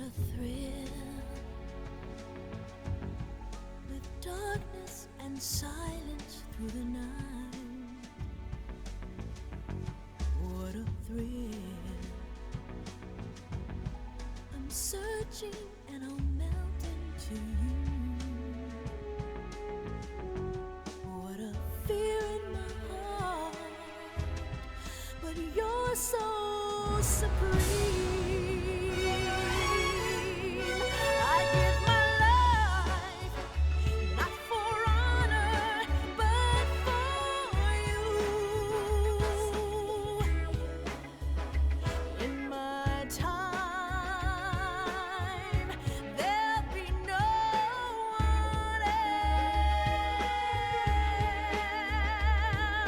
a thrill, with darkness and silence through the night. What a thrill. I'm searching and I'll melt into you. What a fear in my heart, but you're so supreme. I give my life, not for honor, but for you. In my time, there'll be no one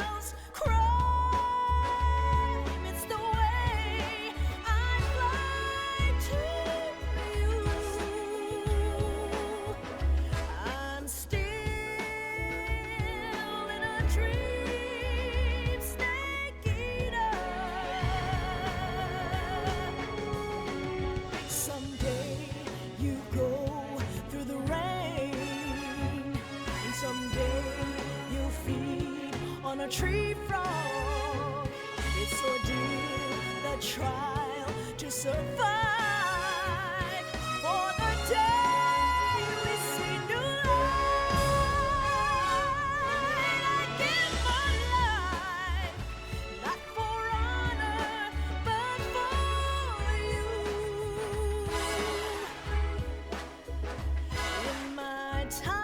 else. Crime, it's the way I fly to you. I'm still in a dream, snake eater. Someday you go through the rain, and someday you'll feed on a tree frog. It's ordeal, the trial to survive for the day we see new light. I give my life, not for honor, but for you. In my time,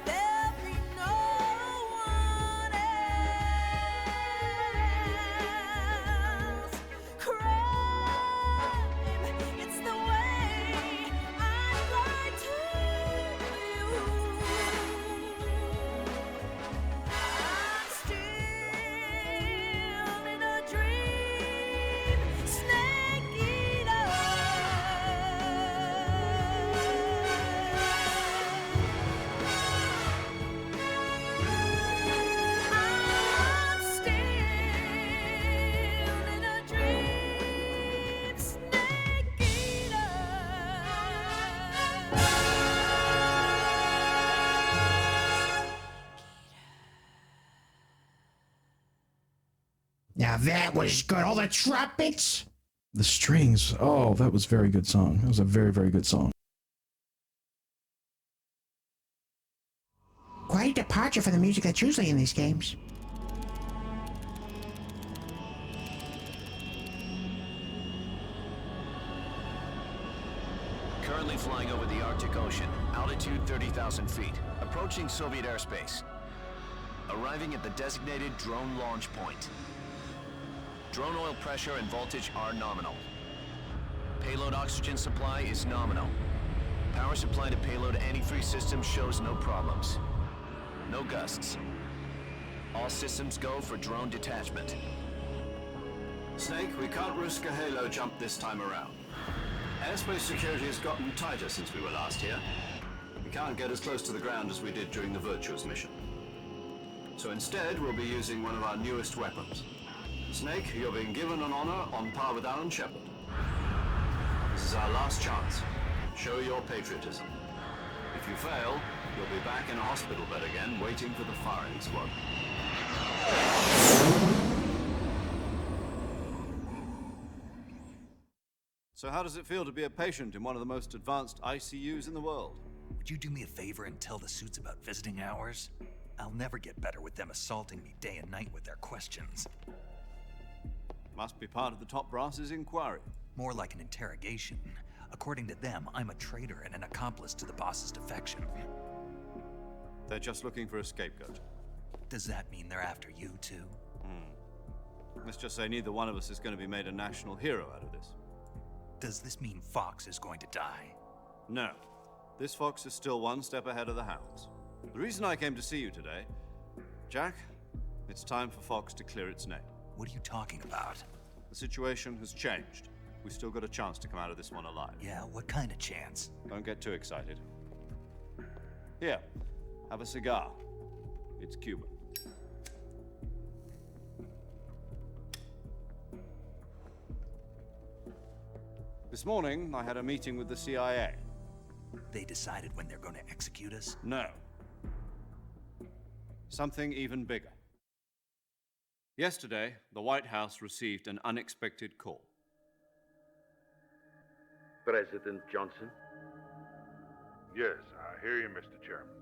there'll be no one else. Crime, it's the way I fly to you. I'm still in a dream, snake eater. I'm still in a dream, snake eater. Now that was good. All the trumpets. The strings. Oh, that was a very good song. That was a very, very good song. Quite a departure from the music that's usually in these games. Currently flying over the Arctic Ocean, altitude 30,000 feet, approaching Soviet airspace. Arriving at the designated drone launch point. Drone oil pressure and voltage are nominal. Payload oxygen supply is nominal. Power supply to payload antifreeze system shows no problems. No gusts. All systems go for drone detachment. Snake, we can't risk a halo jump this time around. Airspace security has gotten tighter since we were last here. We can't get as close to the ground as we did during the Virtuous mission. So instead, we'll be using one of our newest weapons. Snake, you're being given an honor on par with Alan Shepard. This is our last chance. Show your patriotism. If you fail, you'll be back in a hospital bed again, waiting for the firing squad. So how does it feel to be a patient in one of the most advanced ICUs in the world? Would you do me a favor and tell the suits about visiting hours? I'll never get better with them assaulting me day and night with their questions. Must be part of the top brass's inquiry. More like an interrogation. According to them, I'm a traitor and an accomplice to the boss's defection. They're just looking for a scapegoat. Does that mean they're after you too? Let's just say neither one of us is going to be made a national hero out of this. Does this mean Fox is going to die? No. This fox is still one step ahead of the hounds. The reason I came to see you today, Jack, it's time for Fox to clear its name. What are you talking about? The situation has changed. We've still got a chance to come out of this one alive. Yeah, what kind of chance? Don't get too excited. Here, have a cigar. It's Cuban. This morning, I had a meeting with the CIA. They decided when they're going to execute us? No. Something even bigger. Yesterday, the White House received an unexpected call. President Johnson? Yes, I hear you, Mr. Chairman.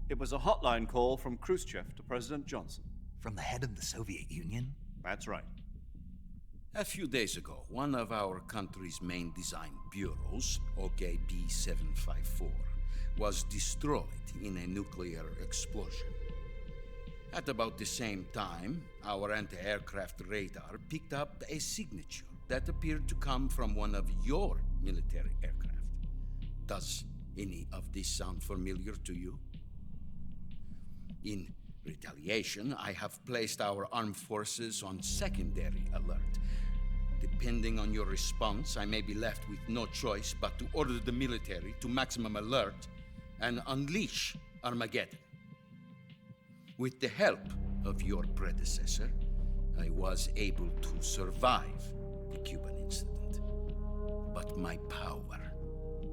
It was a hotline call from Khrushchev to President Johnson. From the head of the Soviet Union? That's right. A few days ago, one of our country's main design bureaus, OKB 754, was destroyed in a nuclear explosion. At about the same time, our anti-aircraft radar picked up a signature that appeared to come from one of your military aircraft. Does any of this sound familiar to you? In retaliation, I have placed our armed forces on secondary alert. Depending on your response, I may be left with no choice but to order the military to maximum alert and unleash Armageddon. With the help of your predecessor, I was able to survive the Cuban incident. But my power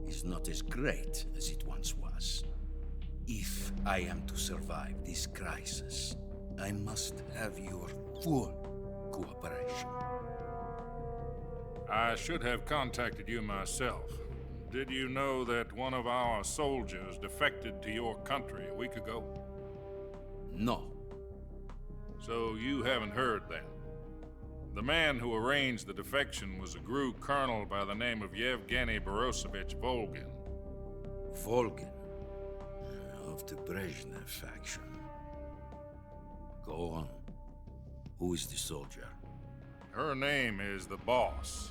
is not as great as it once was. If I am to survive this crisis, I must have your full cooperation. I should have contacted you myself. Did you know that one of our soldiers defected to your country a week ago? No. So you haven't heard then. The man who arranged the defection was a GRU colonel by the name of Yevgeny Borosovich Volgin. Volgin, of the Brezhnev faction. Go on. Who is the soldier? Her name is the Boss.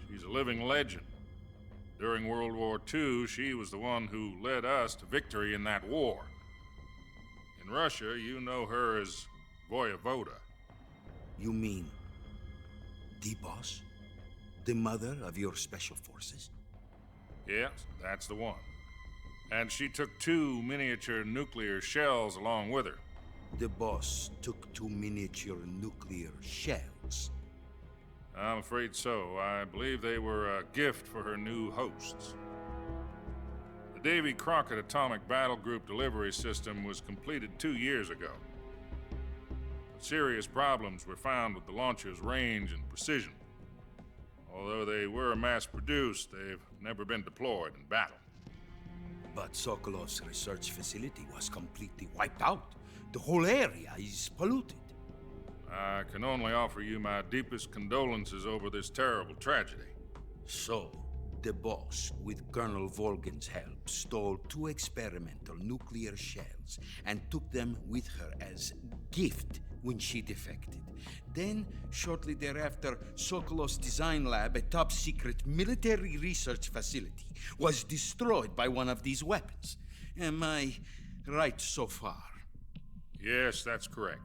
She's a living legend. During World War II, she was the one who led us to victory in that war. In Russia, you know her as Voyevoda. You mean the boss? The mother of your special forces? Yes, that's the one. And she took 2 miniature nuclear shells along with her. The boss took 2 miniature nuclear shells. I'm afraid so. I believe they were a gift for her new hosts. The Davy Crockett Atomic Battle Group delivery system was completed 2 years ago. But serious problems were found with the launcher's range and precision. Although they were mass-produced, they've never been deployed in battle. But Sokolov's research facility was completely wiped out. The whole area is polluted. I can only offer you my deepest condolences over this terrible tragedy. So, the boss, with Colonel Volgin's help, stole 2 experimental nuclear shells and took them with her as gift when she defected. Then, shortly thereafter, Sokolov's design lab, a top-secret military research facility, was destroyed by one of these weapons. Am I right so far? Yes, that's correct.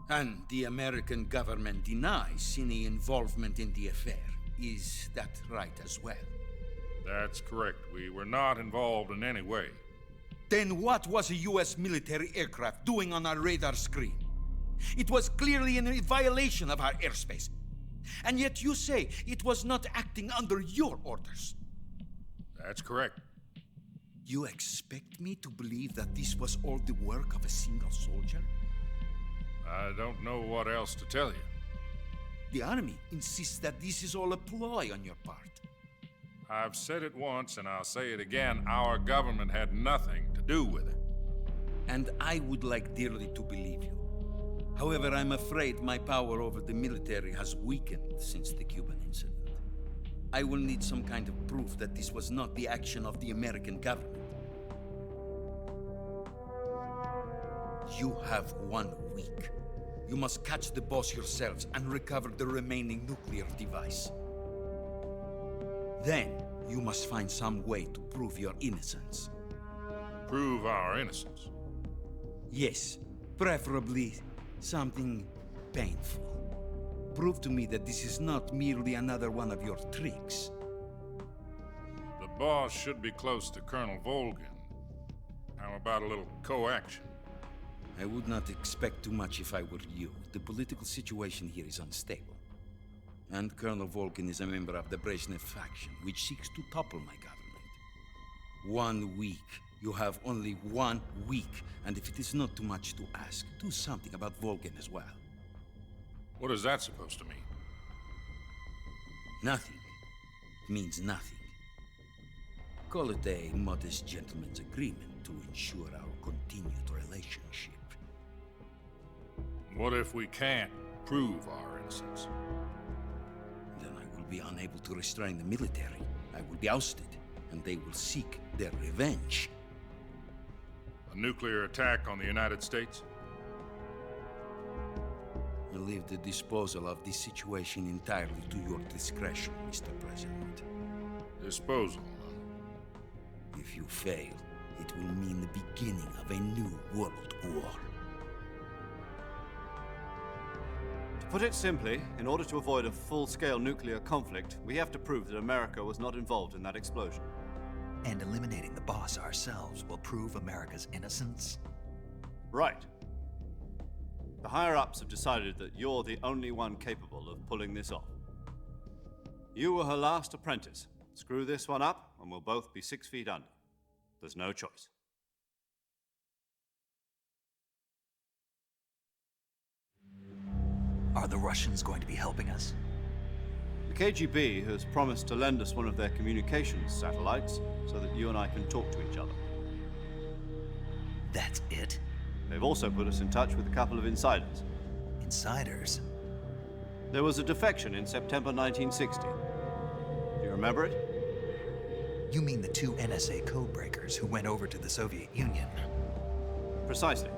And the American government denies any involvement in the affair. Is that right as well? That's correct. We were not involved in any way. Then what was a U.S. military aircraft doing on our radar screen? It was clearly in violation of our airspace. And yet you say it was not acting under your orders. That's correct. You expect me to believe that this was all the work of a single soldier? I don't know what else to tell you. The army insists that this is all a ploy on your part. I've said it once and I'll say it again. Our government had nothing to do with it. And I would like dearly to believe you. However, I'm afraid my power over the military has weakened since the Cuban incident. I will need some kind of proof that this was not the action of the American government. You have 1 week. You must catch the boss yourselves and recover the remaining nuclear device. Then, you must find some way to prove your innocence. Prove our innocence. Yes, preferably something painful. Prove to me that this is not merely another one of your tricks. The boss should be close to Colonel Volgin. How about a little co-action? I would not expect too much if I were you. The political situation here is unstable. And Colonel Volkin is a member of the Brezhnev faction, which seeks to topple my government. 1 week. You have only 1 week. And if it is not too much to ask, do something about Volkin as well. What is that supposed to mean? Nothing. Means nothing. Call it a modest gentleman's agreement to ensure our continued relationship. What if we can't prove our innocence? Then I will be unable to restrain the military. I will be ousted, and they will seek their revenge. A nuclear attack on the United States? I leave the disposal of this situation entirely to your discretion, Mr. President. Disposal, huh? If you fail, it will mean the beginning of a new world war. To put it simply, in order to avoid a full-scale nuclear conflict, we have to prove that America was not involved in that explosion. And eliminating the boss ourselves will prove America's innocence? Right. The higher-ups have decided that you're the only one capable of pulling this off. You were her last apprentice. Screw this one up, and we'll both be 6 feet under. There's no choice. Are the Russians going to be helping us? The KGB has promised to lend us one of their communications satellites so that you and I can talk to each other. That's it? They've also put us in touch with a couple of insiders. Insiders? There was a defection in September 1960. Do you remember it? You mean the 2 NSA codebreakers who went over to the Soviet Union? Precisely.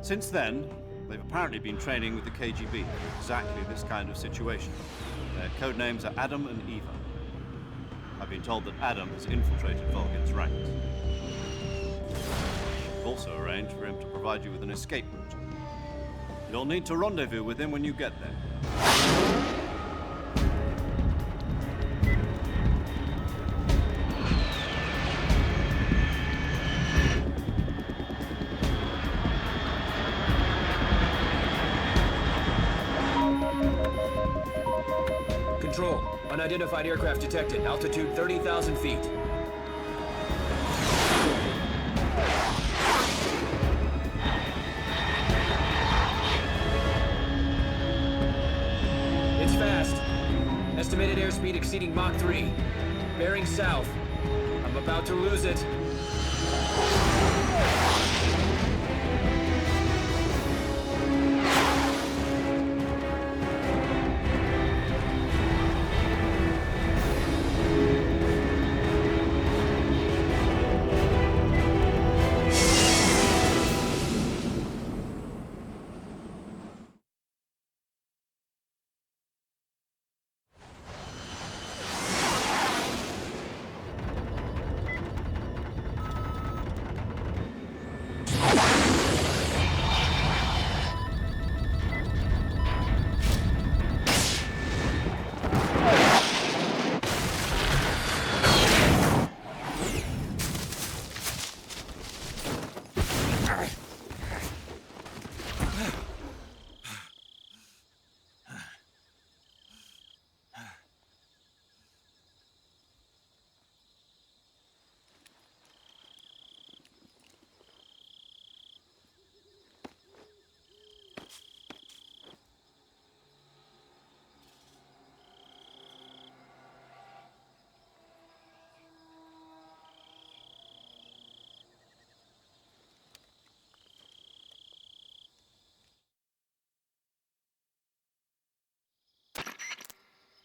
Since then, they've apparently been training with the KGB for exactly this kind of situation. Their code names are Adam and Eva. I've been told that Adam has infiltrated Volkin's ranks. We've also arranged for him to provide you with an escape route. You'll need to rendezvous with him when you get there. Control. Unidentified aircraft detected. Altitude 30,000 feet. It's fast. Estimated airspeed exceeding Mach 3. Bearing south. I'm about to lose it.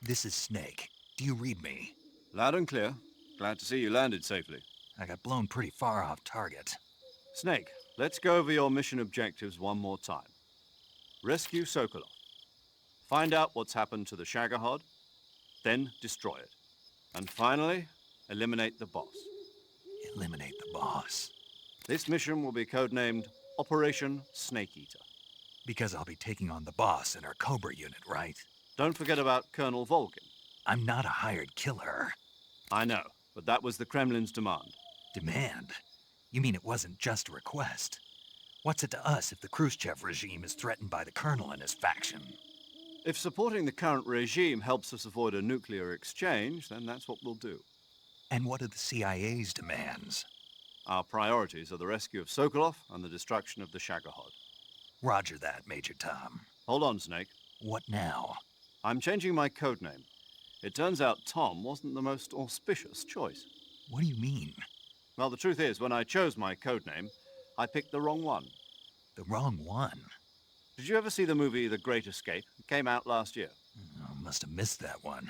This is Snake. Do you read me? Loud and clear. Glad to see you landed safely. I got blown pretty far off target. Snake, let's go over your mission objectives one more time. Rescue Sokolov. Find out what's happened to the Shagohod, then destroy it. And finally, eliminate the boss. Eliminate the boss. This mission will be codenamed Operation Snake Eater. Because I'll be taking on the boss in our Cobra unit, right? Don't forget about Colonel Volkin. I'm not a hired killer. I know, but that was the Kremlin's demand. Demand? You mean it wasn't just a request? What's it to us if the Khrushchev regime is threatened by the Colonel and his faction? If supporting the current regime helps us avoid a nuclear exchange, then that's what we'll do. And what are the CIA's demands? Our priorities are the rescue of Sokolov and the destruction of the Shagohod. Roger that, Major Tom. Hold on, Snake. What now? I'm changing my codename. It turns out Tom wasn't the most auspicious choice. What do you mean? Well, the truth is, when I chose my codename, I picked the wrong one. The wrong one? Did you ever see the movie The Great Escape? It came out last year. Oh, must have missed that one.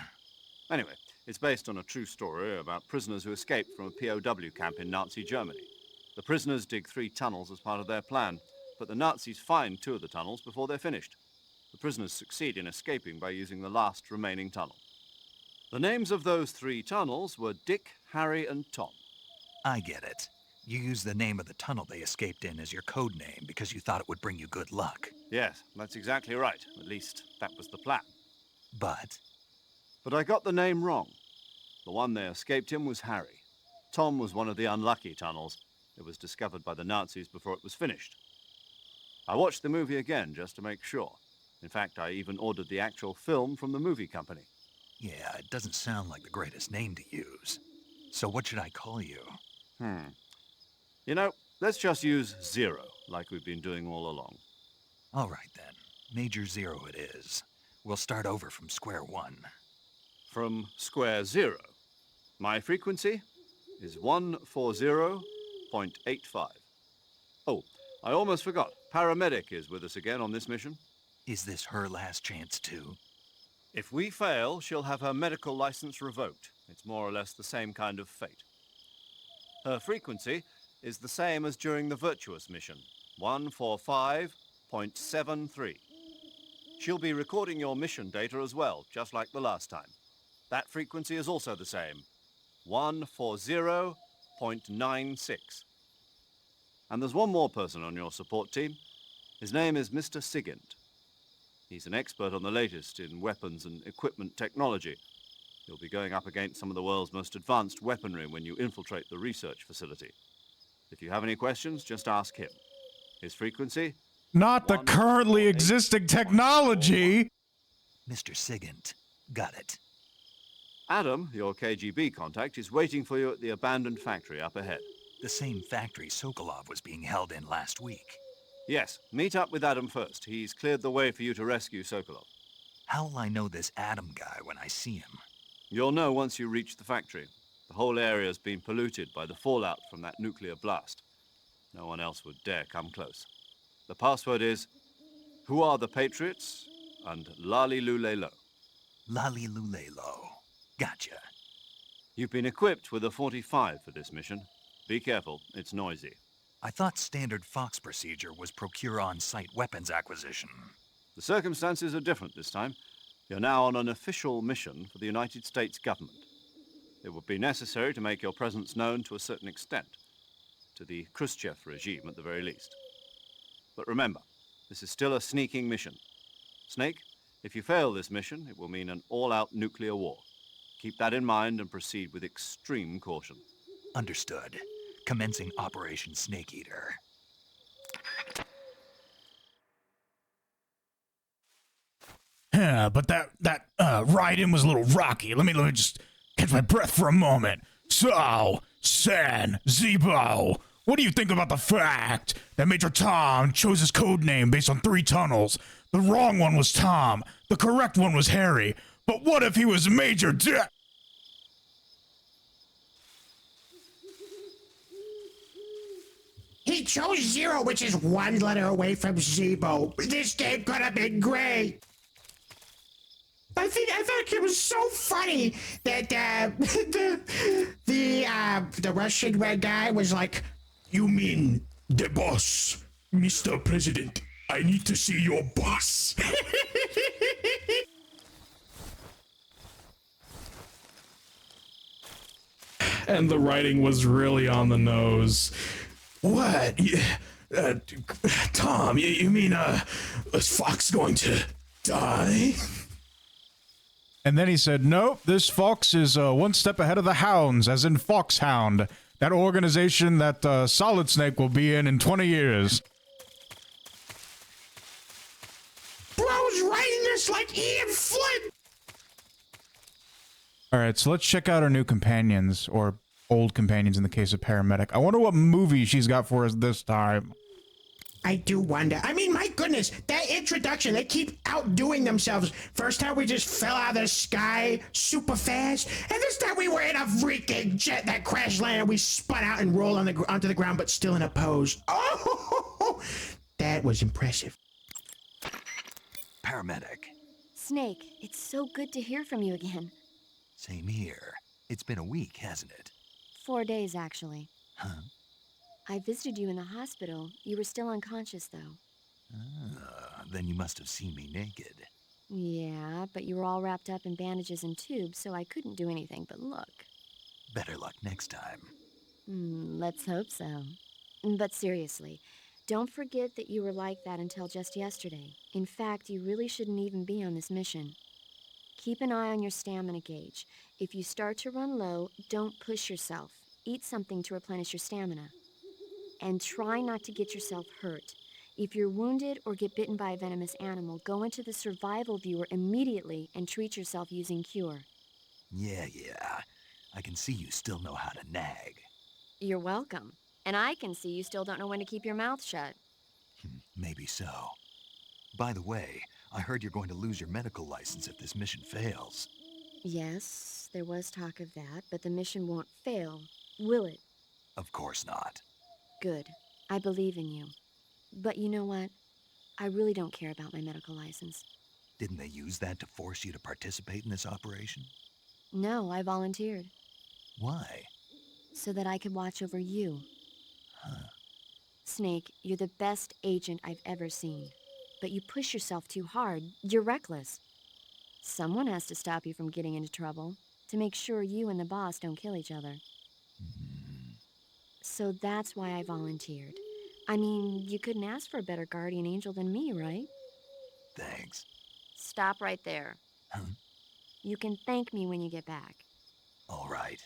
Anyway, it's based on a true story about prisoners who escaped from a POW camp in Nazi Germany. The prisoners dig 3 tunnels as part of their plan, but the Nazis find 2 of the tunnels before they're finished. The prisoners succeed in escaping by using the last remaining tunnel. The names of those 3 tunnels were Dick, Harry, and Tom. I get it. You used the name of the tunnel they escaped in as your code name because you thought it would bring you good luck. Yes, that's exactly right. At least, that was the plan. But I got the name wrong. The one they escaped in was Harry. Tom was one of the unlucky tunnels. It was discovered by the Nazis before it was finished. I watched the movie again just to make sure. In fact, I even ordered the actual film from the movie company. yeah, it doesn't sound like the greatest name to use. So what should I call you? You know, let's just use Zero, like we've been doing all along. All right then. Major Zero it is. We'll start over from square one. From square 0. My frequency is 140.85. Oh, I almost forgot. Paramedic is with us again on this mission. Is this her last chance too? If we fail, she'll have her medical license revoked. It's more or less the same kind of fate. Her frequency is the same as during the Virtuous mission, 145.73. She'll be recording your mission data as well, just like the last time. That frequency is also the same, 140.96. And there's one more person on your support team. His name is Mr. Sigint. He's an expert on the latest in weapons and equipment technology. You'll be going up against some of the world's most advanced weaponry when you infiltrate the research facility. If you have any questions, just ask him. His frequency? Not the currently existing technology! Mr. Sigint. Got it. Adam, your KGB contact, is waiting for you at the abandoned factory up ahead. The same factory Sokolov was being held in last week. Yes, meet up with Adam first. He's cleared the way for you to rescue Sokolov. How will I know this Adam guy when I see him? You'll know once you reach the factory. The whole area's been polluted by the fallout from that nuclear blast. No one else would dare come close. The password is, "Who are the Patriots?" and Lali Lulelo. Lali Lulelo. Gotcha. You've been equipped with a 45 for this mission. Be careful, it's noisy. I thought standard Fox procedure was procure on-site weapons acquisition. The circumstances are different this time. You're now on an official mission for the United States government. It would be necessary to make your presence known to a certain extent, to the Khrushchev regime at the very least. But remember, this is still a sneaking mission. Snake, if you fail this mission, it will mean an all-out nuclear war. Keep that in mind and proceed with extreme caution. Understood. Commencing Operation Snake Eater. Yeah, but that ride in was a little rocky. Let me just catch my breath for a moment. So, San, Zebo, what do you think about the fact that Major Tom chose his code name based on 3 tunnels? The wrong one was Tom. The correct one was Harry. But what if he was Major He chose 0, which is 1 letter away from Zebo. This game could have been great. I thought it was so funny that the Russian red guy was like, You mean the boss, Mr. President? I need to see your boss. And the writing was really on the nose. What? Tom, you mean, is Fox going to die? And then he said, nope, this Fox is one step ahead of the Hounds, as in Foxhound, that organization that Solid Snake will be in 20 years. Bro's writing this just like Ian Flint. All right, so let's check out our new companions, or old companions in the case of Paramedic. I wonder what movie she's got for us this time. I do wonder. I mean, my goodness, that introduction, they keep outdoing themselves. First time we just fell out of the sky super fast, and this time we were in a freaking jet that crash landed. We spun out and rolled onto the ground, but still in a pose. Oh, that was impressive. Paramedic. Snake, it's so good to hear from you again. Same here. It's been a week, hasn't it? 4 days, actually. Huh? I visited you in the hospital. You were still unconscious, though. Then you must have seen me naked. Yeah, but you were all wrapped up in bandages and tubes, so I couldn't do anything but look. Better luck next time. Let's hope so. But seriously, don't forget that you were like that until just yesterday. In fact, you really shouldn't even be on this mission. Keep an eye on your stamina gauge. If you start to run low, don't push yourself. Eat something to replenish your stamina. And try not to get yourself hurt. If you're wounded or get bitten by a venomous animal, go into the survival viewer immediately and treat yourself using Cure. Yeah. I can see you still know how to nag. You're welcome. And I can see you still don't know when to keep your mouth shut. Maybe so. By the way, I heard you're going to lose your medical license if this mission fails. Yes, there was talk of that, but the mission won't fail, will it? Of course not. Good. I believe in you. But you know what? I really don't care about my medical license. Didn't they use that to force you to participate in this operation? No, I volunteered. Why? So that I could watch over you. Huh. Snake, you're the best agent I've ever seen. But you push yourself too hard. You're reckless. Someone has to stop you from getting into trouble, to make sure you and the boss don't kill each other. So that's why I volunteered. I mean, you couldn't ask for a better guardian angel than me, right? Thanks. Stop right there. Huh? You can thank me when you get back. All right.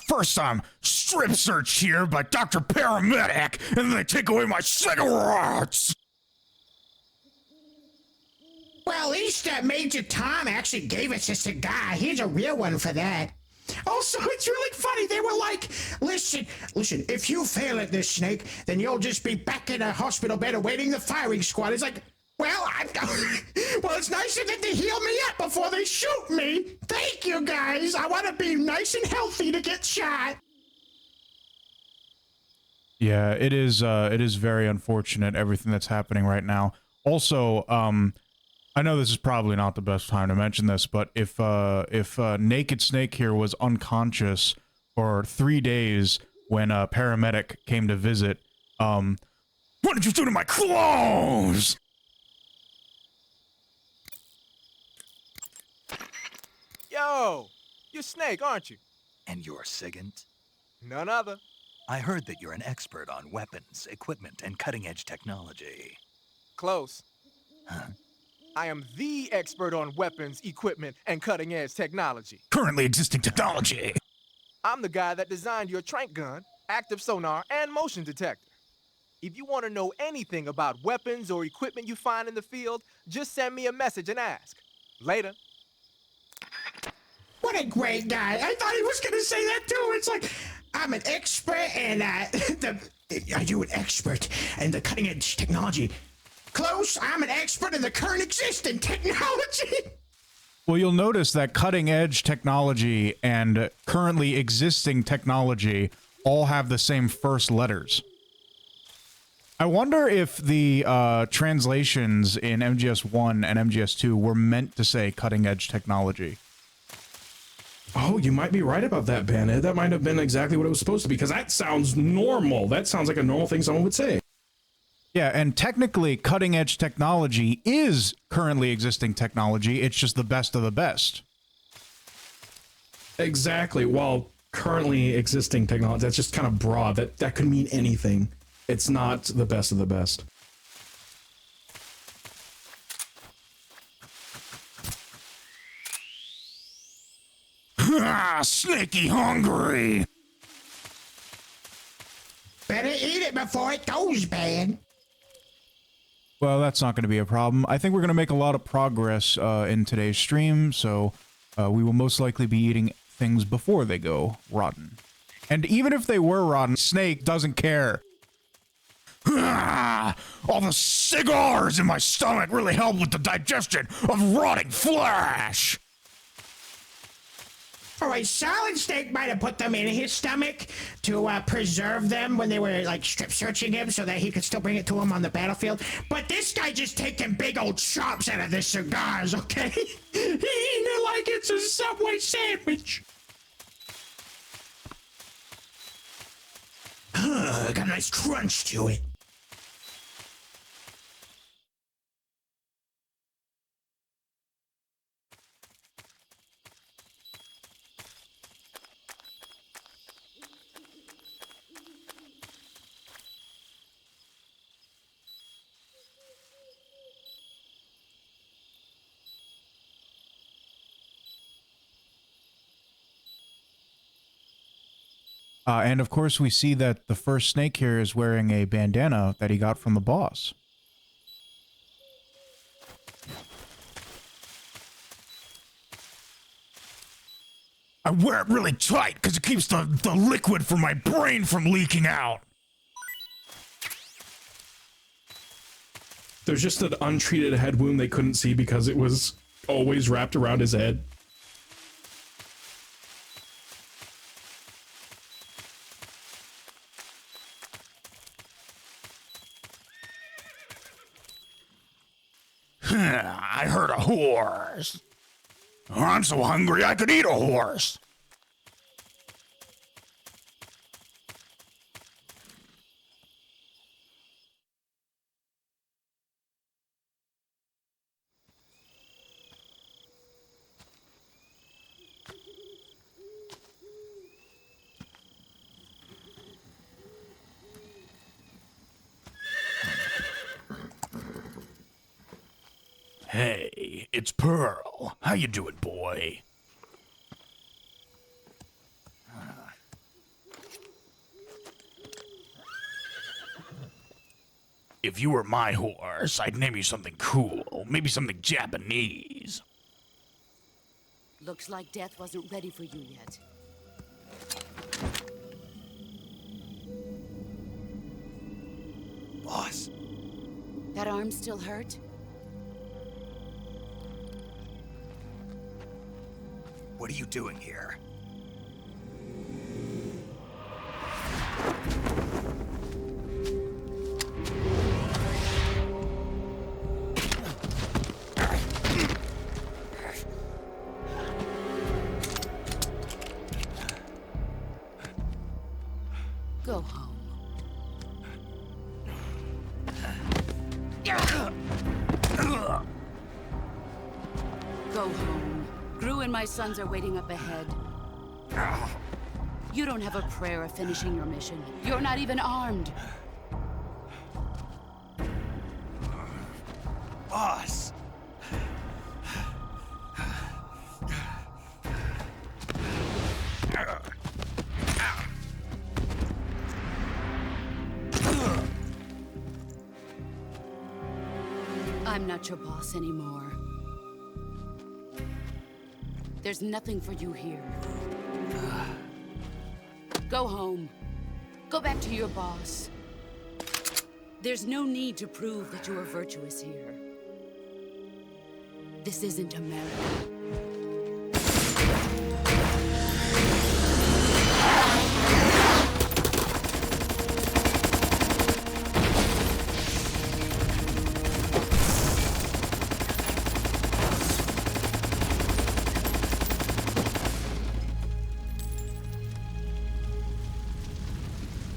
First I'm strip searched here by Dr. Paramedic, and then they take away my cigarettes! Well, at least Major Tom actually gave us a cigar. Here's a real one for that. Also, it's really funny. They were like, listen, if you fail at this, Snake, then you'll just be back in a hospital bed awaiting the firing squad. It's like, well, it's nice of them to heal me up before they shoot me. Thank you, guys. I want to be nice and healthy to get shot. Yeah, it is very unfortunate, everything that's happening right now. Also, I know this is probably not the best time to mention this, but if Naked Snake here was unconscious for 3 days when a paramedic came to visit, what did you do to my clothes? Yo, you're Snake, aren't you? And you're Sigint? None other. I heard that you're an expert on weapons, equipment, and cutting-edge technology. Close. Huh? I am the expert on weapons, equipment, and cutting-edge technology. Currently existing technology. I'm the guy that designed your trank gun, active sonar, and motion detector. If you want to know anything about weapons or equipment you find in the field, just send me a message and ask. Later. What a great guy. I thought he was going to say that too. It's like, I'm an expert and are you an expert in the cutting edge technology? Close, I'm an expert in the current existing technology. Well, you'll notice that cutting edge technology and currently existing technology all have the same first letters. I wonder if the translations in MGS1 and MGS2 were meant to say cutting edge technology. Oh, you might be right about that, Ben. That might have been exactly what it was supposed to be, because that sounds normal. That sounds like a normal thing someone would say. Yeah, and technically, cutting-edge technology is currently existing technology. It's just the best of the best. Exactly. While currently existing technology, that's just kind of broad. That could mean anything. It's not the best of the best. Snaky hungry! Better eat it before it goes bad. Well, that's not going to be a problem. I think we're going to make a lot of progress in today's stream, so we will most likely be eating things before they go rotten. And even if they were rotten, Snake doesn't care. All the cigars in my stomach really help with the digestion of rotting flesh. All right, Solid Snake might have put them in his stomach to preserve them when they were like strip searching him so that he could still bring it to him on the battlefield. But this guy just taking big old chops out of the cigars, okay? He eating it like it's a Subway sandwich. Got a nice crunch to it. And of course, we see that the first snake here is wearing a bandana that he got from the boss. I wear it really tight because it keeps the liquid from my brain from leaking out. There's just an untreated head wound they couldn't see because it was always wrapped around his head. I heard a horse. I'm so hungry I could eat a horse. Hey, it's Pearl. How you doing, boy? If you were my horse, I'd name you something cool. Maybe something Japanese. Looks like death wasn't ready for you yet. Boss. That arm still hurt? What are you doing here? Go home. Go home. Gru and my sons are waiting up ahead. You don't have a prayer of finishing your mission. You're not even armed. Boss. I'm not your boss anymore. There's nothing for you here. Go home. Go back to your boss. There's no need to prove that you are virtuous here. This isn't America.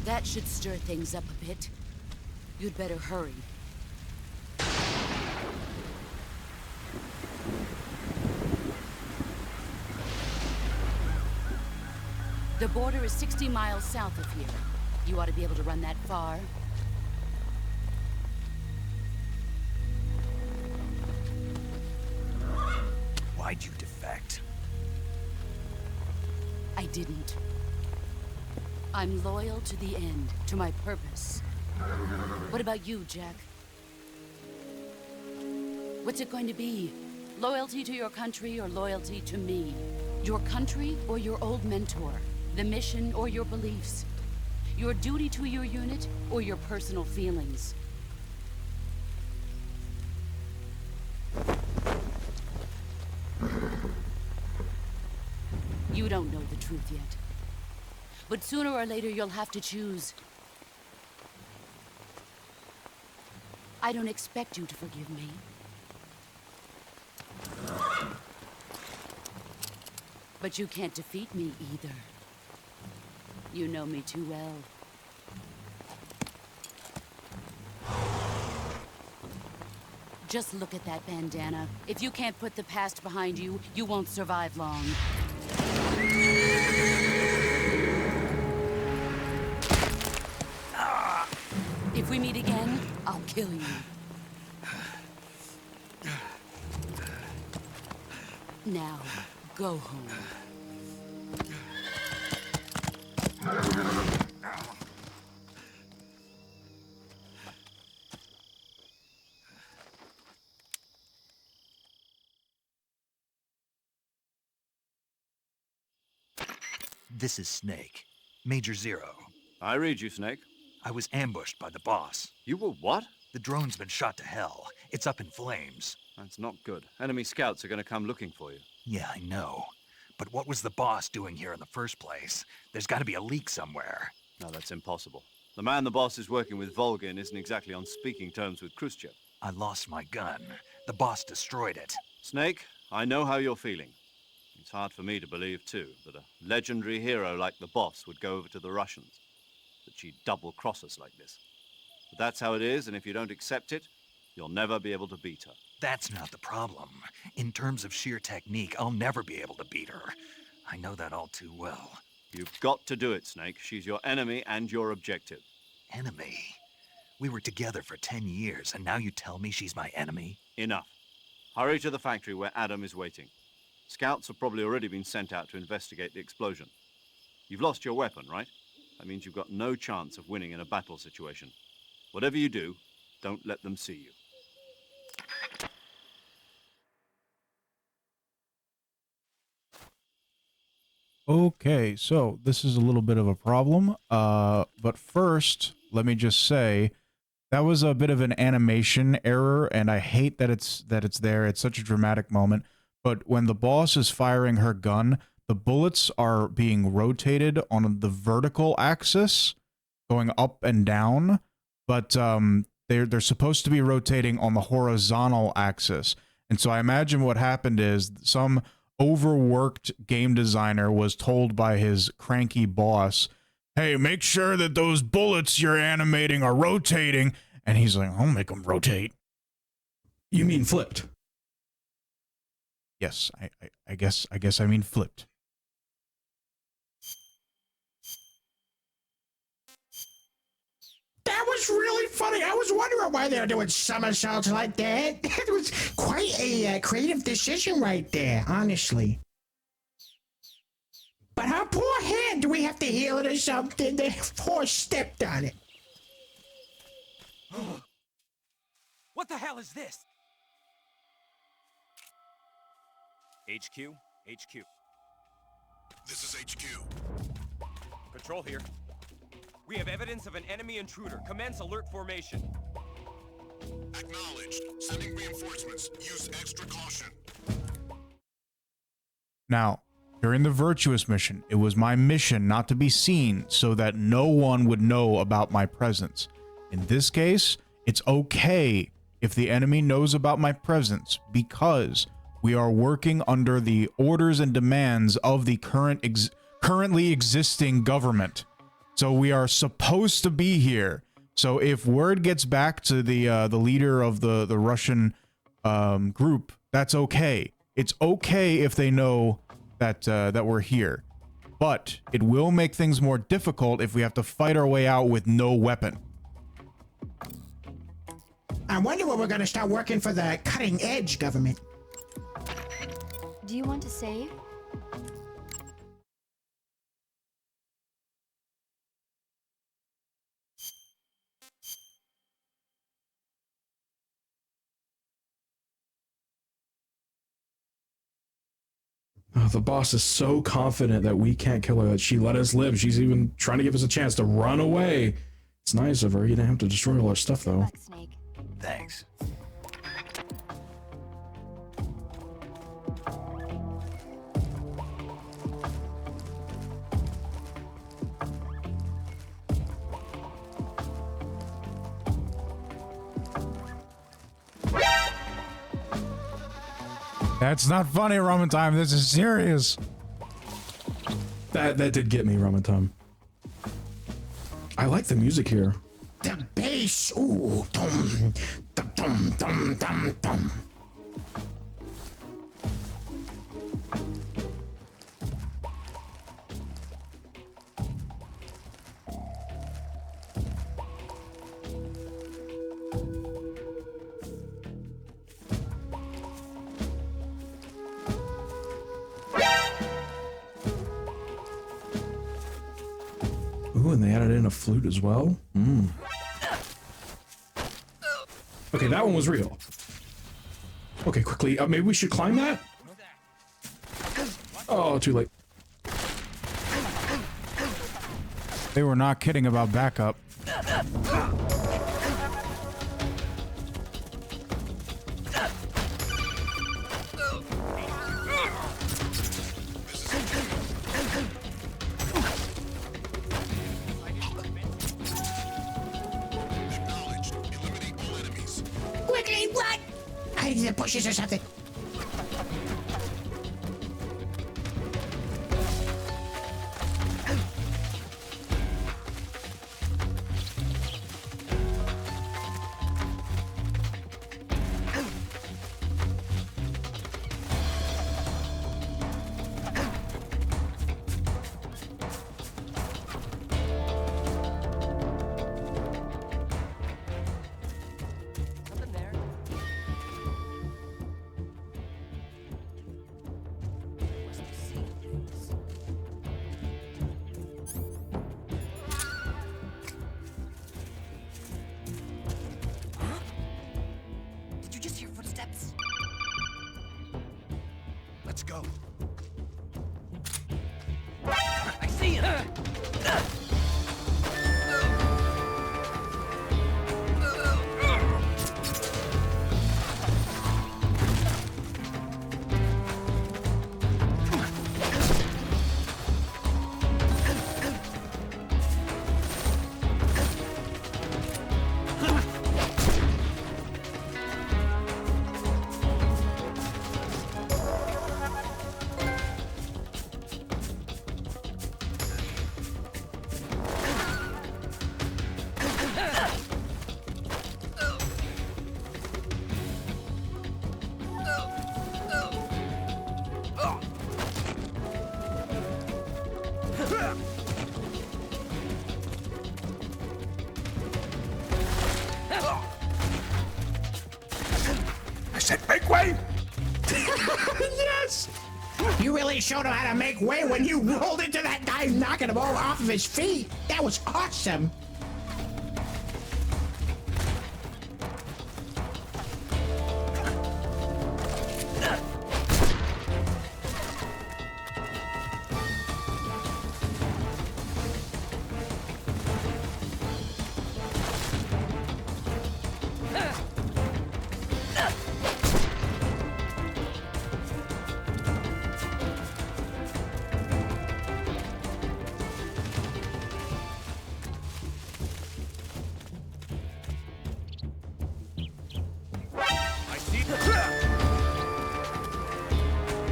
That should stir things up a bit. You'd better hurry. The border is 60 miles south of here. You ought to be able to run that far. Why'd you defect? I didn't. I'm loyal to the end, to my purpose. What about you, Jack? What's it going to be? Loyalty to your country or loyalty to me? Your country or your old mentor? The mission or your beliefs? Your duty to your unit or your personal feelings? You don't know the truth yet. But sooner or later you'll have to choose. I don't expect you to forgive me. But you can't defeat me either. You know me too well. Just look at that bandana. If you can't put the past behind you, you won't survive long. If we meet again, I'll kill you. Now, go home. This is Snake. Major Zero. I read you, Snake. I was ambushed by the boss. You were what? The drone's been shot to hell. It's up in flames. That's not good. Enemy scouts are going to come looking for you. Yeah, I know. But what was the boss doing here in the first place? There's got to be a leak somewhere. No, that's impossible. The man the boss is working with, Volgin, isn't exactly on speaking terms with Khrushchev. I lost my gun. The boss destroyed it. Snake, I know how you're feeling. It's hard for me to believe, too, that a legendary hero like the boss would go over to the Russians. That she'd double-cross us like this. But that's how it is, and if you don't accept it, you'll never be able to beat her. That's not the problem. In terms of sheer technique, I'll never be able to beat her. I know that all too well. You've got to do it, Snake. She's your enemy and your objective. Enemy? We were together for 10 years, and now you tell me she's my enemy? Enough. Hurry to the factory where Adam is waiting. Scouts have probably already been sent out to investigate the explosion. You've lost your weapon, right? That means you've got no chance of winning in a battle situation. Whatever you do, don't let them see you. Okay, so this is a little bit of a problem. But first, let me just say that was a bit of an animation error, and I hate that it's there. It's such a dramatic moment. But when the boss is firing her gun, the bullets are being rotated on the vertical axis, going up and down, but they're supposed to be rotating on the horizontal axis. And so I imagine what happened is some overworked game designer was told by his cranky boss, "Hey, make sure that those bullets you're animating are rotating." And he's like, "I'll make them rotate." You mean flipped? Yes, I guess I mean flipped. That was really funny. I was wondering why they were doing somersaults like that. It was quite a creative decision right there, honestly. But her poor hand, do we have to heal it or something? The poor stepped on it. What the hell is this? HQ? HQ. This is HQ. Patrol here. We have evidence of an enemy intruder. Commence alert formation. Acknowledged. Sending reinforcements. Use extra caution. Now, during the Virtuous mission, it was my mission not to be seen so that no one would know about my presence. In this case, it's okay if the enemy knows about my presence because we are working under the orders and demands of the currently existing government. So we are supposed to be here. So if word gets back to the leader of the Russian group, that's okay. It's okay if they know that that we're here. But it will make things more difficult if we have to fight our way out with no weapon. I wonder when we're going to start working for the cutting edge government. Do you want to save? Oh, the boss is so confident that we can't kill her that she let us live. She's even trying to give us a chance to run away. It's nice of her. You didn't have to destroy all our stuff, though. Thanks. That's not funny, Roman Time. This is serious. That did get me, Roman Time. I like the music here. The bass. Ooh, dum, dum, dum, dum, dum, dum. Ooh, and they added in a flute as well. Okay, that one was real. Okay, quickly. Maybe we should climb that? Oh, too late. They were not kidding about backup. Quickly, what? I need the bushes or something. Did you just hear footsteps? Let's go. I see him! I said make way! Yes! You really showed him how to make way when you rolled into that guy knocking him all off of his feet. That was awesome.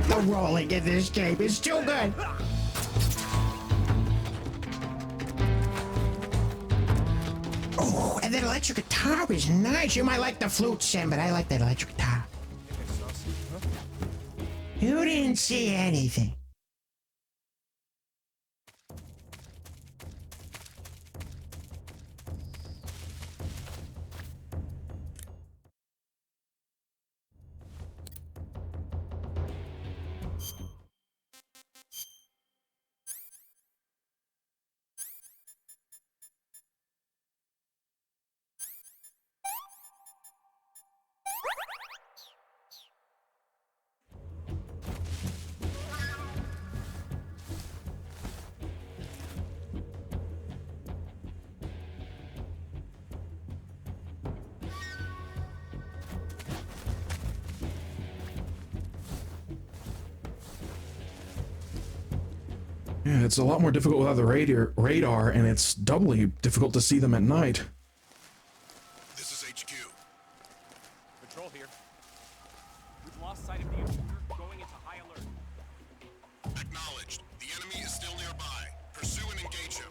The rolling in this game is too good. Oh, and that electric guitar is nice. You might like the flute, Sam, but I like that electric guitar. You didn't see anything. Yeah, it's a lot more difficult without the radar, and it's doubly difficult to see them at night. This is HQ. Patrol here. We've lost sight of the intruder, going into high alert. Acknowledged. The enemy is still nearby. Pursue and engage him.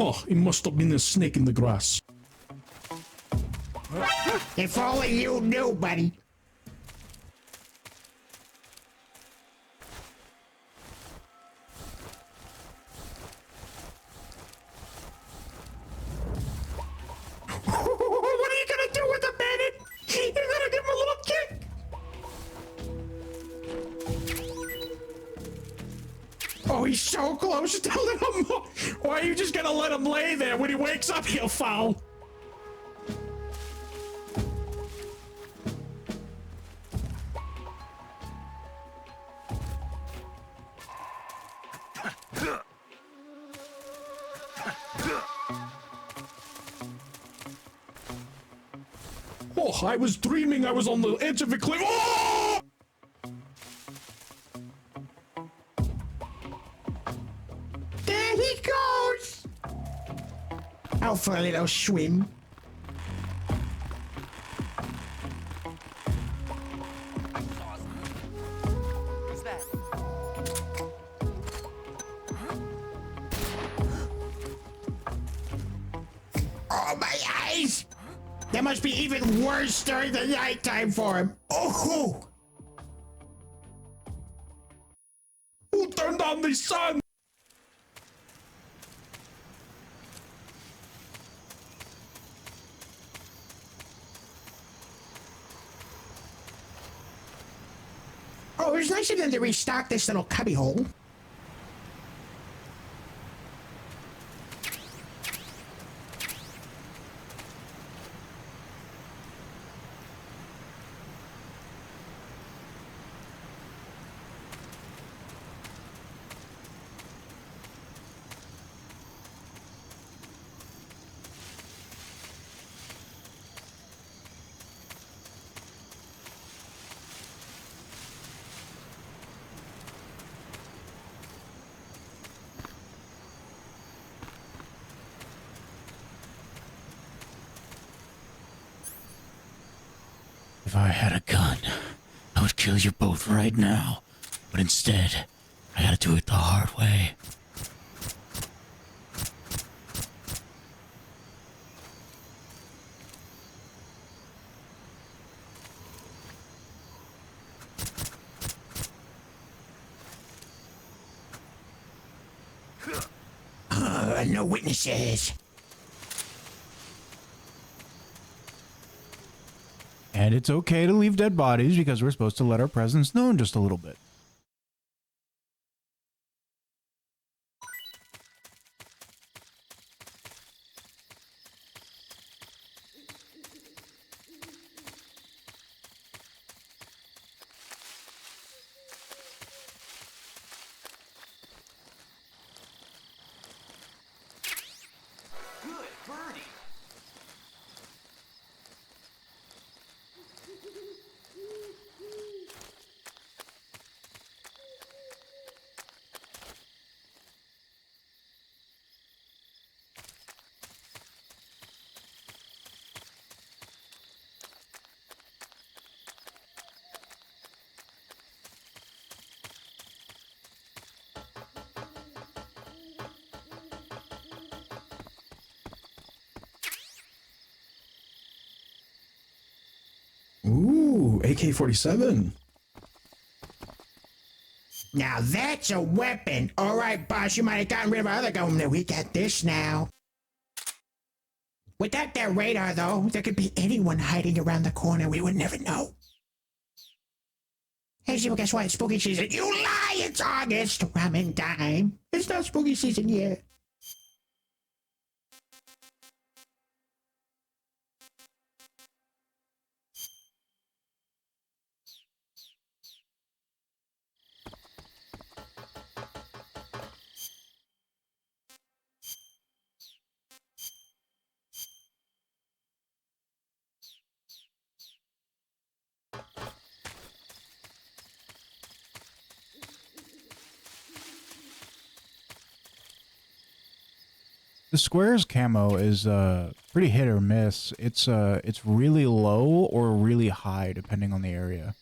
Oh, it must have been a snake in the grass. If only you knew, buddy. What are you gonna do with him, Bandit? You're gonna give him a little kick? Oh, he's so close to him. Or are you just gonna let him lay there? When he wakes up, he'll foul. Oh, I was dreaming I was on the edge of a cliff. Oh! There he goes! Out for a little swim. Who's that? Oh, my eyes! That must be even worse during the nighttime for him. Oh! Who turned on the sun? Oh, it was nice of them to restock this little cubbyhole. If I had a gun, I would kill you both right now. But instead, I gotta do it the hard way. No witnesses. And it's okay to leave dead bodies because we're supposed to let our presence known just a little bit. Good birdie. Ooh, AK-47. Now that's a weapon. All right, boss, you might have gotten rid of our other gun. No, we got this now. Without that radar, though, there could be anyone hiding around the corner. We would never know. Hey, Zero, guess what? It's spooky season. You liar! it's August, ramen time. It's not spooky season yet. The squares camo is pretty hit or miss. It's really low or really high depending on the area.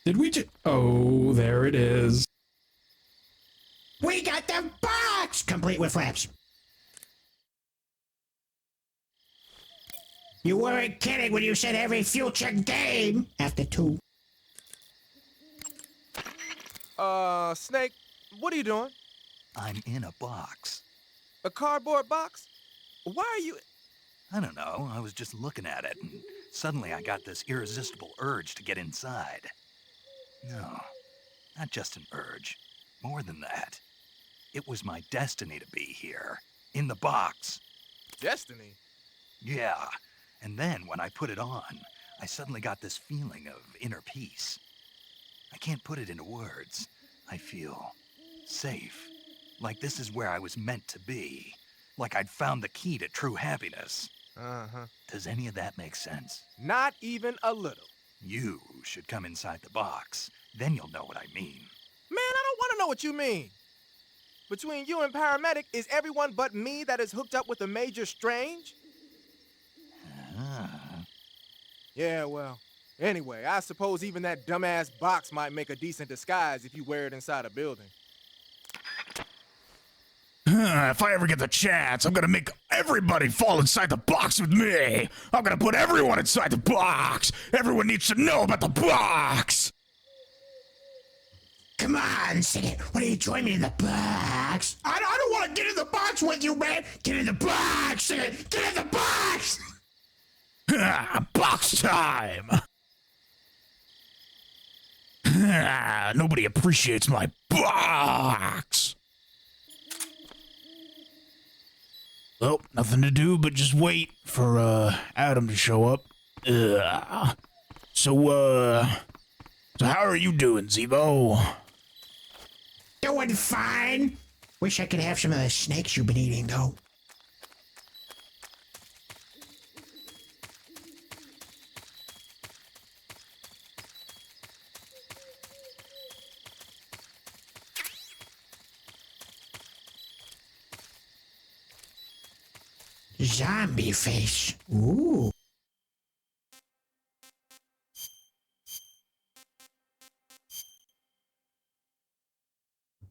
Did we just... Oh, there it is. We got the box complete with flaps. You weren't kidding when you said every future game after 2. Snake, what are you doing? I'm in a box. A cardboard box? Why are you... I don't know, I was just looking at it, and suddenly I got this irresistible urge to get inside. No, not just an urge. More than that. It was my destiny to be here. In the box. Destiny? Yeah, and then when I put it on, I suddenly got this feeling of inner peace. I can't put it into words. I feel safe. Like this is where I was meant to be. Like I'd found the key to true happiness. Uh-huh. Does any of that make sense? Not even a little. You should come inside the box. Then you'll know what I mean. Man, I don't want to know what you mean. Between you and Paramedic, is everyone but me that is hooked up with a Major Strange? Yeah, well, anyway, I suppose even that dumbass box might make a decent disguise if you wear it inside a building. If I ever get the chance, I'm gonna make everybody fall inside the box with me. I'm gonna put everyone inside the box. Everyone needs to know about the box. Come on, Siggett. Why don't you join me in the box? I don't want to get in the box with you, man. Get in the box, Siggett. Get in the box. Box time. Nobody appreciates my box. Well, nothing to do but just wait for Adam to show up. So how are you doing, Zebo? Doing fine. Wish I could have some of the snakes you've been eating, though. Zombie face. Ooh.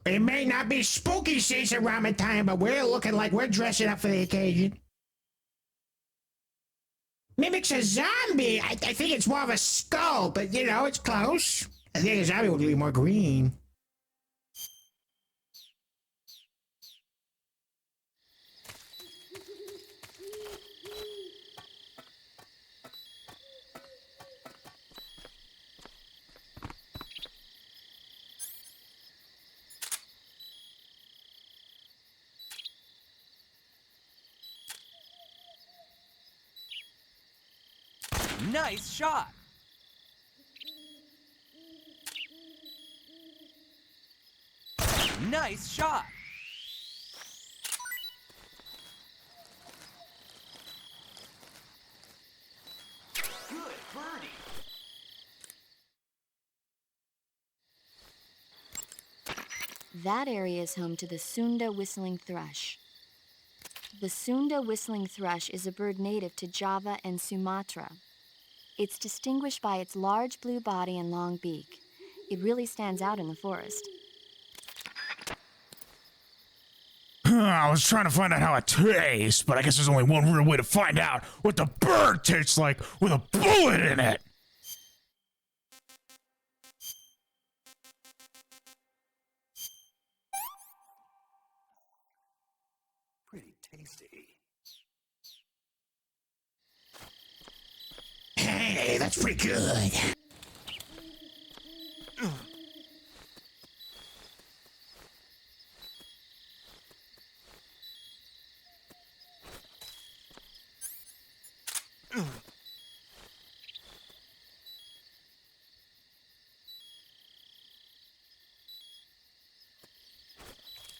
It may not be spooky season ramen time, but we're looking like we're dressing up for the occasion. Mimics a zombie. I think it's more of a skull, but you know, it's close. I think a zombie would be more green. Nice shot! Nice shot! Good birdie! That area is home to the Sunda whistling thrush. The Sunda whistling thrush is a bird native to Java and Sumatra. It's distinguished by its large blue body and long beak. It really stands out in the forest. I was trying to find out how it tastes, but I guess there's only one real way to find out what the bird tastes like with a bullet in it. Pretty tasty. Hey, that's pretty good.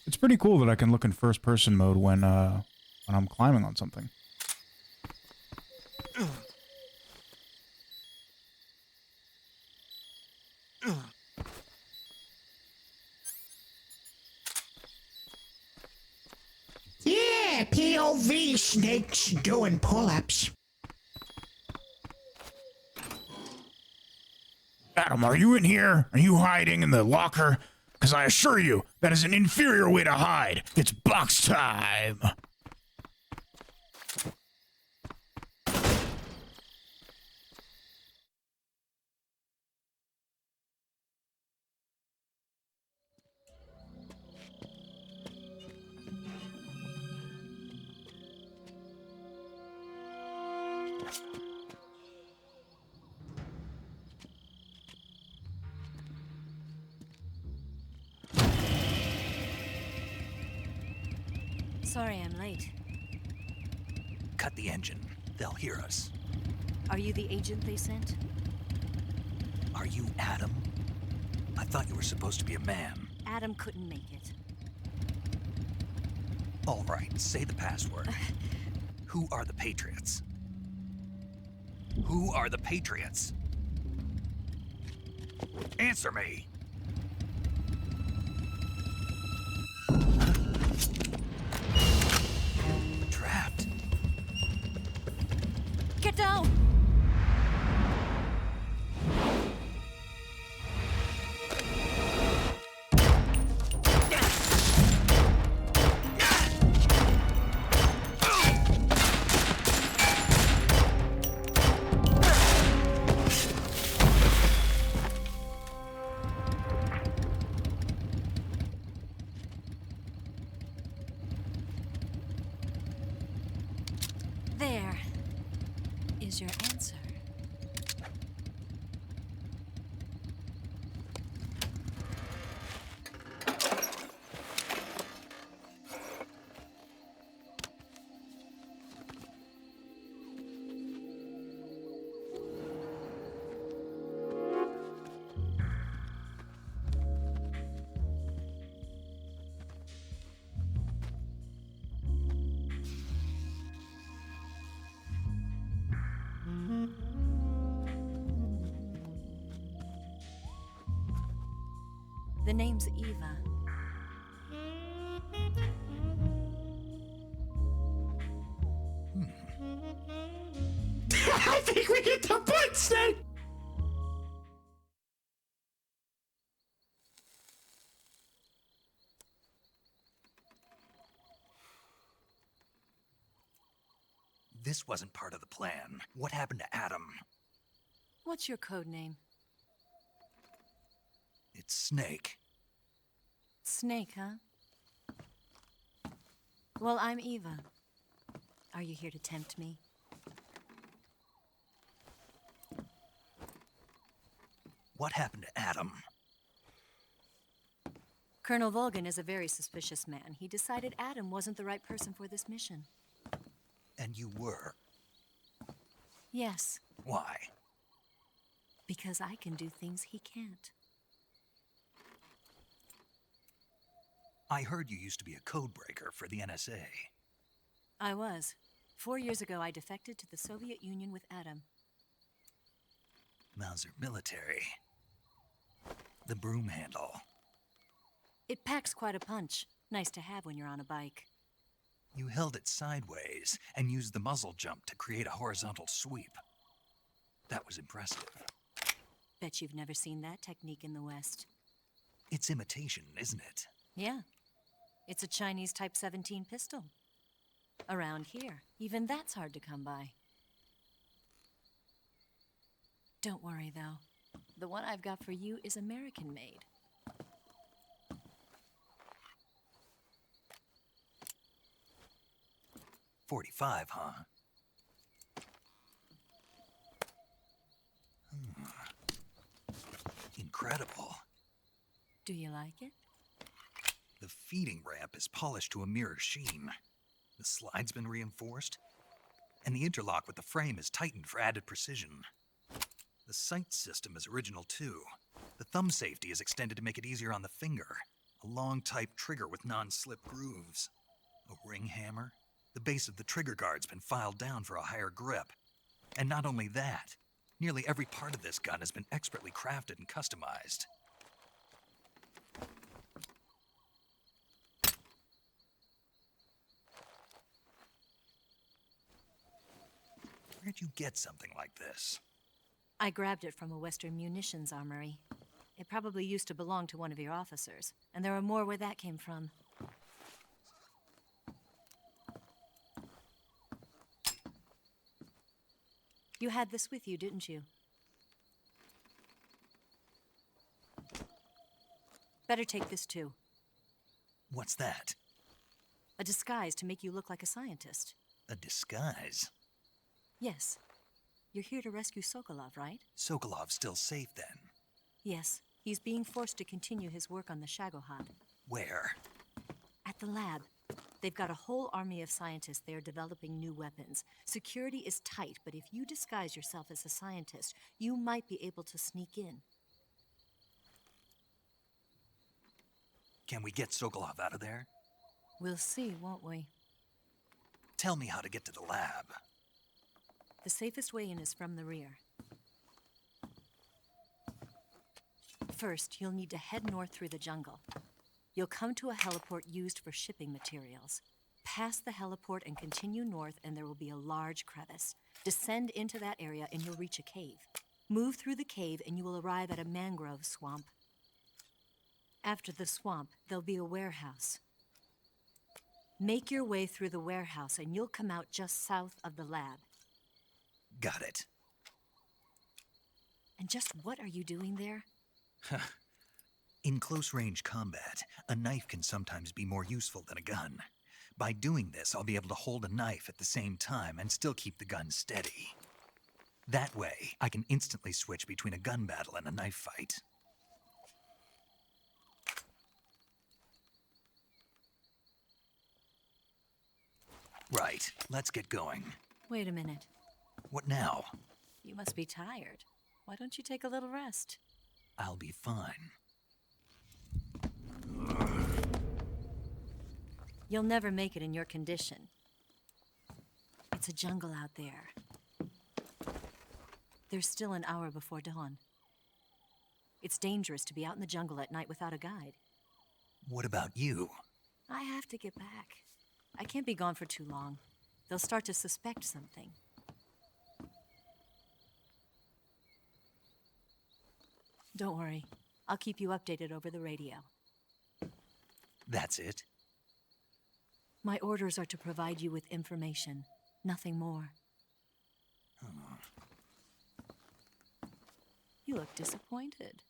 It's pretty cool that I can look in first-person mode when I'm climbing on something. Yeah, POV snakes doing pull-ups. Adam, are you in here? Are you hiding in the locker? Because I assure you, that is an inferior way to hide. It's box time. Sorry I'm late. Cut the engine. They'll hear us. Are you the agent they sent? Are you Adam? I thought you were supposed to be a man. Adam couldn't make it. All right, say the password. Who are the Patriots? Who are the Patriots? Answer me! Trapped. Get down! There is your answer. The name's Eva. I think we get the point, Snake! This wasn't part of the plan. What happened to Adam? What's your code name? It's Snake. Snake, huh? Well, I'm Eva. Are you here to tempt me? What happened to Adam? Colonel Volgan is a very suspicious man. He decided Adam wasn't the right person for this mission. And you were. Yes, Why? because I can do things he can't. I heard you used to be a codebreaker for the NSA. I was. 4 years ago, I defected to the Soviet Union with Adam. Mauser military. The broom handle. It packs quite a punch. Nice to have when you're on a bike. You held it sideways and used the muzzle jump to create a horizontal sweep. That was impressive. Bet you've never seen that technique in the West. It's imitation, isn't it? Yeah. It's a Chinese Type 17 pistol. Around here, even that's hard to come by. Don't worry, though. The one I've got for you is American-made. .45, huh? Incredible. Do you like it? The feeding ramp is polished to a mirror sheen. The slide's been reinforced, and the interlock with the frame is tightened for added precision. The sight system is original too. The thumb safety is extended to make it easier on the finger. A long type trigger with non-slip grooves. A ring hammer. The base of the trigger guard's been filed down for a higher grip. And not only that, nearly every part of this gun has been expertly crafted and customized. Where'd you get something like this? I grabbed it from a Western munitions armory. It probably used to belong to one of your officers, and there are more where that came from. You had this with you, didn't you? Better take this too. What's that? A disguise to make you look like a scientist. A disguise? Yes. You're here to rescue Sokolov, right? Sokolov's still safe then? Yes. He's being forced to continue his work on the Shagohod. Where? At the lab. They've got a whole army of scientists there developing new weapons. Security is tight, but if you disguise yourself as a scientist, you might be able to sneak in. Can we get Sokolov out of there? We'll see, won't we? Tell me how to get to the lab. The safest way in is from the rear. First, you'll need to head north through the jungle. You'll come to a heliport used for shipping materials. Pass the heliport and continue north, and there will be a large crevice. Descend into that area and you'll reach a cave. Move through the cave and you will arrive at a mangrove swamp. After the swamp, there'll be a warehouse. Make your way through the warehouse and you'll come out just south of the lab. Got it. And just what are you doing there? In close-range combat, a knife can sometimes be more useful than a gun. By doing this, I'll be able to hold a knife at the same time and still keep the gun steady. That way, I can instantly switch between a gun battle and a knife fight. Right, let's get going. Wait a minute. What now? You must be tired. Why don't you take a little rest? I'll be fine. You'll never make it in your condition. It's a jungle out there. There's still an hour before dawn. It's dangerous to be out in the jungle at night without a guide. What about you? I have to get back. I can't be gone for too long. They'll start to suspect something. Don't worry. I'll keep you updated over the radio. That's it? My orders are to provide you with information, nothing more. You look disappointed.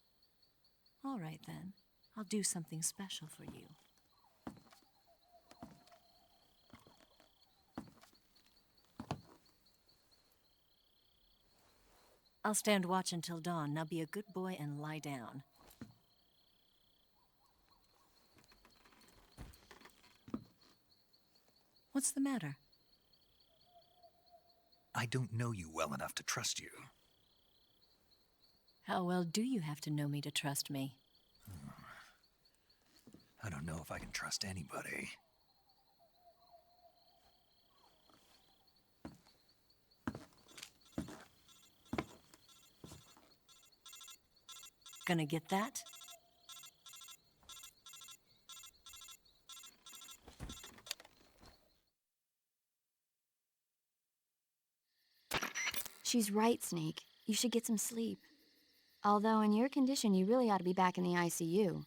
All right, then. I'll do something special for you. I'll stand watch until dawn. Now be a good boy and lie down. What's the matter? I don't know you well enough to trust you. How well do you have to know me to trust me? I don't know if I can trust anybody. Gonna get that? She's right, Snake. You should get some sleep. Although in your condition, you really ought to be back in the ICU.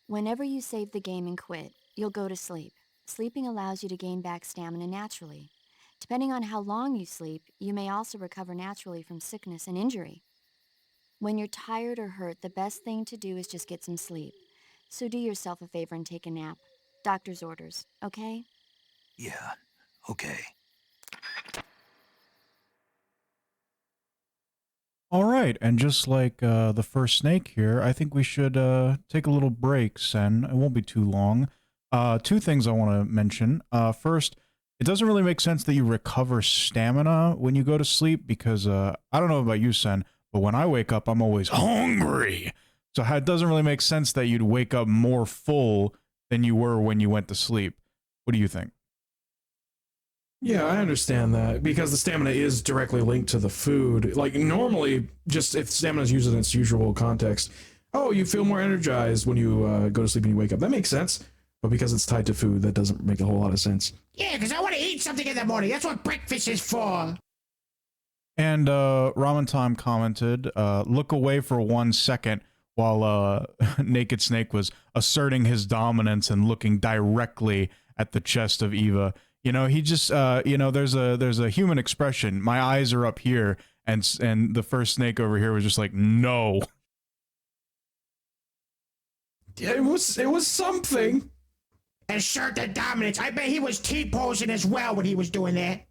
Whenever you save the game and quit, You'll go to sleep. Sleeping allows you to gain back stamina naturally. Depending on how long you sleep, you may also recover naturally from sickness and injury. When you're tired or hurt, the best thing to do is just get some sleep. So do yourself a favor and take a nap. Doctor's orders, okay? Yeah, okay. All right, and just like the first snake here, I think we should take a little break, Sen. It won't be too long. Two things I want to mention. First, it doesn't really make sense that you recover stamina when you go to sleep because I don't know about you, Sen, but when I wake up, I'm always hungry. So it doesn't really make sense that you'd wake up more full than you were when you went to sleep. What do you think? Yeah, I understand that because the stamina is directly linked to the food. Like normally, just if stamina is used in its usual context, oh, you feel more energized when you go to sleep and you wake up. That makes sense. But because it's tied to food, that doesn't make a whole lot of sense. Yeah, because I want to eat something in the morning. That's what breakfast is for. And Ramen Time commented, look away for 1 second while Naked Snake was asserting his dominance and looking directly at the chest of Eva. You know, he just, you know, there's a human expression. My eyes are up here, and the first snake over here was just like, no. Yeah, it was something. Assert the dominance. I bet he was T-posing as well when he was doing that.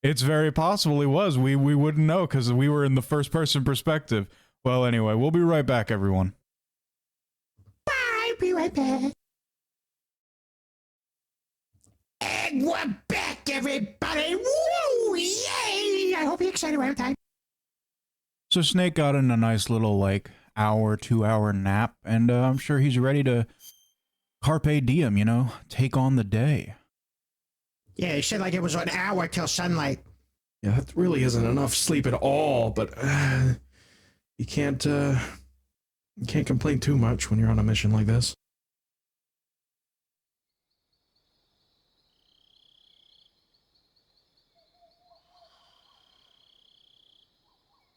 It's very possible he was. We wouldn't know because we were in the first person perspective. Well, anyway, we'll be right back, everyone. Bye. Be right back. And we're back, everybody. Woo! Yay! I hope you're excited right time. So Snake got in a nice little, like, 2-hour nap, and I'm sure he's ready to carpe diem, you know, take on the day. Yeah, he said like it was an hour till sunlight. Yeah, that really isn't enough sleep at all, but you can't complain too much when you're on a mission like this.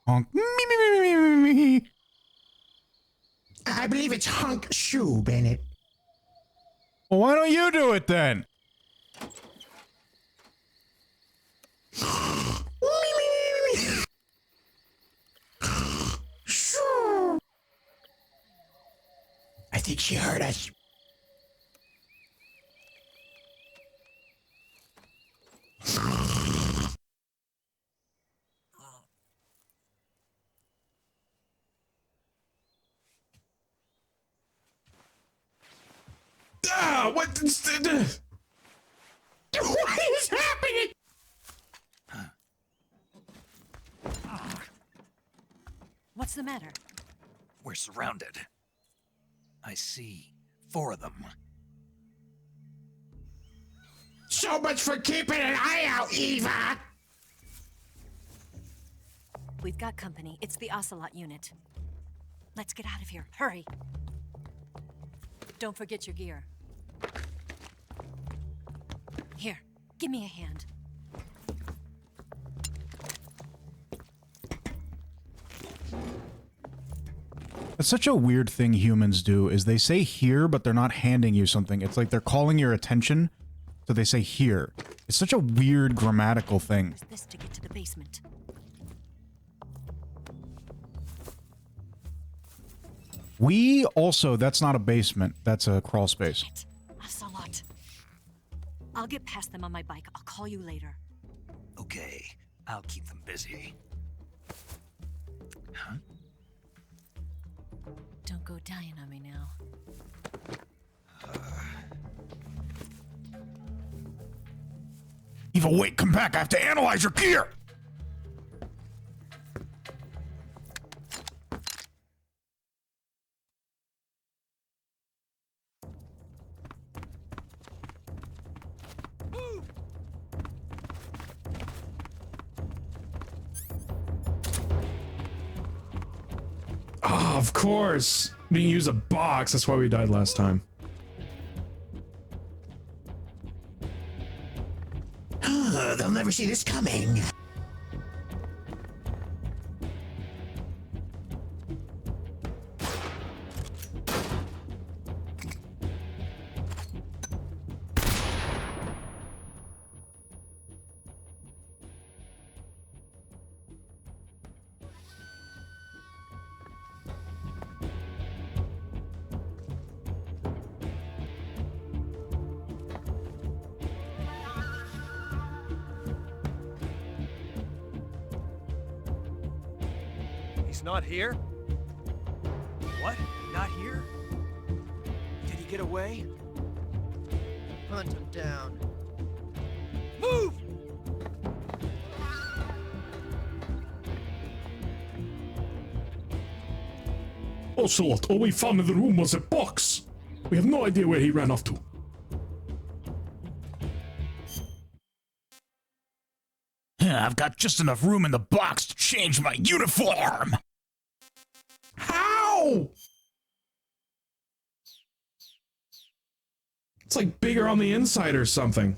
Honk. I believe it's Hunk Shoe, Bennett. Well, why don't you do it then? I think she heard us. Ah, what? What is happening? What's the matter? We're surrounded. I see 4 of them. So much for keeping an eye out, Eva! We've got company. It's the Ocelot unit. Let's get out of here. Hurry. Don't forget your gear. Here, give me a hand. It's such a weird thing humans do, is they say here, but they're not handing you something. It's like they're calling your attention, so they say here. It's such a weird grammatical thing. Use this to get to the basement. We also, that's not a basement, that's a crawl space. Shit. Ocelot. I'll get past them on my bike. I'll call you later. Okay, I'll keep them busy. Huh? Don't go dying on me now. Eva, wait, come back. I have to analyze your gear. Oh, of course. We didn't use a box. That's why we died last time. They'll never see this coming. He's not here? What? Not here? Did he get away? Hunt him down. Move! Ocelot, all we found in the room was a box. We have no idea where he ran off to. I've got just enough room in the box to change my uniform. How? It's like bigger on the inside or something.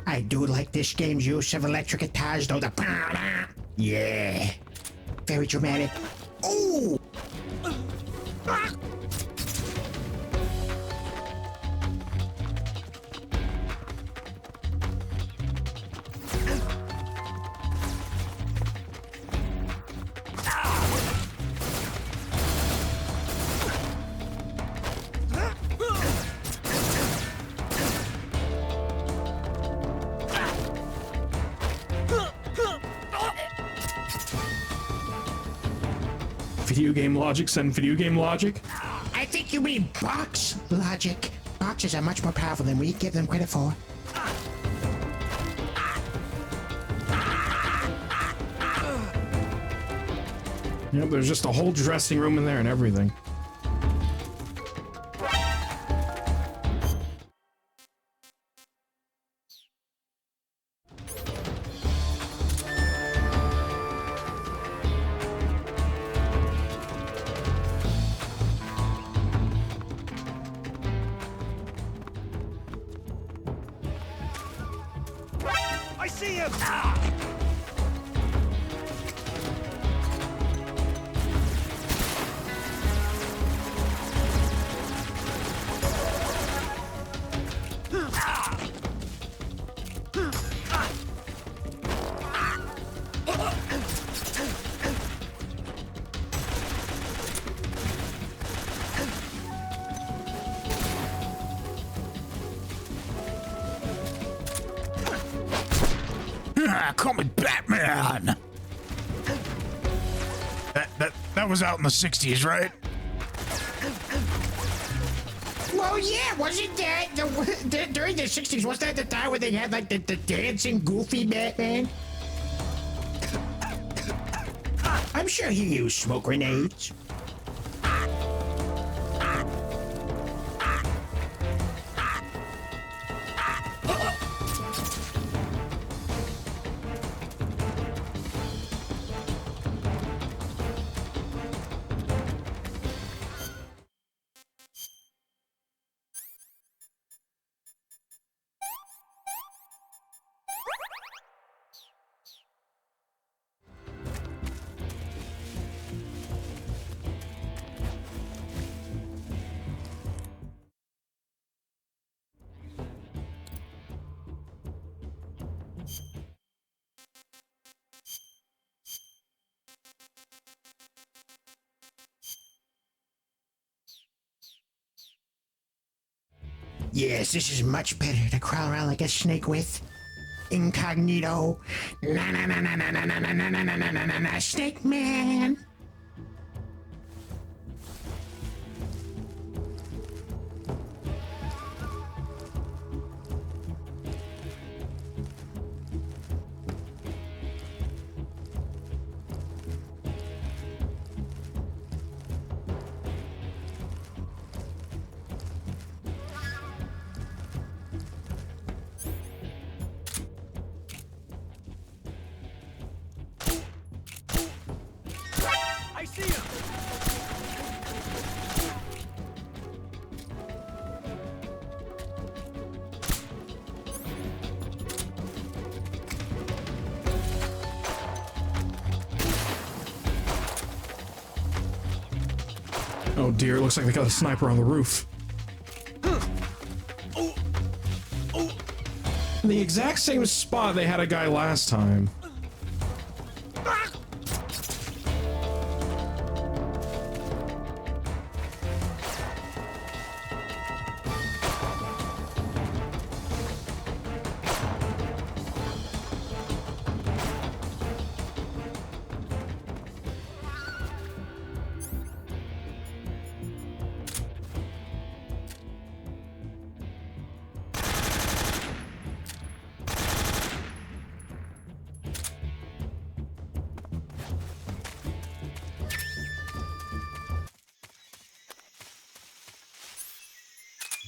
I do like this game's use of electric guitars, though. Yeah. Very dramatic. Ooh! Video game logic, send video game logic. I think you mean box logic. Boxes are much more powerful than we give them credit for. Yep, there's just a whole dressing room in there and everything. I see him! Call me Batman. That was out in the 60s, right? Well, yeah, wasn't that during the 60s? Was that the time where they had like the dancing goofy Batman? I'm sure he used smoke grenades. Yes, this is much better to crawl around like a snake with. Incognito. Na na na na na na na na na na na na na na Snake Man. Oh dear, looks like they got a sniper on the roof. In the exact same spot they had a guy last time.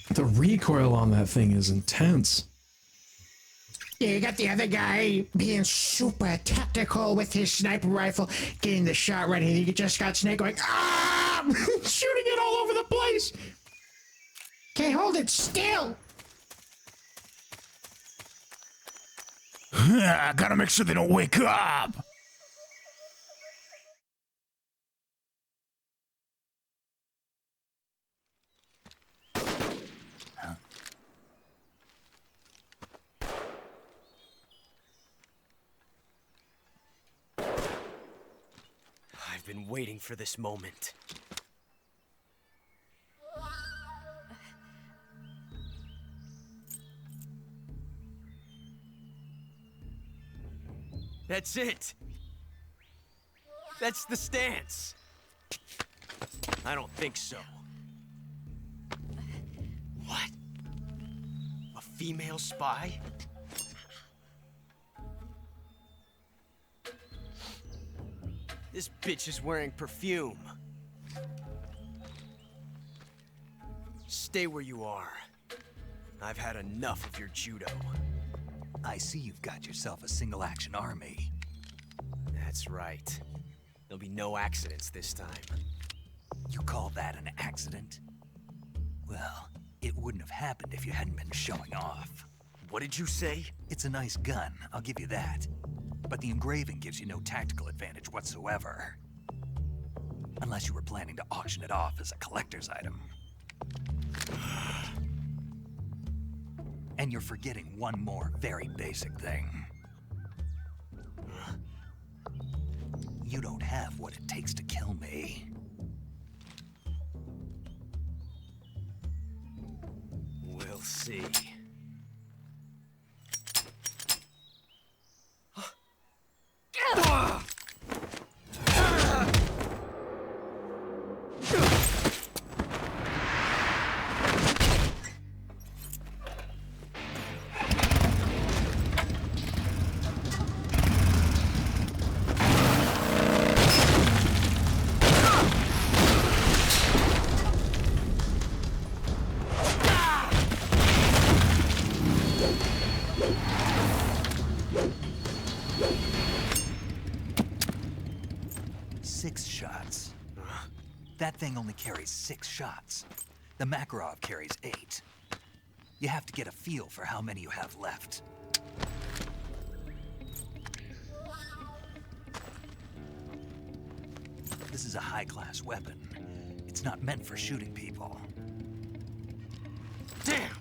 The recoil on that thing is intense. Yeah, you got the other guy being super tactical with his sniper rifle, getting the shot ready. You just got Snake going, ah! Shooting it all over the place. Can't hold it still. Gotta make sure they don't wake up. I've been waiting for this moment. That's it. That's the stance. I don't think so. What? A female spy? This bitch is wearing perfume. Stay where you are. I've had enough of your judo. I see you've got yourself a single-action army. That's right. There'll be no accidents this time. You call that an accident? Well, it wouldn't have happened if you hadn't been showing off. What did you say? It's a nice gun, I'll give you that. But the engraving gives you no tactical advantage whatsoever. Unless you were planning to auction it off as a collector's item. And you're forgetting one more very basic thing. You don't have what it takes to kill me. We'll see. That thing only carries 6 shots. The Makarov carries 8. You have to get a feel for how many you have left. This is a high-class weapon. It's not meant for shooting people. Damn!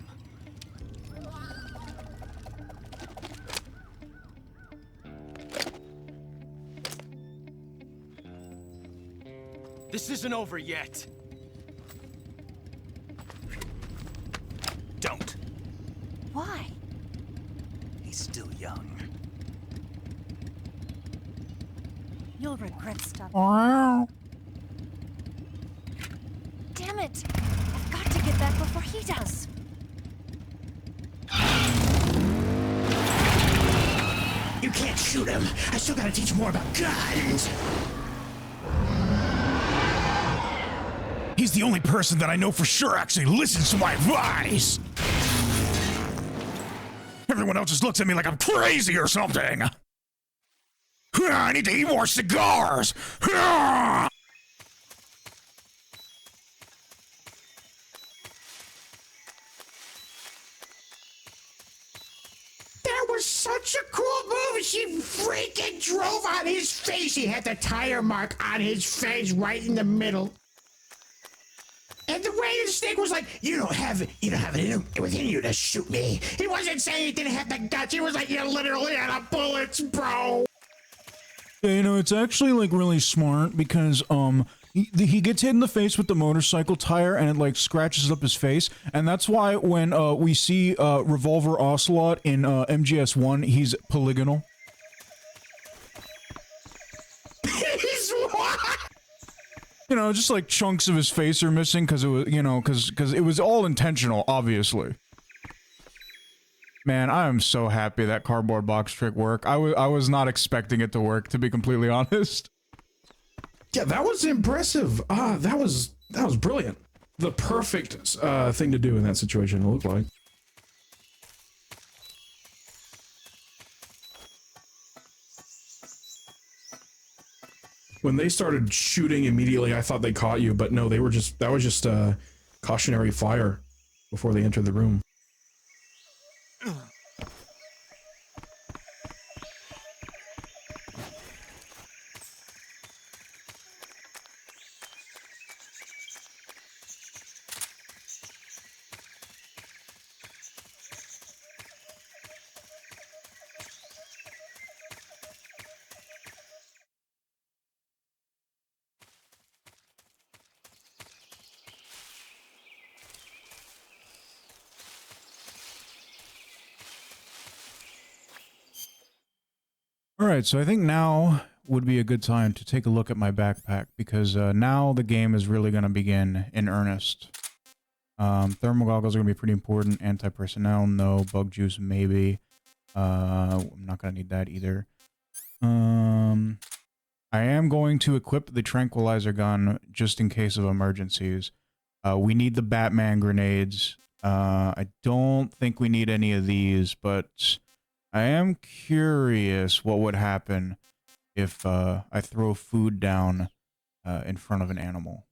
This isn't over yet. Don't. Why? He's still young. You'll regret stopping. Wow. Damn it! I've got to get back before he does. You can't shoot him. I still gotta teach more about guns. He's the only person that I know for sure actually listens to my advice. Everyone else just looks at me like I'm crazy or something. I need to eat more cigars. That was such a cool move. She freaking drove on his face. He had the tire mark on his face right in the middle. And the way the snake was like, you don't have it within you to shoot me. He wasn't saying he didn't have the guts. He was like, you literally had a bullets, bro. Yeah, you know, it's actually like really smart because he gets hit in the face with the motorcycle tire and it like scratches up his face, and that's why when we see Revolver Ocelot in MGS1, he's polygonal. He's what? You know, just like chunks of his face are missing because it was, you know, because it was all intentional, obviously. Man, I am so happy that cardboard box trick worked. I was not expecting it to work, to be completely honest. Yeah, that was impressive. That was brilliant. The perfect thing to do in that situation, it looked like. When they started shooting immediately, I thought they caught you, but no, that was just cautionary fire before they entered the room. Alright, so I think now would be a good time to take a look at my backpack, because now the game is really going to begin in earnest. Thermal goggles are going to be pretty important. Anti-personnel, no. Bug juice, maybe. I'm not going to need that either. I am going to equip the tranquilizer gun just in case of emergencies. We need the Batman grenades. I don't think we need any of these, but I am curious what would happen if I throw food down in front of an animal.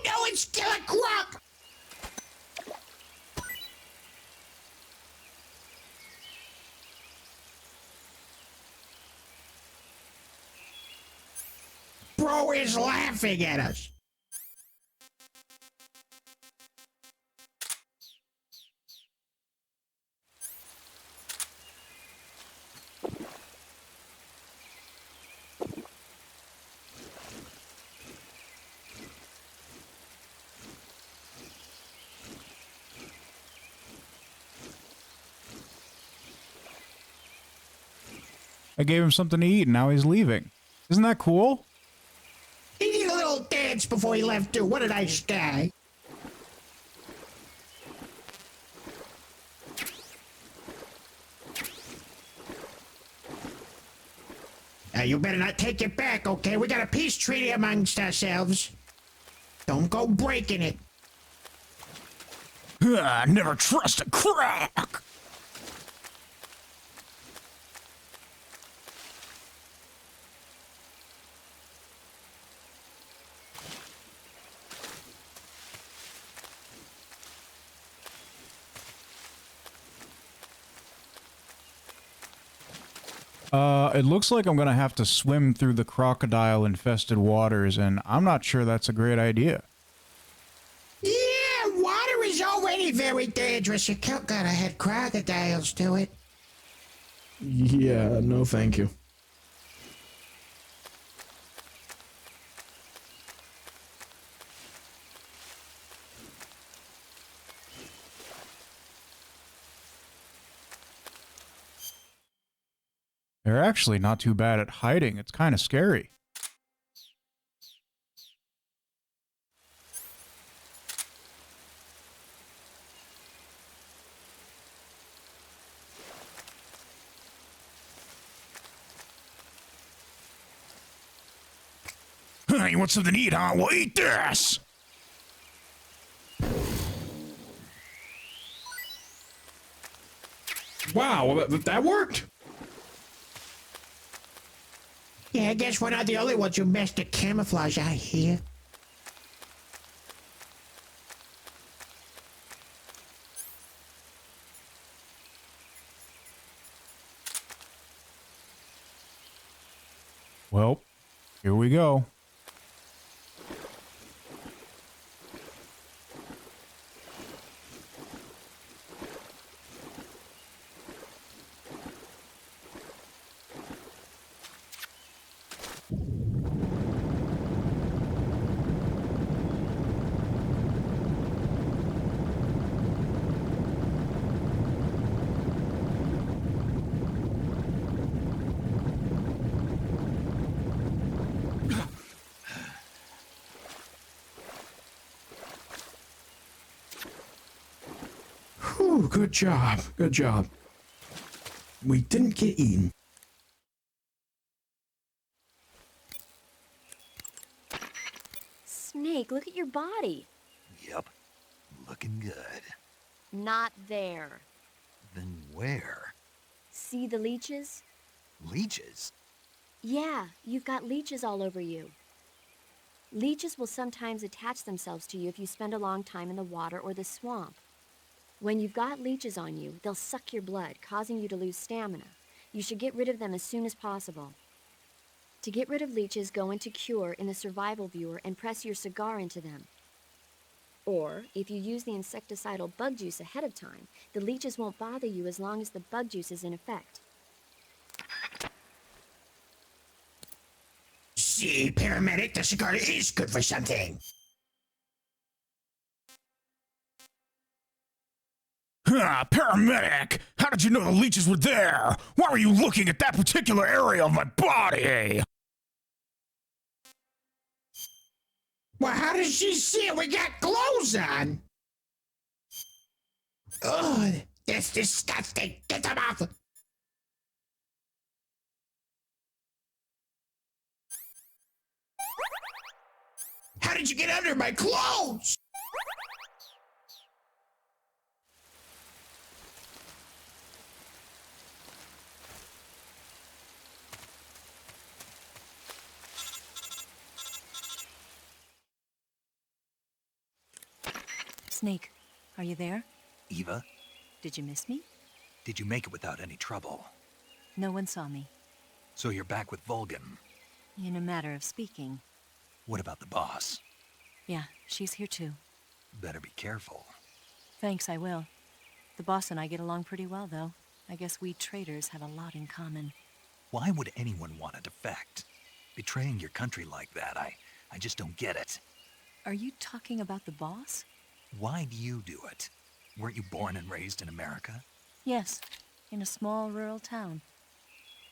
No, it's Killer Croc! Bro is laughing at us. I gave him something to eat, and now he's leaving. Isn't that cool? He did a little dance before he left, too. What a nice guy. You better not take it back, okay? We got a peace treaty amongst ourselves. Don't go breaking it. Never trust a croc! It looks like I'm gonna have to swim through the crocodile-infested waters, and I'm not sure that's a great idea. Yeah, water is already very dangerous. You can't gotta head crocodiles to it. Yeah, no thank you. They're actually not too bad at hiding. It's kind of scary. You want something to eat, huh? Well, eat this! Wow, that worked. Yeah, I guess we're not the only ones who messed the camouflage out here. Well, here we go. Whew, good job. Good job. We didn't get eaten. Snake, look at your body. Yep. Looking good. Not there. Then where? See the leeches? Leeches? Yeah, you've got leeches all over you. Leeches will sometimes attach themselves to you if you spend a long time in the water or the swamp. When you've got leeches on you, they'll suck your blood, causing you to lose stamina. You should get rid of them as soon as possible. To get rid of leeches, go into Cure in the survival viewer and press your cigar into them. Or, if you use the insecticidal bug juice ahead of time, the leeches won't bother you as long as the bug juice is in effect. See, paramedic, the cigar is good for something. Paramedic! How did you know the leeches were there? Why were you looking at that particular area of my body? Well, how does she see it? We got clothes on. Ugh, that's disgusting. Get them off. How did you get under my clothes? Snake, are you there? Eva, Did you miss me? did you make it without any trouble? No one saw me. So you're back with Vulcan. In a matter of speaking. What about the boss? Yeah, she's here too. Better be careful. Thanks, I will. The boss and I get along pretty well, though. I guess we traders have a lot in common. Why would anyone want to defect? Betraying your country like that, I just don't get it. Are you talking about the boss? Why do you do it? Weren't you born and raised in America? Yes, in a small rural town.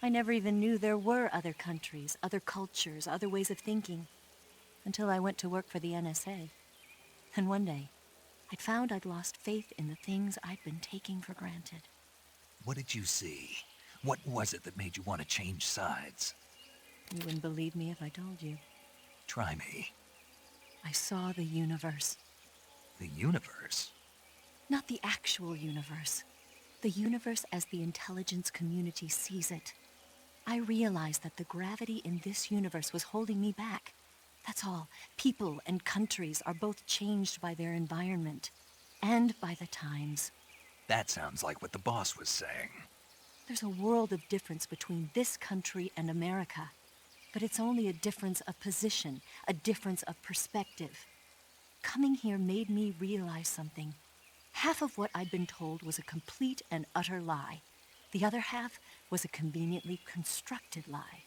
I never even knew there were other countries, other cultures, other ways of thinking. Until I went to work for the NSA. And one day, I'd found I'd lost faith in the things I'd been taking for granted. What did you see? What was it that made you want to change sides? You wouldn't believe me if I told you. Try me. I saw the universe. The universe? Not the actual universe. The universe as the intelligence community sees it. I realized that the gravity in this universe was holding me back. That's all. People and countries are both changed by their environment. And by the times. That sounds like what the boss was saying. There's a world of difference between this country and America. But it's only a difference of position, a difference of perspective. Coming here made me realize something. Half of what I'd been told was a complete and utter lie. The other half was a conveniently constructed lie.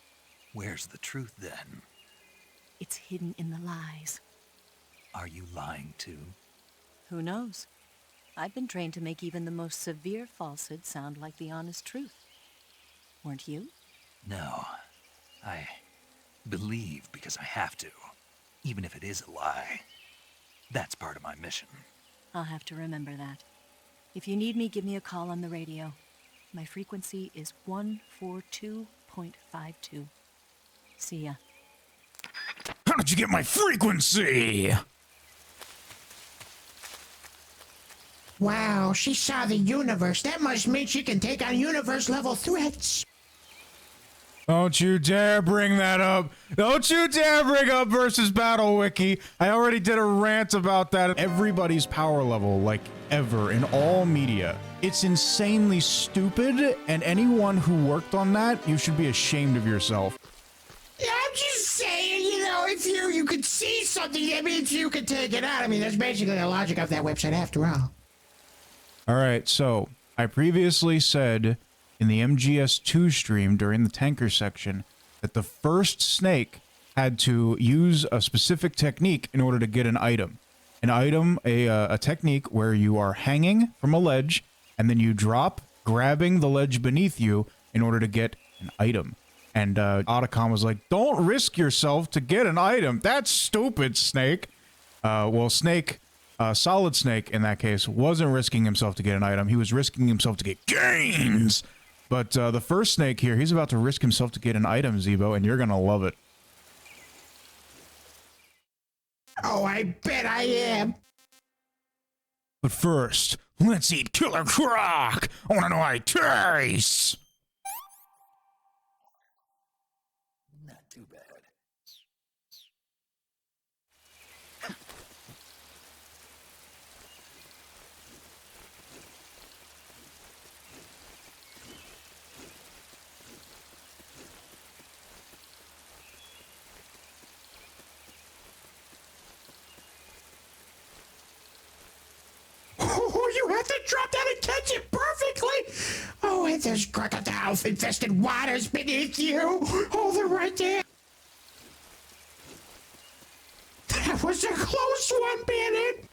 Where's the truth then? It's hidden in the lies. Are you lying too? Who knows? I've been trained to make even the most severe falsehood sound like the honest truth. Weren't you? No. I believe because I have to, even if it is a lie. That's part of my mission. I'll have to remember that. If you need me, give me a call on the radio. My frequency is 142.52. See ya. How did you get my frequency? Wow, she saw the universe. That must mean she can take on universe-level threats. Don't you dare bring that up. Don't you dare bring up versus Battle Wiki. I already did a rant about that. Everybody's power level, like ever, in all media. It's insanely stupid, and anyone who worked on that, you should be ashamed of yourself. Yeah, I'm just saying, you know, if you could see something, that means you could take it out. I mean, that's basically the logic of that website after all. Alright, so, I previously said in the MGS2 stream during the tanker section that the first snake had to use a specific technique in order to get an item. An item, a technique where you are hanging from a ledge, and then you drop, grabbing the ledge beneath you in order to get an item. And Otacon was like, don't risk yourself to get an item. That's stupid, Snake. Well, Snake, Solid Snake in that case, wasn't risking himself to get an item. He was risking himself to get gains. But the first Snake here, he's about to risk himself to get an item, Zebo, and you're gonna love it. Oh, I bet I am. But first, let's eat Killer Croc. I wanna know how it tastes. Not too bad. Oh, you have to drop down and catch it perfectly. Oh, and there's crocodile-infested waters beneath you. Oh, they're right there. That was a close one, Bandit.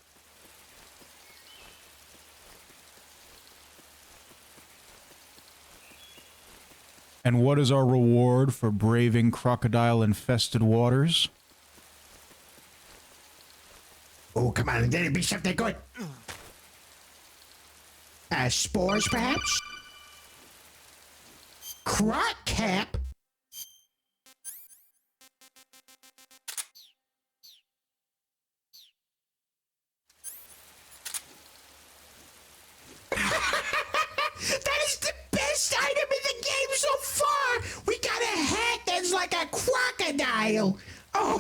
And what is our reward for braving crocodile-infested waters? Oh, come on, there'll be something good. Spores, perhaps? Croc cap? That is the best item in the game so far! We got a hat that's like a crocodile! Oh,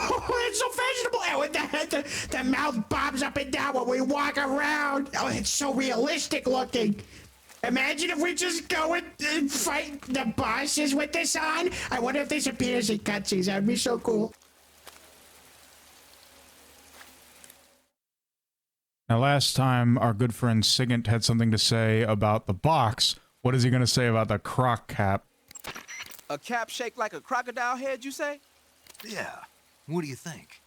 it's so fashionable! Oh, and the mouth bobs up and down when we walk around! Oh, it's so realistic looking! Imagine if we just go and fight the bosses with this on! I wonder if this appears in cutscenes, that would be so cool. Now, last time, our good friend Sigint had something to say about the box. What is he going to say about the croc cap? A cap shaped like a crocodile head, you say? Yeah. What do you think?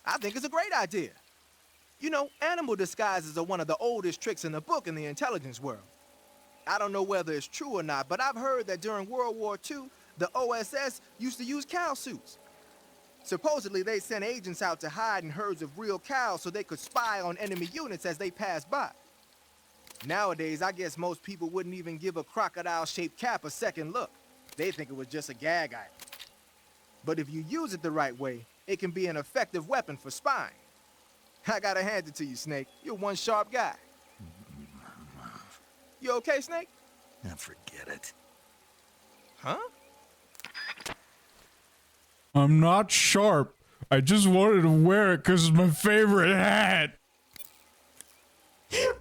I think it's a great idea. You know, animal disguises are one of the oldest tricks in the book in the intelligence world. I don't know whether it's true or not, but I've heard that during World War II, the OSS used to use cow suits. Supposedly, they sent agents out to hide in herds of real cows so they could spy on enemy units as they passed by. Nowadays, I guess most people wouldn't even give a crocodile-shaped cap a second look. They think it was just a gag item. But if you use it the right way, it can be an effective weapon for spying. I gotta hand it to you, Snake. You're one sharp guy. You okay, Snake? Now forget it. Huh? I'm not sharp. I just wanted to wear it because it's my favorite hat.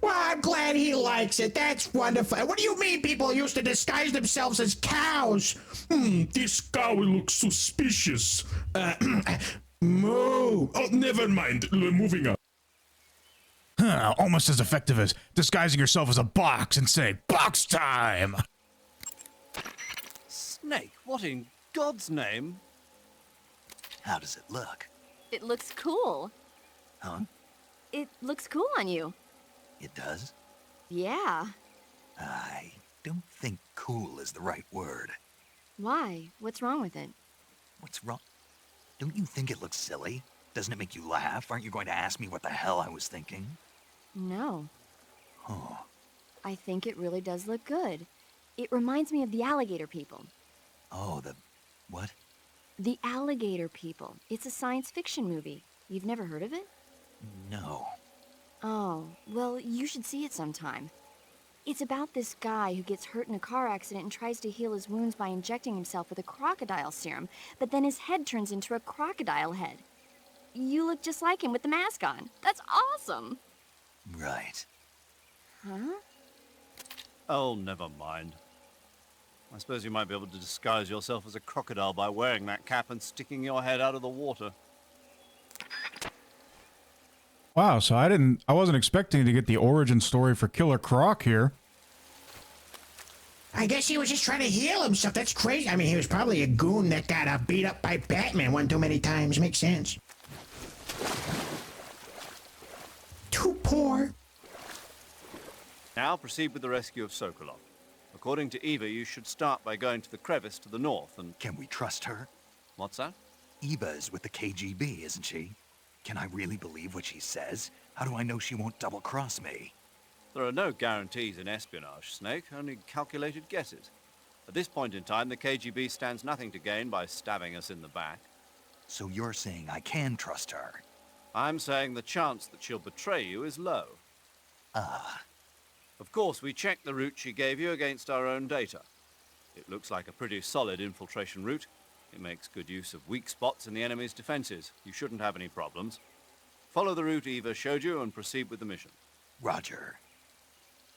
Well, I'm glad he likes it. That's wonderful. What do you mean people used to disguise themselves as cows? This cow looks suspicious. Moo. Oh, never mind. Moving on. Huh, almost as effective as disguising yourself as a box and say, box time! Snake, what in God's name? How does it look? It looks cool. Huh? It looks cool on you. It does? Yeah. I don't think cool is the right word. Why? What's wrong with it? What's wrong? Don't you think it looks silly? Doesn't it make you laugh? Aren't you going to ask me what the hell I was thinking? No. Oh. I think it really does look good. It reminds me of the alligator people. Oh, the... what? The Alligator People. It's a science fiction movie. You've never heard of it? No. Oh, well, you should see it sometime. It's about this guy who gets hurt in a car accident and tries to heal his wounds by injecting himself with a crocodile serum, but then his head turns into a crocodile head. You look just like him with the mask on. That's awesome! Right. Huh? Oh, never mind. I suppose you might be able to disguise yourself as a crocodile by wearing that cap and sticking your head out of the water. Wow, so I wasn't expecting to get the origin story for Killer Croc here. I guess he was just trying to heal himself. That's crazy. I mean, he was probably a goon that got beat up by Batman one too many times. Makes sense. Too poor. Now proceed with the rescue of Sokolov. According to Eva, you should start by going to the crevice to the north and... Can we trust her? What's that? Eva's with the KGB, isn't she? Can I really believe what she says? How do I know she won't double-cross me? There are no guarantees in espionage, Snake, only calculated guesses. At this point in time, the KGB stands nothing to gain by stabbing us in the back. So you're saying I can trust her? I'm saying the chance that she'll betray you is low. Ah. Of course, we checked the route she gave you against our own data. It looks like a pretty solid infiltration route. It makes good use of weak spots in the enemy's defenses. You shouldn't have any problems. Follow the route Eva showed you and proceed with the mission. Roger.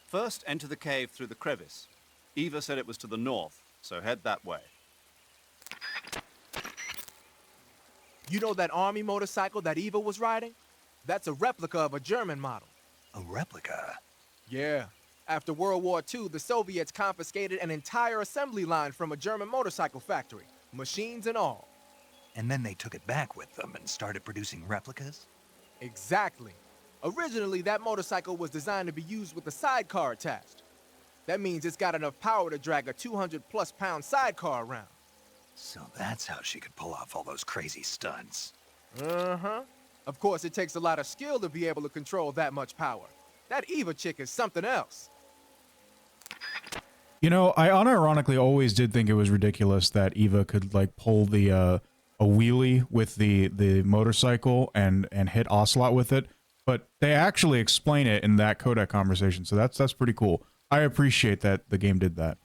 First, enter the cave through the crevice. Eva said it was to the north, so head that way. You know that army motorcycle that Eva was riding? That's a replica of a German model. A replica? Yeah. After World War II, the Soviets confiscated an entire assembly line from a German motorcycle factory, machines and all. And then they took it back with them and started producing replicas? Exactly. Originally, that motorcycle was designed to be used with a sidecar attached. That means it's got enough power to drag a 200-plus pound sidecar around. So that's how she could pull off all those crazy stunts. Uh-huh. Of course, it takes a lot of skill to be able to control that much power. That Eva chick is something else. You know, I unironically always did think it was ridiculous that Eva could, like, pull the, a wheelie with the motorcycle and hit Ocelot with it, but they actually explain it in that codec conversation, so that's pretty cool. I appreciate that the game did that.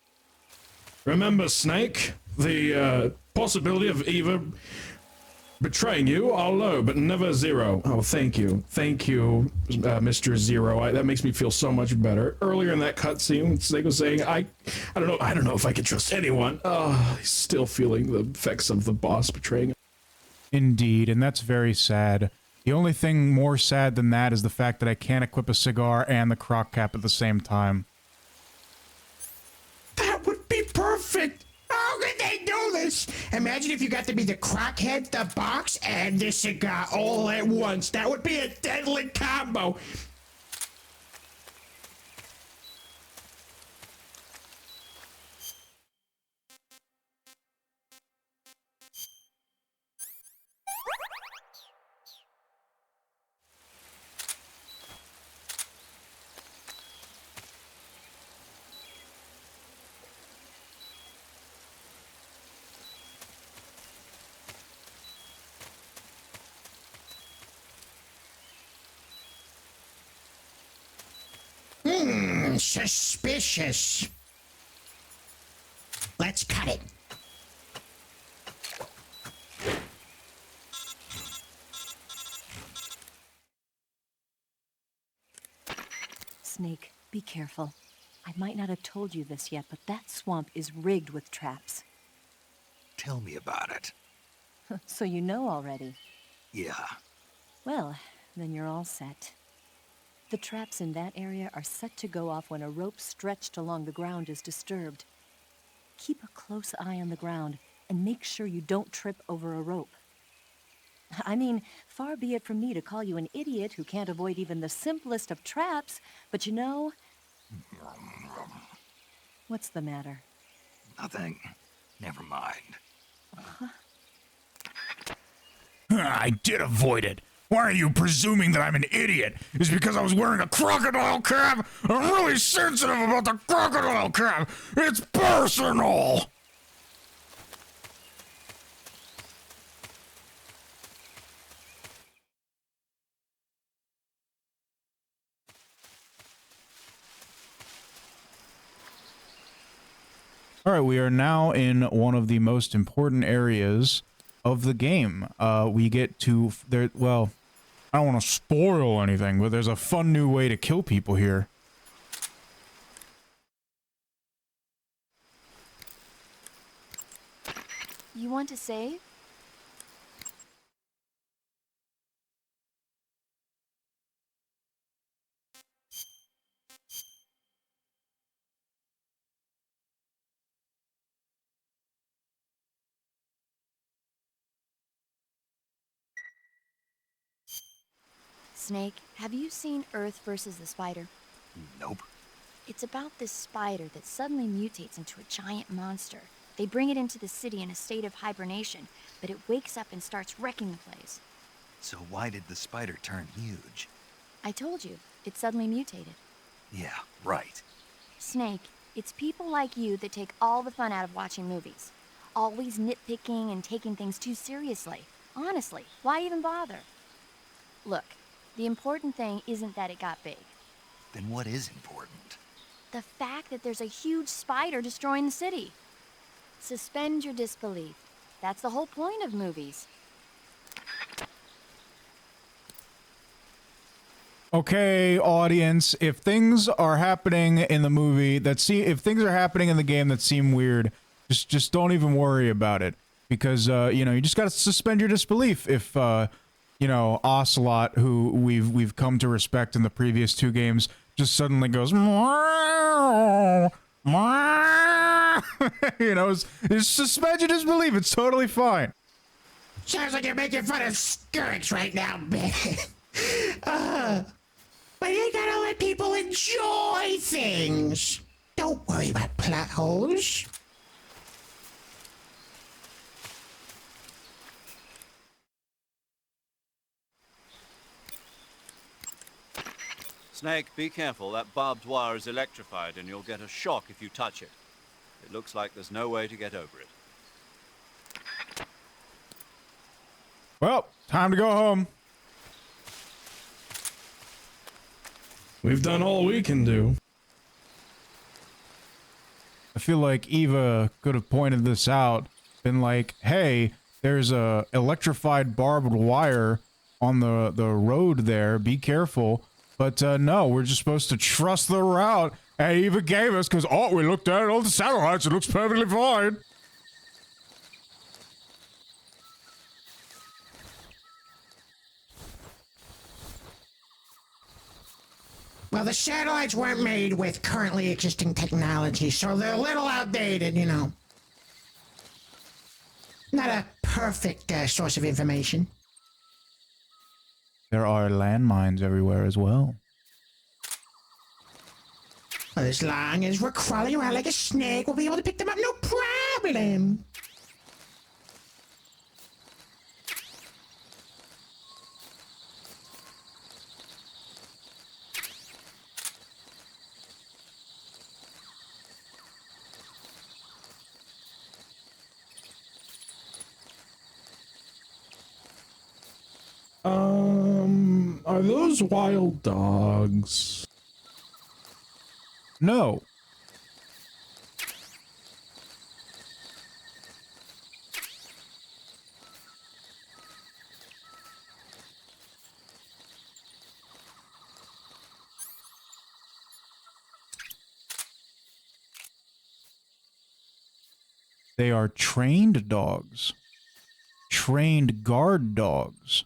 Remember, Snake? The possibility of Eva betraying you are low, but never zero. Oh, thank you. Thank you, Mr. Zero. That makes me feel so much better. Earlier in that cutscene, Snake was saying, I don't know if I can trust anyone. Oh, he's still feeling the effects of the boss betraying him. Indeed, and that's very sad. The only thing more sad than that is the fact that I can't equip a cigar and the croc cap at the same time. That would be perfect. How could they do this? Imagine if you got to be the crockhead, the box, and the cigar all at once. That would be a deadly combo. Suspicious. Let's cut it. Snake, be careful. I might not have told you this yet, but that swamp is rigged with traps. Tell me about it. So you know already. Yeah. Well, then you're all set. The traps in that area are set to go off when a rope stretched along the ground is disturbed. Keep a close eye on the ground and make sure you don't trip over a rope. I mean, far be it from me to call you an idiot who can't avoid even the simplest of traps, but you know... What's the matter? Nothing. Never mind. I did avoid it. Why are you presuming that I'm an idiot? It's because I was wearing a crocodile cap? I'm really sensitive about the crocodile cap. It's personal. All right, we are now in one of the most important areas of the game. We get to there. Well, I don't want to spoil anything, but there's a fun new way to kill people here. You want to save? Snake, have you seen Earth versus the Spider? Nope. It's about this spider that suddenly mutates into a giant monster. They bring it into the city in a state of hibernation, but it wakes up and starts wrecking the place. So why did the spider turn huge? I told you, it suddenly mutated. Yeah, right. Snake, it's people like you that take all the fun out of watching movies. Always nitpicking and taking things too seriously. Honestly, why even bother? Look, the important thing isn't that it got big. Then what is important? The fact that there's a huge spider destroying the city. Suspend your disbelief. That's the whole point of movies. Okay, audience, if things are happening in the movie if things are happening in the game that seem weird, just don't even worry about it. Because, you know, you just gotta suspend your disbelief if, you know, Ocelot, who we've come to respect in the previous 2 games, just suddenly goes, you know, just suspend your disbelief, it's totally fine. Sounds like you're making fun of Skirks right now, man. But you gotta let people enjoy things. Don't worry about plot holes. Snake, be careful. That barbed wire is electrified and you'll get a shock if you touch it. It looks like there's no way to get over it. Well, time to go home. We've done all we can do. I feel like Eva could have pointed this out, been like, hey, there's a electrified barbed wire on the road there, be careful. But no, we're just supposed to trust the route and Eva gave us, because, oh, we looked at it on the satellites, it looks perfectly fine. Well, the satellites weren't made with currently existing technology, so they're a little outdated, you know. Not a perfect source of information. There are landmines everywhere as well. Well, as long as we're crawling around like a snake, we'll be able to pick them up, no problem. Are those wild dogs? No. They are trained dogs. Trained guard dogs.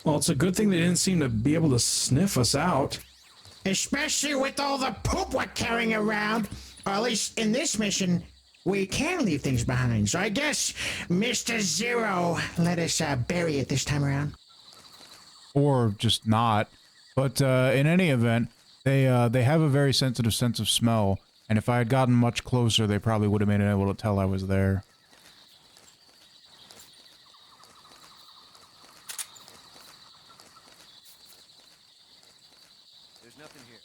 Well, it's a good thing they didn't seem to be able to sniff us out. Especially with all the poop we're carrying around. Or at least in this mission, we can leave things behind. So I guess Mr. Zero let us bury it this time around. Or just not. But in any event, they have a very sensitive sense of smell, and if I had gotten much closer, they probably would have been able to tell I was there. There's nothing here.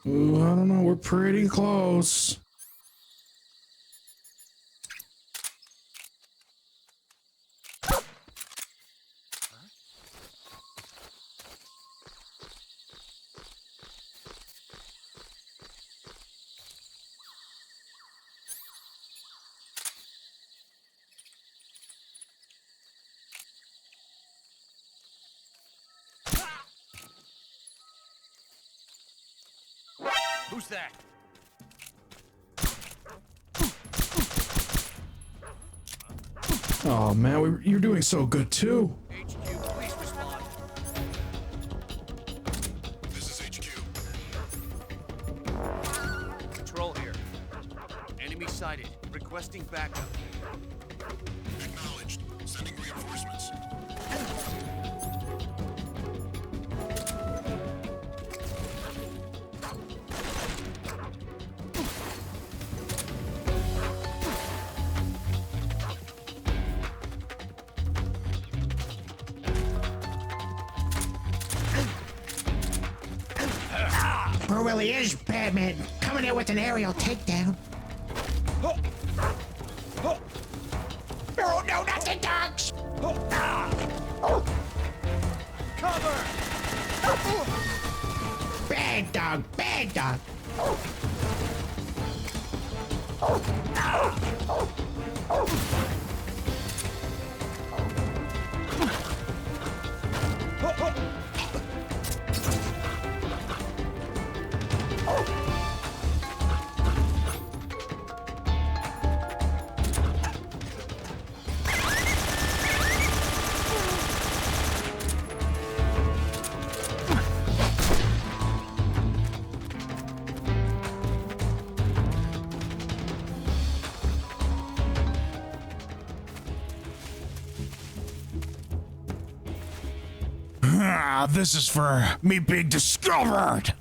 Ooh, I don't know. We're pretty close. Who's that? Oh man, you're doing so good too. HQ, please respond. This is HQ. Control here. Enemy sighted. Requesting backup. Acknowledged. Sending reinforcements. Bro really is Batman. Coming in with an aerial takedown. Oh no, not the dogs! Cover! Bad dog, bad dog. This is for me being discovered.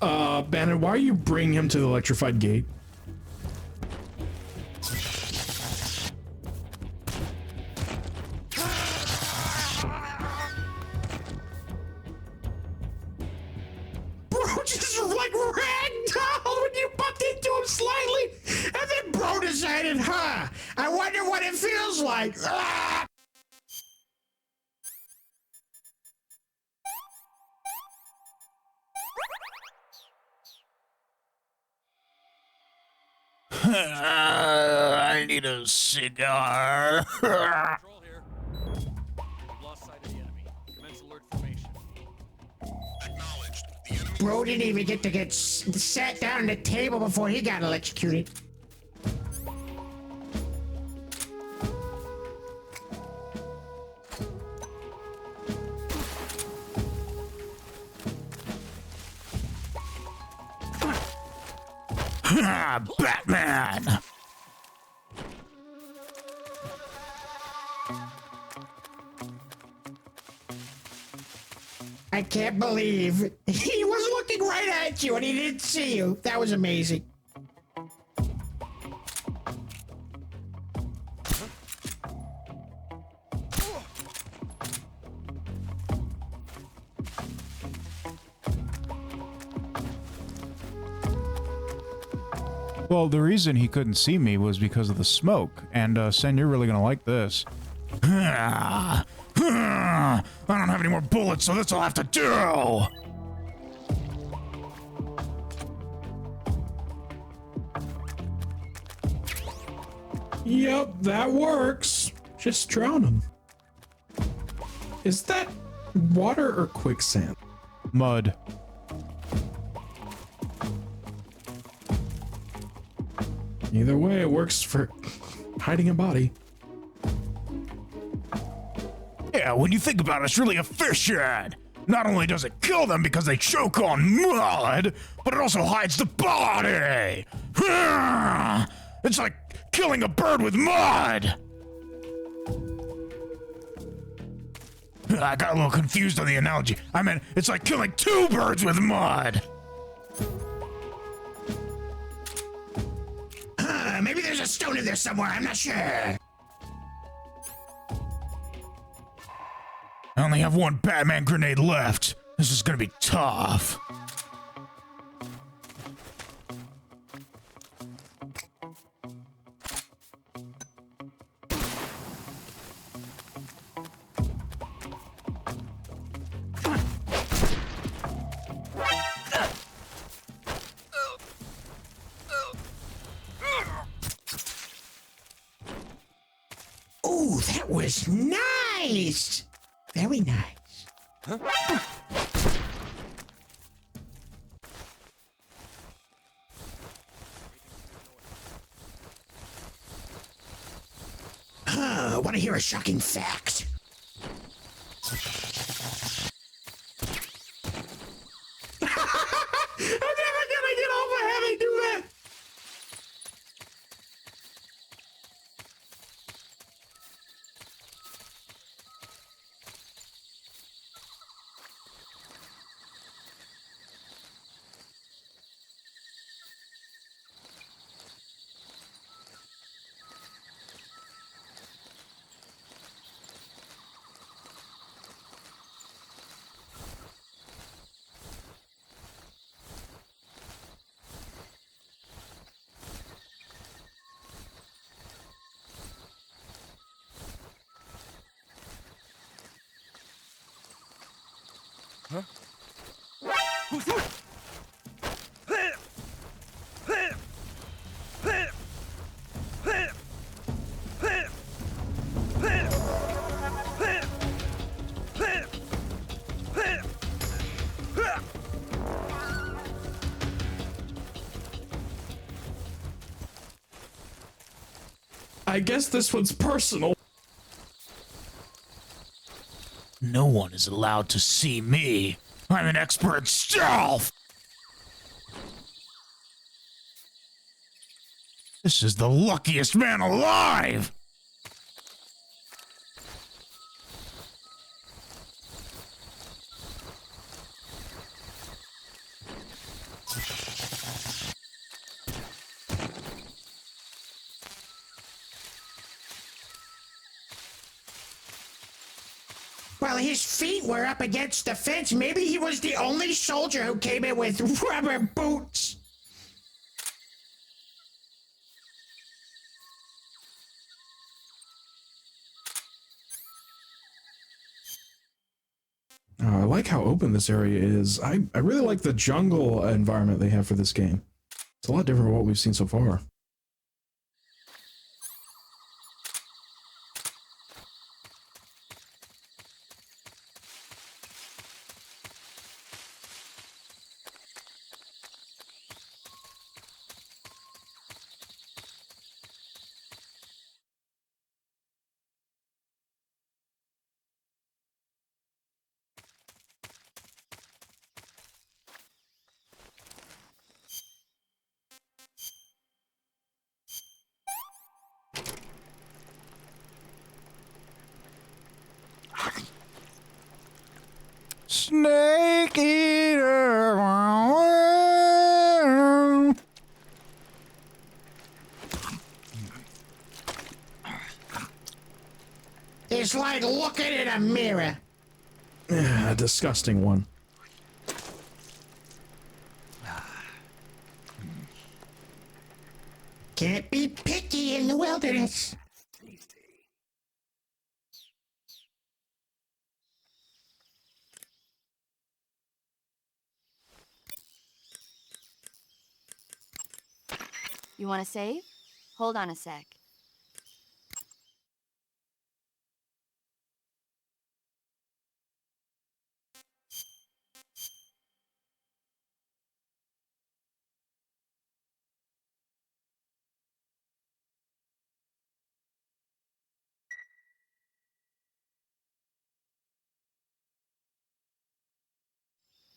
Bannon, why are you bringing him to the electrified gate? Bro just like ragdolled when you bumped into him slightly, and then bro decided, I wonder what it feels like. Ah! I need a cigar. Control here. We've lost sight of the enemy. Commence alert formation. Acknowledged. The enemy. Bro didn't even get to get sat down at the table before he got electrocuted. Batman! I can't believe he was looking right at you and he didn't see you. That was amazing. Well, the reason he couldn't see me was because of the smoke. And, Sen, you're really gonna like this. I don't have any more bullets, so this'll have to do! Yep, that works. Just drown him. Is that water or quicksand? Mud. Either way, it works for hiding a body. Yeah, when you think about it, it's really efficient. Not only does it kill them because they choke on mud, but it also hides the body. It's like killing a bird with mud. I got a little confused on the analogy. I meant, it's like killing two birds with mud. Maybe there's a stone in there somewhere, I'm not sure. I only have one Batman grenade left. This is gonna be tough. Ooh, that was nice. Very nice. Want to hear a shocking fact? I'm never gonna get over having to do that. Huh? I guess this one's personal. No one is allowed to see me. I'm an expert at stealth. This is the luckiest man alive. Well, his feet were up against the fence. Maybe he was the only soldier who came in with rubber boots. I like how open this area is. I really like the jungle environment they have for this game. It's a lot different from what we've seen so far. Snake eater. It's like looking in a mirror. A disgusting one. Can't be picky in the wilderness. You want to save? Hold on a sec.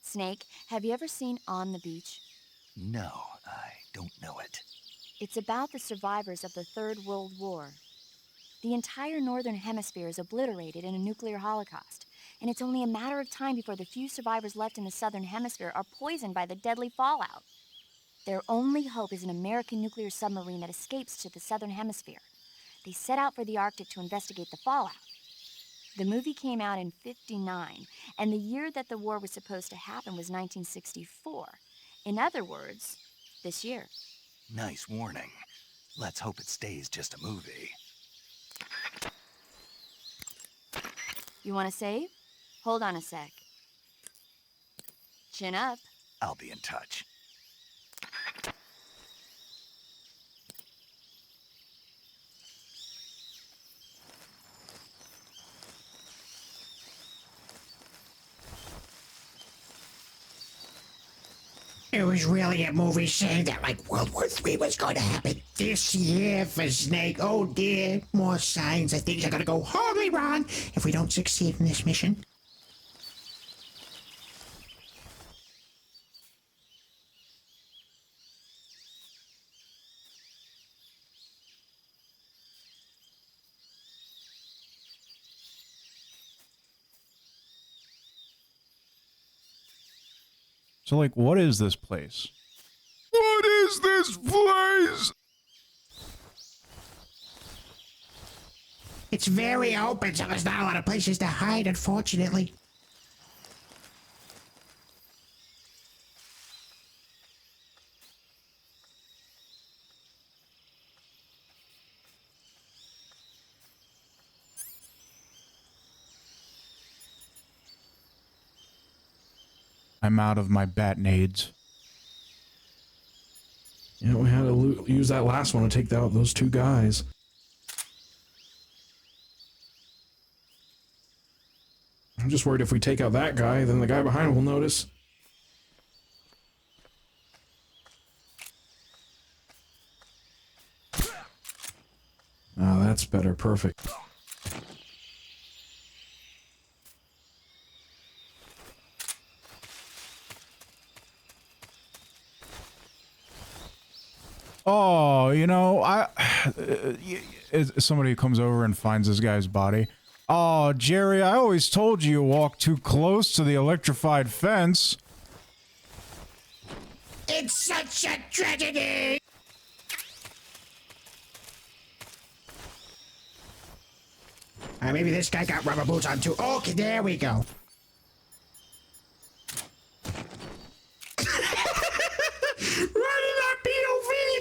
Snake, have you ever seen On the Beach? No, I don't know it. It's about the survivors of the Third World War. The entire northern hemisphere is obliterated in a nuclear holocaust, and it's only a matter of time before the few survivors left in the southern hemisphere are poisoned by the deadly fallout. Their only hope is an American nuclear submarine that escapes to the southern hemisphere. They set out for the Arctic to investigate the fallout. The movie came out in '59, and the year that the war was supposed to happen was 1964. In other words, this year. Nice warning. Let's hope it stays just a movie. You want to save? Hold on a sec. Chin up. I'll be in touch. It was really a movie saying that, like, World War III was going to happen this year for Snake. Oh dear, more signs that things are going to go horribly wrong if we don't succeed in this mission. So, like, what is this place? What is this place? It's very open, so there's not a lot of places to hide, unfortunately. I'm out of my bat-nades. Yeah, we had to use that last one to take out those two guys. I'm just worried if we take out that guy, then the guy behind him will notice. Oh, that's better. Perfect. Oh, you know, somebody comes over and finds this guy's body. Oh, Jerry, I always told you walk too close to the electrified fence. It's such a tragedy! Maybe this guy got rubber boots on too. Okay, there we go. Right in that POV!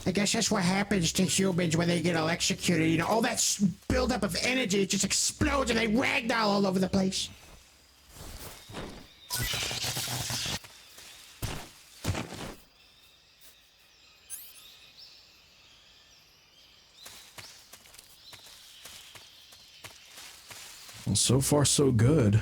I guess that's what happens to humans when they get electrocuted. You know, all that buildup of energy, it just explodes and they ragdoll all over the place. Well, so far so good.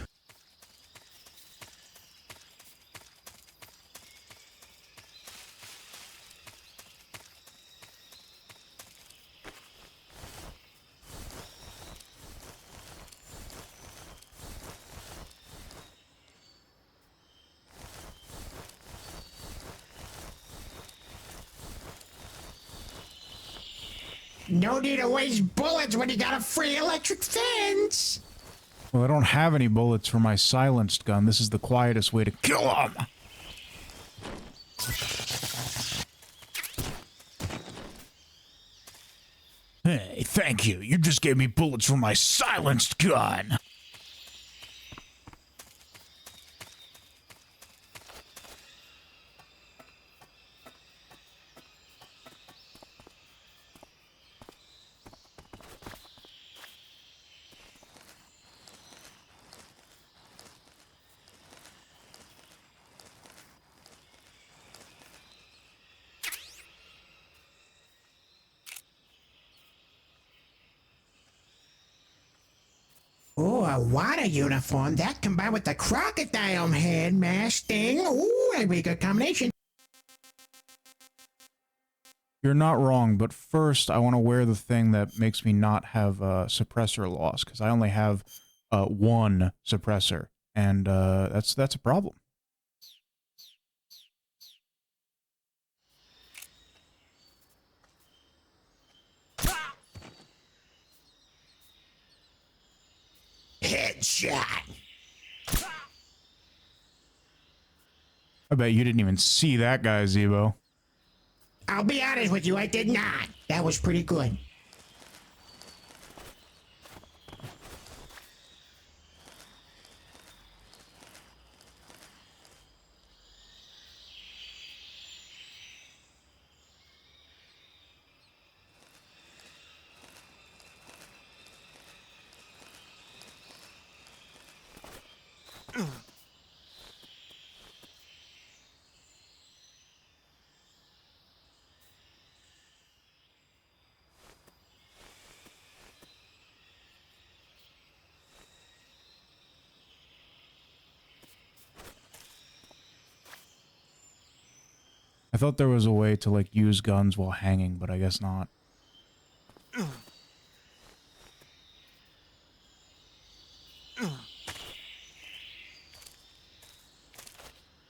No need to waste bullets when you got a free electric fence. Well, I don't have any bullets for my silenced gun. This is the quietest way to kill him. Hey, thank you. You just gave me bullets for my silenced gun. Oh, a water uniform. That combined with the crocodile head mask thing. Ooh, that'd be a good combination. You're not wrong, but first I want to wear the thing that makes me not have suppressor loss, because I only have one suppressor, and that's a problem. Headshot. I bet you didn't even see that guy, Zebo. I'll be honest with you, I did not. That was pretty good. I thought there was a way to, like, use guns while hanging, but I guess not.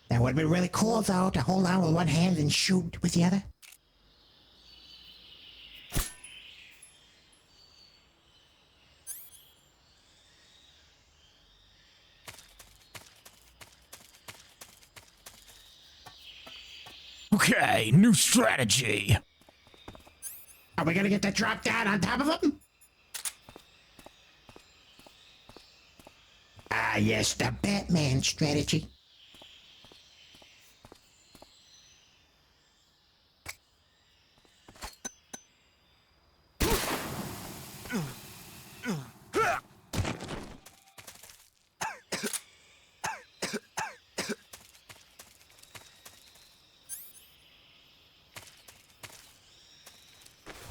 That would have been really cool, though, to hold on with one hand and shoot with the other. Okay, new strategy. Are we gonna get the drop down on top of them? Ah, yes, the Batman strategy.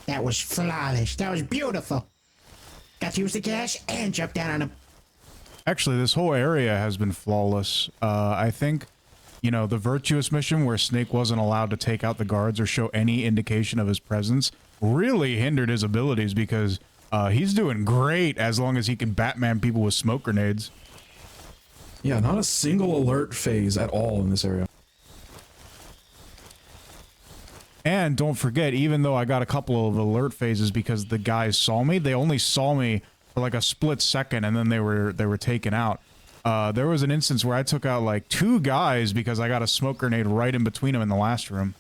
That was flawless. That was beautiful. Got to use the gas and jump down on him. Actually, this whole area has been flawless. I think, you know, the Virtuous mission where Snake wasn't allowed to take out the guards or show any indication of his presence really hindered his abilities because he's doing great as long as he can Batman people with smoke grenades. Yeah, not a single alert phase at all in this area. And don't forget, even though I got a couple of alert phases because the guys saw me, they only saw me for like a split second and then they were taken out. There was an instance where I took out like 2 guys because I got a smoke grenade right in between them in the last room.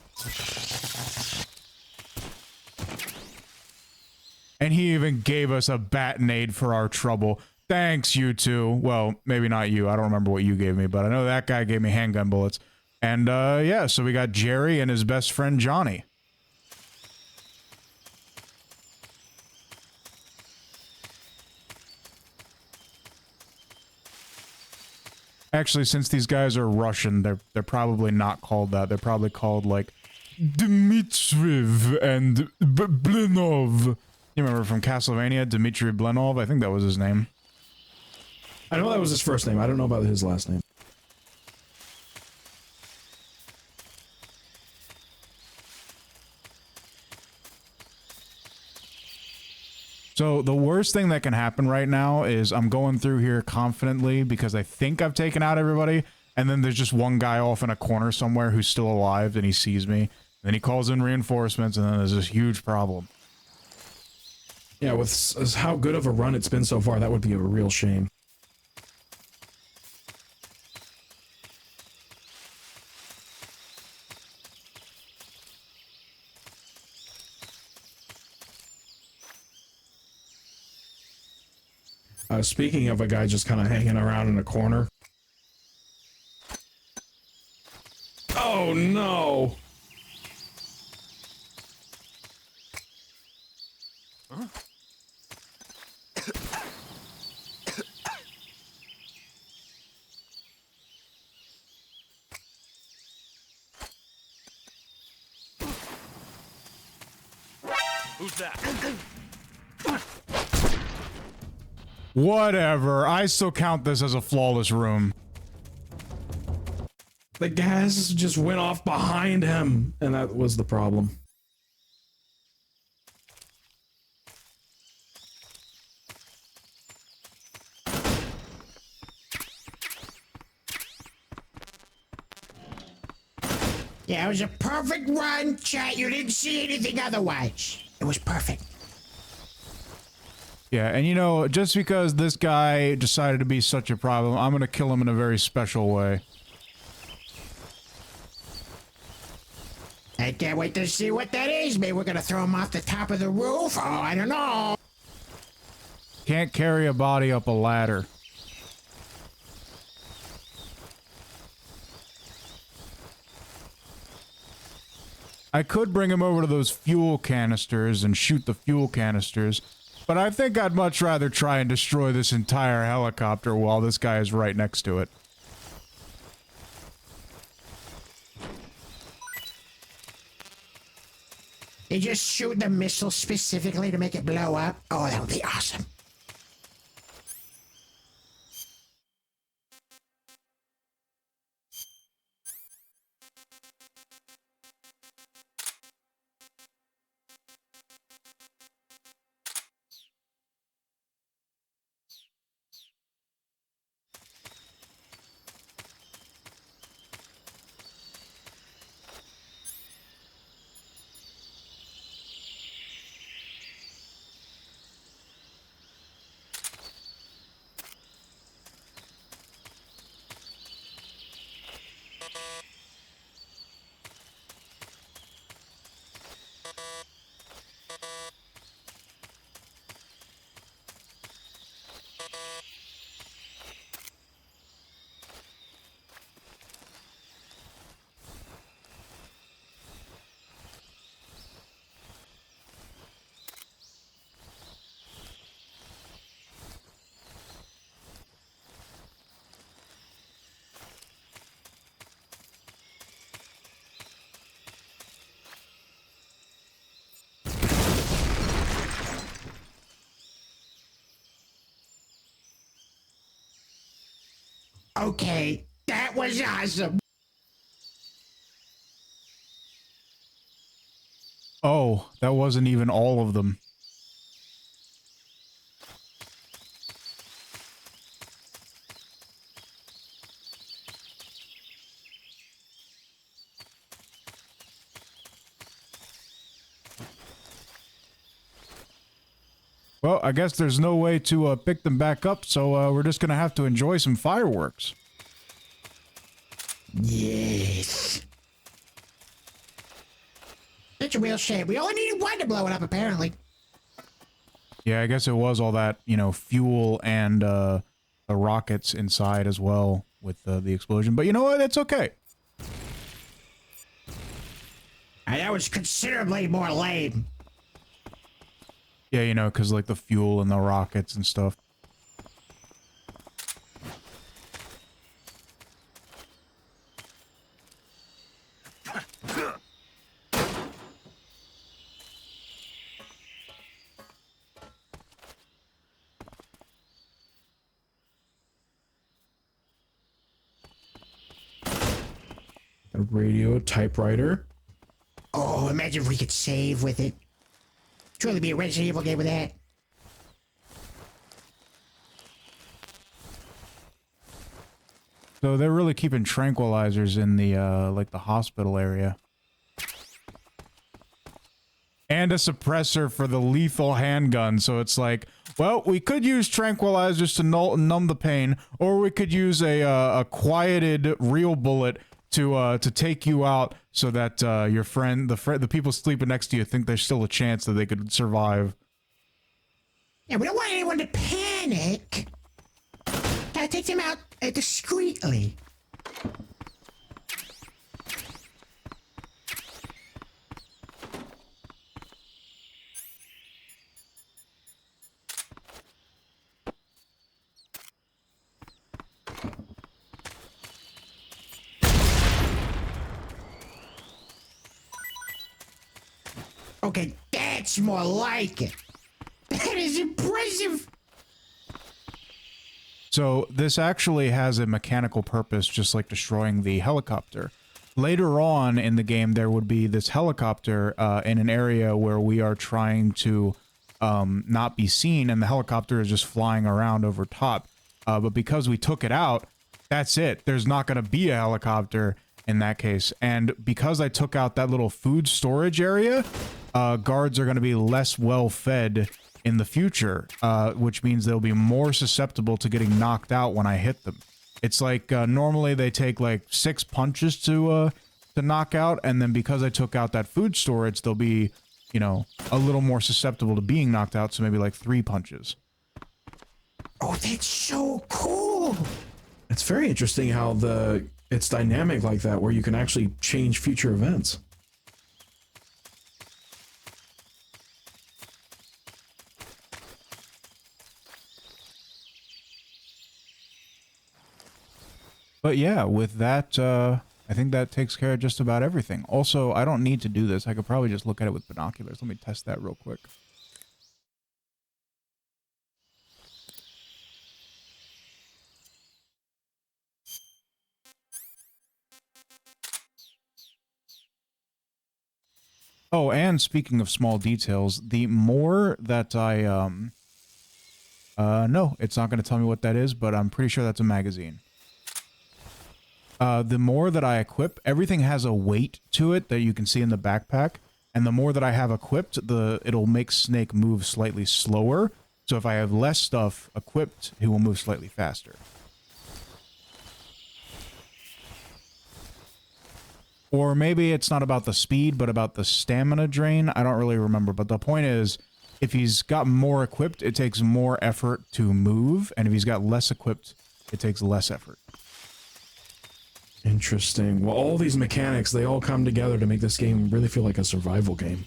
And he even gave us a bat-nade for our trouble. Thanks, you two. Well, maybe not you. I don't remember what you gave me, but I know that guy gave me handgun bullets. And, yeah, so we got Jerry and his best friend, Johnny. Actually, since these guys are Russian, they're probably not called that. They're probably called, like, Dmitriev and Blenov. You remember from Castlevania, Dmitry Blenov? I think that was his name. I know that was his first name. I don't know about his last name. So the worst thing that can happen right now is I'm going through here confidently because I think I've taken out everybody, and then there's just one guy off in a corner somewhere who's still alive, and he sees me. Then he calls in reinforcements, and then there's this huge problem. Yeah, with how good of a run it's been so far, that would be a real shame. Speaking of a guy just kind of hanging around in a corner. Oh no! Huh? Who's that? Whatever. I still count this as a flawless room. The gas just went off behind him, and that was the problem. Yeah, it was a perfect run, chat. You didn't see anything otherwise. It was perfect. Yeah, and you know, just because this guy decided to be such a problem, I'm gonna kill him in a very special way. I can't wait to see what that is. Maybe we're gonna throw him off the top of the roof. Oh, I don't know. Can't carry a body up a ladder. I could bring him over to those fuel canisters and shoot the fuel canisters, but I think I'd much rather try and destroy this entire helicopter while this guy is right next to it. They just shoot the missile specifically to make it blow up. Oh, that would be awesome. Okay, that was awesome. Oh, that wasn't even all of them. Well, I guess there's no way to pick them back up, so we're just gonna have to enjoy some fireworks. Yes. It's a real shame. We only needed one to blow it up, apparently. Yeah, I guess it was all that, you know, fuel and the rockets inside as well with the explosion. But you know what? It's okay. That was considerably more lame. Yeah, you know, because like the fuel and the rockets and stuff. A radio typewriter. Oh, imagine if we could save with it. Truly be a Resident Evil game with that. So they're really keeping tranquilizers in the, like the hospital area. And a suppressor for the lethal handgun, so it's like, well, we could use tranquilizers to numb the pain, or we could use a quieted real bullet to take you out so that your friend, the people sleeping next to you think there's still a chance that they could survive. Yeah, we don't want anyone to panic. Gotta take them out discreetly. Okay, that's more like it. That is impressive. So this actually has a mechanical purpose, just like destroying the helicopter. Later on in the game, there would be this helicopter in an area where we are trying to not be seen, and the helicopter is just flying around over top. But because we took it out, that's it. There's not going to be a helicopter in that case. And because I took out that little food storage area, guards are going to be less well fed in the future, which means they'll be more susceptible to getting knocked out when I hit them. It's like normally they take like 6 punches to knock out, and then because I took out that food storage, they'll be, you know, a little more susceptible to being knocked out, so maybe like 3 punches. Oh, that's so cool. It's very interesting how it's dynamic like that, where you can actually change future events. But yeah, with that, I think that takes care of just about everything. Also, I don't need to do this. I could probably just look at it with binoculars. Let me test that real quick. Oh, and speaking of small details, the more that I, no, it's not going to tell me what that is, but I'm pretty sure that's a magazine. The more that I equip, everything has a weight to it that you can see in the backpack, and the more that I have equipped, it'll make Snake move slightly slower, so if I have less stuff equipped, he will move slightly faster. Or maybe it's not about the speed, but about the stamina drain. I don't really remember, but the point is, if he's got more equipped, it takes more effort to move, and if he's got less equipped, it takes less effort. Interesting. Well, all these mechanics, they all come together to make this game really feel like a survival game.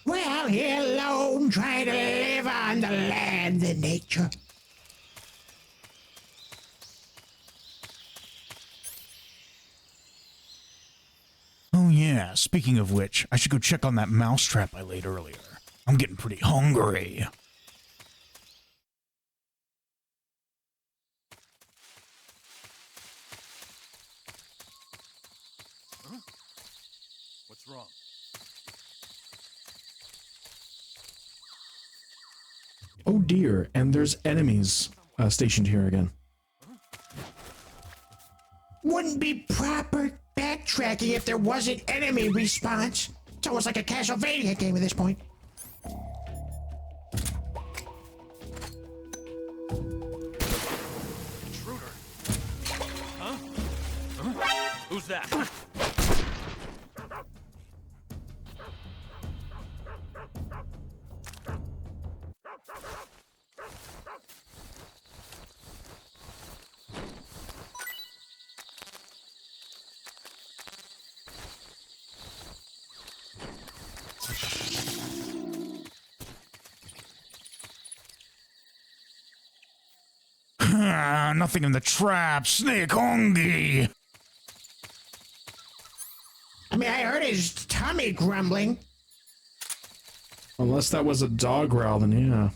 Well, here alone, trying to live on the land in nature. Oh yeah, speaking of which, I should go check on that mousetrap I laid earlier. I'm getting pretty hungry. Huh? What's wrong? Oh dear, and there's enemies stationed here again. Wouldn't be proper backtracking if there wasn't enemy response. It's almost like a Castlevania game at this point. Intruder. Huh? Huh? Who's that? Nothing in the trap, Snake hungry. I mean, I heard his tummy grumbling. Unless that was a dog growl, then yeah.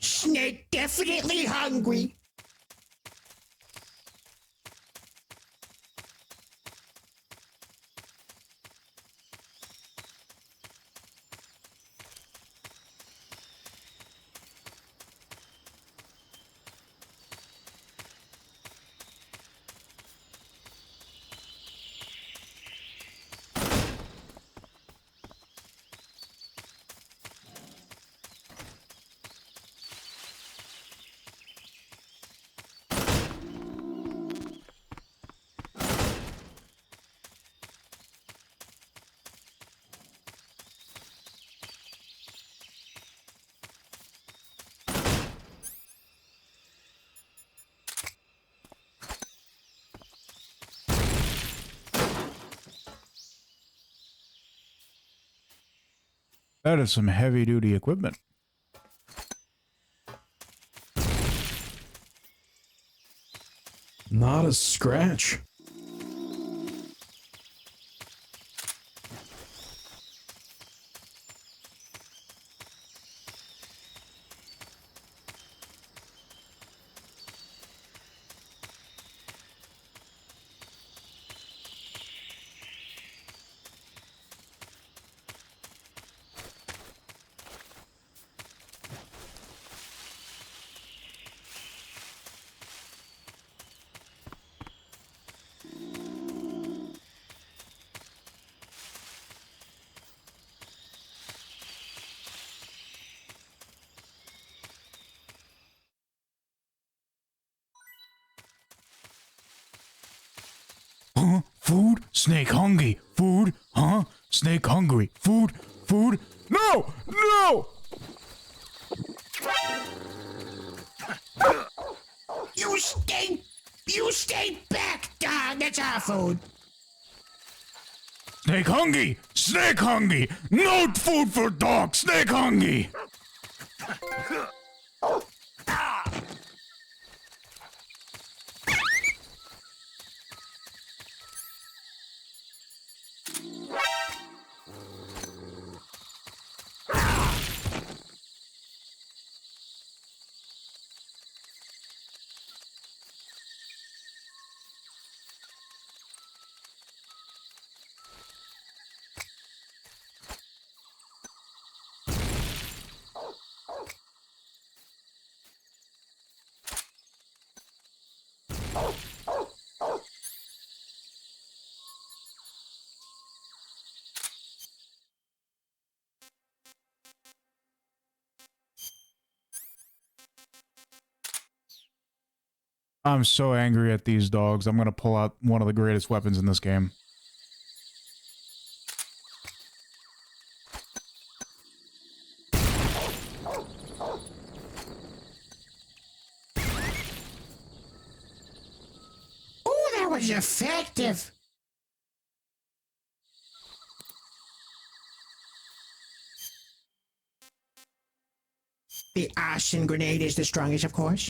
Snake definitely hungry. That is some heavy-duty equipment. Not a scratch. Snake hungry. Food? Huh? Snake hungry. Food? Food? No! No! You stay! You stay back, dog! That's our food! Snake hungry! Snake hungry! No food for dog! Snake hungry! I'm so angry at these dogs. I'm gonna pull out one of the greatest weapons in this game. Oh, that was effective! The arson grenade is the strongest, of course.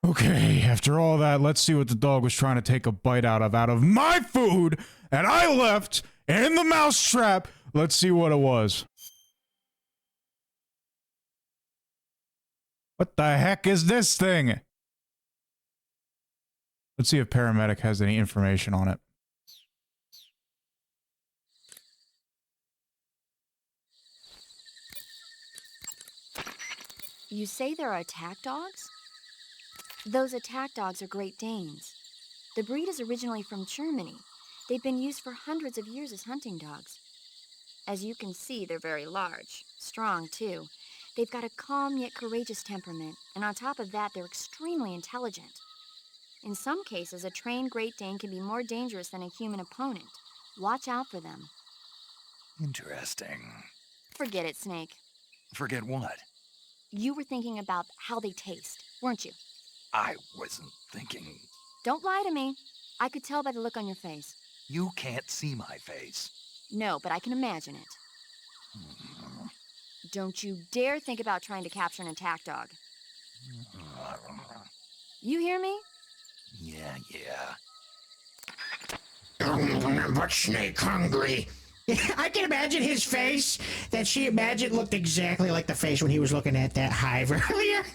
Okay, after all that, let's see what the dog was trying to take a bite out of my food, and I left in the mousetrap. Let's see what it was. What the heck is this thing? Let's see if paramedic has any information on it. You say there are attack dogs? Those attack dogs are Great Danes. The breed is originally from Germany. They've been used for hundreds of years as hunting dogs. As you can see, they're very large, strong too. They've got a calm yet courageous temperament, and on top of that, they're extremely intelligent. In some cases, a trained Great Dane can be more dangerous than a human opponent. Watch out for them. Interesting. Forget it, Snake. Forget what? You were thinking about how they taste, weren't you? I wasn't thinking. Don't lie to me. I could tell by the look on your face. You can't see my face. No, but I can imagine it. Don't you dare think about trying to capture an attack dog. You hear me? Yeah. But Snake hungry. I can imagine his face that she imagined looked exactly like the face when he was looking at that hive earlier.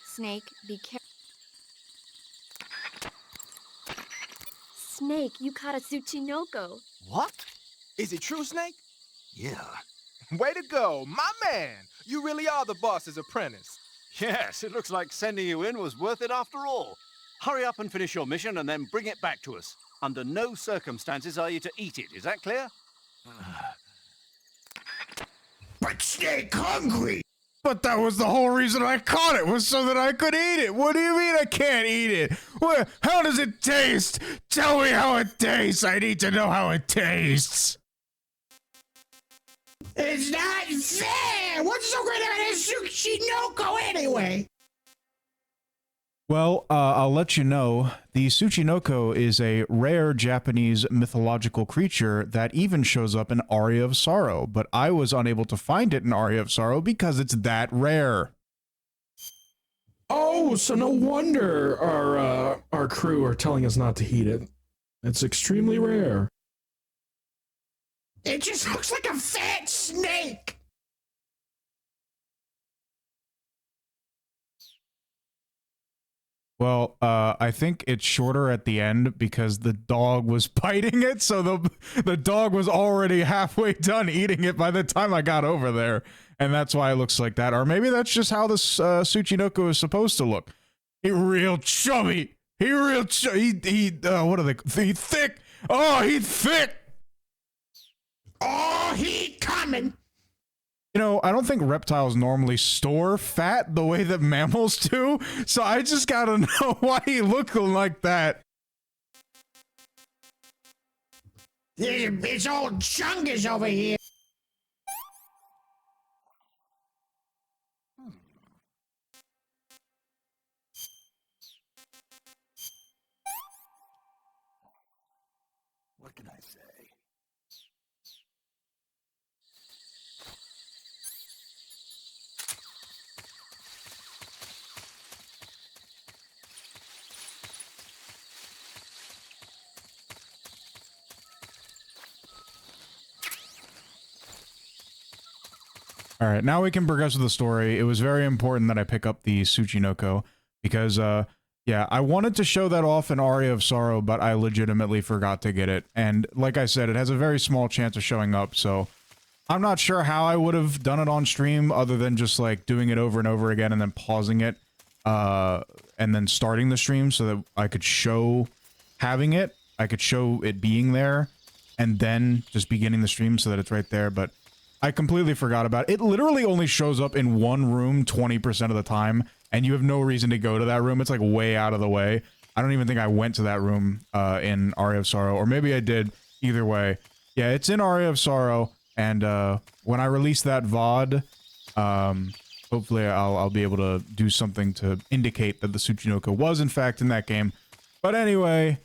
Snake, be careful. Snake, you caught a Tsuchinoko. What? Is it true, Snake? Yeah. Way to go, my man! You really are the boss's apprentice. Yes, it looks like sending you in was worth it after all. Hurry up and finish your mission and then bring it back to us. Under no circumstances are you to eat it, is that clear? But Snake hungry! But that was the whole reason I caught it, was so that I could eat it. What do you mean I can't eat it? How does it taste? Tell me how it tastes. I need to know how it tastes. It's not fair! What's so great about his Tsuchinoko anyway? Well, I'll let you know, the Tsuchinoko is a rare Japanese mythological creature that even shows up in Aria of Sorrow, but I was unable to find it in Aria of Sorrow because it's that rare. Oh, so no wonder our crew are telling us not to heat it. It's extremely rare. It just looks like a fat snake! Well, I think it's shorter at the end because the dog was biting it, so the dog was already halfway done eating it by the time I got over there, and that's why it looks like that. Or maybe that's just how this Tsuchinoko is supposed to look. He real chubby. He real what are they? He thick. Oh, he thick. Oh, he coming. you know, I don't think reptiles normally store fat the way that mammals do, so I just gotta know why he looked like that. It's all chungus over here. What can I say? All right, now we can progress with the story. It was very important that I pick up the Tsuchinoko because, yeah, I wanted to show that off in Aria of Sorrow, but I legitimately forgot to get it. And like I said, it has a very small chance of showing up, so I'm not sure how I would have done it on stream other than just, like, doing it over and over again and then pausing it, and then starting the stream so that I could show having it, I could show it being there, and then just beginning the stream so that it's right there, but I completely forgot about it. It literally only shows up in one room 20% of the time, and you have no reason to go to that room. It's like way out of the way. I don't even think I went to that room in Aria of Sorrow, or maybe I did. Either way. Yeah, it's in Aria of Sorrow, and when I release that VOD, hopefully I'll be able to do something to indicate that the Tsuchinoko was in fact in that game. But anyway,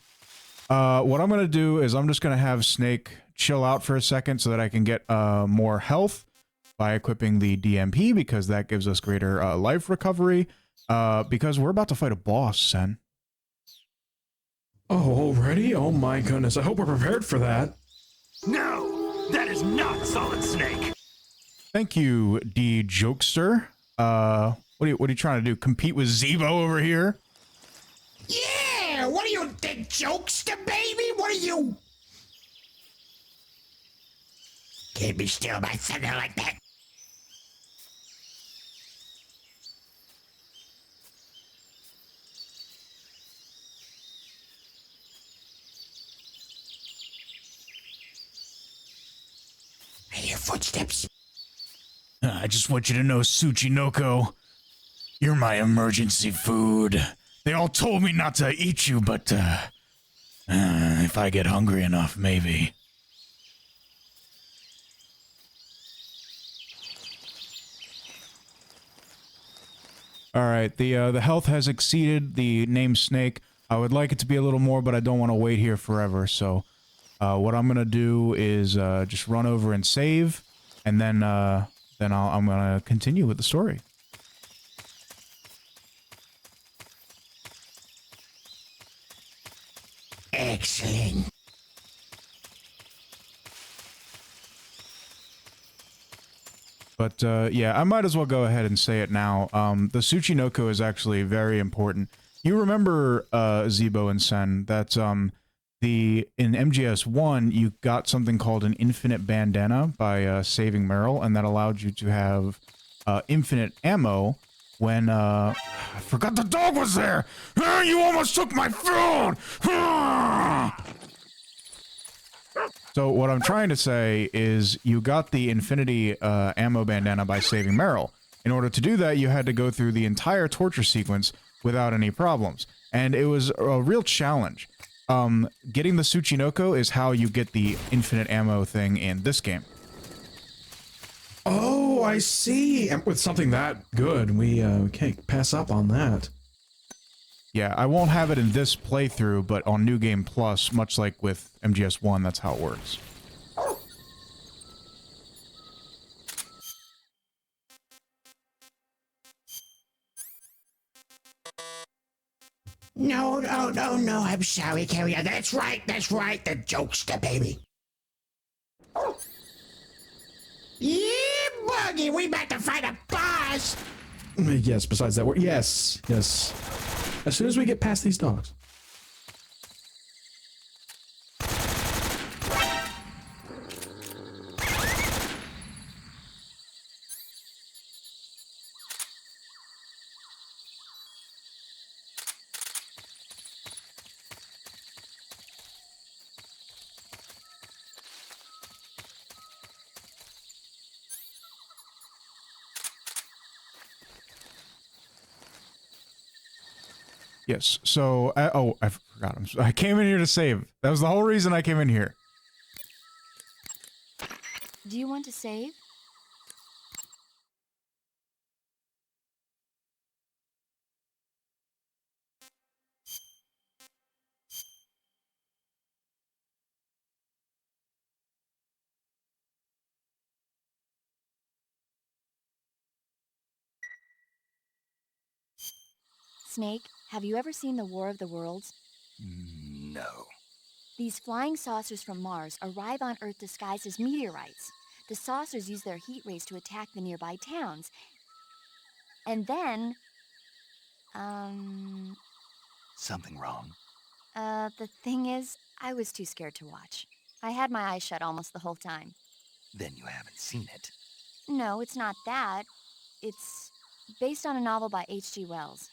what I'm going to do is I'm just going to have Snake chill out for a second so that I can get more health by equipping the DMP, because that gives us greater life recovery, because we're about to fight a boss, Sen. Oh, already? Oh my goodness, I hope we're prepared for that. No! That is not Solid Snake! Thank you, D Jokester. What are you trying to do? Compete with Zeebo over here? Yeah, what are you, the jokester, baby? What are you? Can't be still by thunder like that. I hear footsteps. I just want you to know, Tsuchinoko, you're my emergency food. They all told me not to eat you, but if I get hungry enough, maybe. All right, the health has exceeded the name Snake. I would like it to be a little more, but I don't want to wait here forever. So, what I'm gonna do is just run over and save, and then I'm gonna continue with the story. Excellent. But, yeah, I might as well go ahead and say it now. The Tsuchinoko is actually very important. You remember, Zeebo and Sen, that, in MGS1, you got something called an infinite bandana by, saving Meryl, and that allowed you to have, infinite ammo when, I forgot the dog was there! You almost took my food! So what I'm trying to say is you got the infinity ammo bandana by saving Meryl. In order to do that, you had to go through the entire torture sequence without any problems. And it was a real challenge. Getting the Tsuchinoko is how you get the infinite ammo thing in this game. Oh, I see. And with something that good, we can't pass up on that. Yeah, I won't have it in this playthrough, but on New Game Plus, much like with MGS1, that's how it works. No, I'm sorry, Carrier. That's right, the jokester, baby. Yeah, Buggy, we about to fight a boss. Yes, besides that, yes. As soon as we get past these dogs. Yes. So, I forgot. I came in here to save. That was the whole reason I came in here. Do you want to save? Snake, have you ever seen the War of the Worlds? No. These flying saucers from Mars arrive on Earth disguised as meteorites. The saucers use their heat rays to attack the nearby towns. And then, Something wrong? the thing is, I was too scared to watch. I had my eyes shut almost the whole time. Then you haven't seen it. No, it's not that. It's based on a novel by H.G. Wells.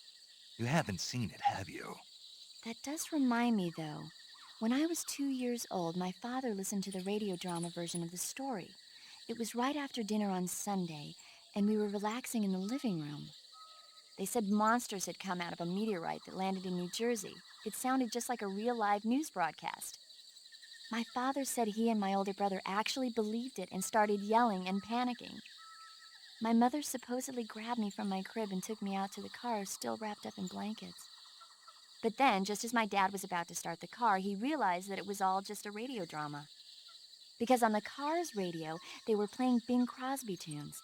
You haven't seen it, have you? That does remind me, though. When I was 2 years old, my father listened to the radio drama version of the story. It was right after dinner on Sunday, and we were relaxing in the living room. They said monsters had come out of a meteorite that landed in New Jersey. It sounded just like a real live news broadcast. My father said he and my older brother actually believed it and started yelling and panicking. My mother supposedly grabbed me from my crib and took me out to the car, still wrapped up in blankets. But then, just as my dad was about to start the car, he realized that it was all just a radio drama. Because on the car's radio, they were playing Bing Crosby tunes.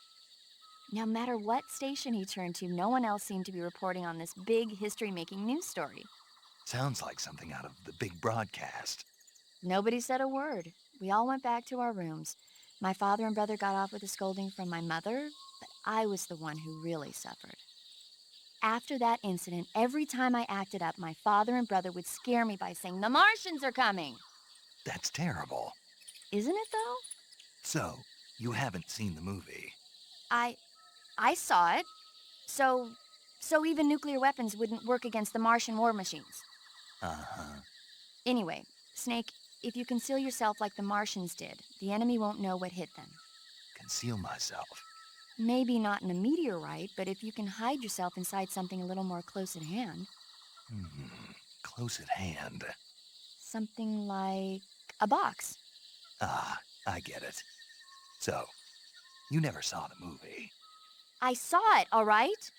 No matter what station he turned to, no one else seemed to be reporting on this big history-making news story. Sounds like something out of the big broadcast. Nobody said a word. We all went back to our rooms. My father and brother got off with a scolding from my mother, but I was the one who really suffered. After that incident, every time I acted up, my father and brother would scare me by saying, "The Martians are coming!" That's terrible. Isn't it, though? So, you haven't seen the movie? I saw it. So even nuclear weapons wouldn't work against the Martian war machines. Uh-huh. Anyway, Snake, if you conceal yourself like the Martians did, the enemy won't know what hit them. Conceal myself. Maybe not in a meteorite, but if you can hide yourself inside something a little more close at hand. Close at hand. Something like a box. Ah, I get it. So, you never saw the movie? I saw it, all right?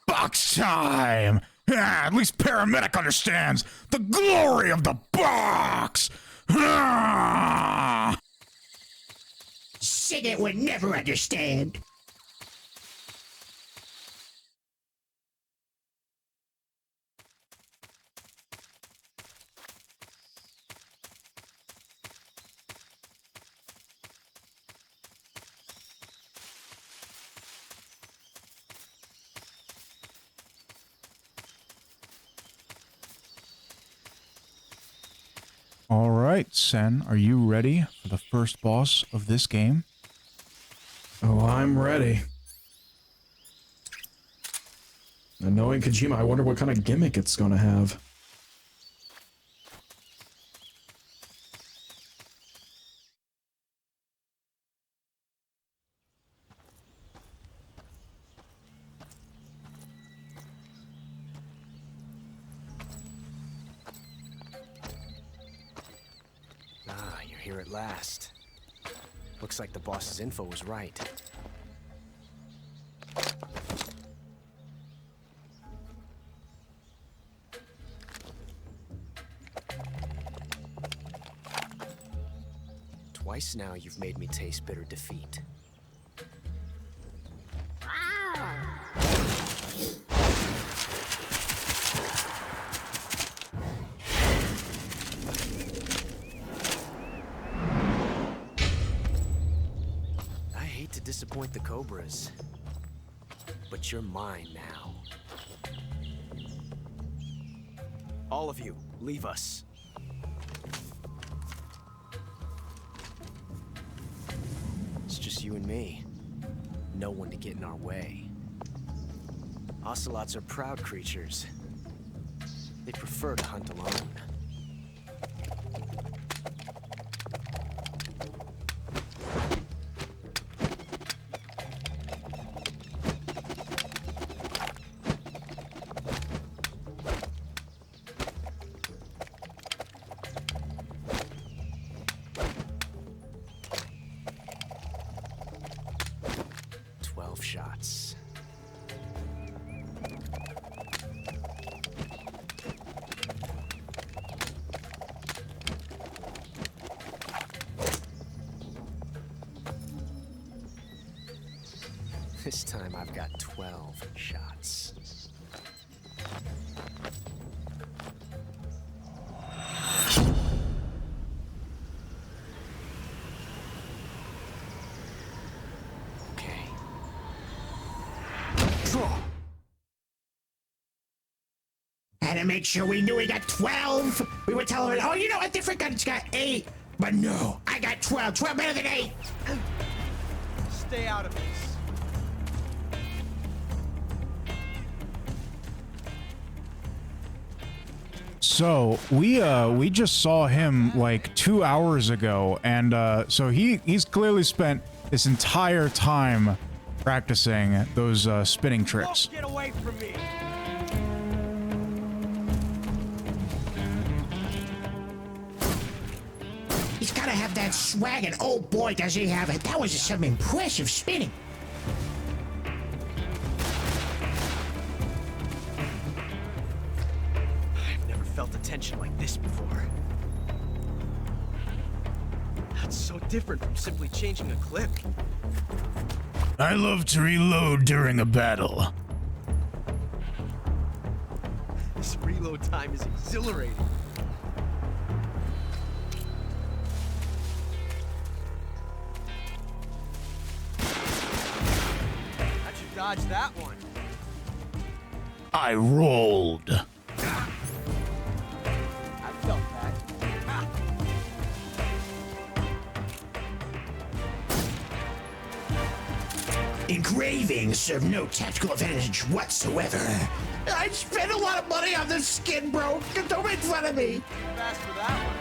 Box time! Ah, at least Paramedic understands the glory of the box! Ah! Sigget would never understand. All right, Sen, are you ready for the first boss of this game? Oh, I'm ready. And knowing Kojima, I wonder what kind of gimmick it's gonna have. Ah, you're here at last. Looks like the boss's info was right. Twice now you've made me taste bitter defeat. I hate to disappoint the Cobras, but you're mine now. All of you, leave us. It's just you and me. No one to get in our way. Ocelots are proud creatures. They prefer to hunt alone. This time I've got 12 shots. Okay. Draw. Had to make sure we knew we got 12. We were telling him, oh, you know, a different gun's got 8. But no, I got 12. 12 better than 8. Stay out of this. So we just saw him like 2 hours ago, and so he's clearly spent this entire time practicing those spinning tricks. Get away from me! He's gotta have that swag, and oh boy, does he have it. That was some impressive spinning. I've never felt a tension like this before. That's so different from simply changing a clip. I love to reload during a battle. This reload time is exhilarating. How'd you dodge that one? I rolled. I felt that. Engravings serve no tactical advantage whatsoever. I spent a lot of money on this skin, bro. Don't make fun of me. Fast for that one,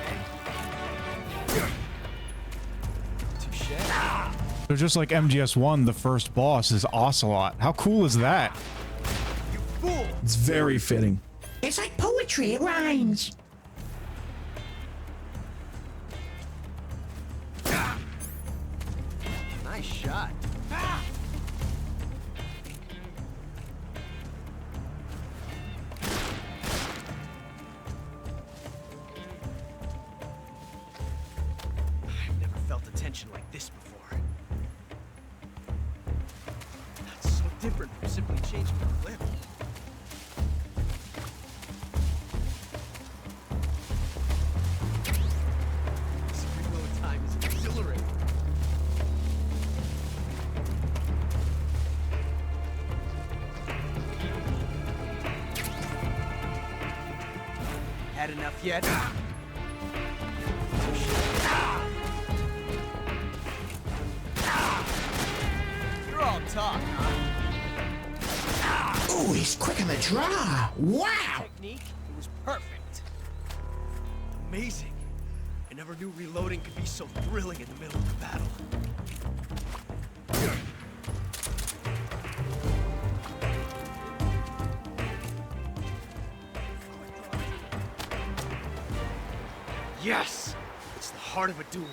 eh? Touche. So just like MGS1, the first boss is Ocelot. How cool is that? You fool! It's very fitting. It's like poetry. It rhymes. Nice shot. I've never felt a tension like this before. That's so different from simply changing a clip. This reload time is exhilarating. Had enough yet? You're all talk, huh? Ooh, he's quick on the draw. Wow. Technique, it was perfect. Amazing. I never knew reloading could be so thrilling in the middle of the battle. Yes! It's the heart of a duel.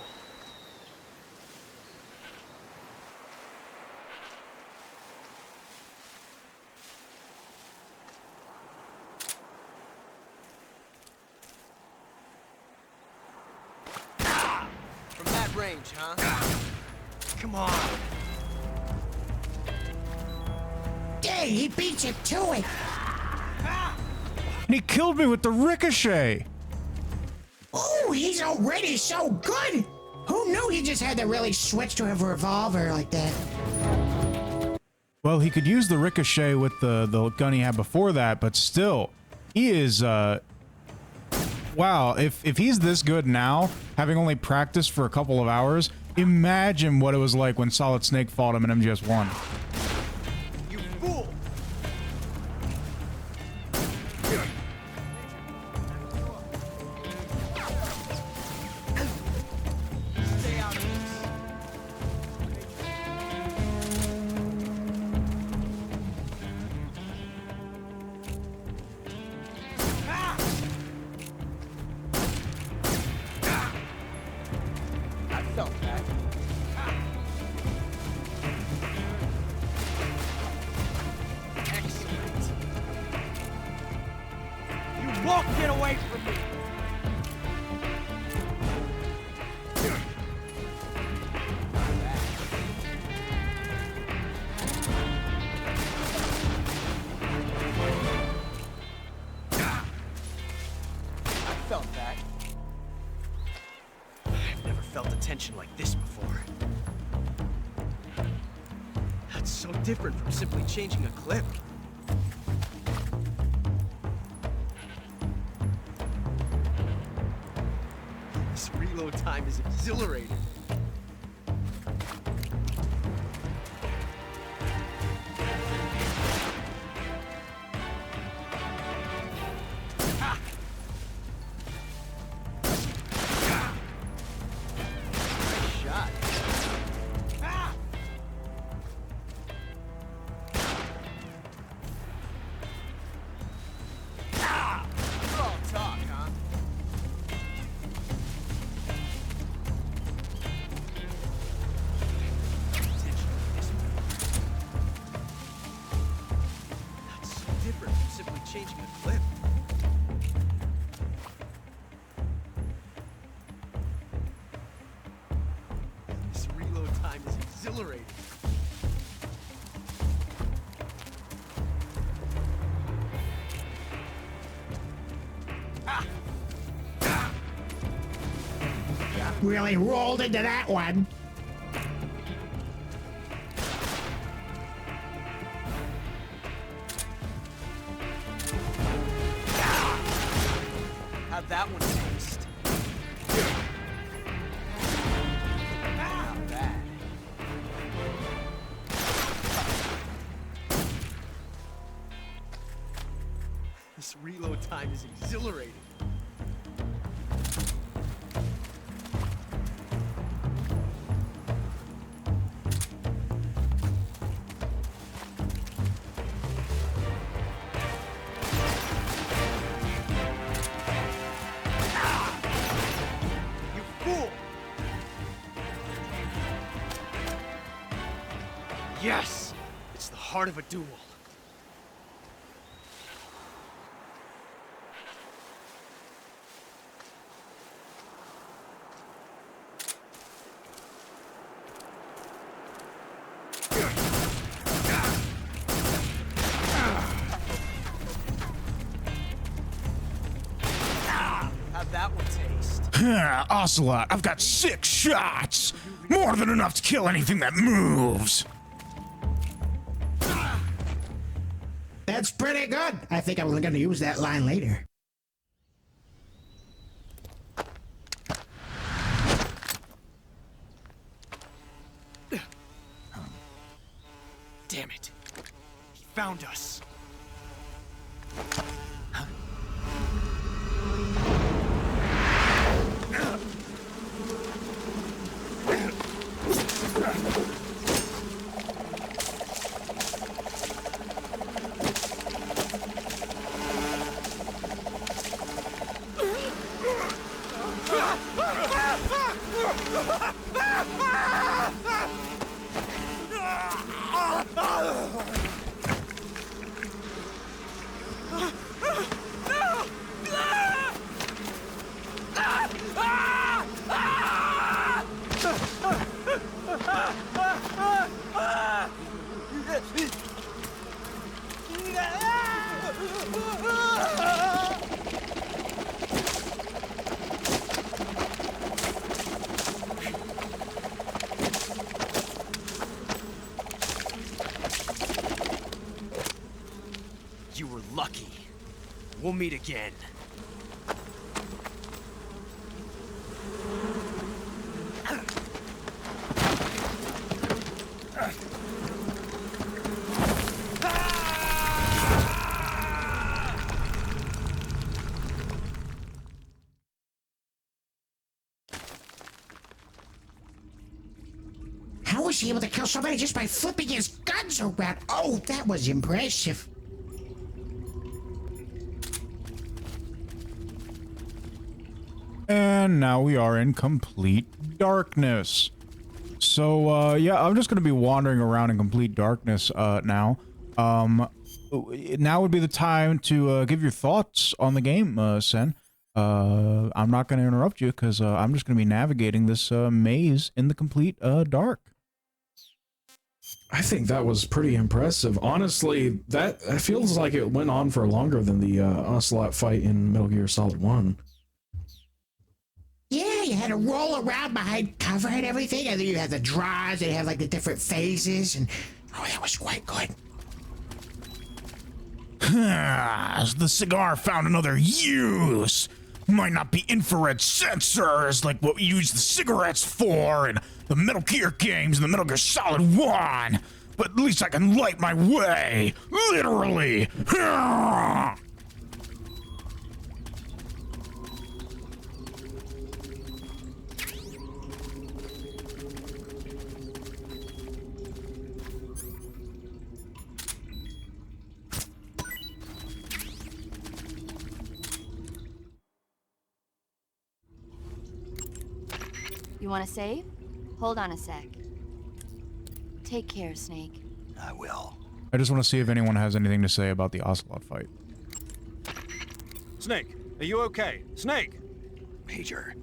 From that range, huh? Come on. Dang, he beats it to it. And he killed me with the ricochet. Oh, he's already so good. Who knew he just had to really switch to a revolver like that? Well, he could use the ricochet with the gun he had before that, but still, he is, wow, if he's this good now, having only practiced for a couple of hours, imagine what it was like when Solid Snake fought him in MGS1. You fool! Stay out of this. I felt that. felt a tension like this before. That's so different from simply changing a clip. This reload time is exhilarating. Changing a clip. This reload time is exhilarating. Really rolled into that one. How'd that one taste? Not bad. This reload time is exhilarating. Yes! It's the heart of a duel. How'd that one taste? Ocelot, I've got 6 shots! More than enough to kill anything that moves! That's pretty good. I think I'm going to use that line later. Damn it. He found us. You were lucky. We'll meet again. How was he able to kill somebody just by flipping his guns around? Oh, that was impressive. And now we are in complete darkness. So, yeah, I'm just going to be wandering around in complete darkness now. Now would be the time to give your thoughts on the game, Sen. I'm not going to interrupt you because I'm just going to be navigating this maze in the complete dark. I think that was pretty impressive. Honestly, that feels like it went on for longer than the Ocelot fight in Metal Gear Solid 1. Yeah, Yeah, you had to roll around behind cover and everything, and then you had the drawers, and you had like the different phases, and oh, that was quite good. The cigar found another use. Might not be infrared sensors like what we use the cigarettes for in the Metal Gear games and the Metal Gear Solid 1, but at least I can light my way. Literally. You want to save? Hold on a sec. Take care, Snake. I will. I just want to see if anyone has anything to say about the Ocelot fight. Snake, are you okay? Snake! Major.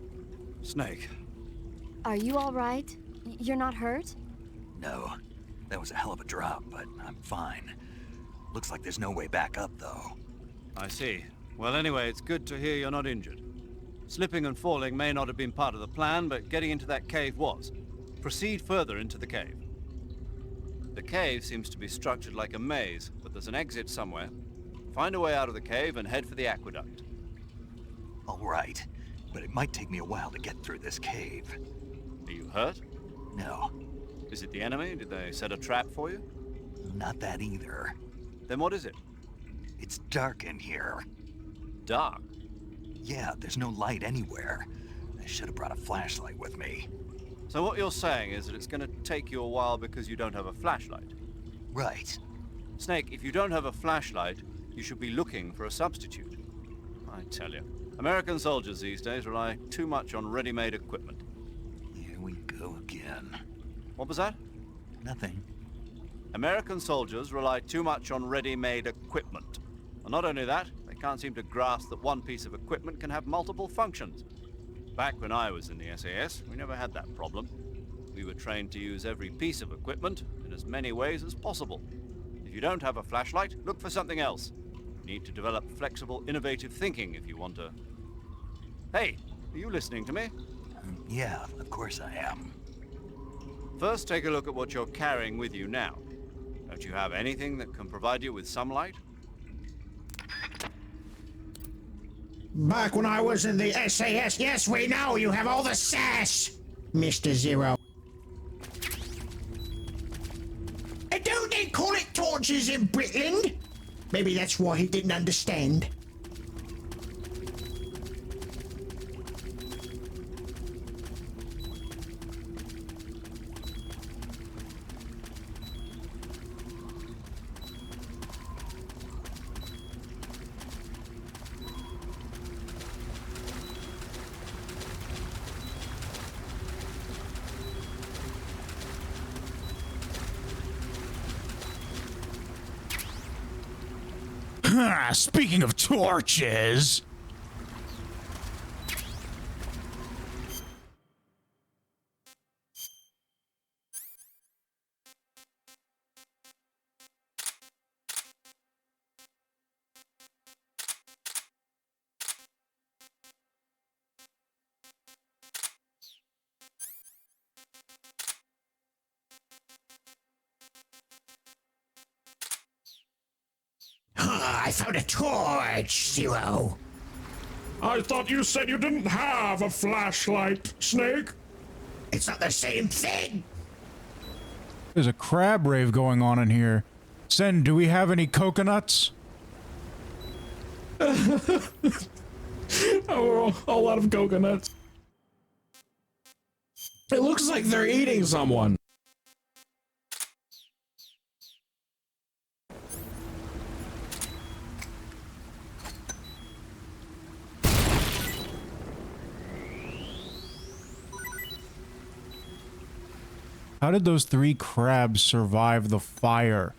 Snake. Are you all right? You're not hurt? No. That was a hell of a drop, but I'm fine. Looks like there's no way back up, though. I see. Well, anyway, it's good to hear you're not injured. Slipping and falling may not have been part of the plan, but getting into that cave was. Proceed further into the cave. The cave seems to be structured like a maze, but there's an exit somewhere. Find a way out of the cave and head for the aqueduct. All right, but it might take me a while to get through this cave. Are you hurt? No. Is it the enemy? Did they set a trap for you? Not that either. Then what is it? It's dark in here. Dark? Yeah, there's no light anywhere. I should have brought a flashlight with me. So what you're saying is that it's going to take you a while because you don't have a flashlight? Right. Snake, if you don't have a flashlight, you should be looking for a substitute. I tell you, American soldiers these days rely too much on ready-made equipment. Here we go again. What was that? Nothing. American soldiers rely too much on ready-made equipment. And not only that, they can't seem to grasp that one piece of equipment can have multiple functions. Back when I was in the SAS, we never had that problem. We were trained to use every piece of equipment in as many ways as possible. If you don't have a flashlight, look for something else. You need to develop flexible, innovative thinking if you want to... Hey, are you listening to me? Yeah, of course I am. First, take a look at what you're carrying with you now. Don't you have anything that can provide you with some light? Back when I was in the SAS, yes, we know you have all the sass, Mr. Zero. And don't they call it torches in Britland? Maybe that's why he didn't understand. Speaking of torches... I found a torch, Zero. I thought you said you didn't have a flashlight, Snake. It's not the same thing. There's a crab rave going on in here. Sen, do we have any coconuts? Oh, a lot of coconuts. It looks like they're eating someone. How did those 3 crabs survive the fire?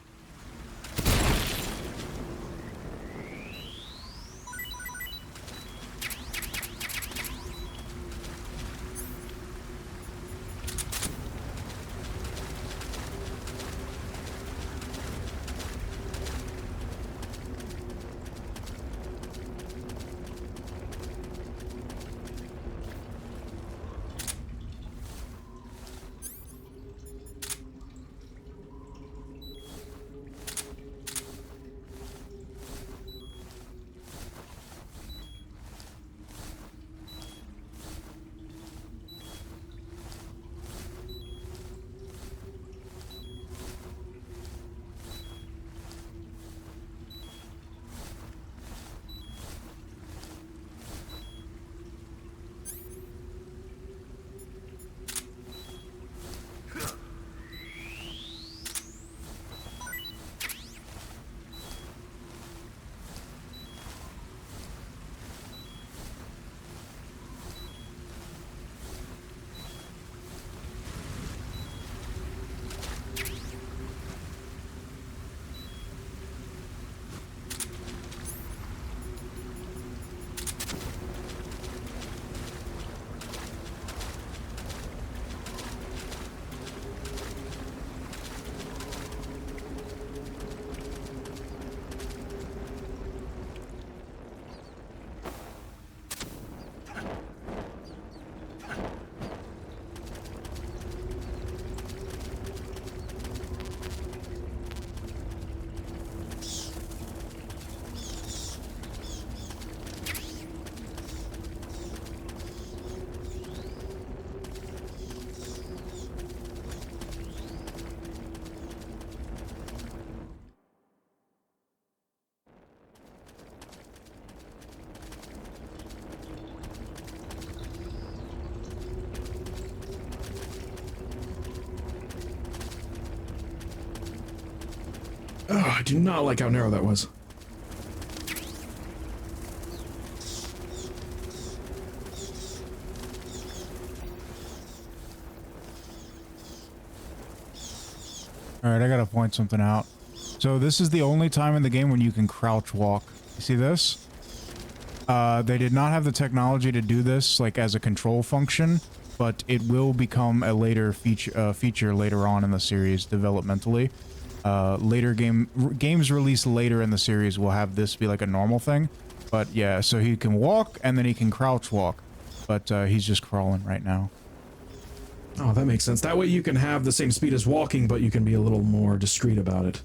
Oh, I do not like how narrow that was. Alright, I gotta point something out. So this is the only time in the game when you can crouch walk. You see this? They did not have the technology to do this, like, as a control function, but it will become a later feature later on in the series, developmentally. Games released later in the series will have this be like a normal thing. But yeah, so he can walk, and then he can crouch walk. But he's just crawling right now. Oh, that makes sense. That way you can have the same speed as walking, but you can be a little more discreet about it.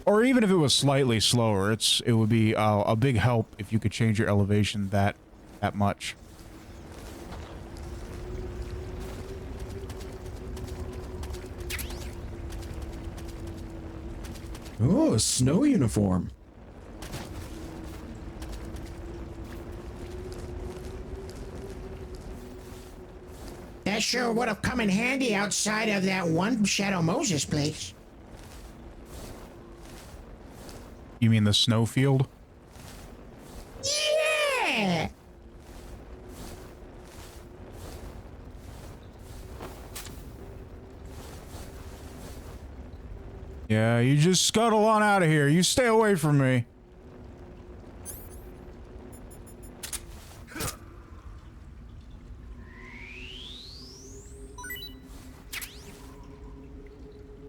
Or even if it was slightly slower, it would be a big help if you could change your elevation that much. Oh, a snow uniform. That sure would have come in handy outside of that one Shadow Moses place. You mean the snowfield? Yeah! Yeah, you just scuttle on out of here. You stay away from me.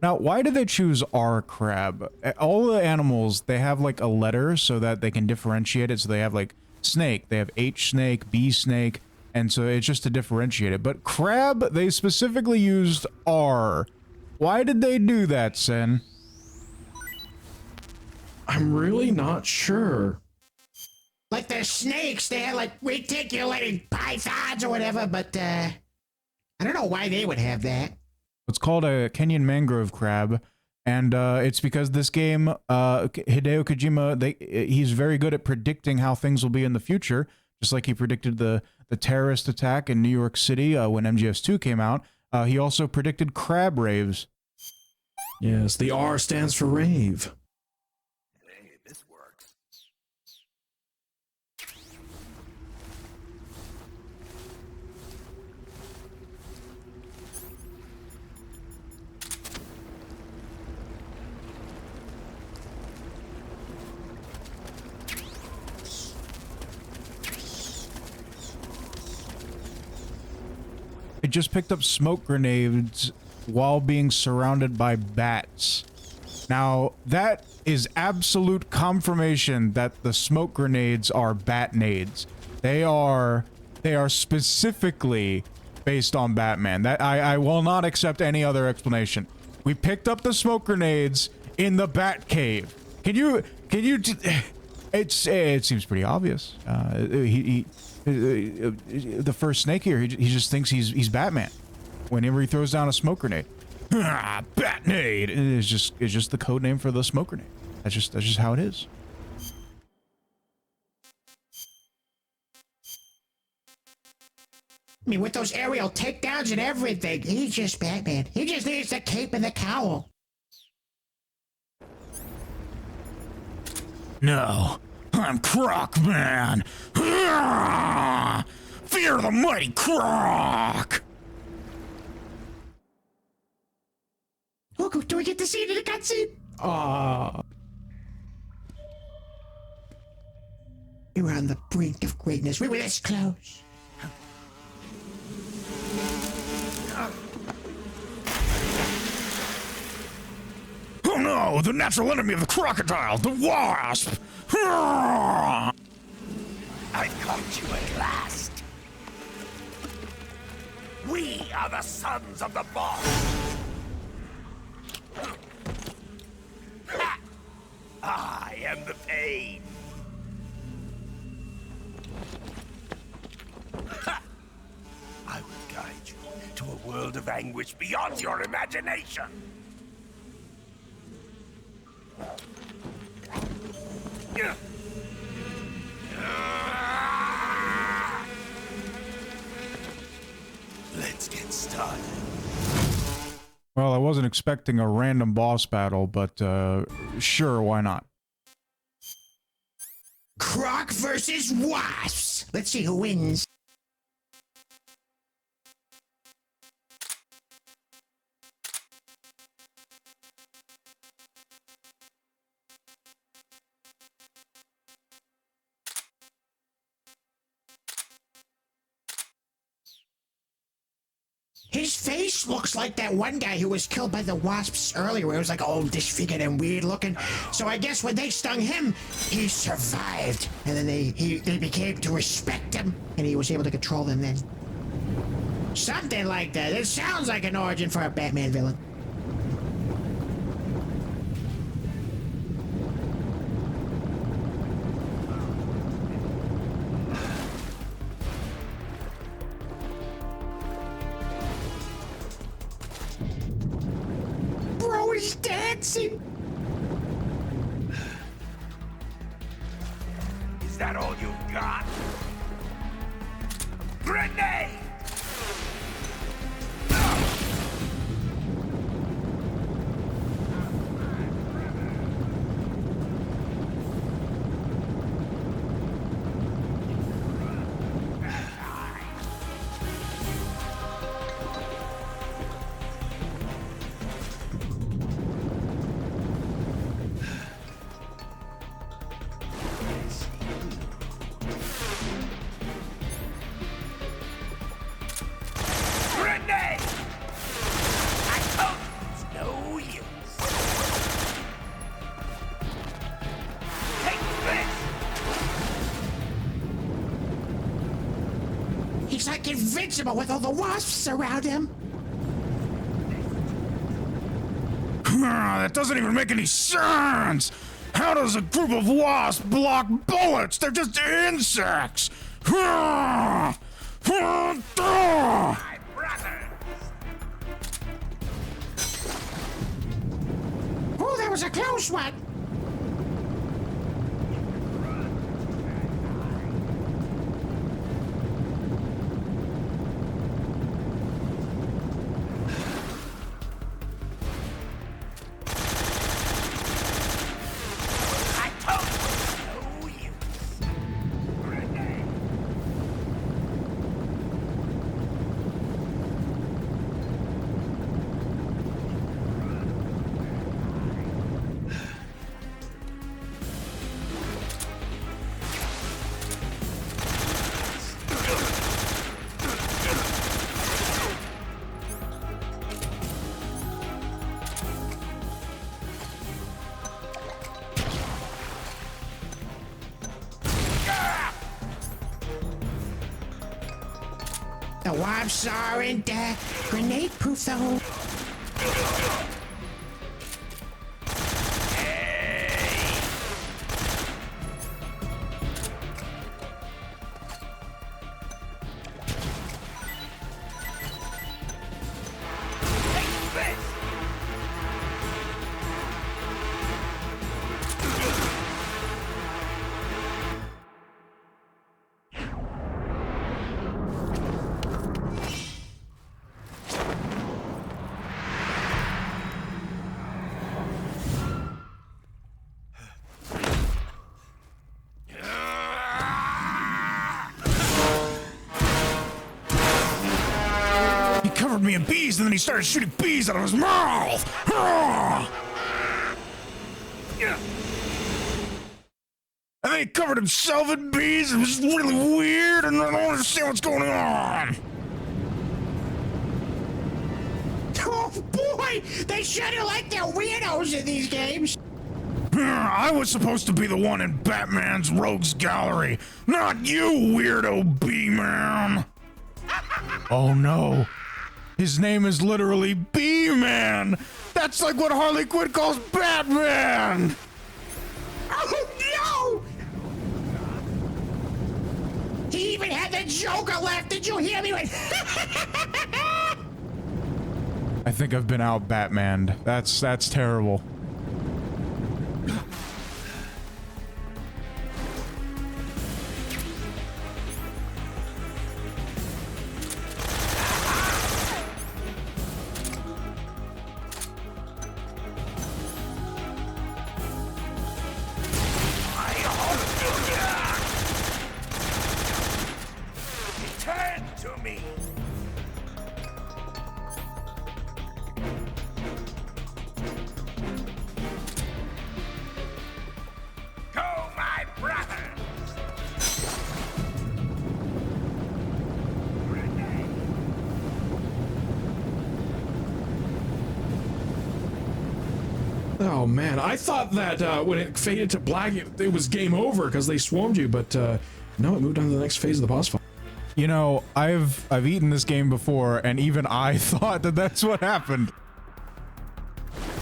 Now, why did they choose R crab? All the animals, they have like a letter so that they can differentiate it. So they have like snake, they have H snake, B snake, and so it's just to differentiate it. But crab, they specifically used R. Why did they do that, Sen? I'm really not sure. Like the snakes, they had like reticulating pythons or whatever, but I don't know why they would have that. It's called a Kenyan mangrove crab, and it's because this game, Hideo Kojima, he's very good at predicting how things will be in the future, just like he predicted the terrorist attack in New York City when MGS2 came out. He also predicted crab raves. Yes, the R stands for rave. Hey, this works. It just picked up smoke grenades while being surrounded by bats. Now, that is absolute confirmation that the smoke grenades are bat-nades. They are specifically based on Batman. That I will not accept any other explanation. We picked up the smoke grenades in the Bat Cave. It seems pretty obvious. The first snake here, he just thinks he's Batman whenever he throws down a smoke grenade. Batnade! It's just the code name for the smoke grenade. That's just how it is. I mean, with those aerial takedowns and everything, he's just Batman. He just needs the cape and the cowl. No, I'm Crocman. Fear the mighty Croc. Oh, do we get to see it in the cutscene? We were on the brink of greatness. We were this close. Oh no, the natural enemy of the crocodile, the wasp! I caught you at last. We are the sons of the boss. I am the pain. I will guide you to a world of anguish beyond your imagination. Let's get started. Well, I wasn't expecting a random boss battle, but, sure, why not? Croc versus Wasps. Let's see who wins. His face looks like that one guy who was killed by the wasps earlier, where it was like all disfigured and weird looking. So I guess when they stung him, he survived. And then they became to respect him, and he was able to control them then. Something like that. It sounds like an origin for a Batman villain. Bro is dancing. Is that all you've got? Grenade! Grenade! I told you it's no use. Take this! He's like invincible with all the wasps around him. That doesn't even make any sense! How does a group of wasps block bullets? They're just insects! My brother! Oh, that was a close one. I told you it's no use. Grenade! The wasps aren't grenade proof though. He covered me in bees and then he started shooting bees out of his mouth! And then he covered himself in bees. It was really weird and I don't understand what's going on! Oh boy, they sure do like their weirdos in these games. I was supposed to be the one in Batman's Rogues Gallery, not you, weirdo B-Man! Oh no. His name is literally B-Man! That's like what Harley Quinn calls Batman! Oh no! He even had the Joker left. Did you hear me? I think I've been out Batmaned. That's terrible. Oh man, I thought that when it faded to black, it was game over because they swarmed you, but no, it moved on to the next phase of the boss fight. You know, I've eaten this game before, and even I thought that that's what happened.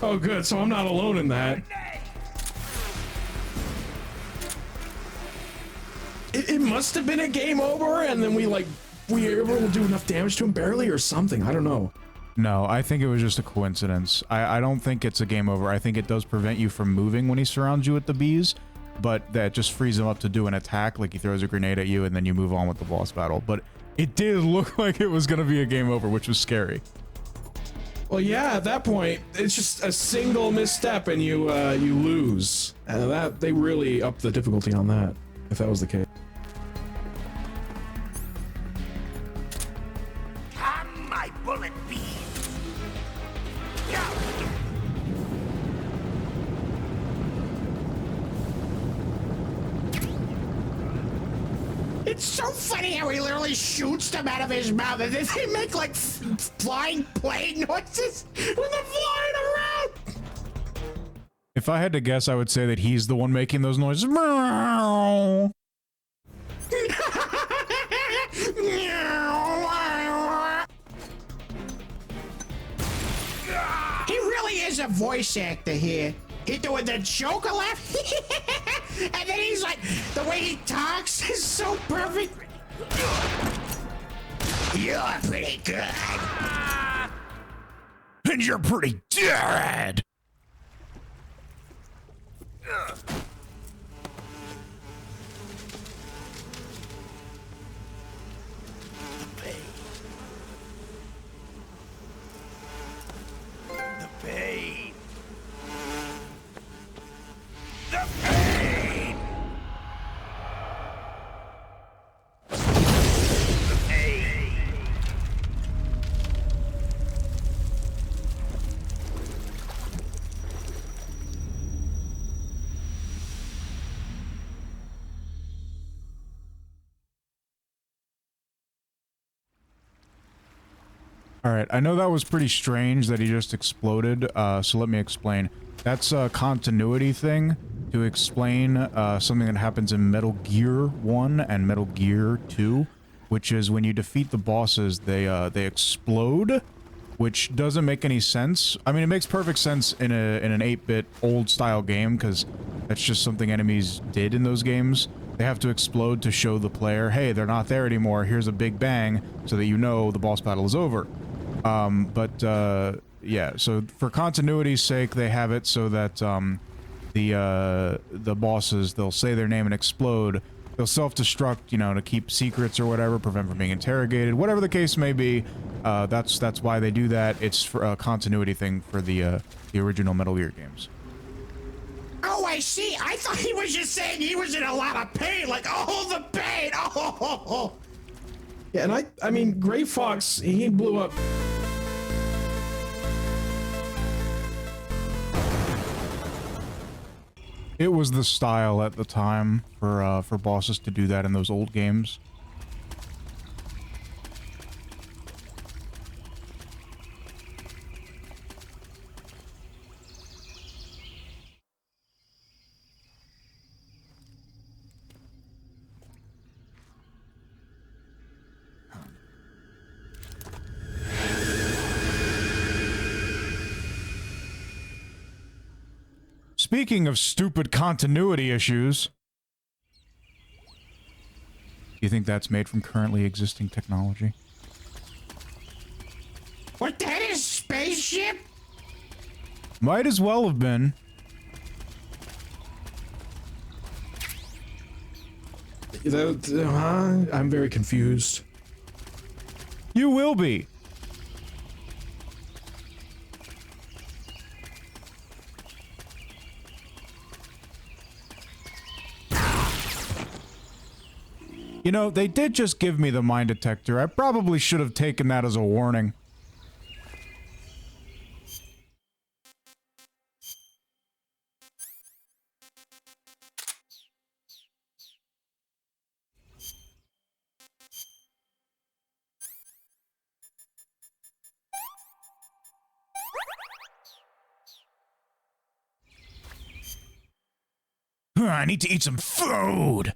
Oh good, so I'm not alone in that. It must have been a game over, and then we were able to do enough damage to him barely or something, I don't know. No, I think it was just a coincidence. I don't think it's a game over. I think it does prevent you from moving when he surrounds you with the bees, but that just frees him up to do an attack, like he throws a grenade at you and then you move on with the boss battle. But it did look like it was going to be a game over, which was scary. Well, yeah, at that point, it's just a single misstep and you lose. And they really upped the difficulty on that, if that was the case. Come, my bullet bees. It's so funny how he literally shoots them out of his mouth and then they make like flying plane noises when they're flying around. If I had to guess, I would say that he's the one making those noises. Meow. He really is a voice actor here. He doing the Joker laugh, and then he's like, the way he talks is so perfect. You're pretty good. And you're pretty dead. The pain. The pain. The pain. Alright, I know that was pretty strange that he just exploded, so let me explain. That's a continuity thing to explain something that happens in Metal Gear 1 and Metal Gear 2, which is when you defeat the bosses, they explode, which doesn't make any sense. I mean, it makes perfect sense in an 8-bit old-style game, because that's just something enemies did in those games. They have to explode to show the player, hey, they're not there anymore, here's a big bang, so that you know the boss battle is over. Yeah, so for continuity's sake, they have it so that, the bosses, they'll say their name and explode. They'll self-destruct, you know, to keep secrets or whatever, prevent from being interrogated, whatever the case may be. That's why they do that. It's for a continuity thing for the original Metal Gear games. Oh, I see. I thought he was just saying he was in a lot of pain, like, oh, the pain. Oh. Yeah, and I mean, Gray Fox, he blew up. It was the style at the time for bosses to do that in those old games. Speaking of stupid continuity issues, do you think that's made from currently existing technology? What, that is spaceship? Might as well have been. I'm very confused. You will be. You know, they did just give me the mine detector. I probably should have taken that as a warning. I need to eat some food.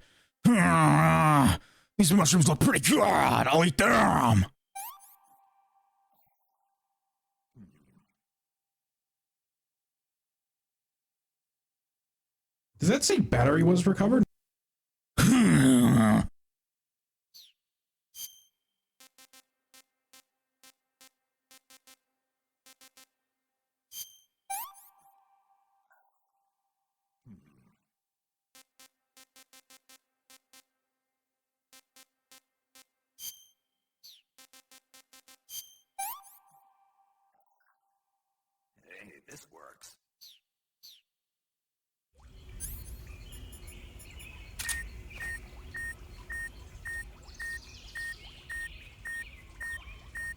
These mushrooms look pretty good. I'll eat them. Does that say battery was recovered? Hey, this works.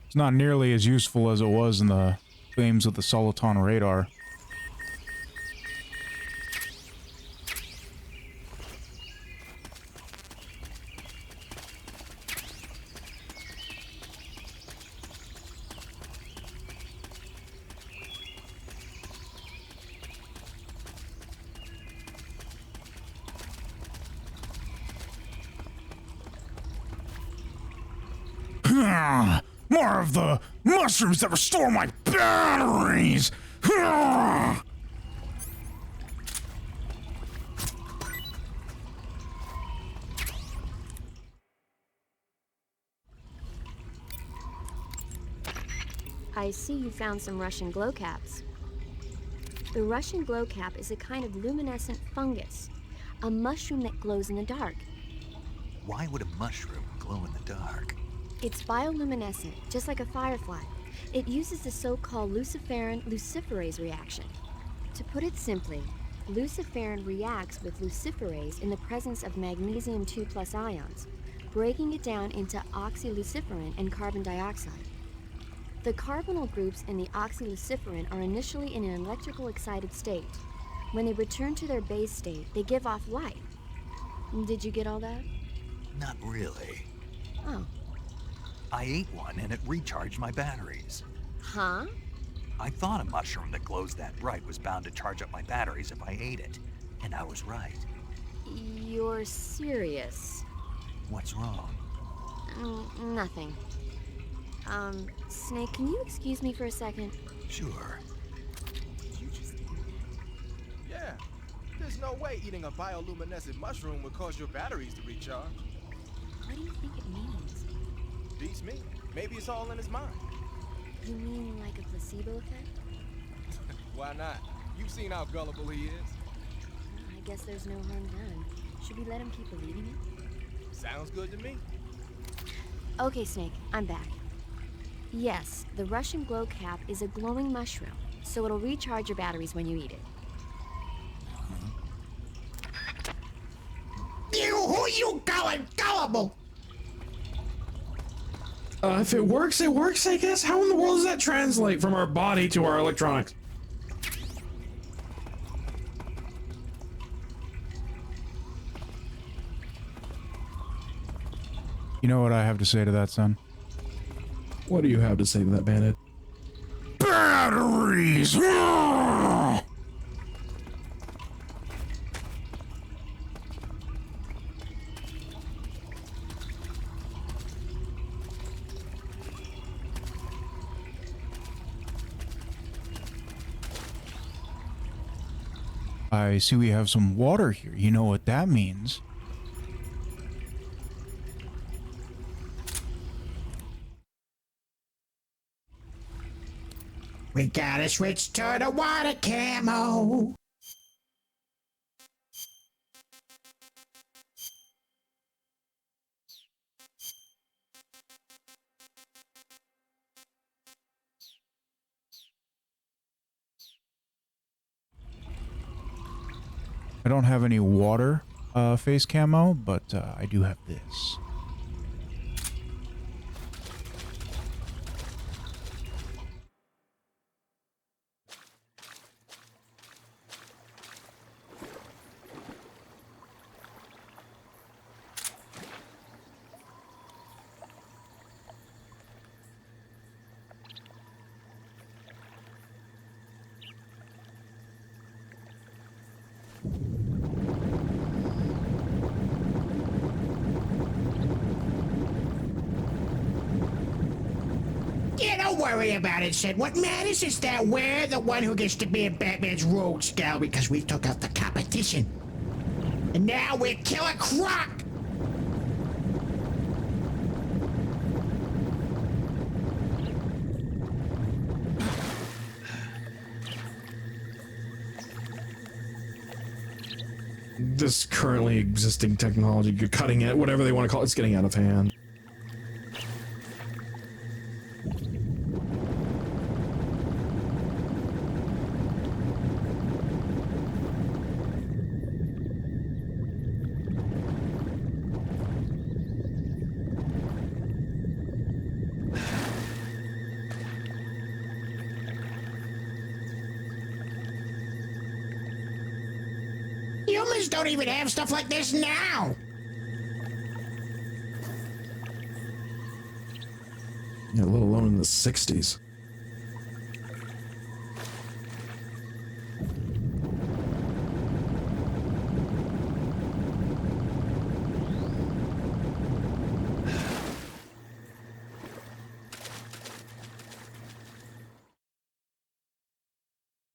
It's not nearly as useful as it was in the games with the Soliton radar. More of the mushrooms that restore my batteries! I see you found some Russian glow caps. The Russian glow cap is a kind of luminescent fungus, a mushroom that glows in the dark. Why would a mushroom glow in the dark? It's bioluminescent, just like a firefly. It uses the so-called luciferin luciferase reaction. To put it simply, luciferin reacts with luciferase in the presence of magnesium 2+ ions, breaking it down into oxyluciferin and carbon dioxide. The carbonyl groups in the oxyluciferin are initially in an electrical excited state. When they return to their base state, they give off light. Did you get all that? Not really. Oh. I ate one and it recharged my batteries. Huh? I thought a mushroom that glows that bright was bound to charge up my batteries if I ate it. And I was right. You're serious? What's wrong? Nothing. Snake, can you excuse me for a second? Sure. Did you just hear that? Yeah. There's no way eating a bioluminescent mushroom would cause your batteries to recharge. What do you think it means? Beats me. Maybe it's all in his mind. You mean like a placebo effect? Why not? You've seen how gullible he is. I guess there's no harm done. Should we let him keep believing it? Sounds good to me. Okay, Snake, I'm back. Yes, the Russian glow cap is a glowing mushroom, so it'll recharge your batteries when you eat it. Who you calling gullible? If it works, I guess. How in the world does that translate from our body to our electronics? You know what I have to say to that, son? What do you have to say to that, Bandit? Batteries! I see we have some water here. You know what that means. We gotta switch to the water camo. I don't have any water face camo, but I do have this. Yeah, don't worry about it, Sid. What matters is that we're the one who gets to be in Batman's rogues gallery because we took out the competition. And now we're Killer Croc! This currently existing technology, cutting it, whatever they want to call it, it's getting out of hand. Humans don't even have stuff like this now! Yeah, let alone in the 60s.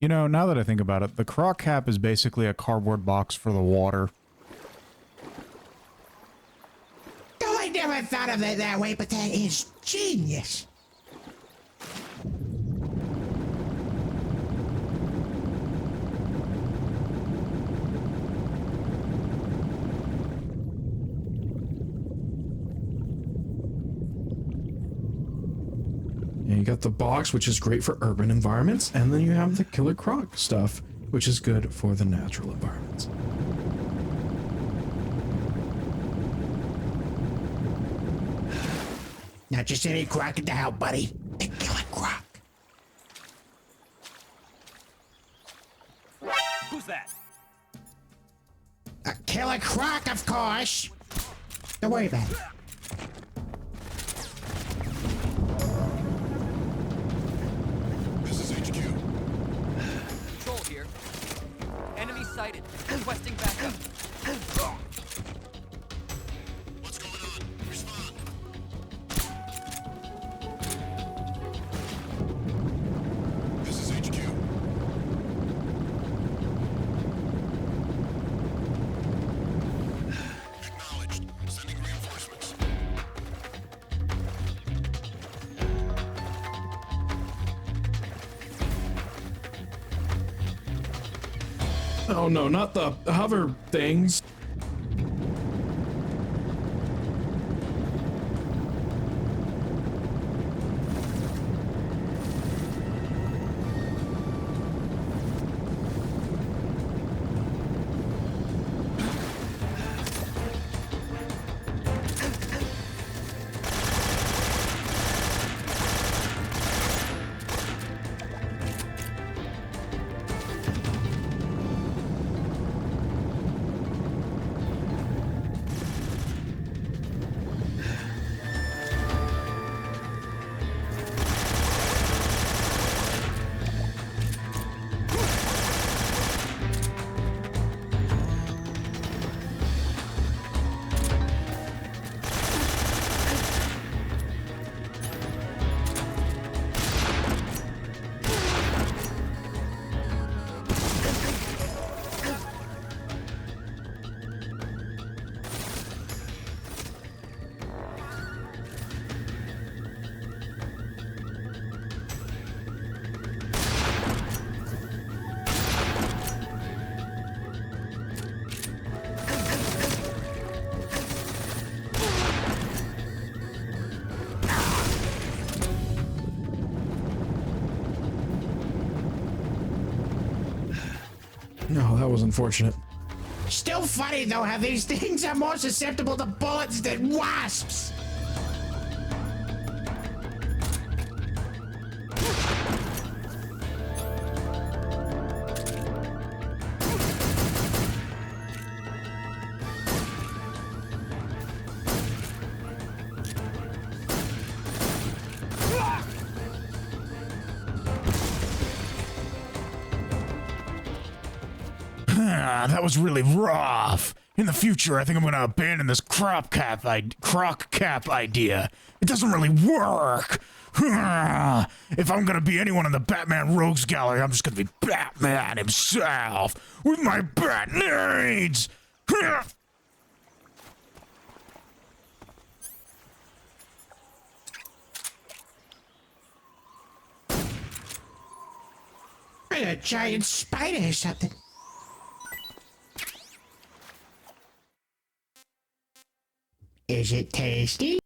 You know, now that I think about it, the crock cap is basically a cardboard box for the water. Oh, I never thought of it that way, but that is genius. And you got the box, which is great for urban environments, and then you have the Killer Croc stuff, which is good for the natural environments. Not just any crocodile, buddy. The Killer Croc. Who's that? A Killer Croc, of course. Don't worry about it. Control here. Enemy sighted. Requesting backup. What's going on? Respond. This is HQ. Acknowledged. Sending reinforcements. Oh no, not the hover things. No, that was unfortunate. Still funny, though, how these things are more susceptible to bullets than wasps. That was really rough. In the future, I think I'm gonna abandon this crock cap idea. It doesn't really work. If I'm gonna be anyone in the Batman Rogues Gallery, I'm just gonna be Batman himself with my bat needs. A giant spider or something. Is it tasty?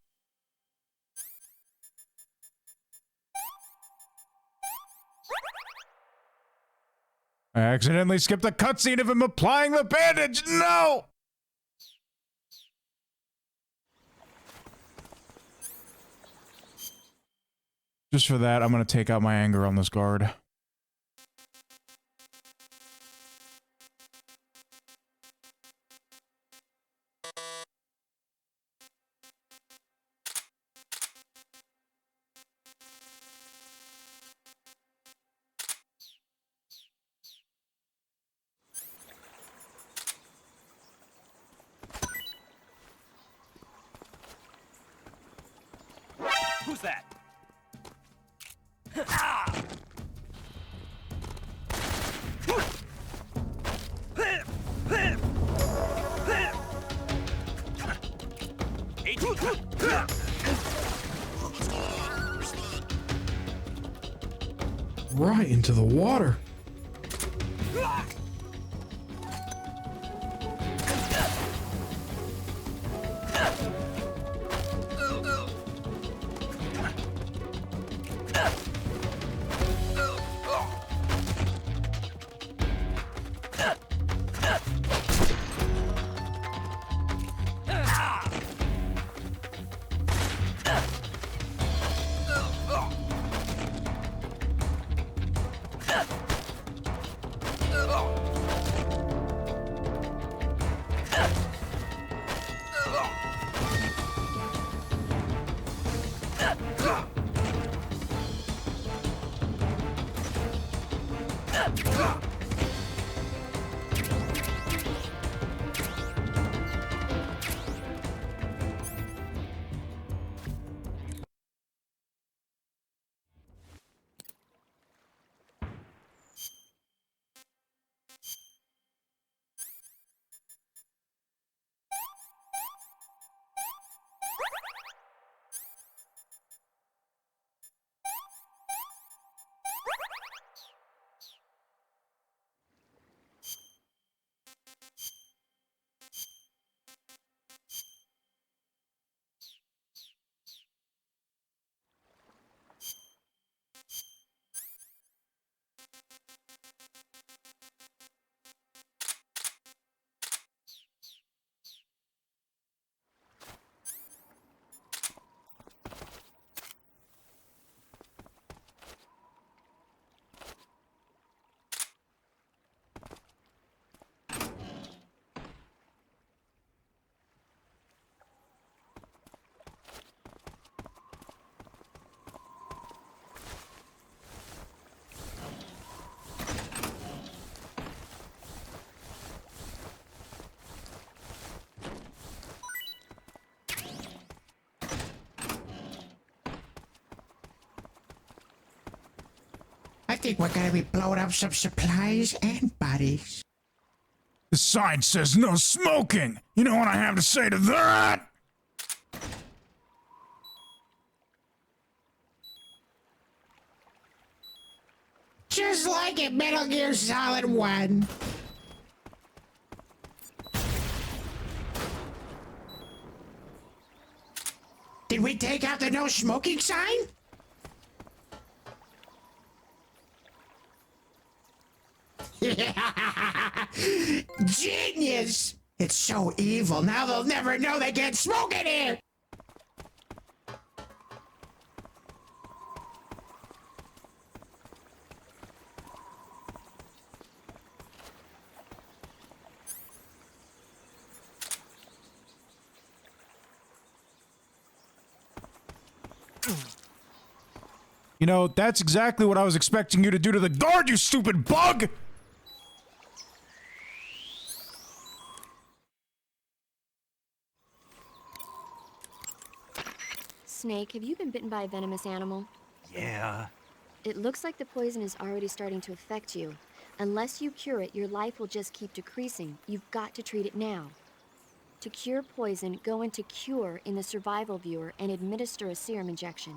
I accidentally skipped a cutscene of him applying the bandage. No! Just for that, I'm gonna take out my anger on this guard. Who's that? Right into the water. I think we're gonna be blowing up some supplies and bodies. The sign says no smoking. You know what I have to say to that? Just like in Metal Gear Solid 1. Did we take out the no smoking sign? Genius! It's so evil. Now they'll never know they can't smoke in here. You know, that's exactly what I was expecting you to do to the guard, you stupid bug! Snake, have you been bitten by a venomous animal? Yeah. It looks like the poison is already starting to affect you. Unless you cure it, your life will just keep decreasing. You've got to treat it now. To cure poison, go into Cure in the survival viewer and administer a serum injection.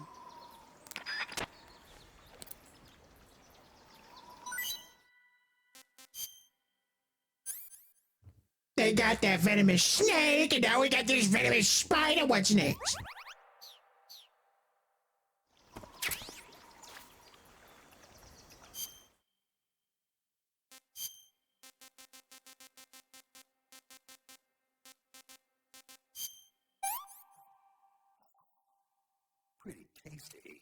They got that venomous snake, and now we got this venomous spider. What's next? Pretty tasty.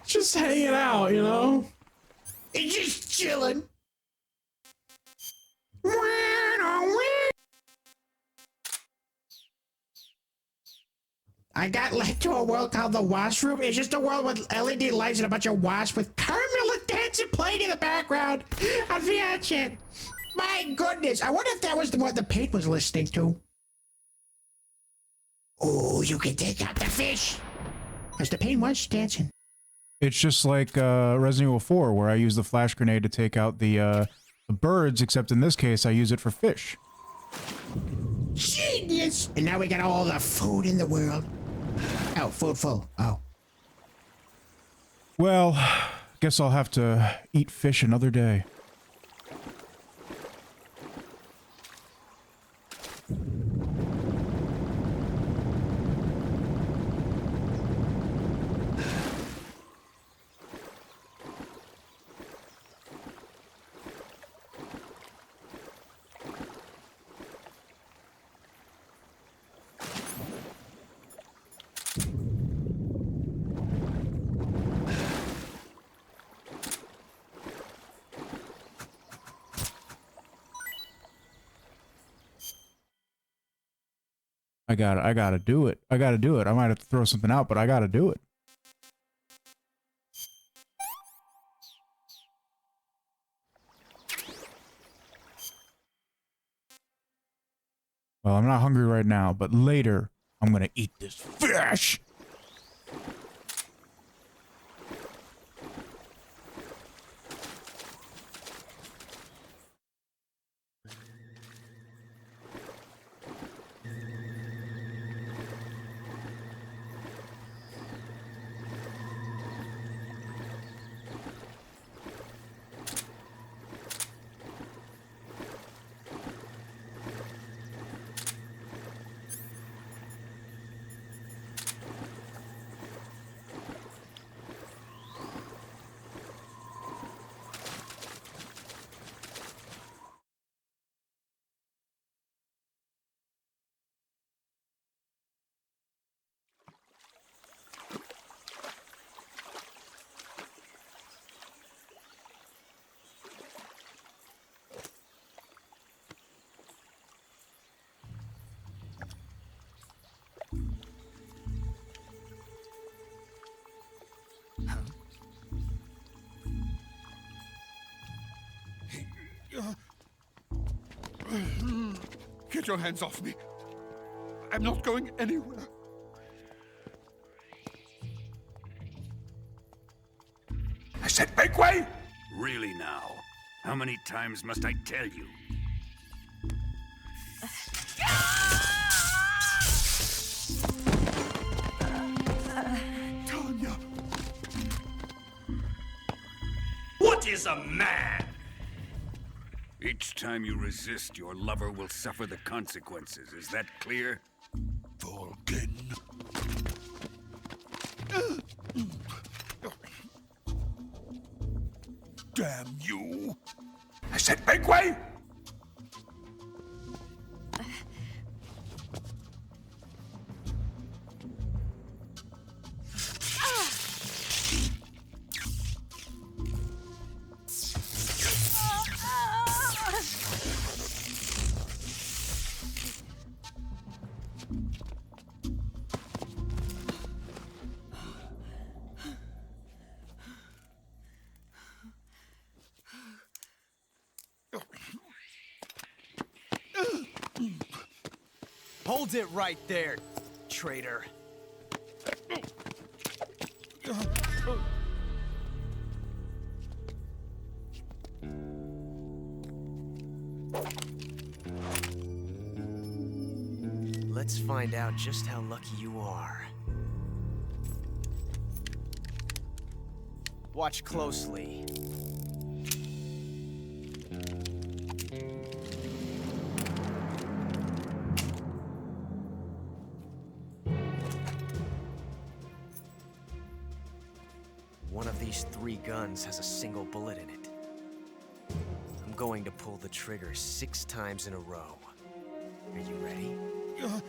Just hanging out, you know? He's just chilling. I got led to a world called the Washroom. It's just a world with LED lights and a bunch of wasps with Carmilla dancing playing in the background on VR chat. My goodness, I wonder if that was what the paint was listening to. Oh, you can take out the fish. Because the paint was dancing. It's just like Resident Evil 4, where I use the flash grenade to take out the birds, except in this case, I use it for fish. Genius! And now we got all the food in the world. Oh, food full. Oh. Well, guess I'll have to eat fish another day. I gotta do it. I gotta do it. I might have to throw something out, but I gotta do it. Well, I'm not hungry right now, but later, I'm gonna eat this fish! Get your hands off me. I'm not going anywhere. I said make way! Really now? How many times must I tell you? Tanya! What is a man? Each time you resist, your lover will suffer the consequences. Is that clear? Vulcan. Damn you! I said make way! Hold it right there, traitor. Let's find out just how lucky you are. Watch closely. One of these 3 guns has a single bullet in it. I'm going to pull the trigger 6 times in a row. Are you ready? Huh.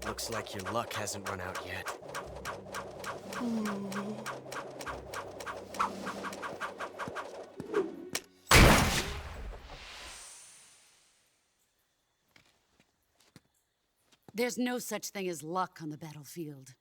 Looks like your luck hasn't run out yet. There's no such thing as luck on the battlefield.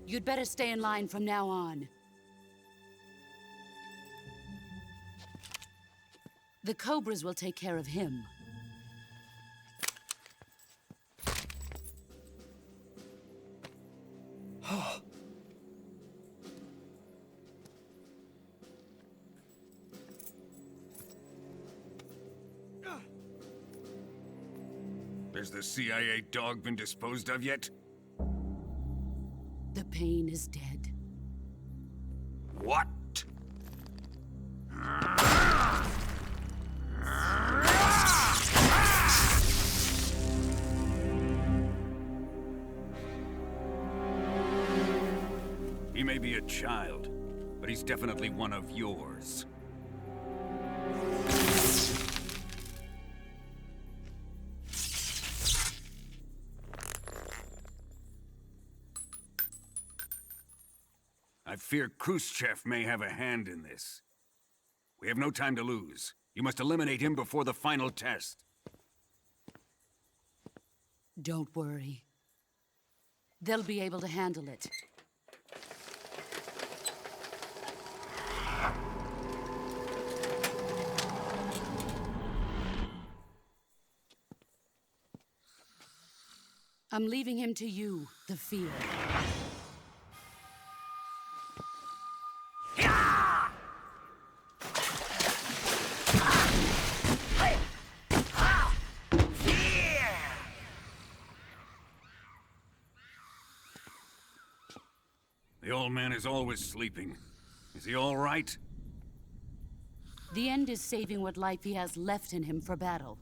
You'd better stay in line from now on. The Cobras will take care of him. Has the CIA dog been disposed of yet? The pain is dead. What? He may be a child, but he's definitely one of yours. I fear Khrushchev may have a hand in this. We have no time to lose. You must eliminate him before the final test. Don't worry. They'll be able to handle it. I'm leaving him to you, the field. The old man is always sleeping. Is he all right? The end is saving what life he has left in him for battle.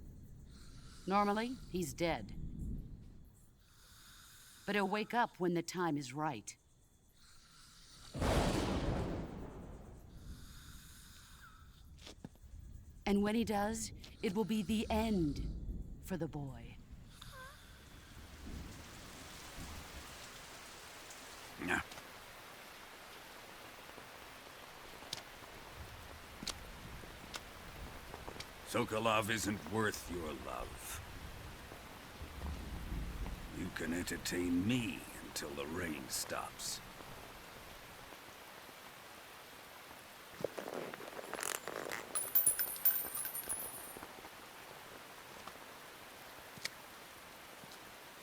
Normally, he's dead. But he'll wake up when the time is right. And when he does, it will be the end for the boy. No. Sokolov isn't worth your love. You can entertain me until the rain stops.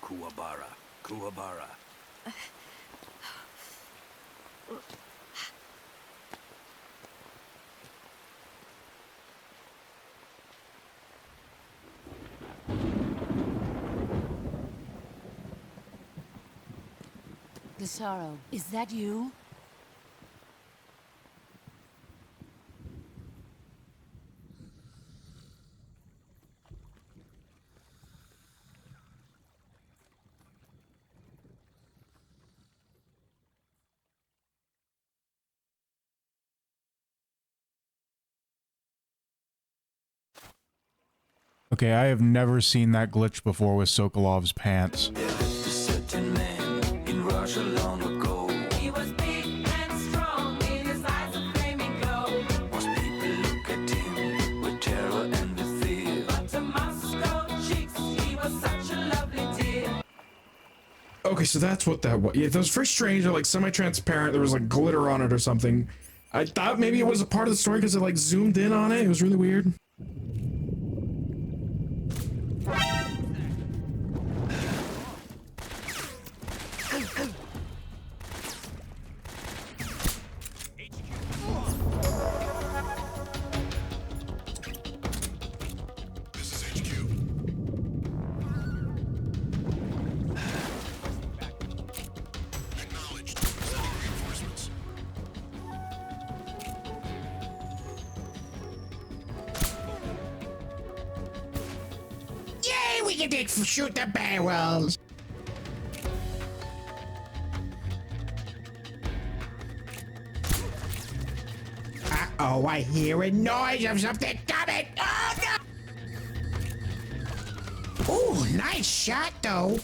Kuwabara. Kuwabara. Desaro, is that you? Okay, I have never seen that glitch before with Sokolov's pants. certain man in Russia long ago. He was big and strong, in his eyes a flaming glow. Most people look at him with terror and with fear. But to Moscow chicks, he was such a lovely dear. Okay, so that's what that was. Yeah, that was very strange. They're like semi-transparent. There was like glitter on it or something. I thought maybe it was a part of the story because it like zoomed in on it. It was really weird. Yay, we can shoot the barrels. Uh-oh, I hear a noise of something coming. Oh, no! Ooh, nice shot, though.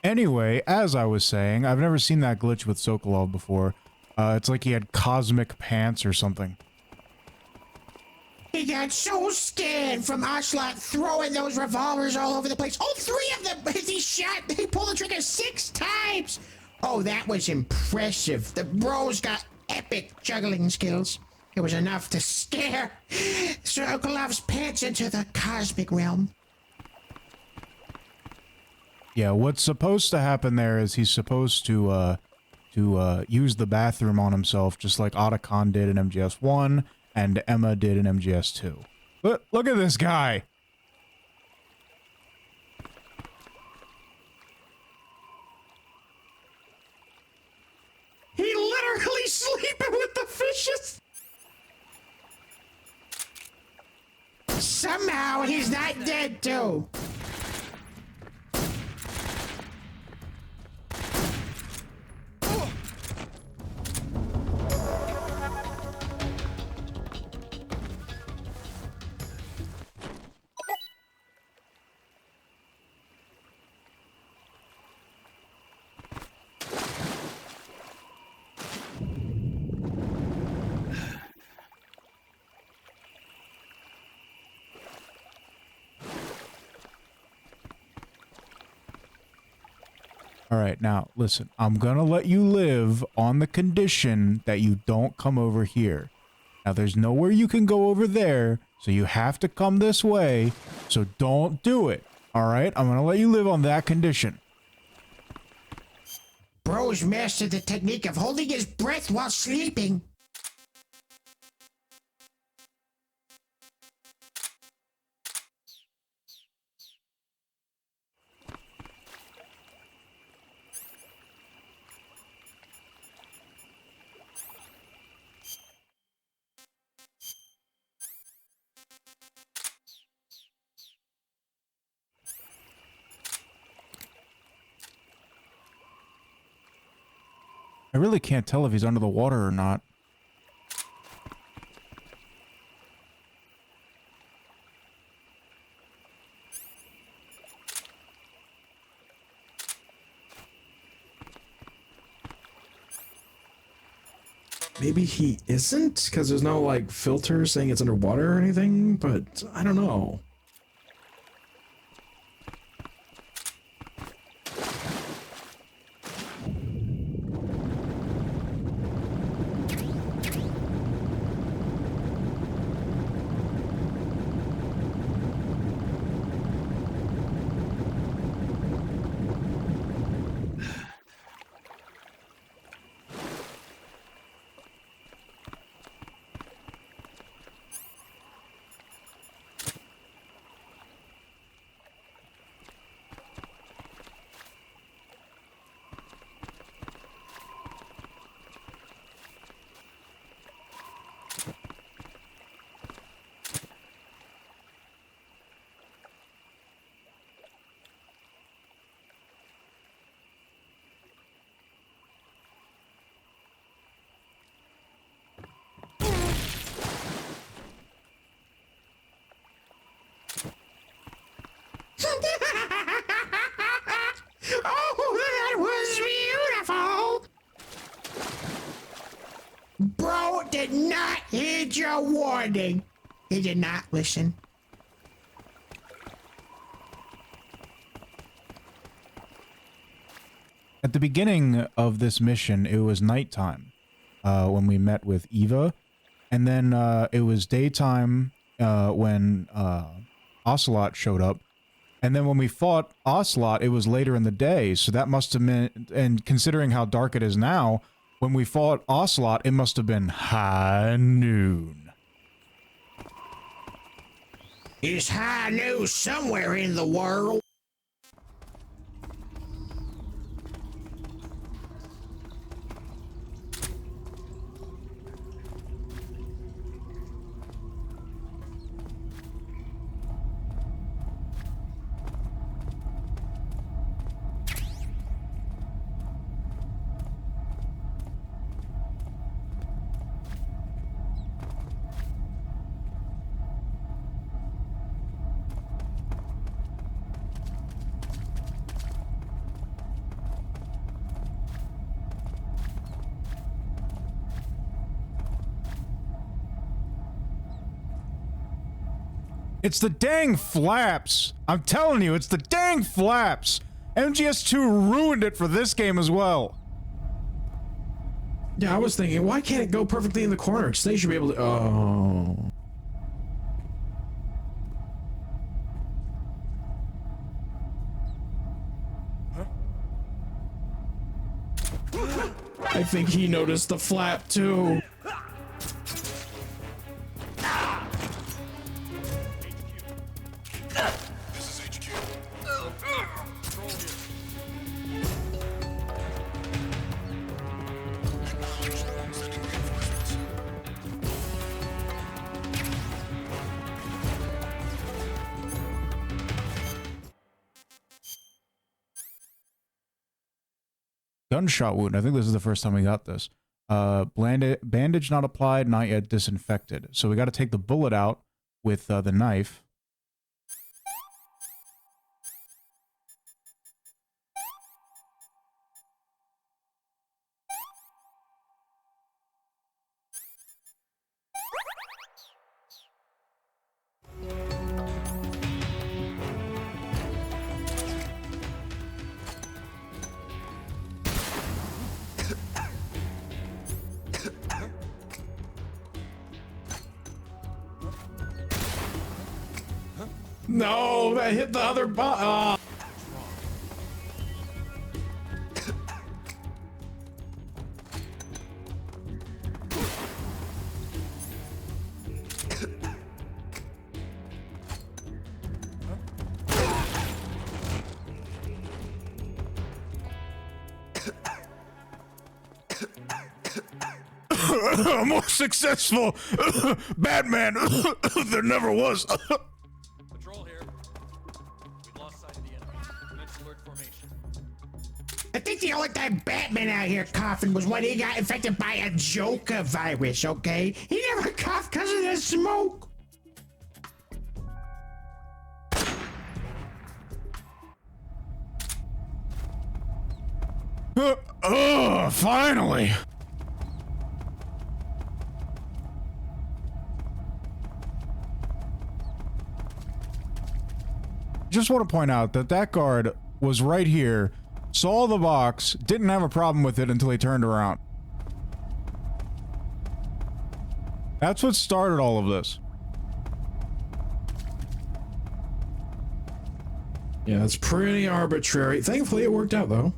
Anyway, as I was saying, I've never seen that glitch with Sokolov before. It's like he had cosmic pants or something. He got so scared from Ocelot throwing those revolvers all over the place. All three of them! He pulled the trigger 6 times! Oh, that was impressive. The bro's got epic juggling skills. It was enough to scare Sokolov's pants into the cosmic realm. Yeah, what's supposed to happen there is he's supposed to use the bathroom on himself, just like Otacon did in MGS1 and Emma did in MGS2. Look at this guy! sleeping with the fishes. Somehow he's not dead too. All right, now listen, I'm gonna let you live on the condition that you don't come over here. Now there's nowhere you can go over there, so you have to come this way, so don't do it. All right, I'm gonna let you live on that condition. Bro's mastered the technique of holding his breath while sleeping. I really can't tell if he's under the water or not. Maybe he isn't, because there's no, like, filter saying it's underwater or anything, but I don't know. Oh, that was beautiful! Bro did not heed your warning. He did not listen. At the beginning of this mission, it was nighttime when we met with Eva, and then it was daytime when Ocelot showed up, and then when we fought Ocelot, it was later in the day, so that must have been, and considering how dark it is now, when we fought Ocelot, it must have been high noon. It's high news somewhere in the world. It's the dang flaps! I'm telling you, it's the dang flaps! MGS2 ruined it for this game as well. Yeah, I was thinking, why can't it go perfectly in the corner? They should be able to... Oh... I think he noticed the flap too. This is HQ. Acknowledged. Sending Gunshot wound. I think this is the first time we got this. Bandage not applied, not yet disinfected. So we got to take the bullet out with the knife. No, that hit the other button. More successful Batman there never was. Patrol here. We've lost sight of the enemy. Commence alert formation. I think the only time Batman out here coughing was when he got infected by a Joker virus, okay? He never coughed because of the smoke. Finally. Just want to point out that that guard was right here, saw the box, didn't have a problem with it until he turned around. That's what started all of this. Yeah, it's pretty arbitrary. Thankfully, it worked out, though.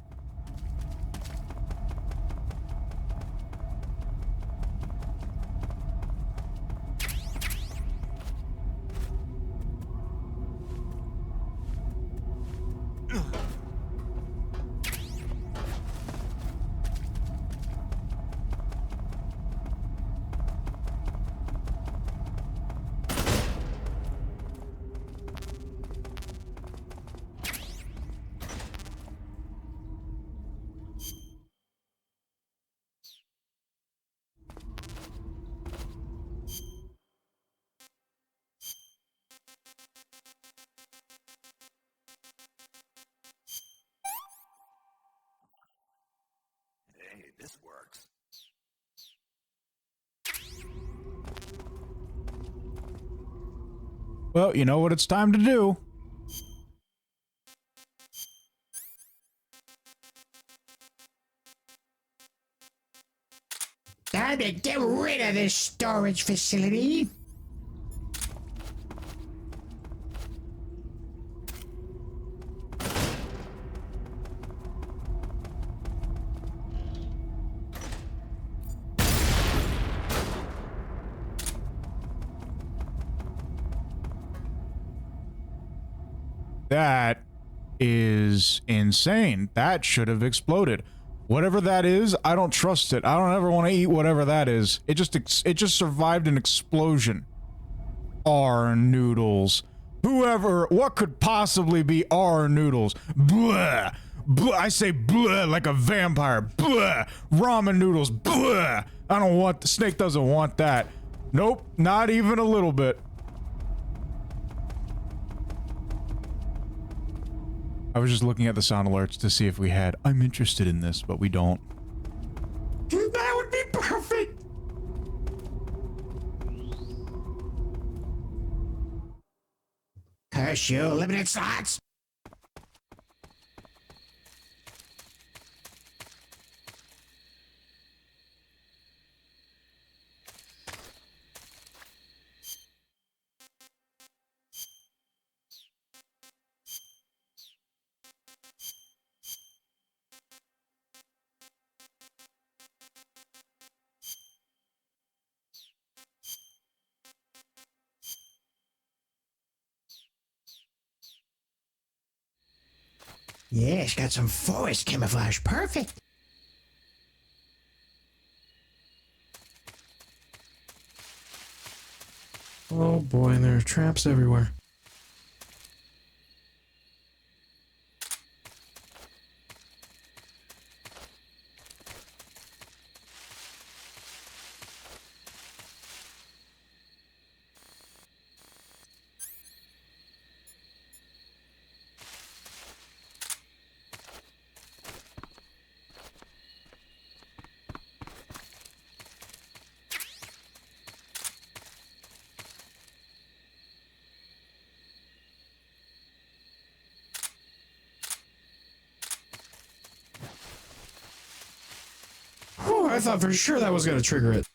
Hey, this works. Well, you know what it's time to do. Time to get rid of this storage facility. That is insane. That should have exploded. Whatever that is, I don't trust it. I don't ever want to eat whatever that is. It just survived an explosion. R noodles. Whoever, what could possibly be R noodles? Blah. Blah. I say blah like a vampire. Blah. Ramen noodles. Blah. I don't want, the snake doesn't want that. Nope, not even a little bit. I was just looking at the sound alerts to see if we had, I'm interested in this, but we don't. That would be perfect. Curse you, limited slots. Yeah, it's got some forest camouflage. Perfect. Oh boy, there are traps everywhere. thought for sure that was gonna trigger it.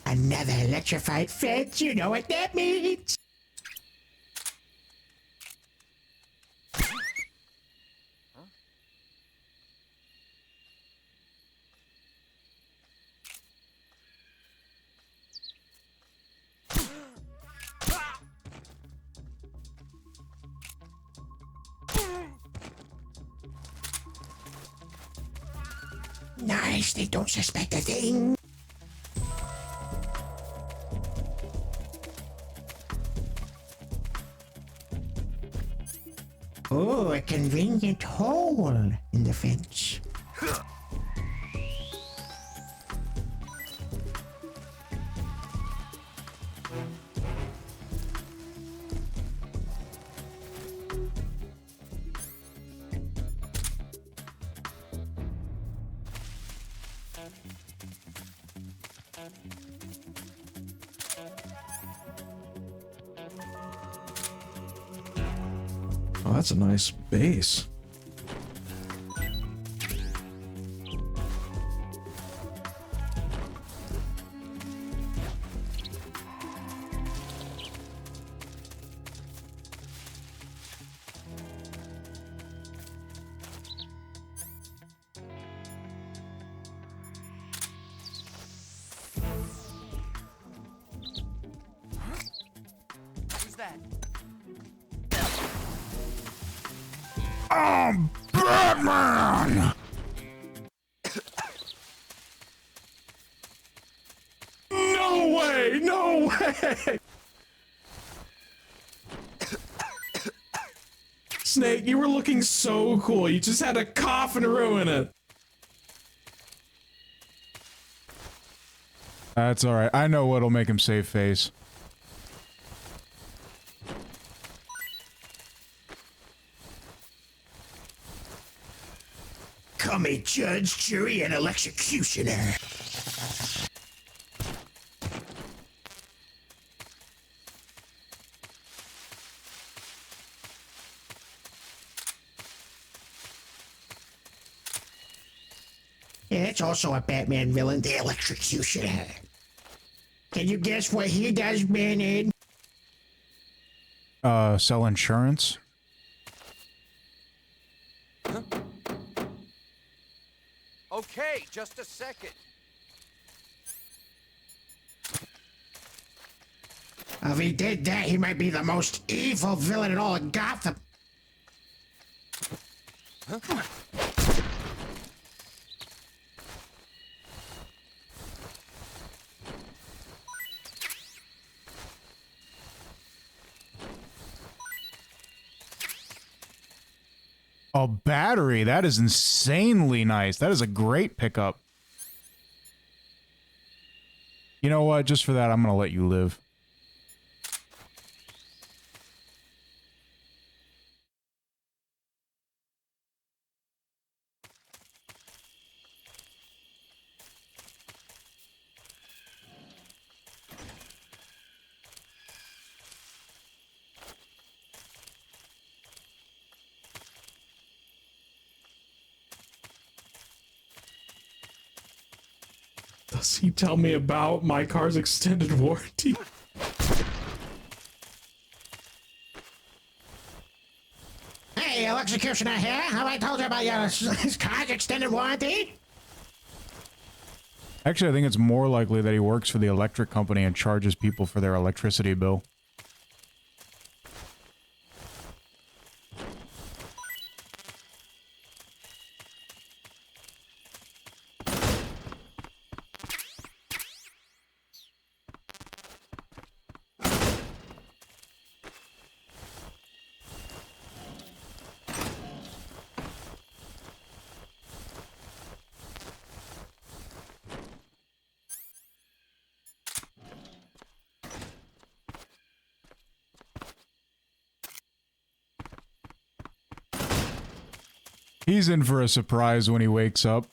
Another electrified fence, you know what that means. Nice, they don't suspect a thing. Oh, a convenient hole in the fence. Oh, that's a nice base. Who's that? I'm Batman! No way! No way! Snake, you were looking so cool. You just had to cough and ruin it. That's alright. I know what'll make him save face. Call me judge, jury, and electrocutioner. Yeah, it's also a Batman villain, the electrocutioner. Can you guess what he does, Bernard? Sell Okay, just a second. If he did that, he might be the most evil villain in all of Gotham. A battery. That is insanely nice. That is a great pickup. You know what? Just for that, I'm going to let you live. Does he tell me about my car's extended warranty? Hey, electrocutioner here. Have I told you about your car's extended warranty? Actually, I think it's more likely that he works for the electric company and charges people for their electricity bill. He's in for a surprise when he wakes up.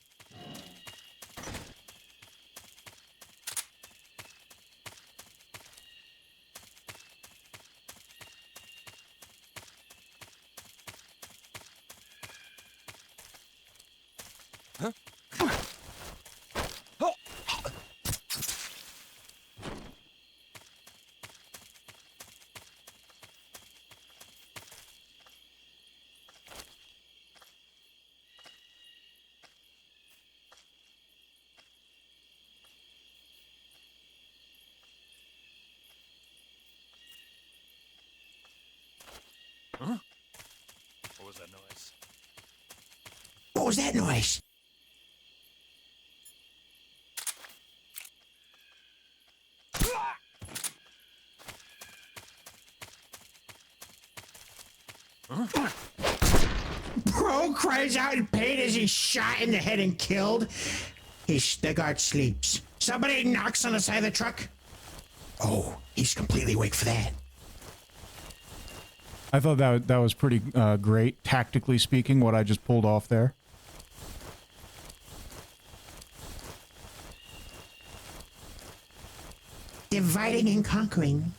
Huh? What was that noise? What was that noise? Huh? Bro cries out in pain as he's shot in the head and killed. The guard sleeps. Somebody knocks on the side of the truck. Oh, he's completely awake for that. I thought that was pretty great, tactically speaking, what I just pulled off there. Dividing and conquering.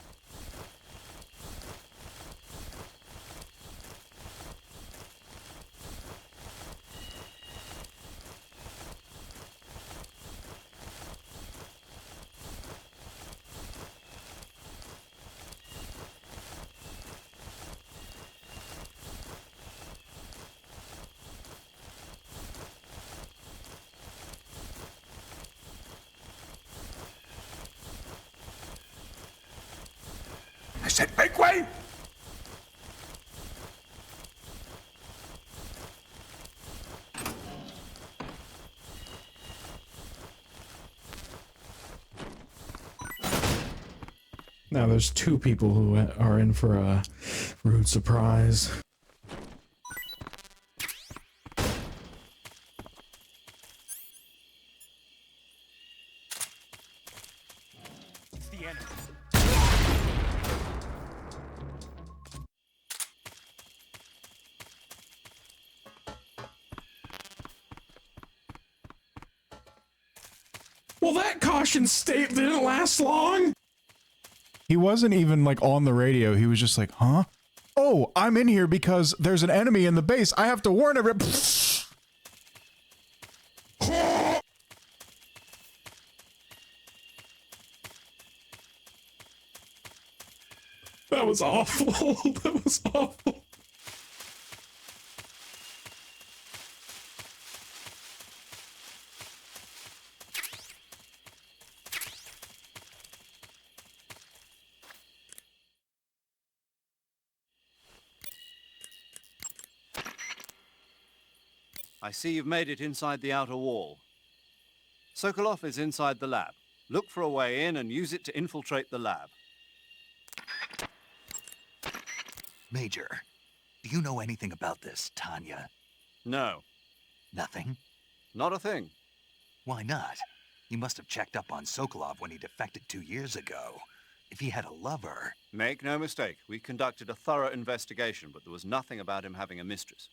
I said make way! Now there's two people who are in for a rude surprise. It's the enemy. Well, that caution state didn't last long. He wasn't even, like, on the radio. He was just like, huh? Oh, I'm in here because there's an enemy in the base. I have to warn everybody. That was awful. That was awful. I see you've made it inside the outer wall. Sokolov is inside the lab. Look for a way in and use it to infiltrate the lab. Major, do you know anything about this, Tanya? No. Nothing? Not a thing. Why not? You must have checked up on Sokolov when he defected 2 years ago. If he had a lover... Make no mistake, we conducted a thorough investigation, but there was nothing about him having a mistress.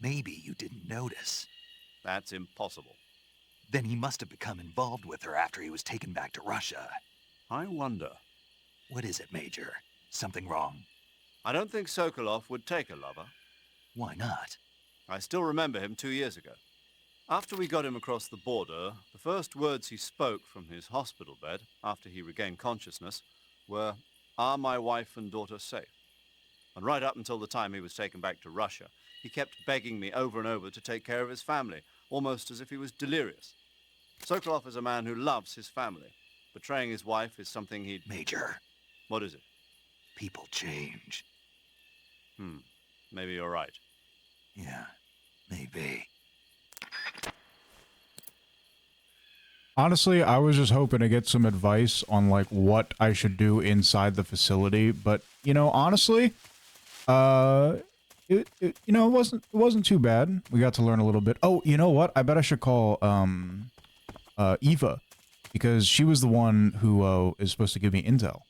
Maybe you didn't notice. That's impossible. Then he must have become involved with her after he was taken back to Russia. I wonder. What is it, Major? Something wrong? I don't think Sokolov would take a lover. Why not? I still remember him 2 years ago. After we got him across the border, the first words he spoke from his hospital bed, after he regained consciousness, were, "Are my wife and daughter safe?" And right up until the time he was taken back to Russia, he kept begging me over and over to take care of his family, almost as if he was delirious. Sokolov is a man who loves his family. Betraying his wife is something he'd... Major. What is it? People change. Maybe you're right. Yeah, maybe. Honestly, I was just hoping to get some advice on, like, what I should do inside the facility, but, you know, honestly, it wasn't too bad. We got to learn a little bit. Oh, you know what? I bet I should call, Eva, because she was the one who, is supposed to give me intel.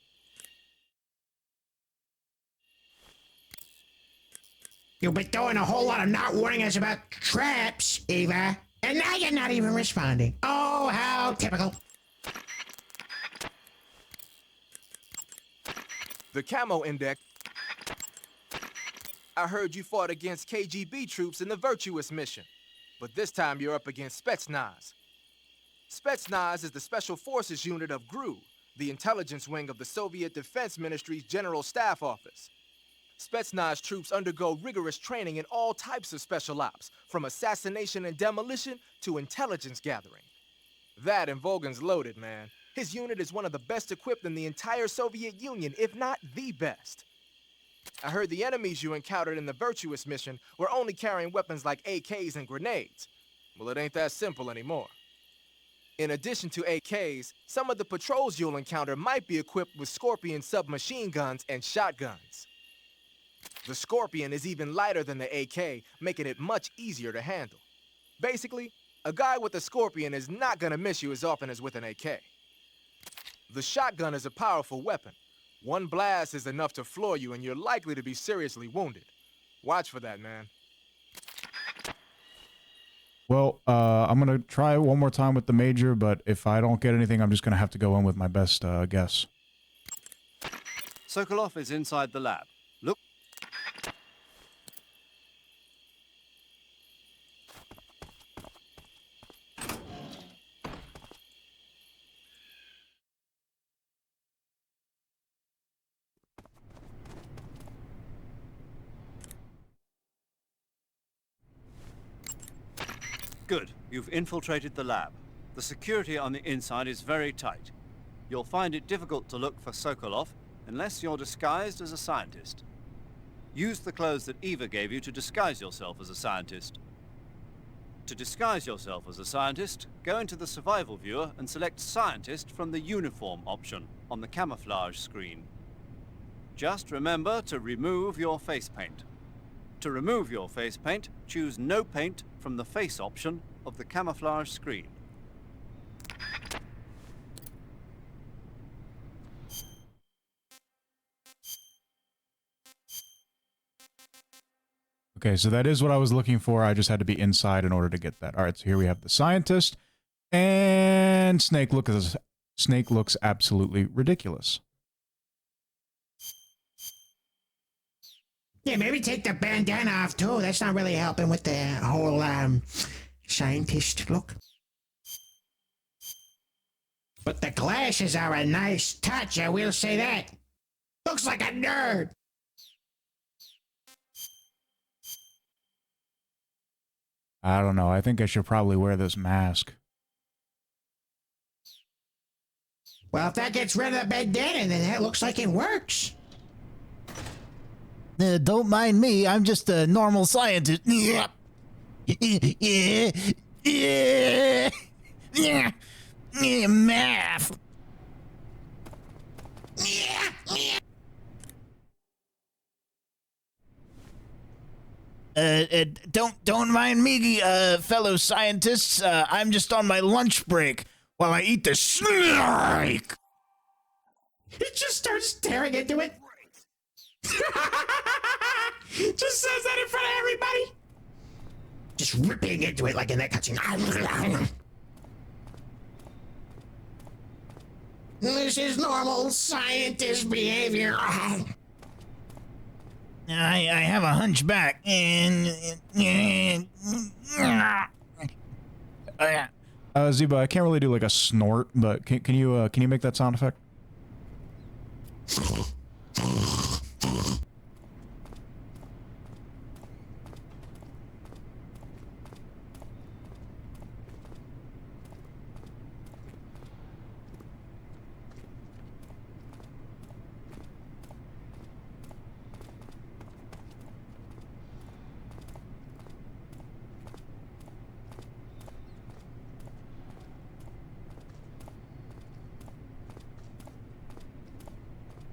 You've been doing a whole lot of not warning us about traps, Eva. And now you're not even responding. Oh, how typical. The Camo Index. I heard you fought against KGB troops in the Virtuous mission. But this time you're up against Spetsnaz. Spetsnaz is the Special Forces unit of GRU, the intelligence wing of the Soviet Defense Ministry's General Staff Office. Spetsnaz troops undergo rigorous training in all types of special ops, from assassination and demolition to intelligence gathering. That and Volgan's loaded, man. His unit is one of the best equipped in the entire Soviet Union, if not the best. I heard the enemies you encountered in the Virtuous mission were only carrying weapons like AKs and grenades. Well, it ain't that simple anymore. In addition to AKs, some of the patrols you'll encounter might be equipped with Scorpion submachine guns and shotguns. The Scorpion is even lighter than the AK, making it much easier to handle. Basically, a guy with a Scorpion is not gonna miss you as often as with an AK. The shotgun is a powerful weapon. One blast is enough to floor you and you're likely to be seriously wounded. Watch for that, man. Well, I'm gonna try one more time with the Major, but if I don't get anything, I'm just gonna have to go in with my best guess. Sokolov is inside the lab. Look. Good. You've infiltrated the lab. The security on the inside is very tight. You'll find it difficult to look for Sokolov unless you're disguised as a scientist. Use the clothes that Eva gave you to disguise yourself as a scientist. To disguise yourself as a scientist, go into the survival viewer and select Scientist from the Uniform option on the camouflage screen. Just remember to remove your face paint. To remove your face paint, choose No Paint from the Face option of the camouflage screen. Okay, so that is what I was looking for. I just had to be inside in order to get that. All right, so here we have the Scientist, and Snake looks absolutely ridiculous. Yeah, maybe take the bandana off too. That's not really helping with the whole scientist look. But the glasses are a nice touch, I will say that. Looks like a nerd. I don't know. I think I should probably wear this mask. Well, if that gets rid of the bandana, then that looks like it works. Don't mind me. I'm just a normal scientist. You Math. Don't mind me, fellow scientists. I'm just on my lunch break while I eat the snake. He just starts staring into it. Just says that in front of everybody. Just ripping into it like in that cutscene. This is normal scientist behavior. I have a hunchback. Zeba, I can't really do like a snort, but can you make that sound effect?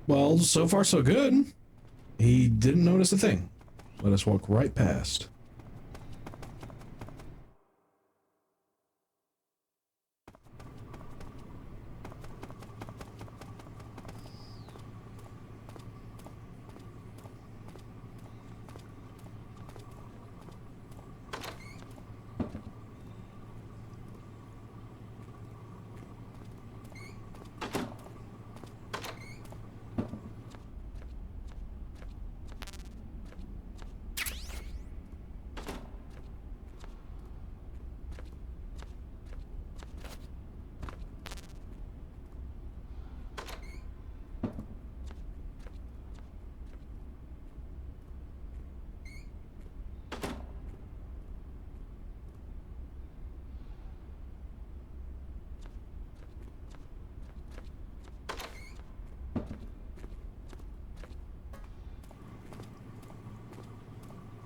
Well, so far so good. He didn't notice a thing. Let us walk right past.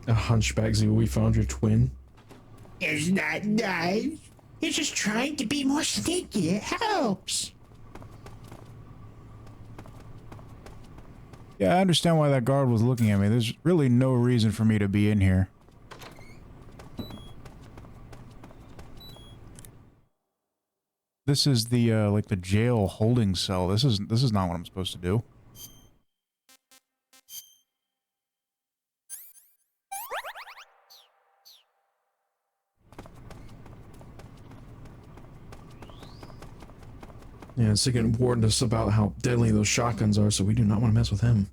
A hunchback, Zeba, we found your twin. It's not nice. He's just trying to be more sneaky. It helps. Yeah, I understand why that guard was looking at me. There's really no reason for me to be in here. This is the like the jail holding cell. This is not what I'm supposed to do. Yeah, Sigurd warned us about how deadly those shotguns are, so we do not want to mess with him.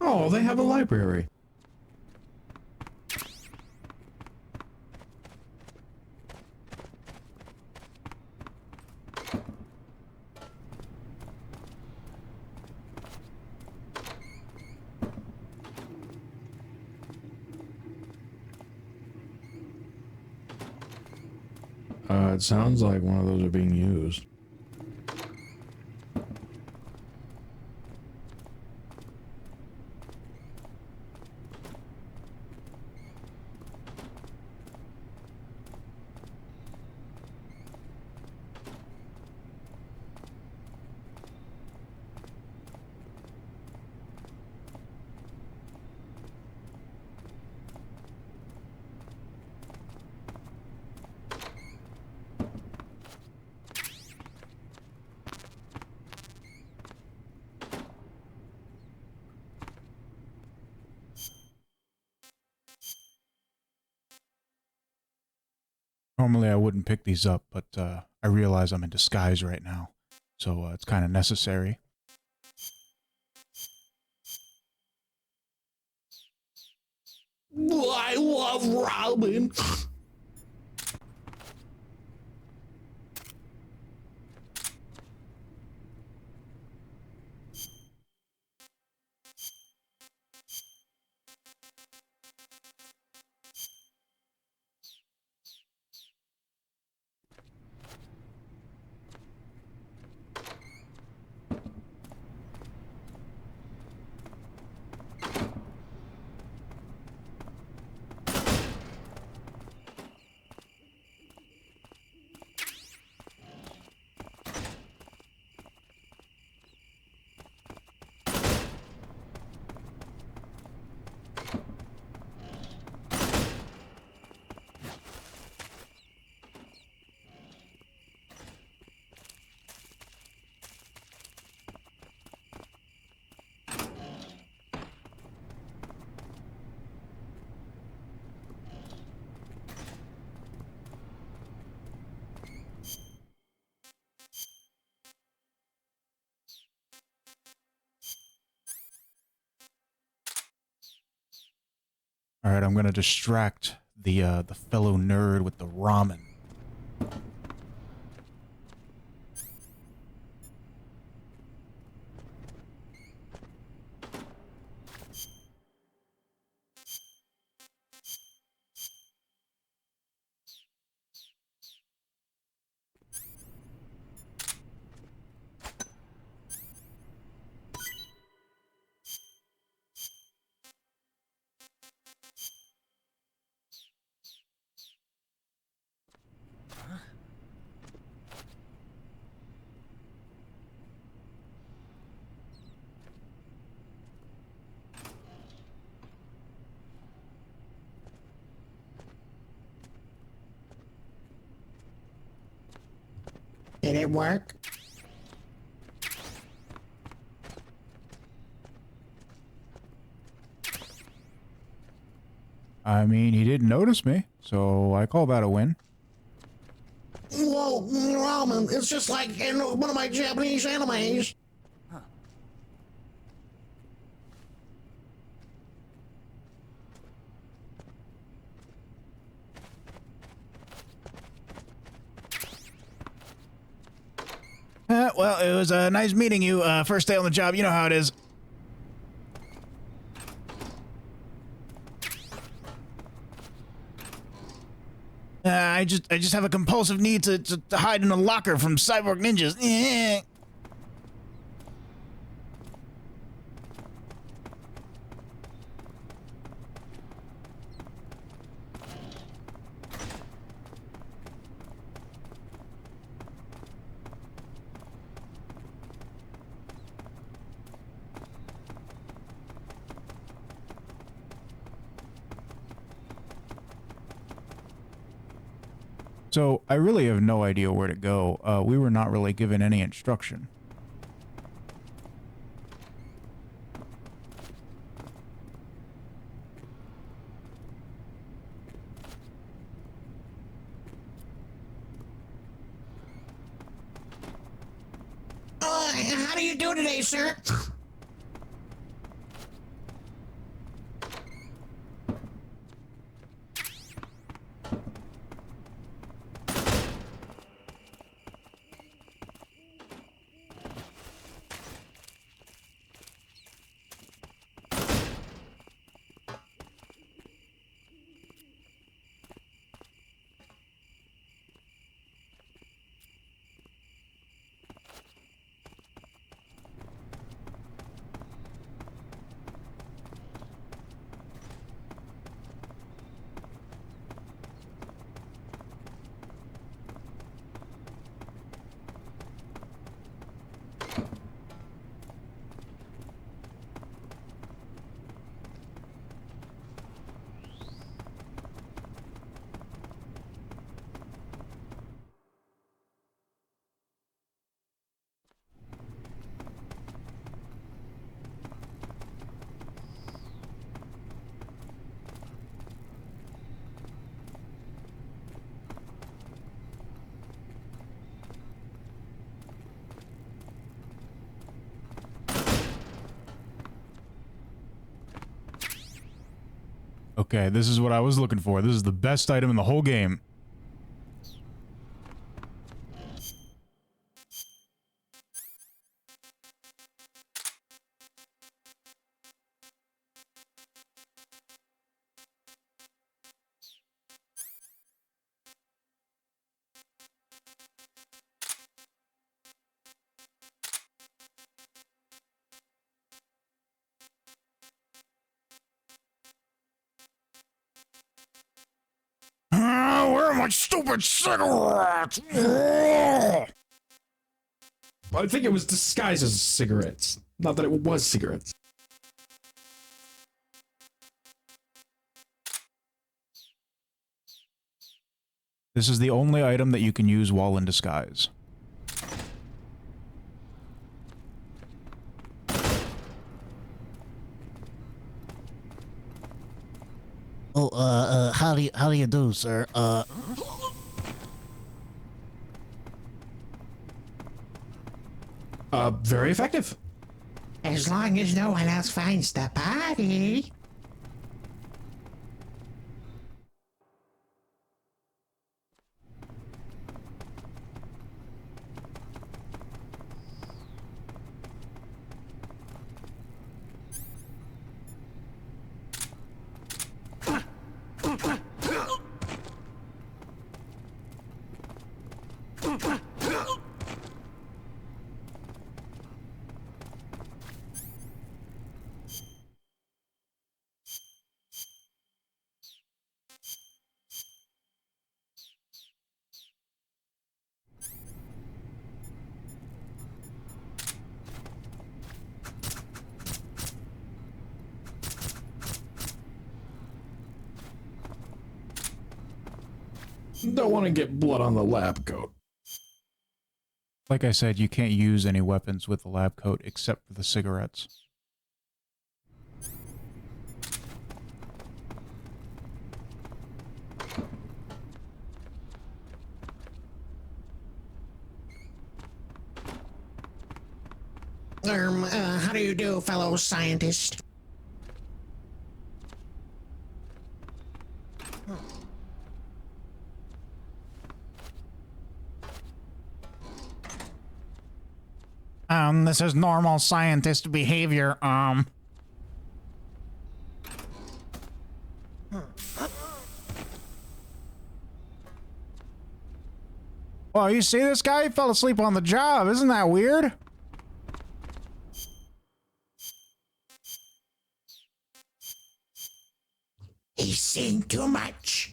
Oh, they have a library. It sounds like one of those are being used. Normally I wouldn't pick these up, but I realize I'm in disguise right now, so it's kind of necessary. I love Robin. All right, I'm gonna distract the fellow nerd with the ramen. Did it work? I mean, he didn't notice me, so I call that a win. Well, ramen, it's just like in one of my Japanese animes. Well, it was nice meeting you. First day on the job, you know how it is. I just have a compulsive need to hide in a locker from cyborg ninjas. So, I really have no idea where to go. We were not really given any instruction. How do you do today, sir? Okay, this is what I was looking for. This is the best item in the whole game. Where are my stupid cigarettes? I think it was disguised as cigarettes. Not that it was cigarettes. This is the only item that you can use while in disguise. Oh, how do you do, sir? Very effective. As long as no one else finds the body. don't want to get blood on the lab coat. Like I said, you can't use any weapons with the lab coat except for the cigarettes. How do you do, fellow scientist? This is normal scientist behavior, Well, you see this guy? He fell asleep on the job. Isn't that weird? He's seen too much.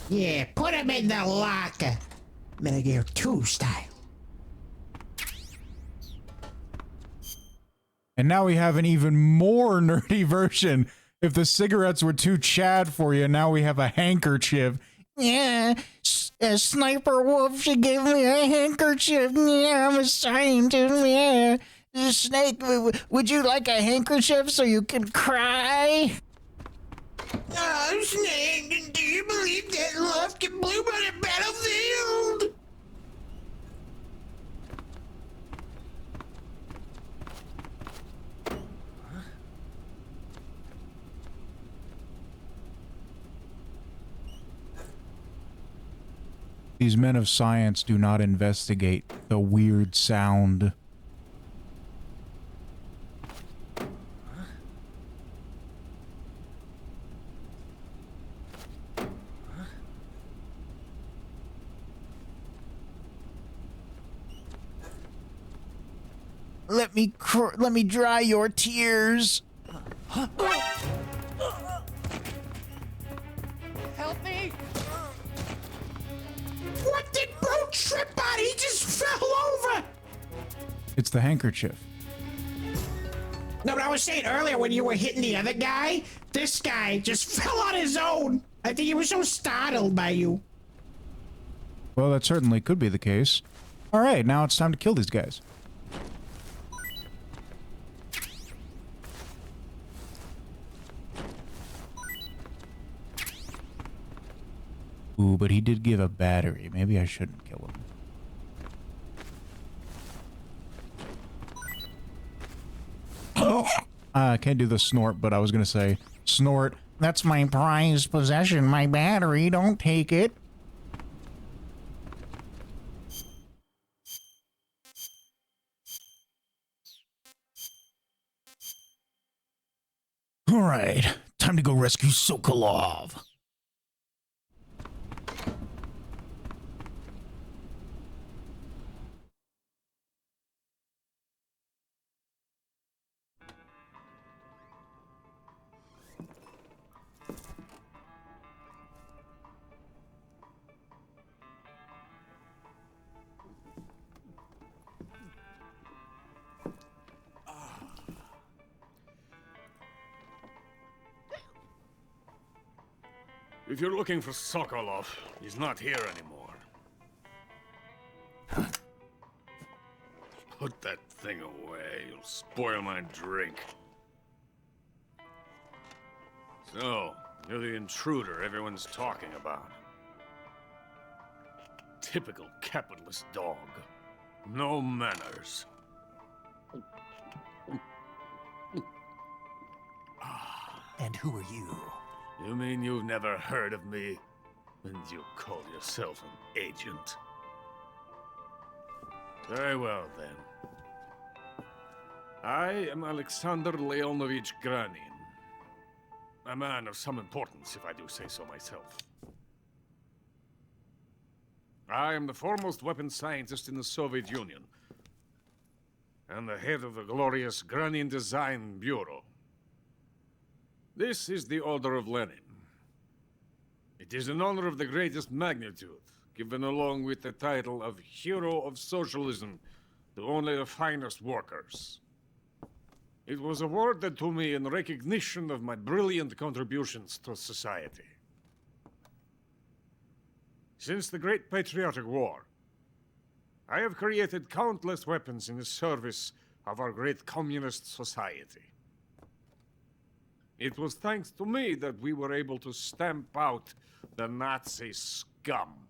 Yeah, put him in the locker. Metal Gear 2 style. And now we have an even more nerdy version. If the cigarettes were too Chad for you, now we have a handkerchief. Yeah, Sniper Wolf, she gave me a handkerchief. Yeah, I'm a scientist. Yeah. Snake, would you like a handkerchief so you can cry? Oh, Snake, do you believe that love can bloom on a battlefield? These men of science do not investigate the weird sound. Let me dry your tears. Help me! What did Bro trip on? He just fell over! It's the handkerchief. No, but I was saying earlier when you were hitting the other guy, this guy just fell on his own. I think he was so startled by you. Well, that certainly could be the case. All right, now it's time to kill these guys. Ooh, but he did give a battery. Maybe I shouldn't kill him. I can't do the snort, but I was gonna say, snort. That's my prized possession, my battery. Don't take it. All right, time to go rescue Sokolov. If you're looking for Sokolov, he's not here anymore. Put that thing away. You'll spoil my drink. So, you're the intruder everyone's talking about. Typical capitalist dog. No manners. And who are you? You mean you've never heard of me? And you call yourself an agent? Very well, then. I am Alexander Leonovich Granin. A man of some importance, if I do say so myself. I am the foremost weapons scientist in the Soviet Union, and the head of the glorious Granin Design Bureau. This is the Order of Lenin. It is an honor of the greatest magnitude, given along with the title of Hero of Socialism to only the finest workers. It was awarded to me in recognition of my brilliant contributions to society. Since the Great Patriotic War, I have created countless weapons in the service of our great communist society. It was thanks to me that we were able to stamp out the Nazi scum.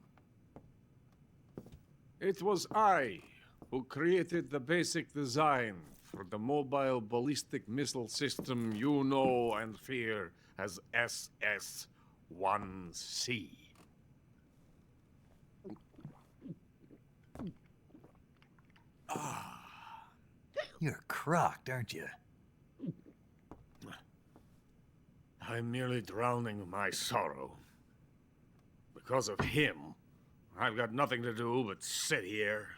It was I who created the basic design for the mobile ballistic missile system you know and fear as SS-1C. You're crocked, aren't you? I'm merely drowning my sorrow. Because of him, I've got nothing to do but sit here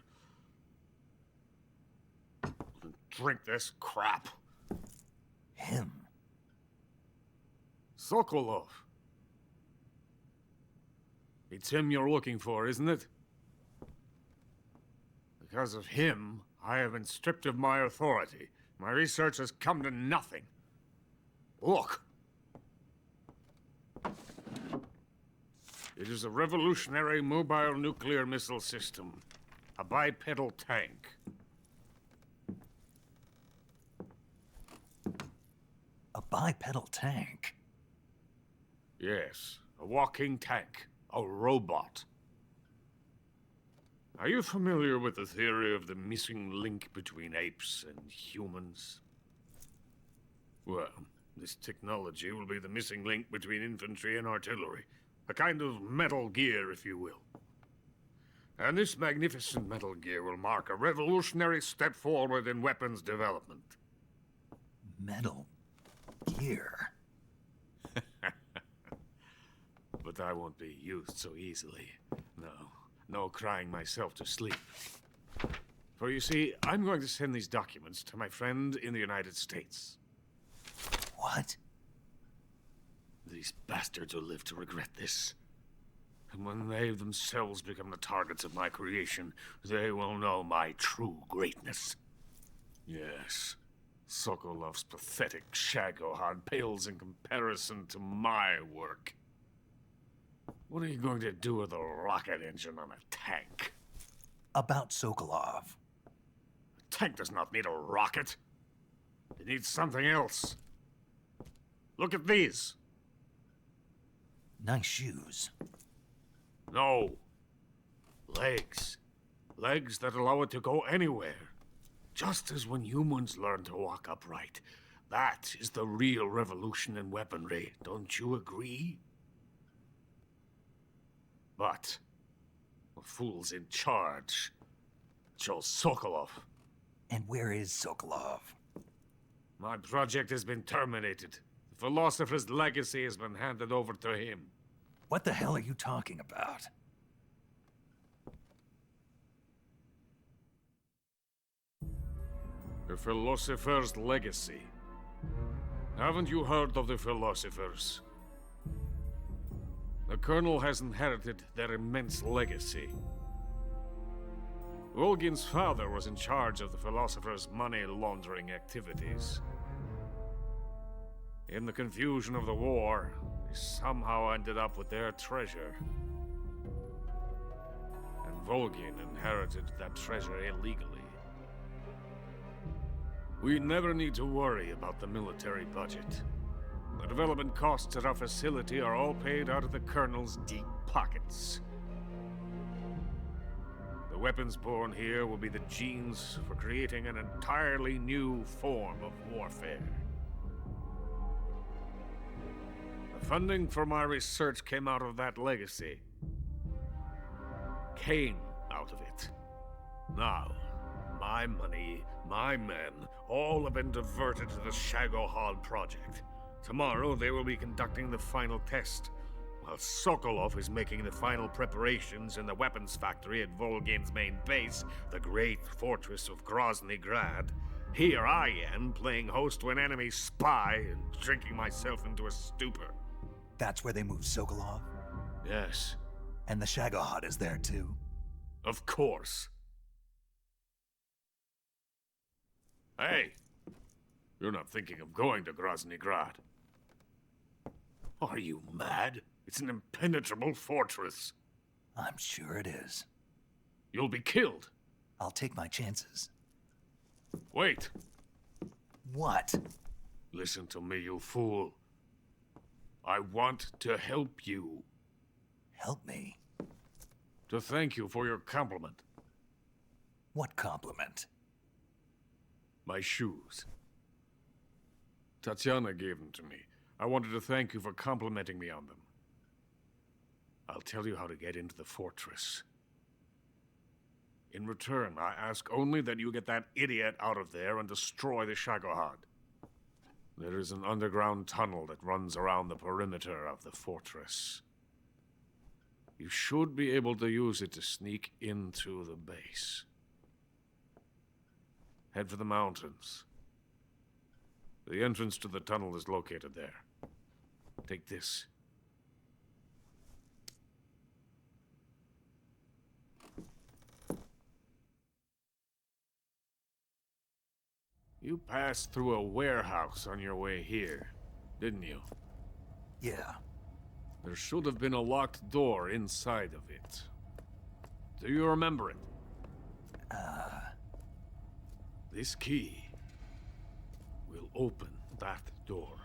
and drink this crap. Him? Sokolov. It's him you're looking for, isn't it? Because of him, I have been stripped of my authority. My research has come to nothing. Look. It is a revolutionary mobile nuclear missile system. A bipedal tank. A bipedal tank? Yes, a walking tank. A robot. Are you familiar with the theory of the missing link between apes and humans? Well, this technology will be the missing link between infantry and artillery. A kind of Metal Gear, if you will. And this magnificent Metal Gear will mark a revolutionary step forward in weapons development. Metal Gear? But I won't be used so easily. No crying myself to sleep. For you see, I'm going to send these documents to my friend in the United States. What? These bastards will live to regret this. And when they themselves become the targets of my creation, they will know my true greatness. Yes, Sokolov's pathetic Shagohod pales in comparison to my work. What are you going to do with a rocket engine on a tank? About Sokolov. A tank does not need a rocket. It needs something else. Look at these. Nice shoes. No. Legs. Legs that allow it to go anywhere. Just as when humans learn to walk upright. That is the real revolution in weaponry. Don't you agree? But the fool's in charge. Chose Sokolov. And where is Sokolov? My project has been terminated. The philosopher's legacy has been handed over to him. What the hell are you talking about? The philosopher's legacy. Haven't you heard of the philosophers? The Colonel has inherited their immense legacy. Volgin's father was in charge of the philosophers' money laundering activities. In the confusion of the war, they somehow ended up with their treasure. And Volgin inherited that treasure illegally. We never need to worry about the military budget. The development costs at our facility are all paid out of the Colonel's deep pockets. The weapons born here will be the genes for creating an entirely new form of warfare. The funding for my research came out of that legacy. Came out of it. Now, my money, my men, all have been diverted to the Shagohod project. Tomorrow, they will be conducting the final test, while Sokolov is making the final preparations in the weapons factory at Volgin's main base, the great fortress of Grozny Grad. Here I am, playing host to an enemy spy and drinking myself into a stupor. That's where they moved Sokolov? Yes. And the Shagohod is there too? Of course. Hey, you're not thinking of going to Grozny Grad. Are you mad? It's an impenetrable fortress. I'm sure it is. You'll be killed. I'll take my chances. Wait. What? Listen to me, you fool. I want to help you. Help me? To thank you for your compliment. What compliment? My shoes. Tatiana gave them to me. I wanted to thank you for complimenting me on them. I'll tell you how to get into the fortress. In return, I ask only that you get that idiot out of there and destroy the Shagohod. There is an underground tunnel that runs around the perimeter of the fortress. You should be able to use it to sneak into the base. Head for the mountains. The entrance to the tunnel is located there. Take this. You passed through a warehouse on your way here, didn't you? Yeah. There should have been a locked door inside of it. Do you remember it? This key will open that door.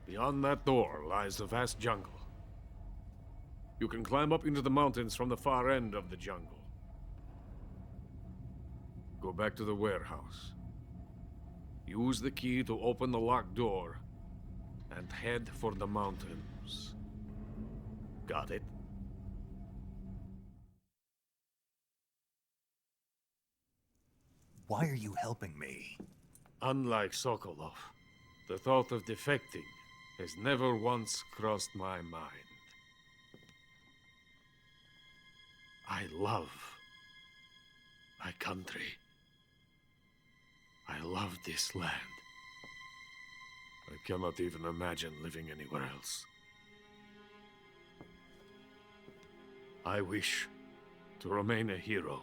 Beyond that door lies a vast jungle. You can climb up into the mountains from the far end of the jungle. Go back to the warehouse. Use the key to open the locked door and head for the mountains. Got it? Why are you helping me? Unlike Sokolov, the thought of defecting has never once crossed my mind. I love my country. I love this land. I cannot even imagine living anywhere else. I wish to remain a hero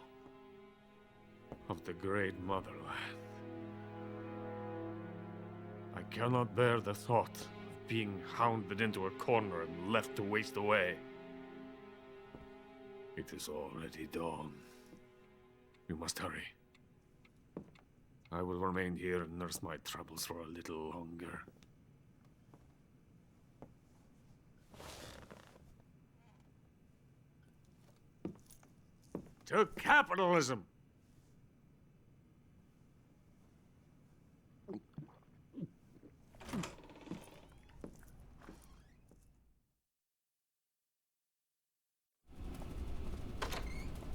of the great motherland. I cannot bear the thought of being hounded into a corner and left to waste away. It is already dawn. You must hurry. I will remain here and nurse my troubles for a little longer. To capitalism!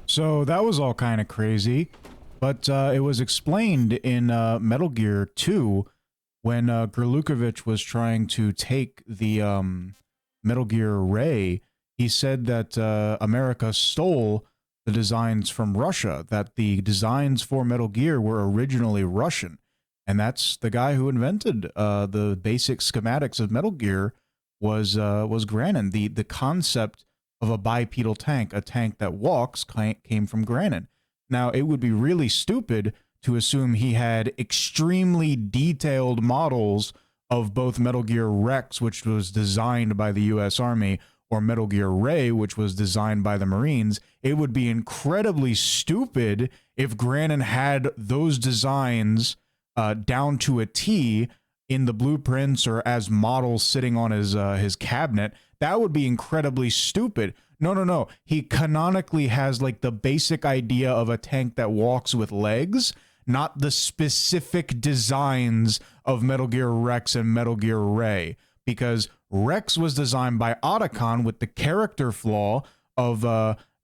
So that was all kind of crazy, but it was explained in Metal Gear 2 when Grlukovich was trying to take the Metal Gear Ray. He said that America stole the designs from Russia, that the designs for Metal Gear were originally Russian, and that's the guy who invented the basic schematics of Metal Gear was Granin. The concept of a bipedal tank, a tank that walks, came from Granin. Now, it would be really stupid to assume he had extremely detailed models of both Metal Gear Rex, which was designed by the U.S. Army, or Metal Gear Ray, which was designed by the Marines. It would be incredibly stupid if Granin had those designs down to a T in the blueprints or as models sitting on his cabinet. That would be incredibly stupid. No. He canonically has like the basic idea of a tank that walks with legs, not the specific designs of Metal Gear Rex and Metal Gear Ray. Because Rex was designed by Otacon with the character flaw of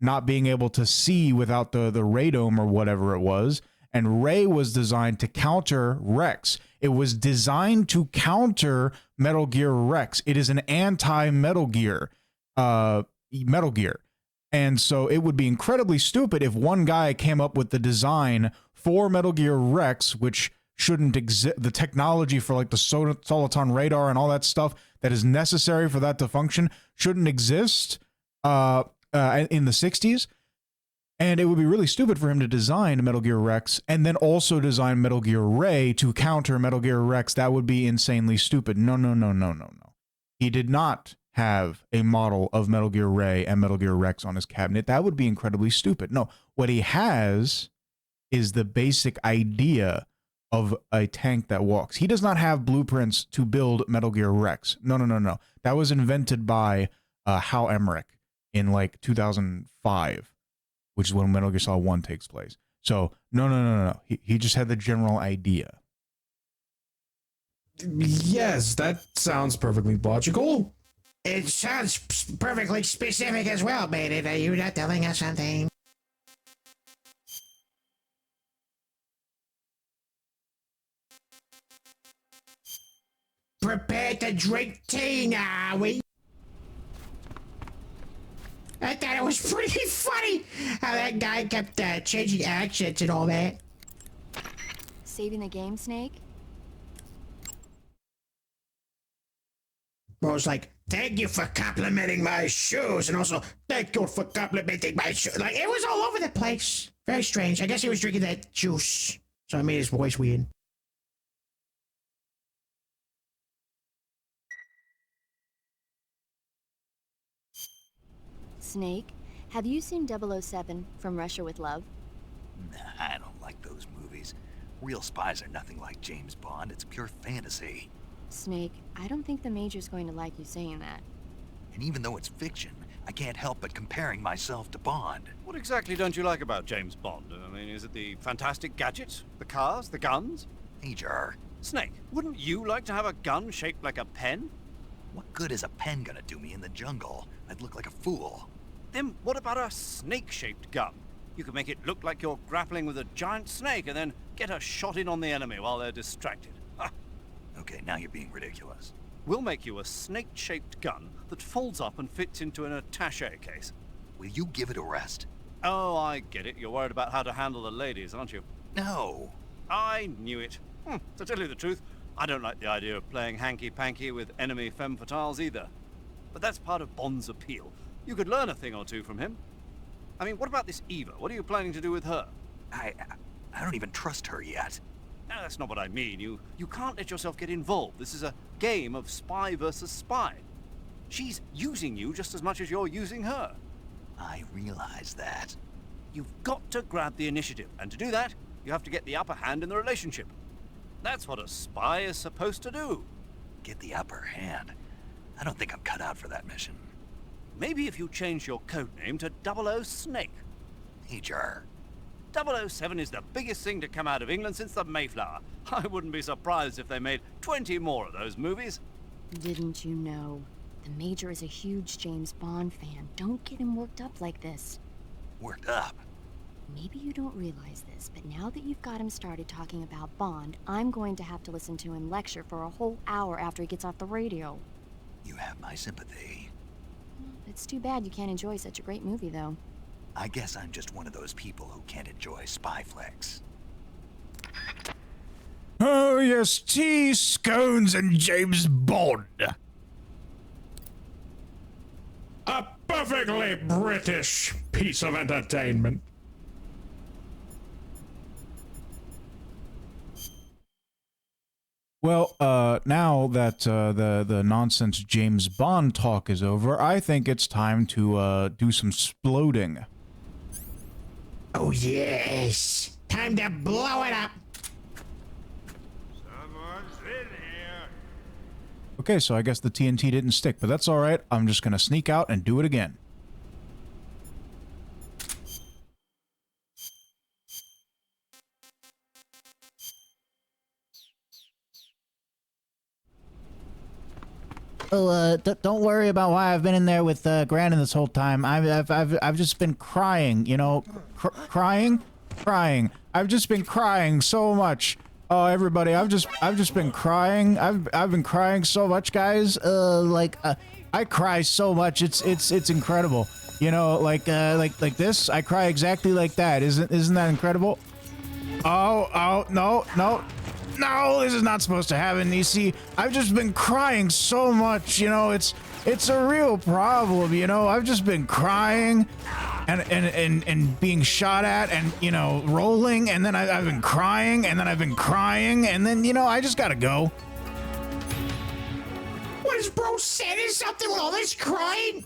not being able to see without the radome or whatever it was. And Ray was designed to counter Rex. It was designed to counter Metal Gear Rex. It is an anti-Metal Gear, Metal Gear. And so it would be incredibly stupid if one guy came up with the design for Metal Gear Rex, which shouldn't exist. The technology for like the soliton radar and all that stuff that is necessary for that to function shouldn't exist in the 60s. And it would be really stupid for him to design Metal Gear Rex and then also design Metal Gear Ray to counter Metal Gear Rex. That would be insanely stupid. No. He did not have a model of Metal Gear Ray and Metal Gear Rex on his cabinet. That would be incredibly stupid. No, what he has is the basic idea of a tank that walks. He does not have blueprints to build Metal Gear Rex. No. That was invented by Hal Emmerich in like 2005. Which is when Metal Gear Solid 1 takes place. So, no. He just had the general idea. Yes, that sounds perfectly logical. It sounds perfectly specific as well, Baited. Are you not telling us something? Prepare to drink tea now, we. I thought it was pretty funny how that guy kept changing accents and all that. Saving the game, Snake? I was like, thank you for complimenting my shoes, and also, thank you for complimenting my shoes. Like, it was all over the place. Very strange. I guess he was drinking that juice, so I made his voice weird. Snake, have you seen 007 From Russia with Love? Nah, I don't like those movies. Real spies are nothing like James Bond. It's pure fantasy. Snake, I don't think the Major's going to like you saying that. And even though it's fiction, I can't help but comparing myself to Bond. What exactly don't you like about James Bond? I mean, is it the fantastic gadgets? The cars? The guns? Major. Snake, wouldn't you like to have a gun shaped like a pen? What good is a pen gonna do me in the jungle? I'd look like a fool. Then what about a snake-shaped gun? You could make it look like you're grappling with a giant snake and then get a shot in on the enemy while they're distracted. Okay, now you're being ridiculous. We'll make you a snake-shaped gun that folds up and fits into an attaché case. Will you give it a rest? Oh, I get it. You're worried about how to handle the ladies, aren't you? No. I knew it. To tell you the truth, I don't like the idea of playing hanky-panky with enemy femme fatales either. But that's part of Bond's appeal. You could learn a thing or two from him. I mean, what about this Eva? What are you planning to do with her? I don't even trust her yet. No, that's not what I mean. You can't let yourself get involved. This is a game of spy versus spy. She's using you just as much as you're using her. I realize that. You've got to grab the initiative, and to do that, you have to get the upper hand in the relationship. That's what a spy is supposed to do. Get the upper hand? I don't think I'm cut out for that mission. Maybe if you change your codename to 00 Snake. Major. 007 is the biggest thing to come out of England since the Mayflower. I wouldn't be surprised if they made 20 more of those movies. Didn't you know? The Major is a huge James Bond fan. Don't get him worked up like this. Worked up? Maybe you don't realize this, but now that you've got him started talking about Bond, I'm going to have to listen to him lecture for a whole hour after he gets off the radio. You have my sympathy. It's too bad you can't enjoy such a great movie, though. I guess I'm just one of those people who can't enjoy spy flicks. Oh, yes, tea, scones, and James Bond. A perfectly British piece of entertainment. Well, now that the nonsense James Bond talk is over, I think it's time to do some sploding. Oh, yes. Time to blow it up. Someone's in here. Okay, so I guess the TNT didn't stick, but that's all right. I'm just going to sneak out and do it again. Oh, don't worry about why I've been in there with Grandin this whole time. I've just been crying, you know, crying. I've just been crying so much. Oh, everybody, I've just been crying. I've been crying so much, guys. I cry so much. It's incredible. You know, like this. I cry exactly like that. Isn't that incredible? Oh, no. no, this is not supposed to happen. You see, I've just been crying so much, you know, it's a real problem, you know. I've just been crying and being shot at and, you know, rolling, and then I've been crying, and then I've been crying, and then, you know, I just gotta go. What is bro saying something with all this crying?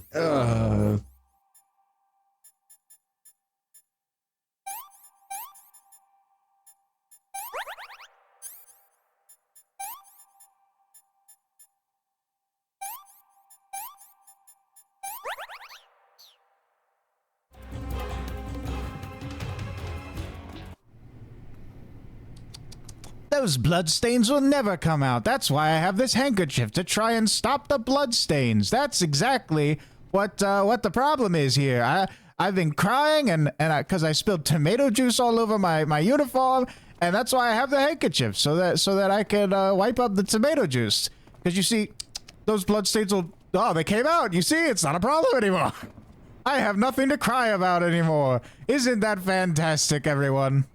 Those bloodstains will never come out. That's why I have this handkerchief, to try and stop the bloodstains. That's exactly what the problem is here. I've been crying and because I spilled tomato juice all over my uniform, and that's why I have the handkerchief, so that I can wipe up the tomato juice. Because you see, those bloodstains they came out. You see, it's not a problem anymore. I have nothing to cry about anymore. Isn't that fantastic, everyone?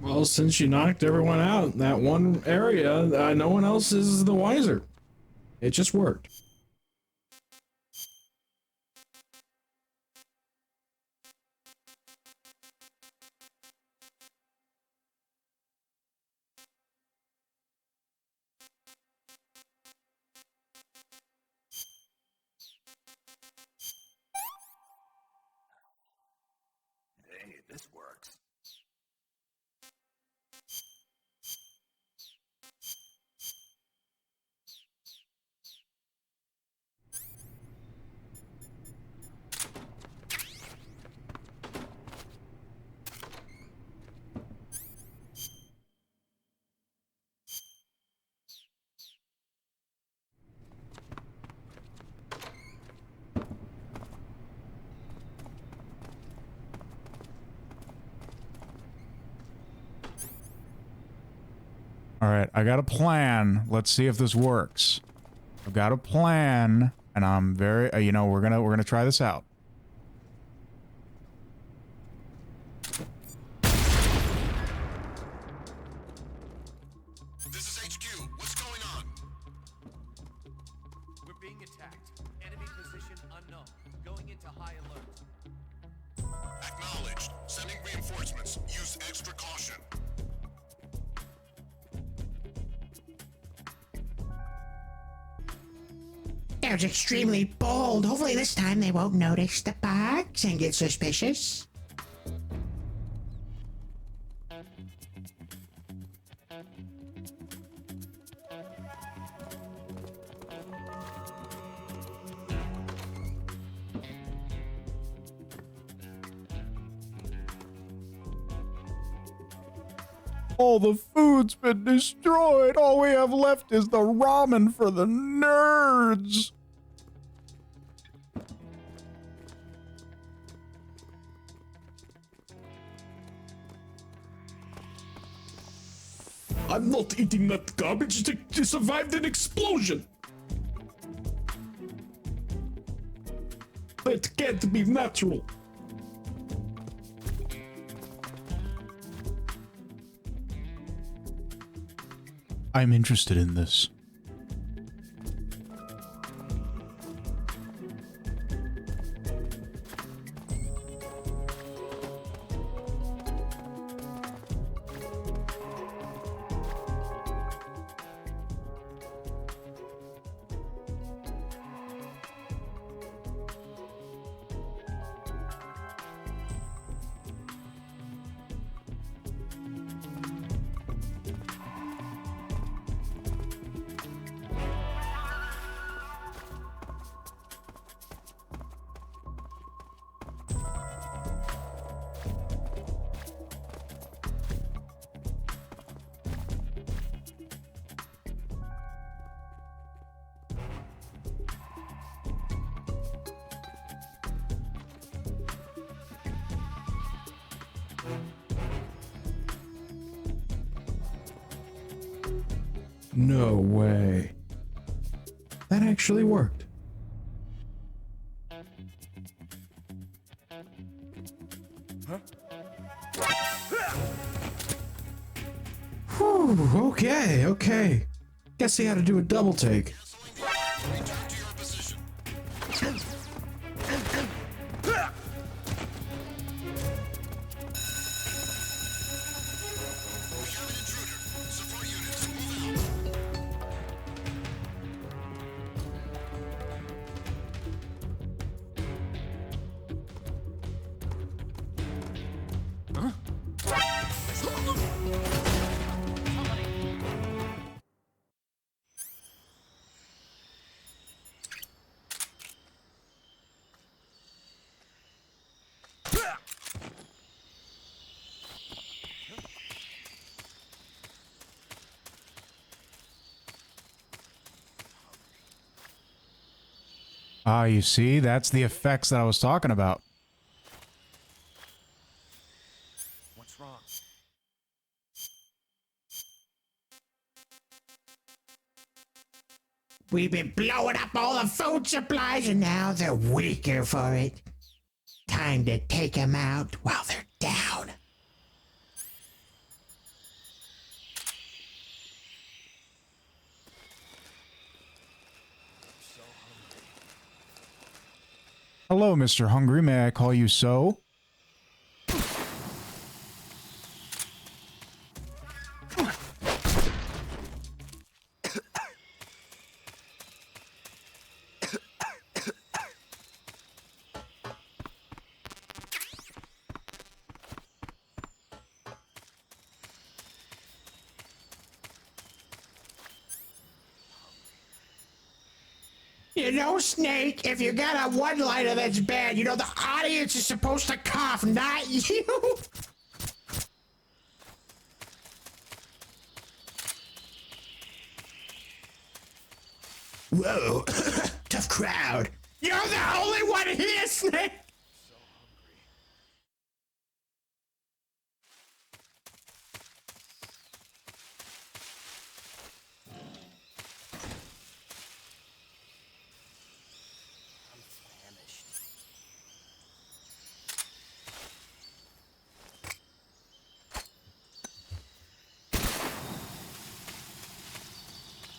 Well, since you knocked everyone out in that one area, no one else is the wiser. It just worked. Hey, this works. All right, I got a plan. Let's see if this works. I've got a plan, and I'm very, you know, we're gonna try this out. This is HQ. What's going on? We're being attacked. Enemy position unknown. Going into high alert. Acknowledged. Sending reinforcements. Use extra caution. That was extremely bold. Hopefully this time they won't notice the bugs and get suspicious. All the food's been destroyed. All we have left is the ramen for the nerds. I'm not eating that garbage. They survived an explosion. That can't be natural. I'm interested in this. No way. That actually worked. Whew, okay. Guess he had to do a double take. Ah, you see, that's the effects that I was talking about. What's wrong? We've been blowing up all the food supplies and now they're weaker for it. Time to take them out while they're down. Hello, Mr. Hungry. May I call you so? You know, Snake, if you got a one-liner that's bad, you know, the audience is supposed to cough, not you. Whoa, tough crowd. You're the only one here, Snake.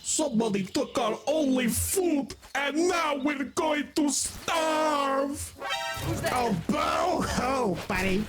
Somebody took our only food, and now we're going to starve! Oh, boo! Oh, buddy.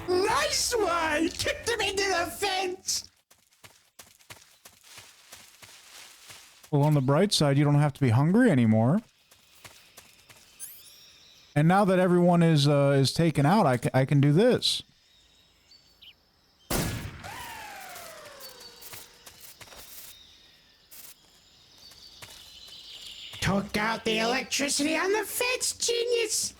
Nice one! Kicked him into the fence! Well, on the bright side, you don't have to be hungry anymore. And now that everyone is taken out, I can do this. Took out the electricity on the fence, genius!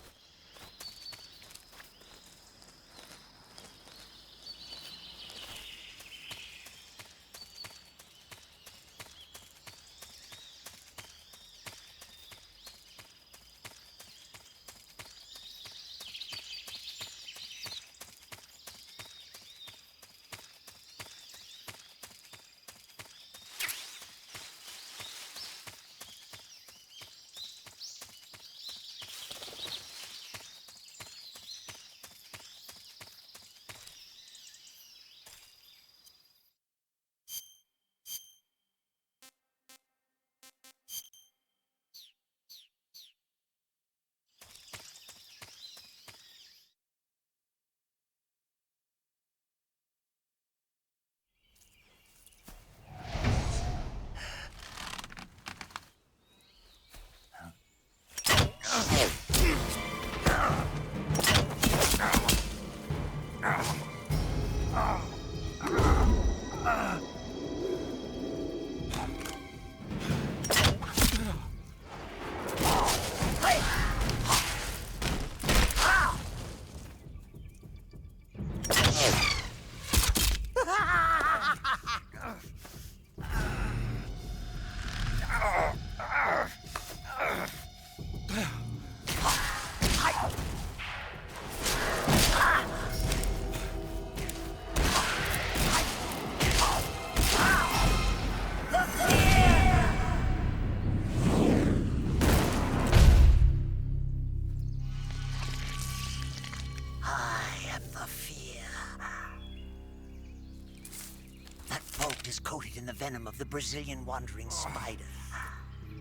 in the venom of the Brazilian wandering spider.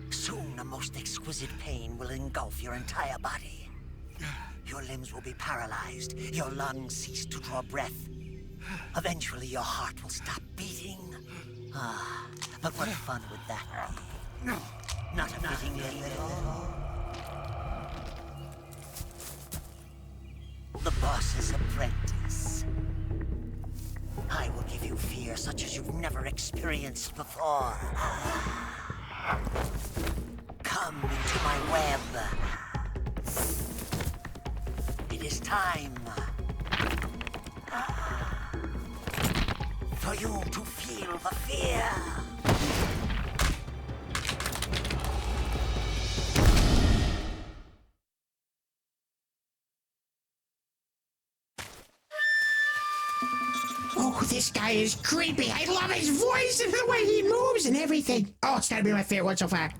Soon, a most exquisite pain will engulf your entire body. Your limbs will be paralyzed, your lungs cease to draw breath. Eventually, your heart will stop beating. Ah, but what fun would that be? Not a fitting name at all. The boss's apprentice. I will give you fear such as you've never experienced before. Come into my web. It is time for you to feel the fear. Oh, this guy is creepy. I love his voice and the way he moves and everything. Oh, it's gotta be my favorite one so far.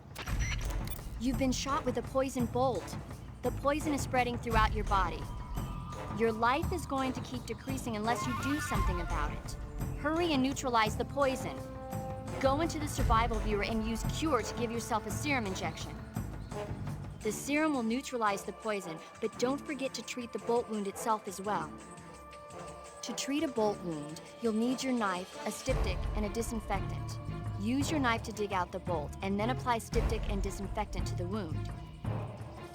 You've been shot with a poison bolt. The poison is spreading throughout your body. Your life is going to keep decreasing unless you do something about it. Hurry and neutralize the poison. Go into the survival viewer and use Cure to give yourself a serum injection. The serum will neutralize the poison, but don't forget to treat the bolt wound itself as well. To treat a bolt wound, you'll need your knife, a styptic, and a disinfectant. Use your knife to dig out the bolt, and then apply styptic and disinfectant to the wound.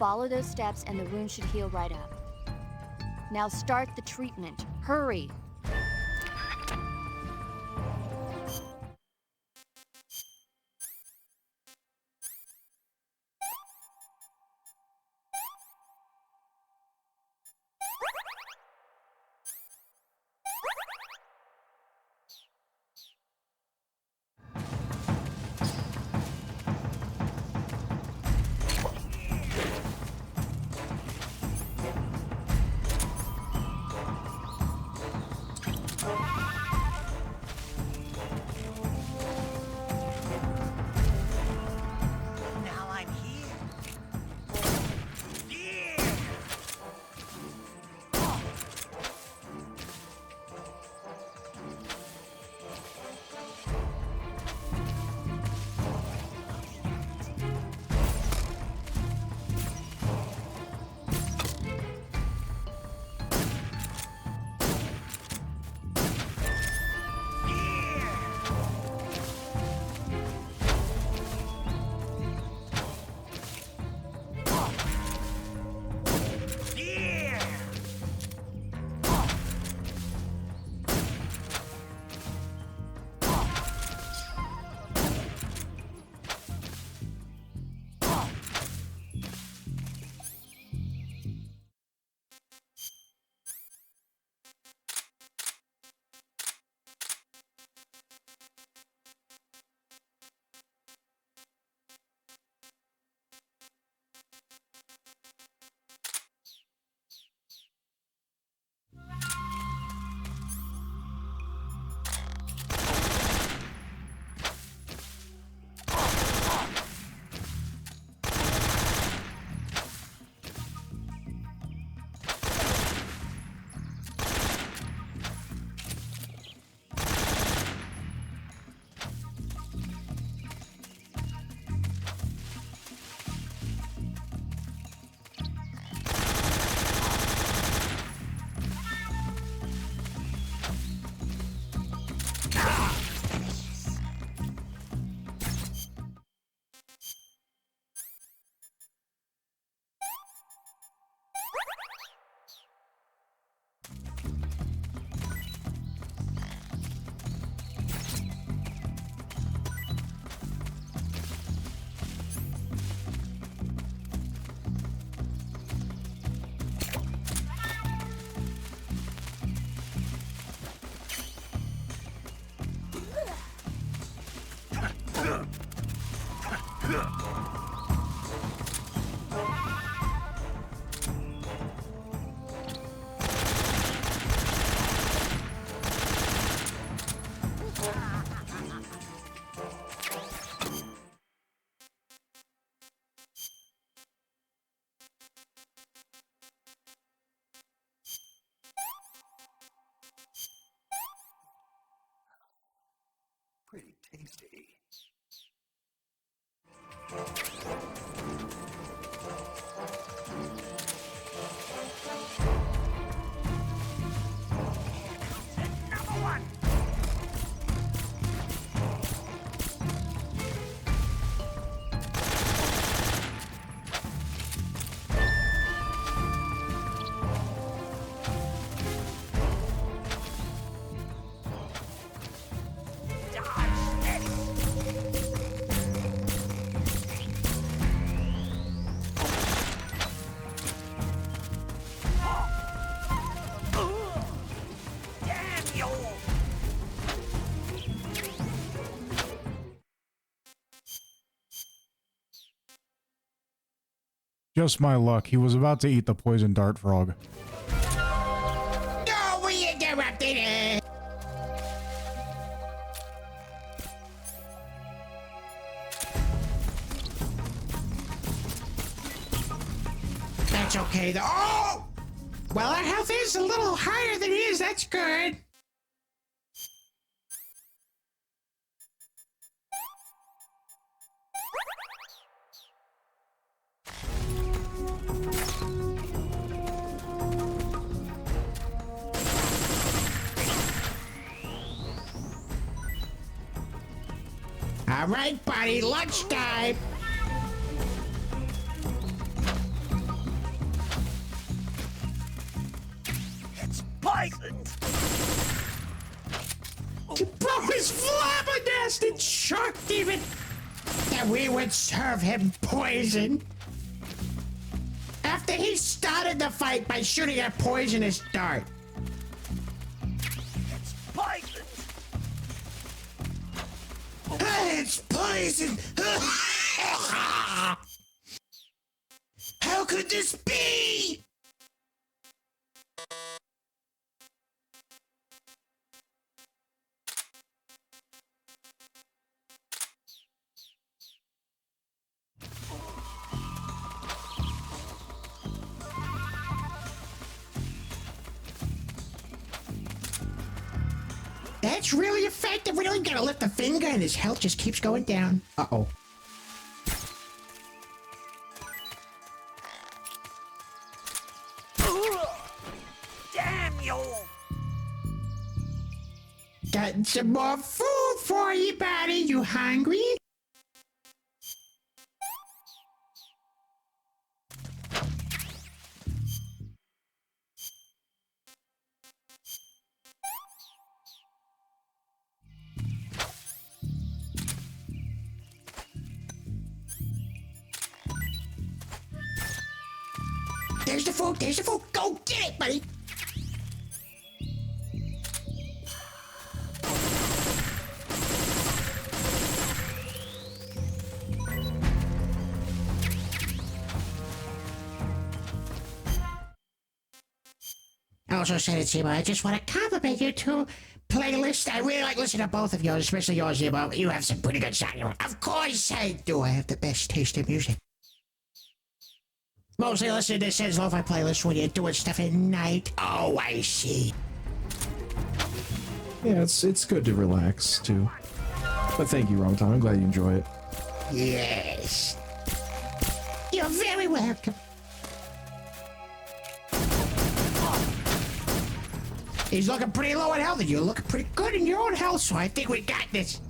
Follow those steps and the wound should heal right up. Now start the treatment. Hurry! Now I'm here. Pretty tasty. Just my luck. He was about to eat the poison dart frog. No, we interrupted it. That's okay, though. Oh! Well, our health is a little higher than his. That's good. All right, buddy, lunchtime. It's poisoned! Bro is flabbergasted, shocked even that we would serve him poison. After he started the fight by shooting a poisonous dart. It's poisoned! It's poison! How could this be? That's really effective. We don't gotta lift a finger and his health just keeps going down. Uh-oh. Damn you! Got some more food for you, buddy. You hungry? There's the food. There's the food. Go get it, buddy. I also said it, Zebo. I just want to compliment your two playlists. I really like listening to both of yours, especially yours, Zebo. You have some pretty good songs. Of course I do. I have the best taste in music. Mostly listen to Sid's Lo-Fi playlist when you're doing stuff at night. Oh, I see. Yeah, it's good to relax too. But thank you, Ramadan. I'm glad you enjoy it. Yes. You're very welcome. He's looking pretty low in health, and you're looking pretty good in your own health, so I think we got this.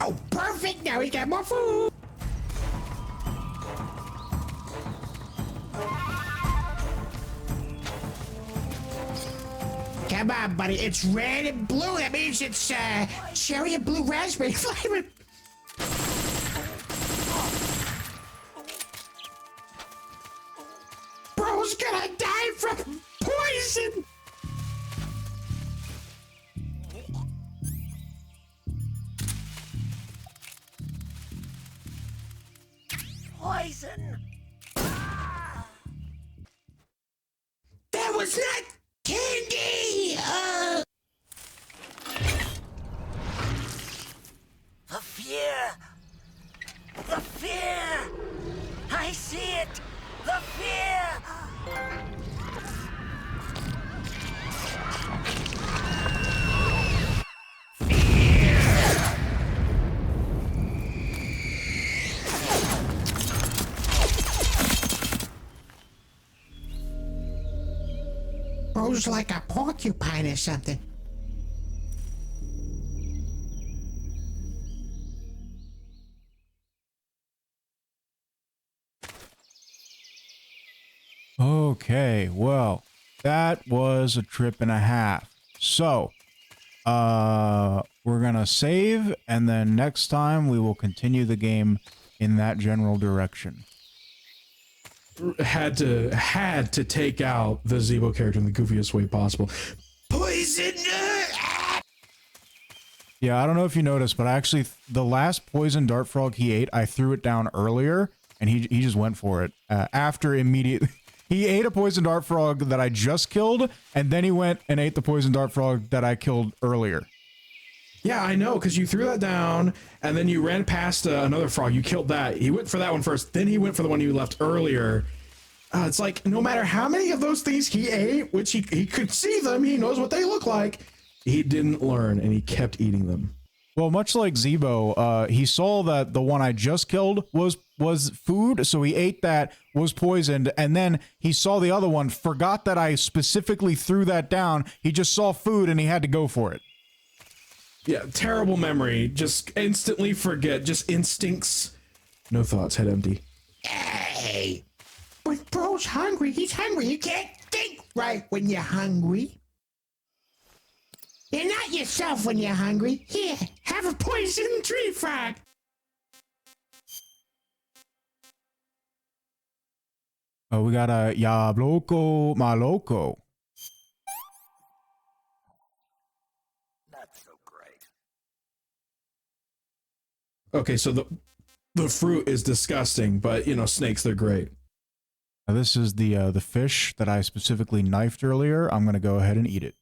Oh, perfect! Now we got more food! Come on, buddy. It's red and blue. That means it's cherry and blue raspberry flavor. Bro's gonna die from poison. Poison! That was not candy! The fear! The fear! I see it! The fear! Bro's like a porcupine or something. Okay, well, that was a trip and a half. So, we're gonna save, and then next time we will continue the game in that general direction. Had to take out the Zebo character in the goofiest way possible. Poison! Yeah, I don't know if you noticed, but actually, the last poison dart frog he ate, I threw it down earlier, and he just went for it. After immediately... He ate a poison dart frog that I just killed, and then he went and ate the poison dart frog that I killed earlier. Yeah, I know, because you threw that down, and then you ran past another frog. You killed that. He went for that one first, then he went for the one you left earlier. It's like, no matter how many of those things he ate, which he could see them, he knows what they look like, he didn't learn, and he kept eating them. Well, much like Zebo, he saw that the one I just killed was food, so he ate that, was poisoned, and then he saw the other one, forgot that I specifically threw that down, he just saw food and he had to go for it. Yeah, terrible memory. Just instantly forget. Just instincts. No thoughts, head empty. Hey! When Bro's hungry, he's hungry. You can't think right when you're hungry. You're not yourself when you're hungry. Here, have a poison tree frog. Oh, we got a Yabloko Maloko. Not so great. Okay, so the fruit is disgusting, but you know, snakes, they're great. Now this is the fish that I specifically knifed earlier. I'm gonna go ahead and eat it.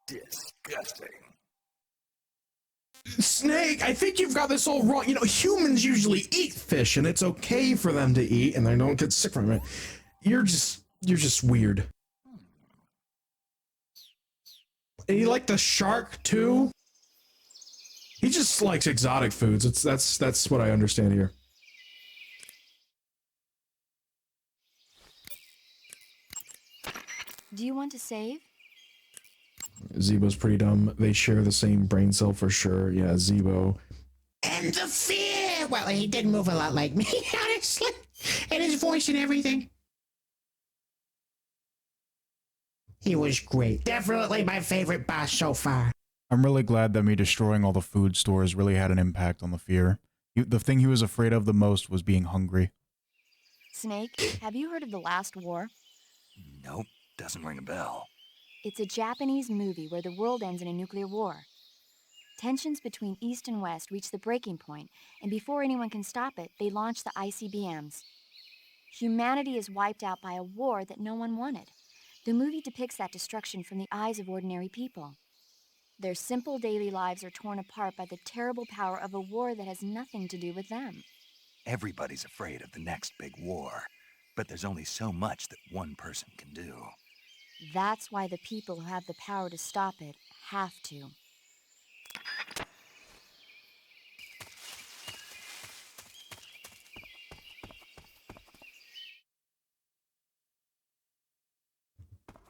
Disgusting. Snake, I think you've got this all wrong. You know, humans usually eat fish, and it's okay for them to eat, and they don't get sick from it. You're just weird. And you like the shark too? He just likes exotic foods. That's what I understand here. Do you want to save? Zebo's pretty dumb. They share the same brain cell for sure. Yeah, Zebo. And the fear! Well, he did move a lot like me, honestly. And his voice and everything. He was great. Definitely my favorite boss so far. I'm really glad that me destroying all the food stores really had an impact on the fear. The thing he was afraid of the most was being hungry. Snake, have you heard of the Last War? Nope, doesn't ring a bell. It's a Japanese movie where the world ends in a nuclear war. Tensions between East and West reach the breaking point, and before anyone can stop it, they launch the ICBMs. Humanity is wiped out by a war that no one wanted. The movie depicts that destruction from the eyes of ordinary people. Their simple daily lives are torn apart by the terrible power of a war that has nothing to do with them. Everybody's afraid of the next big war, but there's only so much that one person can do. That's why the people who have the power to stop it have to.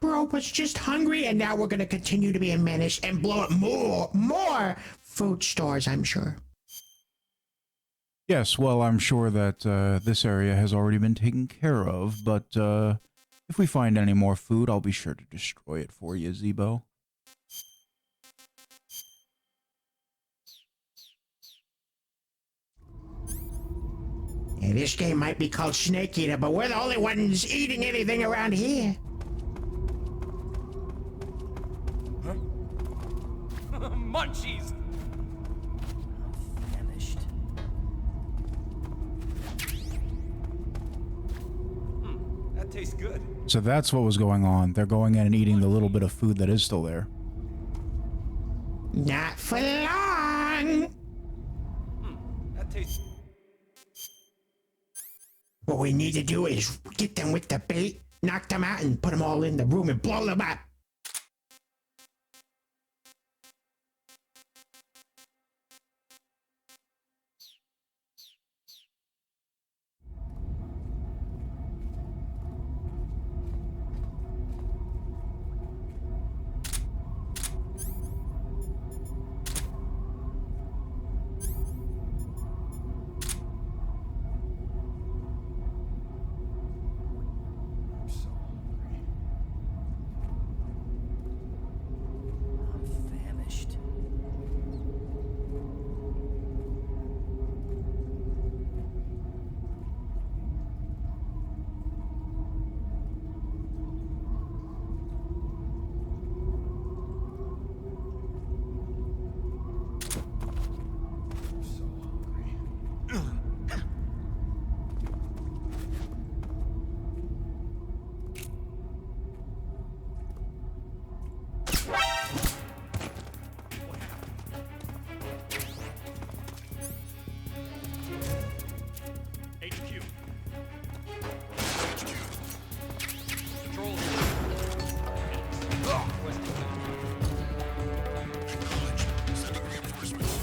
Bro was just hungry, and now we're gonna continue to be a menace and blow up more food stores, I'm sure. Yes, well, I'm sure that this area has already been taken care of, but if we find any more food, I'll be sure to destroy it for you, Zebo. Yeah, this game might be called Snake Eater, but we're the only ones eating anything around here. Munchies! I'm famished. That tastes good. So that's what was going on. They're going in and eating the little bit of food that is still there. Not for long. That tastes. What we need to do is get them with the bait, knock them out, and put them all in the room and blow them up. Famished. HQ. Control. Sending reinforcements.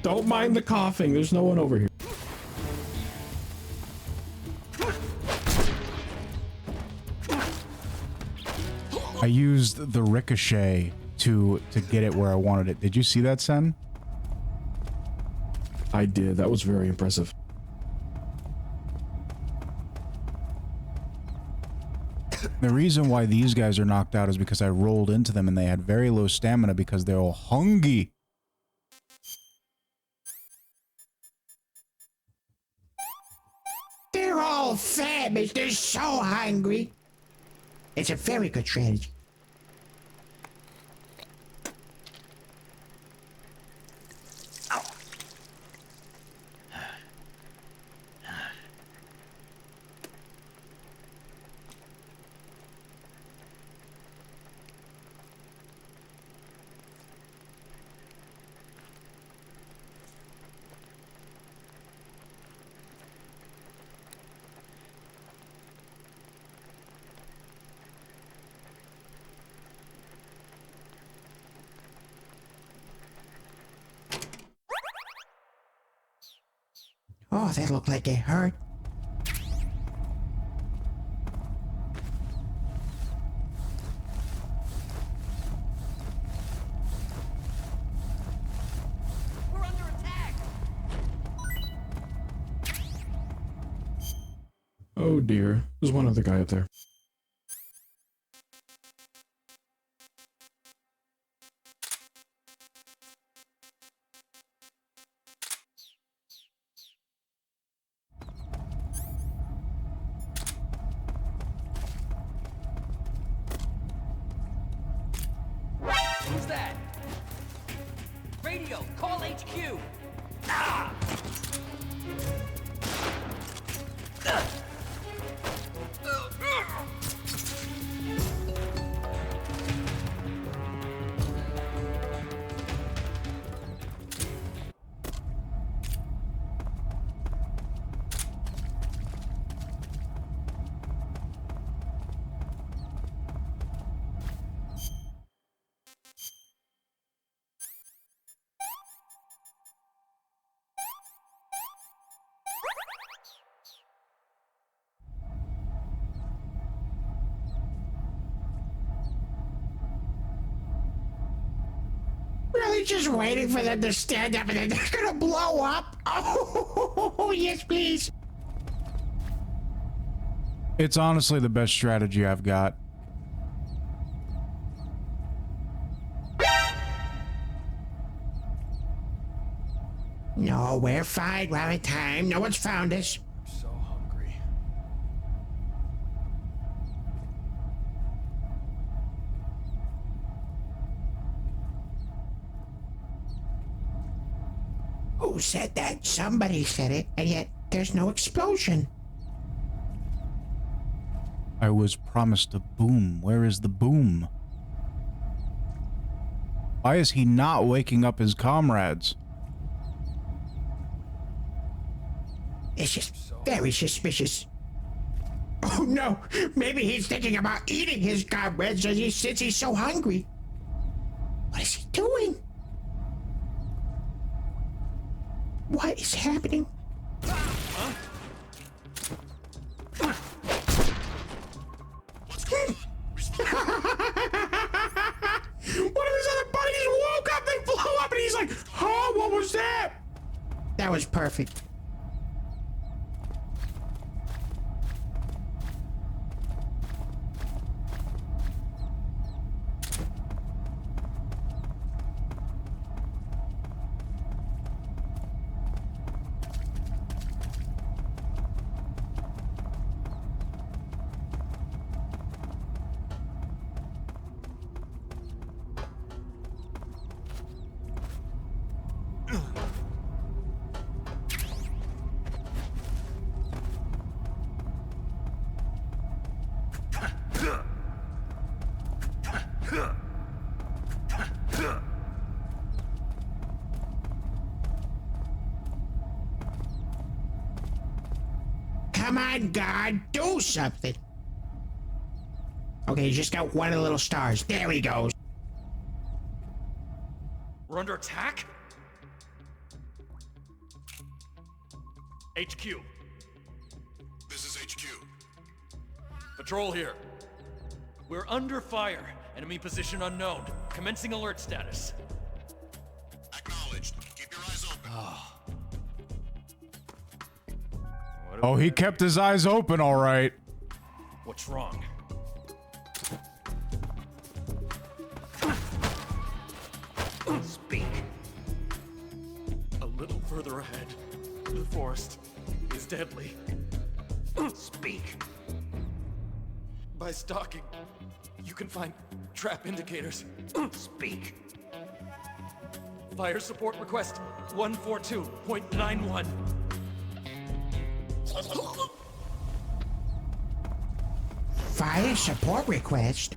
Don't mind the coughing. There's no one over here. I used the ricochet to get it where I wanted it. Did you see that, Sen? I did. That was very impressive. The reason why these guys are knocked out is because I rolled into them and they had very low stamina because they're all hungry. They're all famished. They're so hungry. It's a very good strategy. Oh, they look like they hurt. We're under attack. Oh dear. There's one other guy up there. Who's that? Radio, call HQ. Really just waiting for them to stand up and then they're gonna blow up? Oh, yes, please. It's honestly the best strategy I've got. No, we're fine. We're having time. No one's found us. I'm so hungry. Who said that? Somebody said it, and yet there's no explosion. I was promised a boom. Where is the boom? Why is he not waking up his comrades? It's just very suspicious. Oh no, maybe he's thinking about eating his comrades since he's so hungry. What is he doing? What is happening? One of his other buddies woke up, they blew up, and he's like, "Oh, what was that?" That was perfect. Come on, God, do something. Okay, you just got one of the little stars. There he goes. We're under attack? HQ. This is HQ. Patrol here. We're under fire. Enemy position unknown. Commencing alert status. Acknowledged. Keep your eyes open. Oh, he kept his eyes open, all right. What's wrong? Speak. A little further ahead, the forest is deadly. Speak. By stalking, you can find trap indicators. Speak. Fire support request 142.91. Fire support request.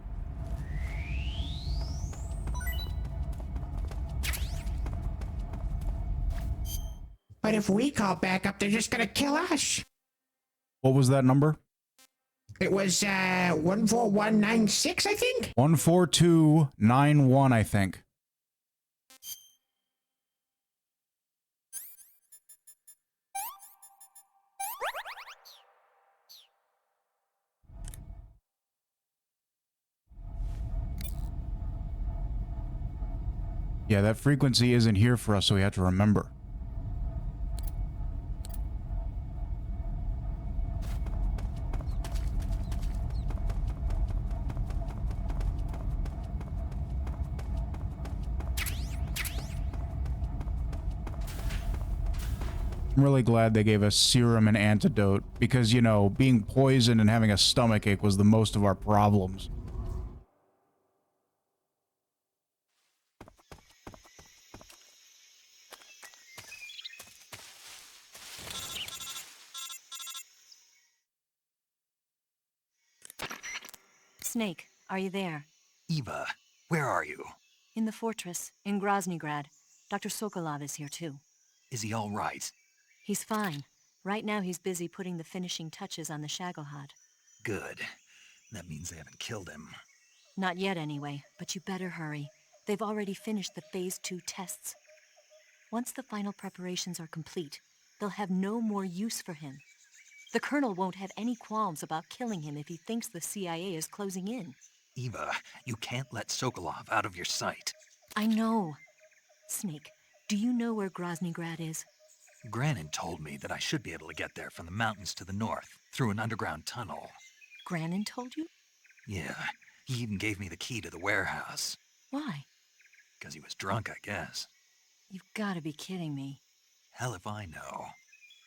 But if we call back up, they're just gonna kill us. What was that number? It was 14196, I think. 14291, I think. Yeah, that frequency isn't here for us, so we have to remember. I'm really glad they gave us serum and antidote, because, you know, being poisoned and having a stomachache was the most of our problems. Snake, are you there? Eva, where are you? In the fortress, in Groznygrad. Dr. Sokolov is here too. Is he all right? He's fine. Right now he's busy putting the finishing touches on the Shagohod. Good. That means they haven't killed him. Not yet anyway, but you better hurry. They've already finished the Phase 2 tests. Once the final preparations are complete, they'll have no more use for him. The Colonel won't have any qualms about killing him if he thinks the CIA is closing in. Eva, you can't let Sokolov out of your sight. I know. Snake, do you know where Groznygrad is? Granin told me that I should be able to get there from the mountains to the north, through an underground tunnel. Granin told you? Yeah, he even gave me the key to the warehouse. Why? Because he was drunk, I guess. You've got to be kidding me. Hell if I know.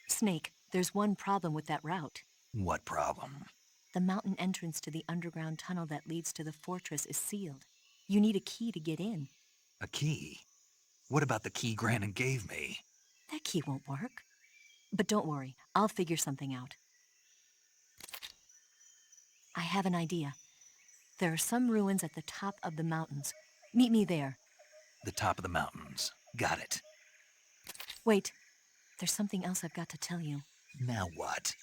Snake, there's one problem with that route. What problem? The mountain entrance to the underground tunnel that leads to the fortress is sealed. You need a key to get in. A key? What about the key Granin gave me? That key won't work. But don't worry, I'll figure something out. I have an idea. There are some ruins at the top of the mountains. Meet me there. The top of the mountains. Got it. Wait, there's something else I've got to tell you. Now what?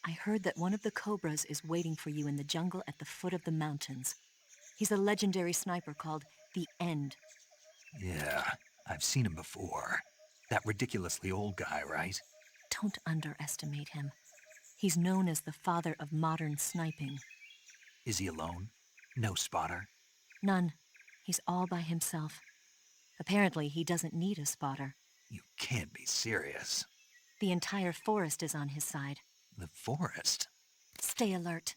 I heard that one of the Cobras is waiting for you in the jungle at the foot of the mountains. He's a legendary sniper called the End. Yeah, I've seen him before. That ridiculously old guy, right? Don't underestimate him. He's known as the father of modern sniping. Is he alone? No spotter? None. He's all by himself. Apparently, he doesn't need a spotter. You can't be serious. The entire forest is on his side. The forest? Stay alert.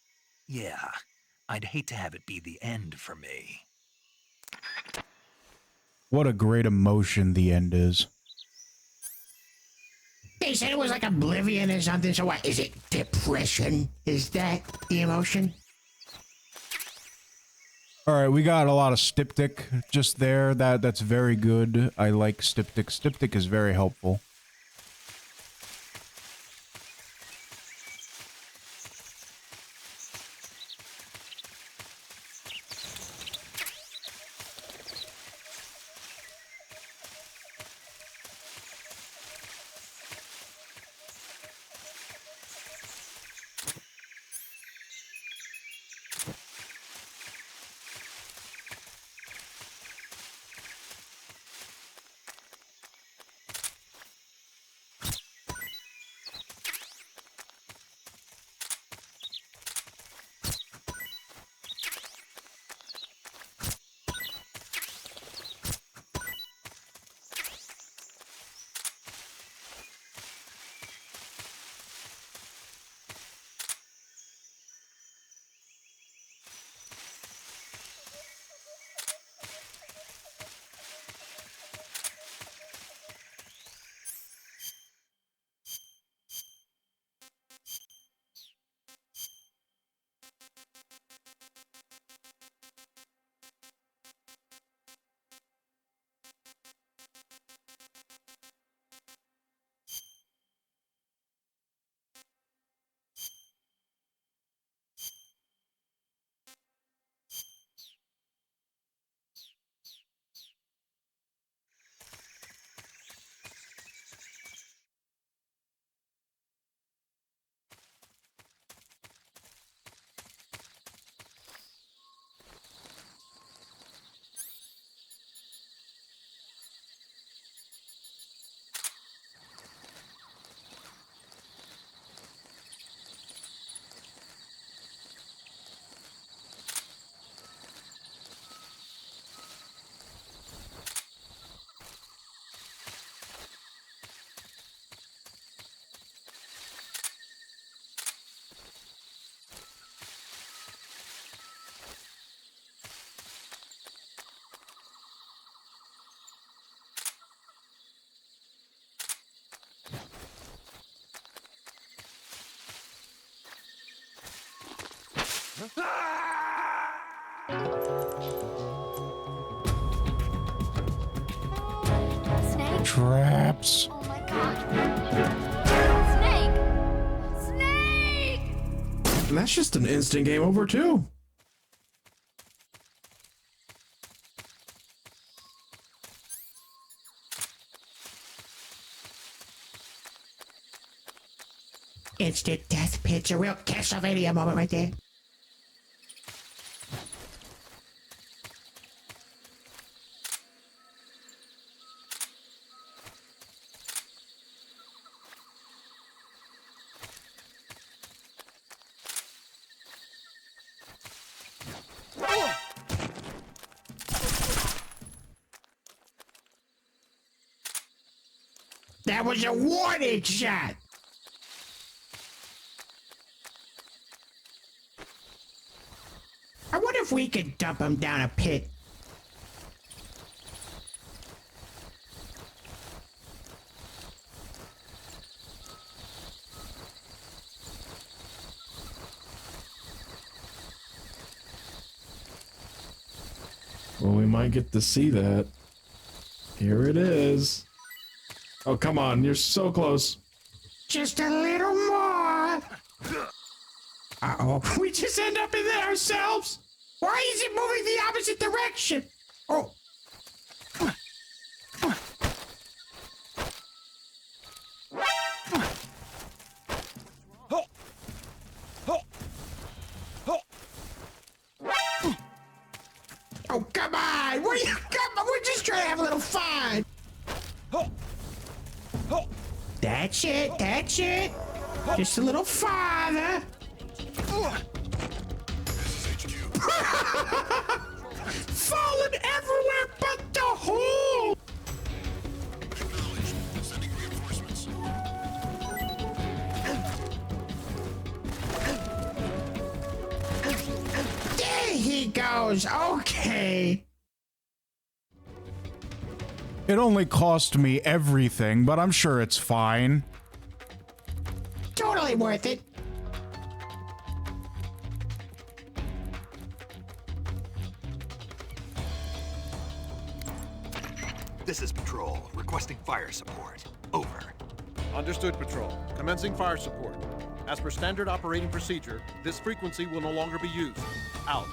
Yeah, I'd hate to have it be the end for me. What a great emotion the End is. They said it was like oblivion or something, so what? Is it depression? Is that the emotion? All right, we got a lot of styptic just there. That's very good. I like styptic. Styptic is very helpful. Snake? Traps. Oh my god. Snake! Snake! And that's just an instant game over, too. Instant death pitch, a real Castlevania moment right there. That was a warning shot. I wonder if we could dump him down a pit. Well, we might get to see that. Here it is. Oh, come on. You're so close. Just a little more. Uh-oh. We just end up in there ourselves. Why is it moving the opposite direction? Oh. Oh, come on. What are you... Come on. We're just trying to have a little fun. That's it. That's it. Just a little farther. Falling everywhere but the hole. Sending reinforcements. There he goes. Okay. It only cost me everything, but I'm sure it's fine. Totally worth it. This is Patrol, requesting fire support. Over. Understood, Patrol. Commencing fire support. As per standard operating procedure, this frequency will no longer be used. Out.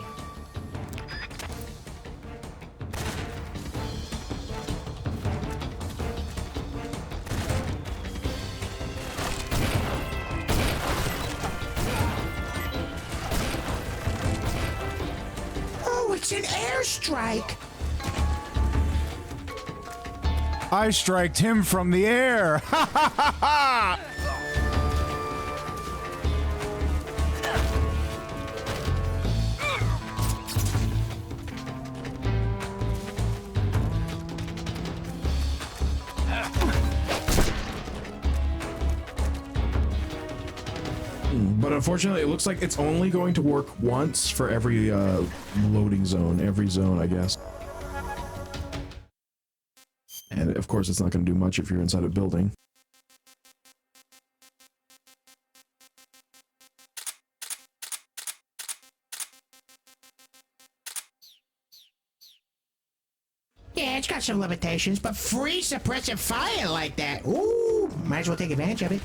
Oh, it's an airstrike. I striked him from the air. Ha ha ha ha! But unfortunately, it looks like it's only going to work once for every loading zone, every zone, I guess. And of course, it's not going to do much if you're inside a building. Yeah, it's got some limitations, but free suppressive fire like that. Ooh, might as well take advantage of it.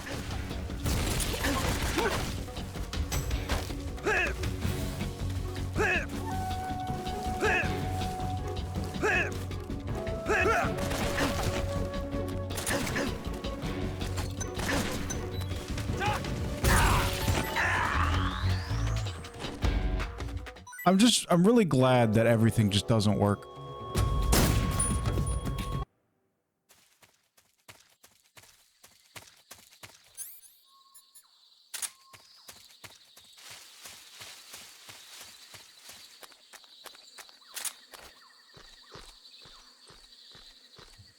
I'm really glad that everything just doesn't work.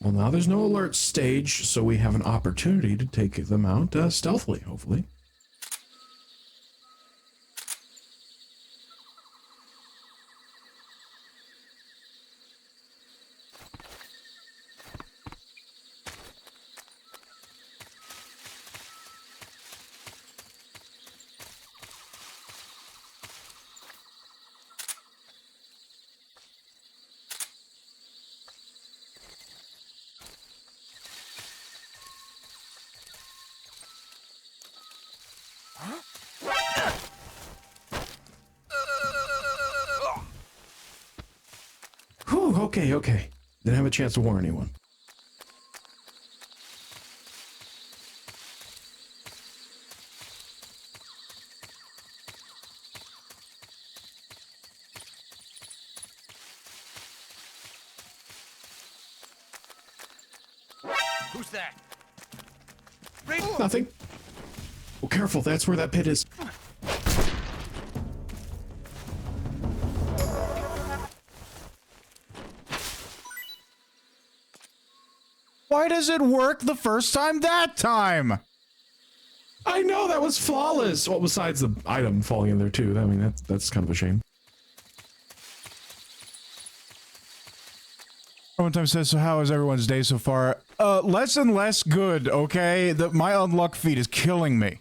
Well, now there's no alert stage, so we have an opportunity to take them out stealthily, hopefully. Whew, okay. Didn't have a chance to warn anyone. Who's that? Nothing. Oh, careful, that's where that pit is. Why does it work the first time that time? I know, that was flawless. Well, besides the item falling in there too. I mean, that's kind of a shame. One time says, so how is everyone's day so far? Less and less good, okay? My unluck feed is killing me.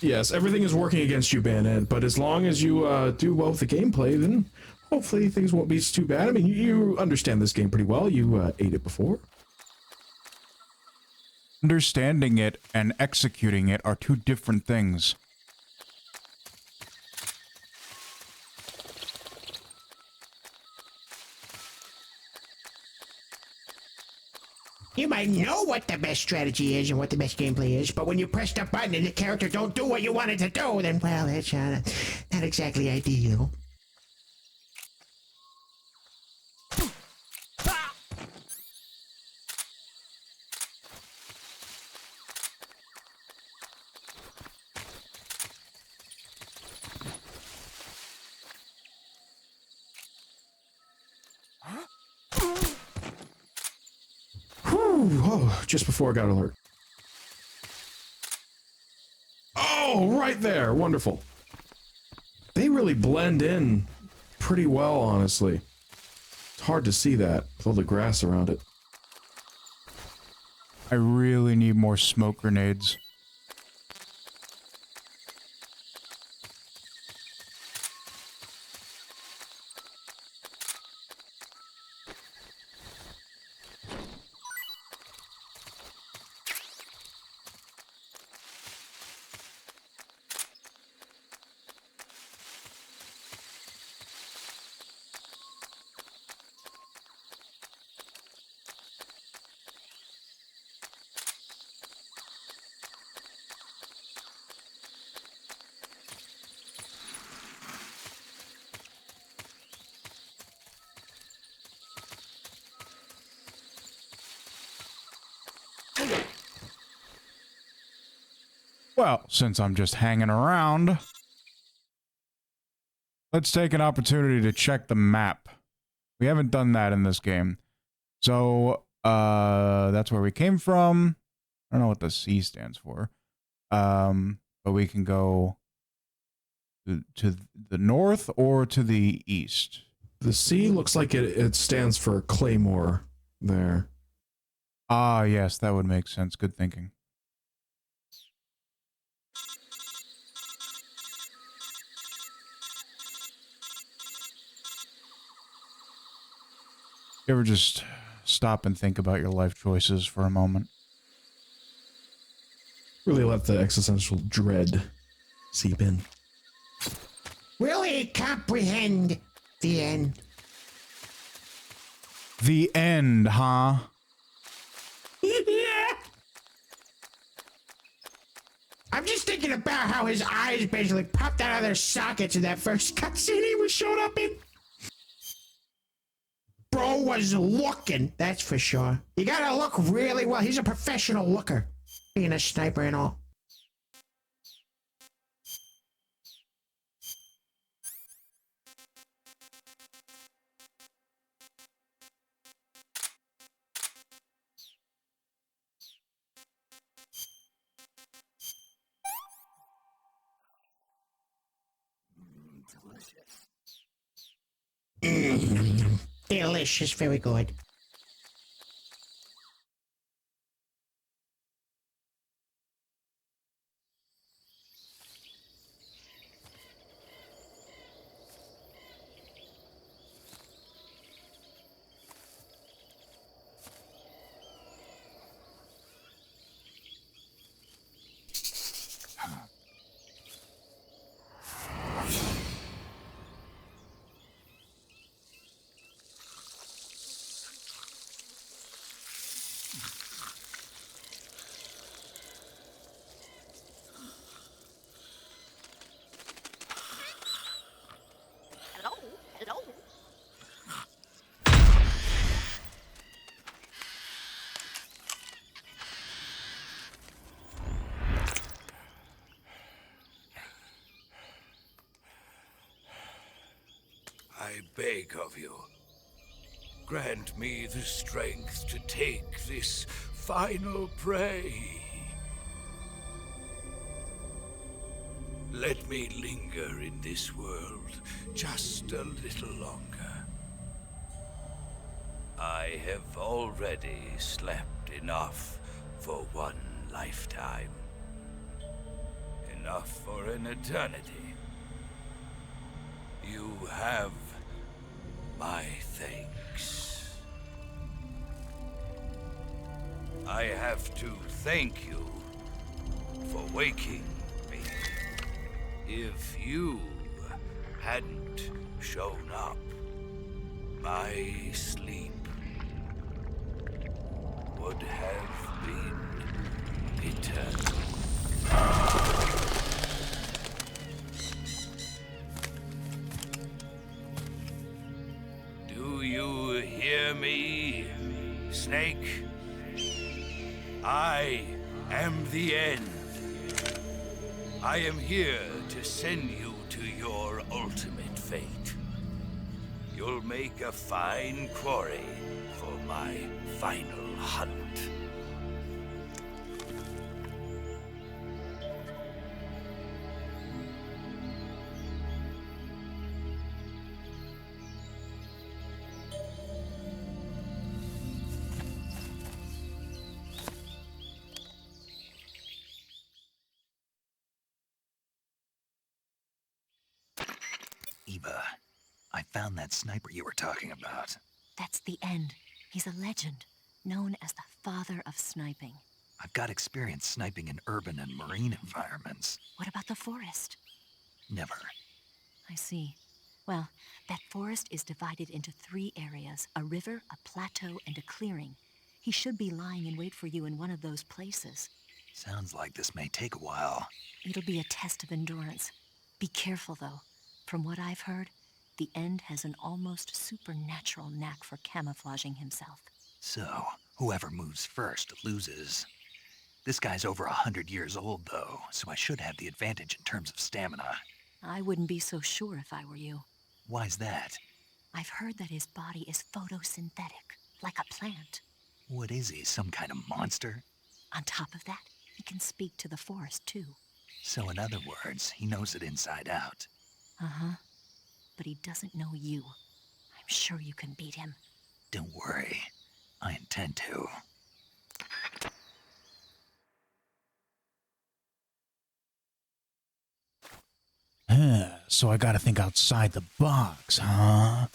Yes, everything is working against you, Bayonet, but as long as you do well with the gameplay, then hopefully things won't be too bad. I mean, you understand this game pretty well. You ate it before. Understanding it and executing it are two different things. You might know what the best strategy is and what the best gameplay is, but when you press the button and the character don't do what you wanted to do, then, well, that's not exactly ideal. Oh, just before I got alert. Oh, right there. Wonderful. They really blend in pretty well, honestly. It's hard to see that with all the grass around it. I really need more smoke grenades. Well, since I'm just hanging around, let's take an opportunity to check the map. We haven't done that in this game. So, that's where we came from. I don't know what the C stands for. But we can go to the north or to the east. The C looks like it stands for Claymore there. Ah, yes, that would make sense. Good thinking. You ever just stop and think about your life choices for a moment? Really let the existential dread seep in. Really comprehend the end. The end, huh? Yeah. I'm just thinking about how his eyes basically popped out of their sockets in that first cutscene he was showed up in. Bro was looking, that's for sure. You gotta look really well. He's a professional looker, being a sniper and all. Delicious, very good. beg of you. Grant me the strength to take this final prey. Let me linger in this world just a little longer. I have already slept enough for one lifetime. Enough for an eternity. You have my thanks. I have to thank you for waking me. If you hadn't shown up, my sleep would have been eternal. Do you hear me, Snake? I am the end. I am here to send you to your ultimate fate. You'll make a fine quarry for my final hunt. Eva, I found that sniper you were talking about. That's the end. He's a legend, known as the father of sniping. I've got experience sniping in urban and marine environments. What about the forest? Never. I see. Well, that forest is divided into 3 areas, a river, a plateau, and a clearing. He should be lying in wait for you in one of those places. Sounds like this may take a while. It'll be a test of endurance. Be careful, though. From what I've heard, the End has an almost supernatural knack for camouflaging himself. So, whoever moves first loses. This guy's over 100 years old, though, so I should have the advantage in terms of stamina. I wouldn't be so sure if I were you. Why's that? I've heard that his body is photosynthetic, like a plant. What is he, some kind of monster? On top of that, he can speak to the forest, too. So in other words, he knows it inside out. Uh-huh. But he doesn't know you. I'm sure you can beat him. Don't worry. I intend to. So I gotta think outside the box, huh?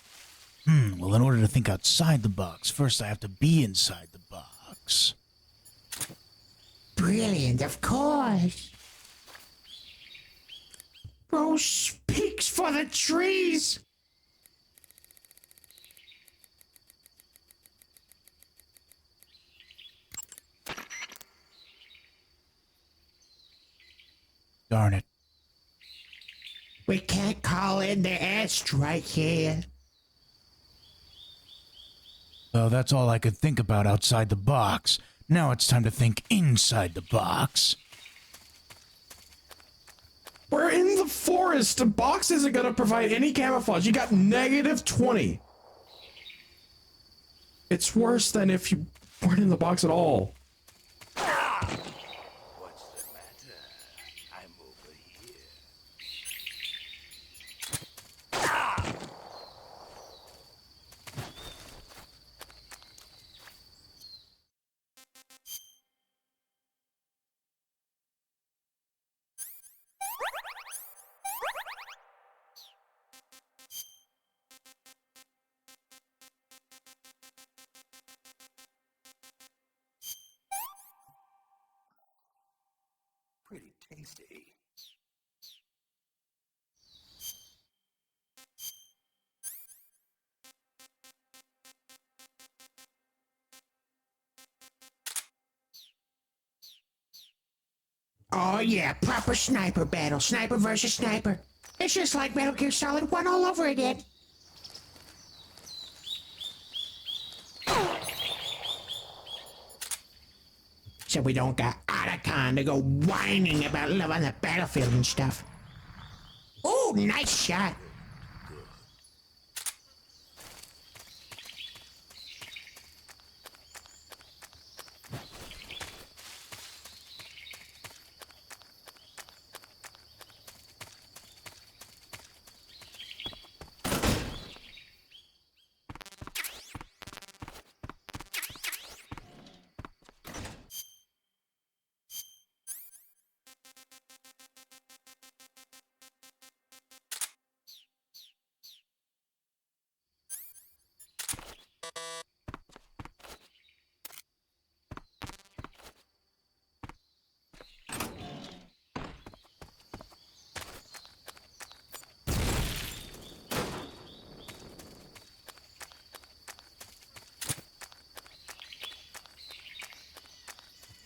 Well, in order to think outside the box, first I have to be inside the box. Brilliant, of course. Oh, speaks for the trees. Darn it. We can't call in the airstrike here. So that's all I could think about outside the box. Now it's time to think inside the box. We're in the forest. The box isn't going to provide any camouflage. You got -20. It's worse than if you weren't in the box at all. What's the matter? I'm over here. Pretty tasty. Oh yeah, proper sniper battle. Sniper versus sniper. It's just like Metal Gear Solid 1 all over again. So we don't got Otacon to go whining about love on the battlefield and stuff. Oh, nice shot.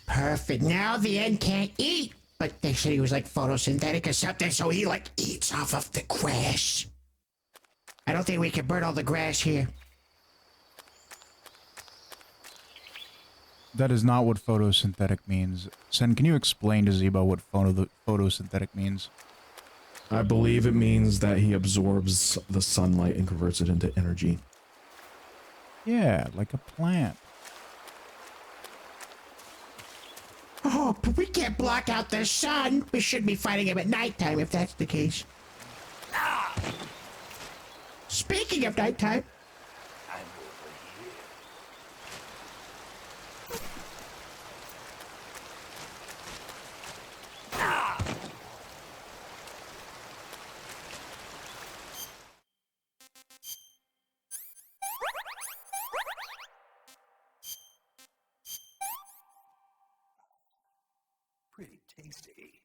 Perfect. Now the end can't eat. But they said he was like photosynthetic or something, so he like eats off of the grass. I don't think we can burn all the grass here. That is not what photosynthetic means. Sen, can you explain to Zebo what photosynthetic means? I believe it means that he absorbs the sunlight and converts it into energy. Yeah, like a plant. Oh, but we can't block out the sun. We should be fighting him at nighttime if that's the case. Speaking of nighttime. Pretty tasty.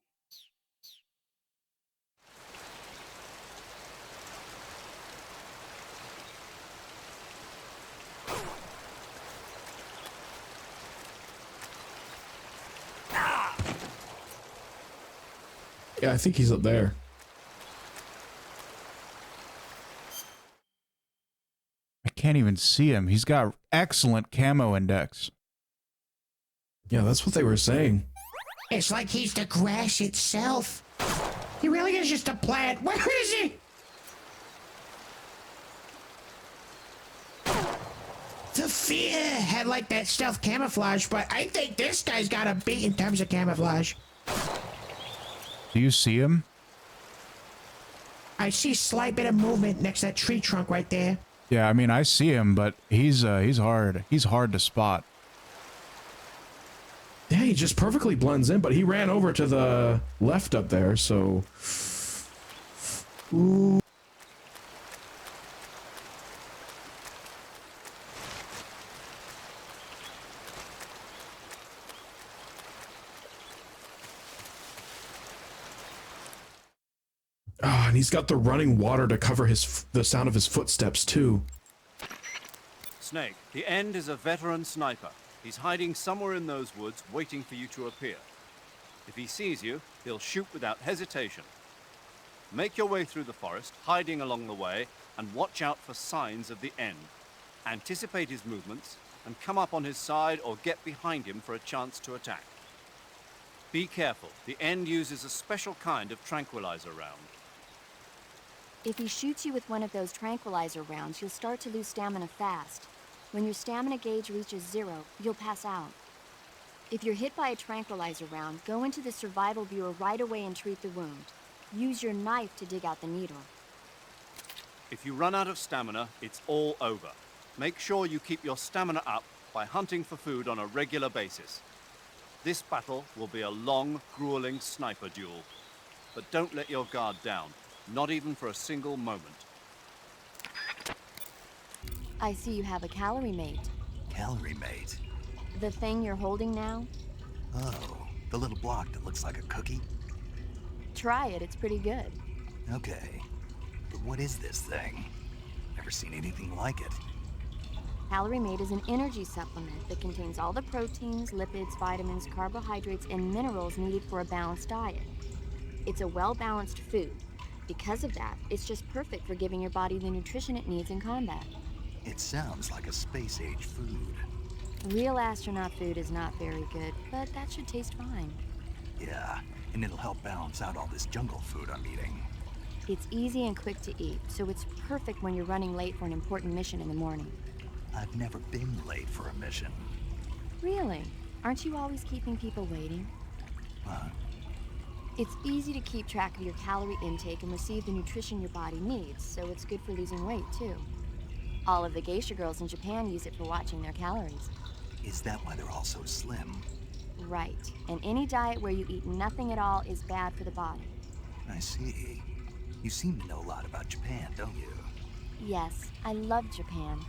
Yeah, I think he's up there. I can't even see him. He's got excellent camo index. Yeah, that's what they were saying. It's like he's the grass itself. He really is just a plant. Where is he? The fear had like that stealth camouflage, but I think this guy's got a beat in terms of camouflage. Do you see him? I see slight bit of movement next to that tree trunk right there. Yeah, I mean, I see him, but he's hard. He's hard to spot. Yeah, he just perfectly blends in, but he ran over to the left up there, so... Ooh. Ah, and he's got the running water to cover the sound of his footsteps, too. Snake, the End is a veteran sniper. He's hiding somewhere in those woods, waiting for you to appear. If he sees you, he'll shoot without hesitation. Make your way through the forest, hiding along the way, and watch out for signs of the End. Anticipate his movements, and come up on his side or get behind him for a chance to attack. Be careful, the End uses a special kind of tranquilizer round. If he shoots you with one of those tranquilizer rounds, you'll start to lose stamina fast. When your stamina gauge reaches 0, you'll pass out. If you're hit by a tranquilizer round, go into the survival viewer right away and treat the wound. Use your knife to dig out the needle. If you run out of stamina, it's all over. Make sure you keep your stamina up by hunting for food on a regular basis. This battle will be a long, grueling sniper duel. But don't let your guard down, not even for a single moment. I see you have a calorie mate. Calorie mate? The thing you're holding now? Oh, the little block that looks like a cookie? Try it, it's pretty good. Okay, but what is this thing? Never seen anything like it. Calorie Mate is an energy supplement that contains all the proteins, lipids, vitamins, carbohydrates, and minerals needed for a balanced diet. It's a well-balanced food. Because of that, it's just perfect for giving your body the nutrition it needs in combat. It sounds like a space-age food. Real astronaut food is not very good, but that should taste fine. Yeah, and it'll help balance out all this jungle food I'm eating. It's easy and quick to eat, so it's perfect when you're running late for an important mission in the morning. I've never been late for a mission. Really? Aren't you always keeping people waiting? Huh? It's easy to keep track of your calorie intake and receive the nutrition your body needs, so it's good for losing weight, too. All of the geisha girls in Japan use it for watching their calories. Is that why they're all so slim? Right. And any diet where you eat nothing at all is bad for the body. I see. You seem to know a lot about Japan, don't you? Yes, I love Japan.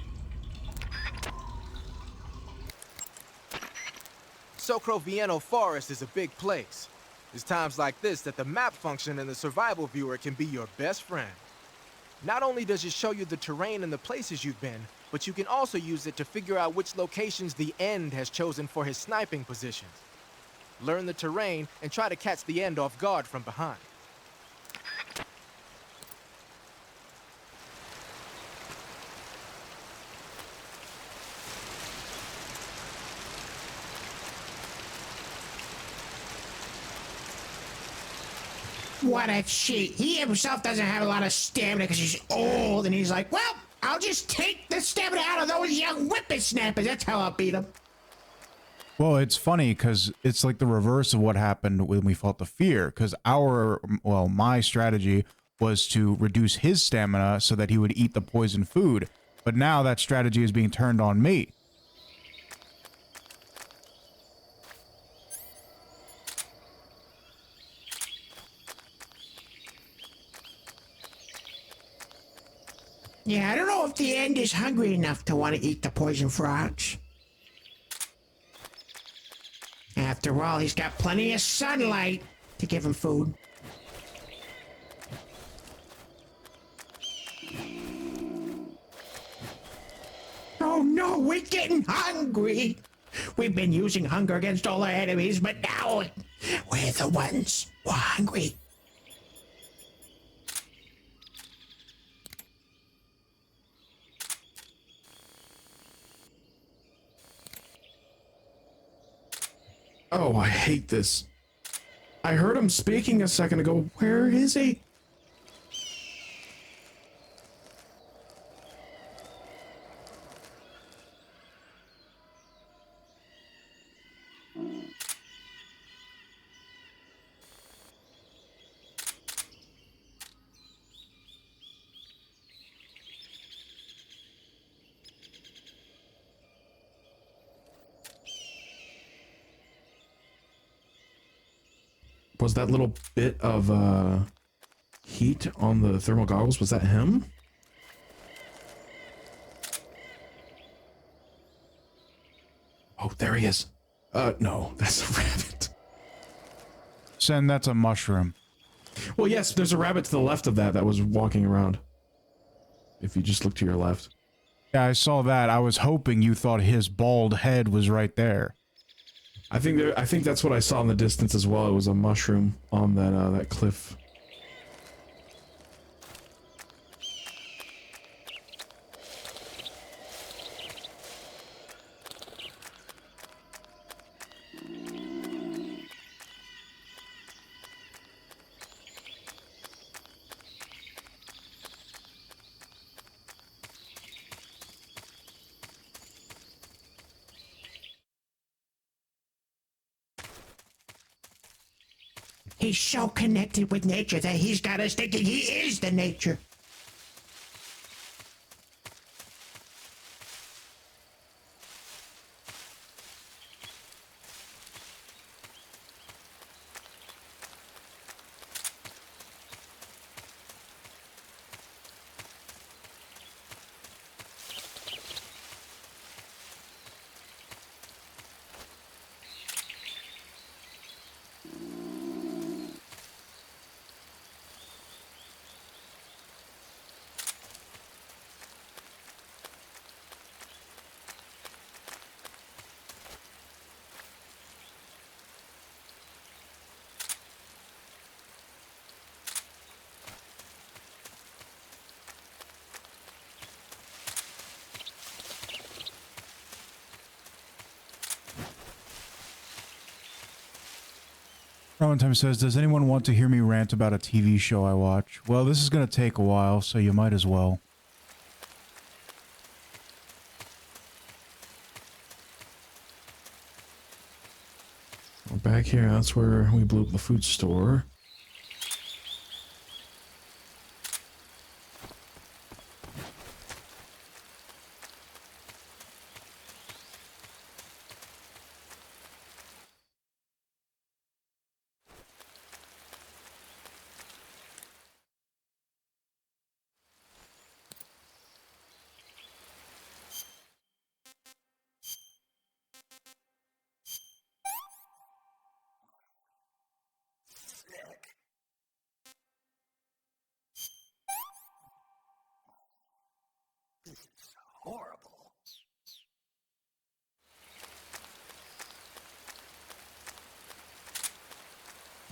Socrovieno Forest is a big place. It's times like this that the map function in the survival viewer can be your best friend. Not only does it show you the terrain and the places you've been, but you can also use it to figure out which locations the End has chosen for his sniping positions. Learn the terrain and try to catch the End off guard from behind. What a cheat. He himself doesn't have a lot of stamina because he's old, and he's like, well, I'll just take the stamina out of those young whippersnappers. That's how I'll beat them. Well, it's funny because it's like the reverse of what happened when we fought the fear. Because my strategy was to reduce his stamina so that he would eat the poison food. But now that strategy is being turned on me. Yeah, I don't know if the End is hungry enough to want to eat the poison frogs. After all, he's got plenty of sunlight to give him food. Oh no, we're getting hungry. We've been using hunger against all our enemies, but now we're the ones who are hungry. Oh, I hate this. I heard him speaking a second ago. Where is he? Was that little bit of heat on the thermal goggles, was that him? Oh, there he is. No, that's a rabbit. Sen, that's a mushroom. Well, yes, there's a rabbit to the left of that was walking around. If you just look to your left. Yeah, I saw that. I was hoping you thought his bald head was right there. I think that's what I saw in the distance as well. It was a mushroom on that cliff. He's so connected with nature that he's got us thinking he is the nature. Roman Time says, does anyone want to hear me rant about a TV show I watch? Well, this is going to take a while, so you might as well. We're back here. That's where we blew up the food store.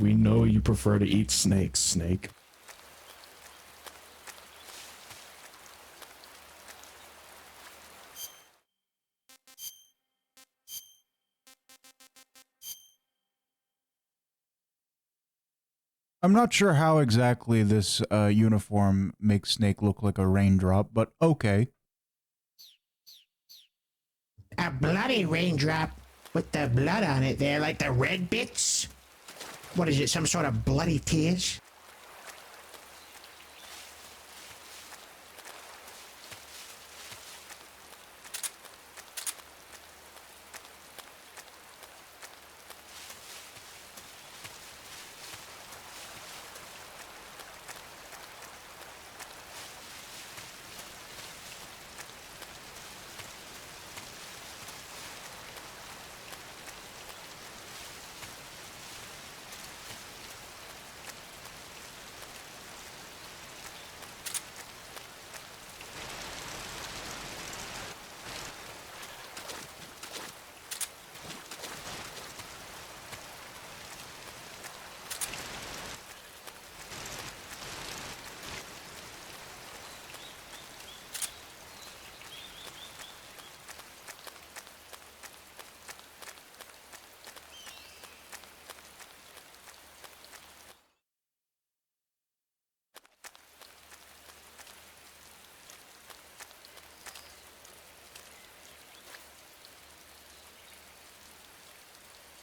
We know you prefer to eat snakes, Snake. I'm not sure how exactly this uniform makes Snake look like a raindrop, but okay. A bloody raindrop with the blood on it there, like the red bits. What is it, some sort of bloody tears?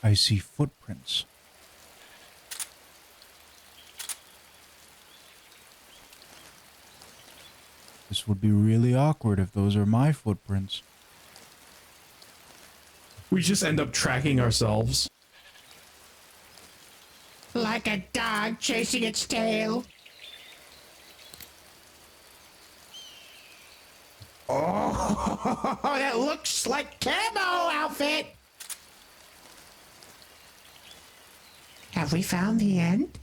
I see footprints. This would be really awkward if those are my footprints. We just end up tracking ourselves. Like a dog chasing its tail. Oh, that looks like camo outfit. Have we found the end?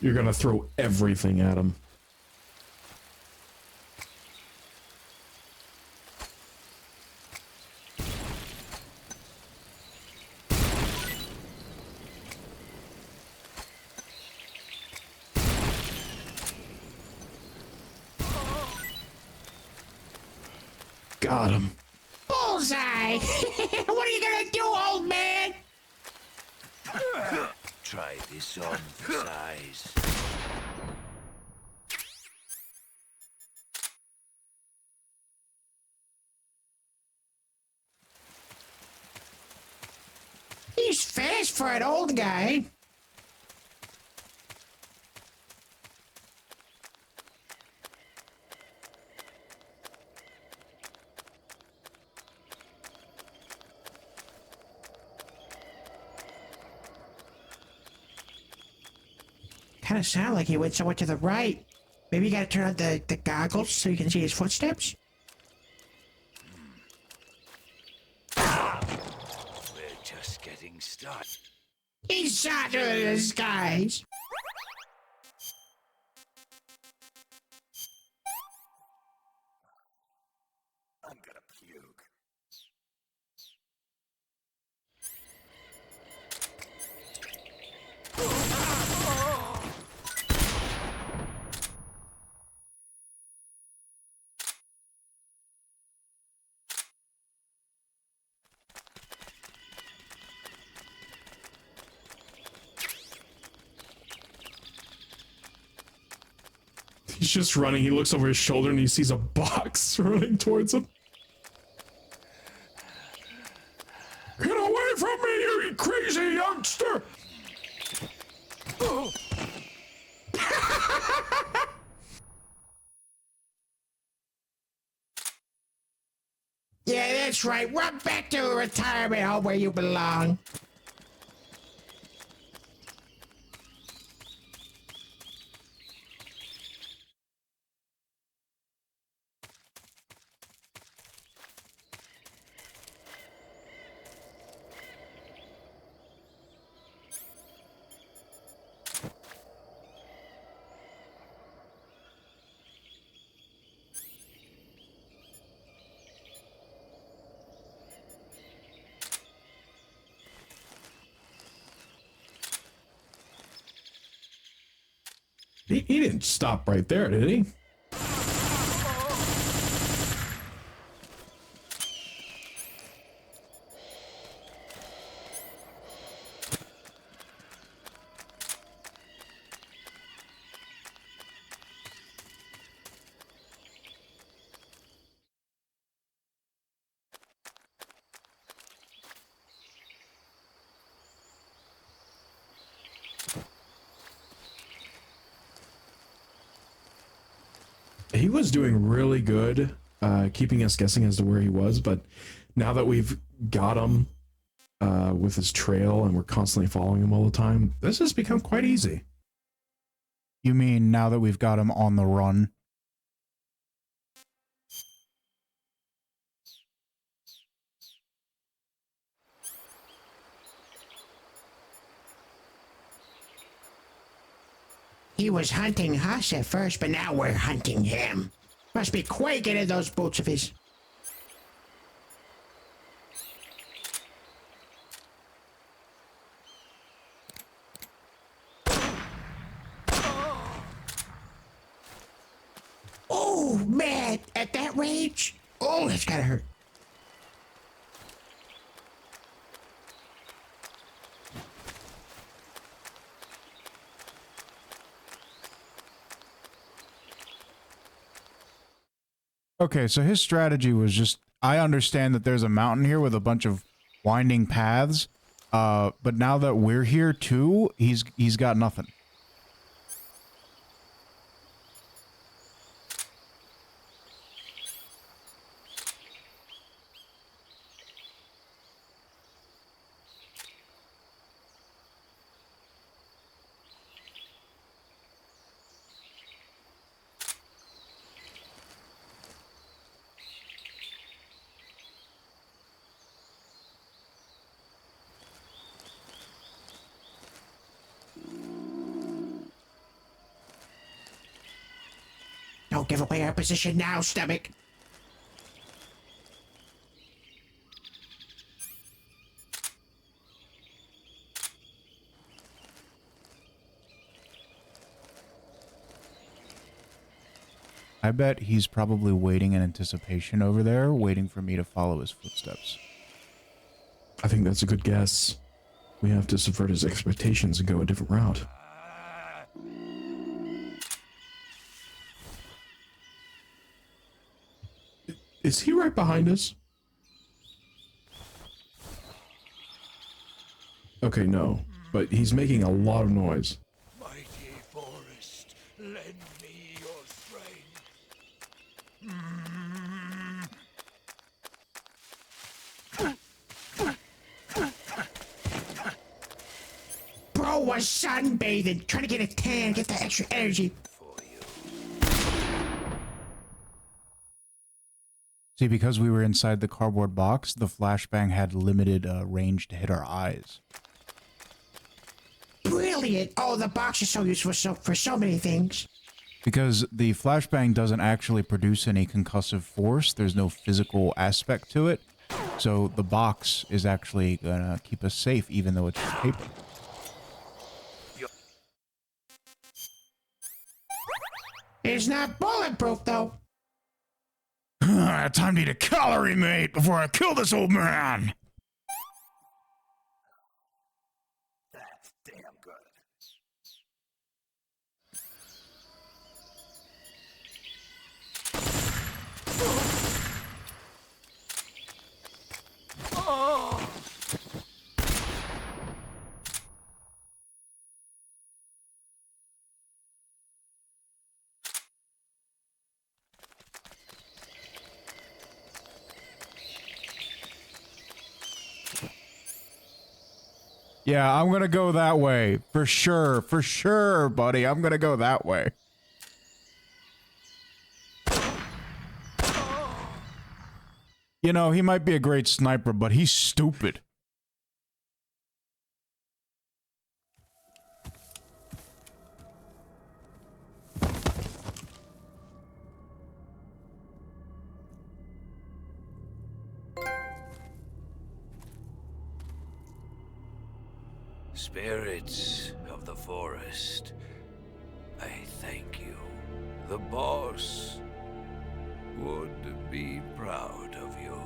You're gonna throw everything at him. Got him. Bullseye! What are you gonna do, old man? Try this on for size. He's fast for an old guy. Kind of sound like he went somewhere to the right. Maybe you gotta turn on the goggles so you can see his footsteps. We're just getting started. He's shot through the skies. I'm gonna puke. He's just running. He looks over his shoulder and he sees a box running towards him. Get away from me, you crazy youngster! Yeah, that's right. Run back to a retirement home where you belong. He didn't stop right there, did he? He was doing really good, keeping us guessing as to where he was, but now that we've got him with his trail and we're constantly following him all the time, this has become quite easy. You mean now that we've got him on the run? He was hunting us at first, but now we're hunting him. Must be quaking in those boots of his. Oh, man, at that range? Oh, that's gotta hurt. Okay, so his strategy was just, I understand that there's a mountain here with a bunch of winding paths, but now that we're here too, he's got nothing. Don't give away our position now, stomach. I bet he's probably waiting in anticipation over there, waiting for me to follow his footsteps. I think that's a good guess. We have to subvert his expectations and go a different route. Is he right behind us? Okay, no. But he's making a lot of noise. Mighty forest, lend me your strength. Bro was sunbathing, trying to get a tan, get that extra energy. See, because we were inside the cardboard box, the flashbang had limited range to hit our eyes. Brilliant! Oh, the box is so useful for so many things. Because the flashbang doesn't actually produce any concussive force, there's no physical aspect to it, so the box is actually gonna keep us safe, even though it's just paper. It's not bulletproof, though. Time to eat a calorie, mate, before I kill this old man! That's damn good. Yeah, I'm gonna go that way. For sure, buddy. I'm gonna go that way. You know, he might be a great sniper, but he's stupid. Spirits of the forest, I thank you. The boss would be proud of you.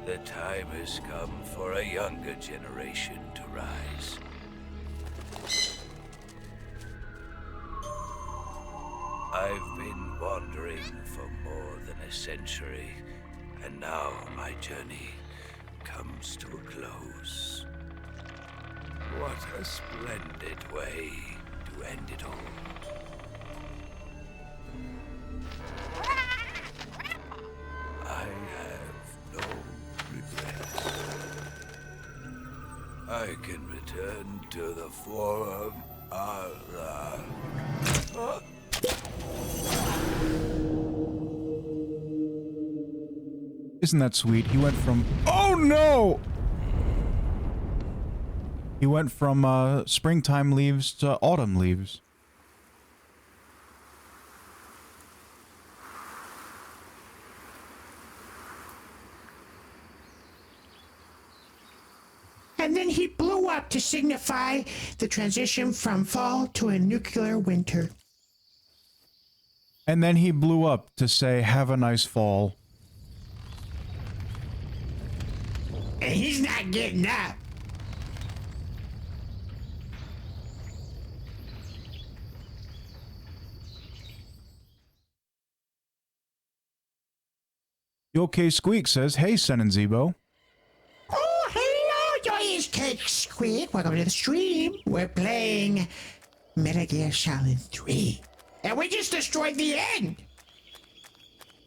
The time has come for a younger generation to rise. I've been wandering for more than a century, and now my journey comes to a close. What a splendid way to end it all. I have no regrets. I can return to the Forum. Isn't that sweet? He went from... Oh no! He went from springtime leaves to autumn leaves. And then he blew up to signify the transition from fall to a nuclear winter. And then he blew up to say, have a nice fall. And he's not getting up. The OK Squeak says, hey, Sen and Zebo. Oh, hello, Joyous Cake Squeak. Welcome to the stream. We're playing Metal Gear Solid 3. And we just destroyed the end.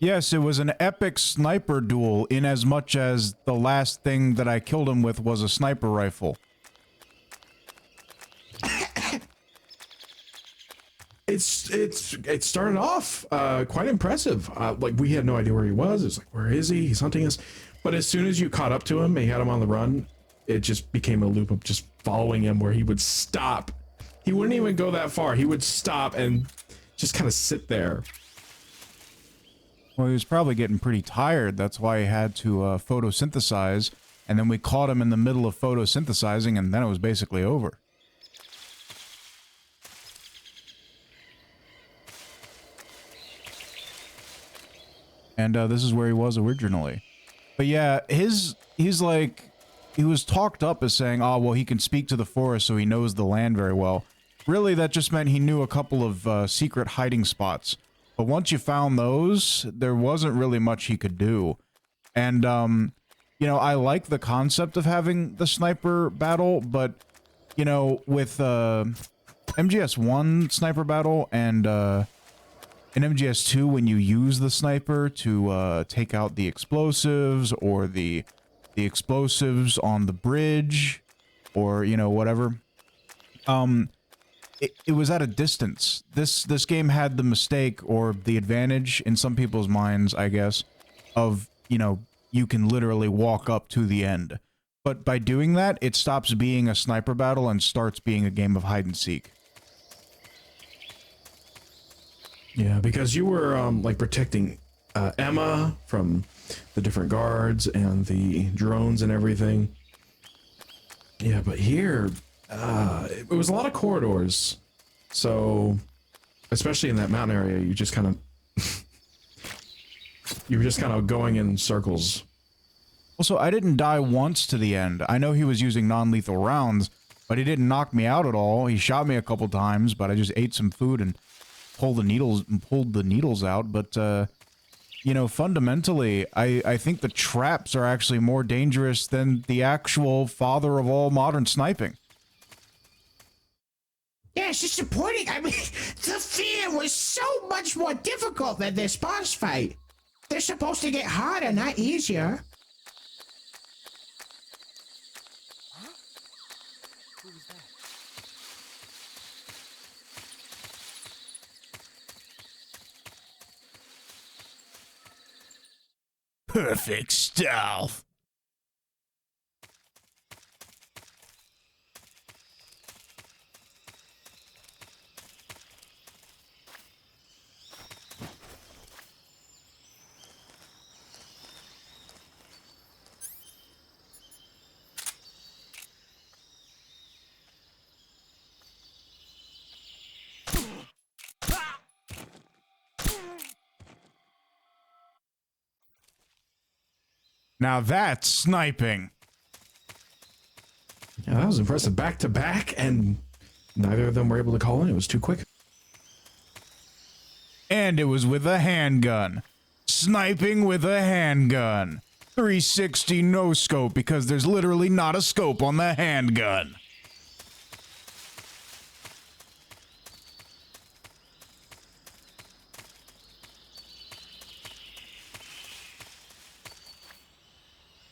Yes, it was an epic sniper duel, in as much as the last thing that I killed him with was a sniper rifle. It started off quite impressive. Like, we had no idea where he was. It's like, where is he? He's hunting us. But as soon as you caught up to him and you had him on the run, it just became a loop of just following him, where he would stop. He wouldn't even go that far. He would stop and just kind of sit there. Well, he was probably getting pretty tired. That's why he had to photosynthesize. And then we caught him in the middle of photosynthesizing, and then it was basically over. And this is where he was originally. But yeah, he was talked up as saying, oh, well, he can speak to the forest, so he knows the land very well. Really, that just meant he knew a couple of secret hiding spots. But once you found those, there wasn't really much he could do. And, you know, I like the concept of having the sniper battle, but, you know, with MGS1 sniper battle and in MGS2, when you use the sniper to take out the explosives or the explosives on the bridge or, you know, whatever, it was at a distance. This game had the mistake or the advantage in some people's minds, I guess, of, you know, you can literally walk up to the end. But by doing that, it stops being a sniper battle and starts being a game of hide and seek. Yeah, because you were like protecting Emma from the different guards and the drones and everything. Yeah, but here, it was a lot of corridors. So, especially in that mountain area, you just kind of you were just kind of going in circles. Also, I didn't die once to the end. I know he was using non-lethal rounds, but he didn't knock me out at all. He shot me a couple times, but I just ate some food and pulled the needles out. But you know, fundamentally, I think the traps are actually more dangerous than the actual father of all modern sniping. Yeah, it's disappointing. I mean, the fear was so much more difficult than this boss fight. They're supposed to get harder, not easier. Perfect stealth. Now that's sniping. Yeah, that was impressive. Back to back, and neither of them were able to call in. It was too quick. And it was with a handgun. Sniping with a handgun. 360 no scope because there's literally not a scope on the handgun.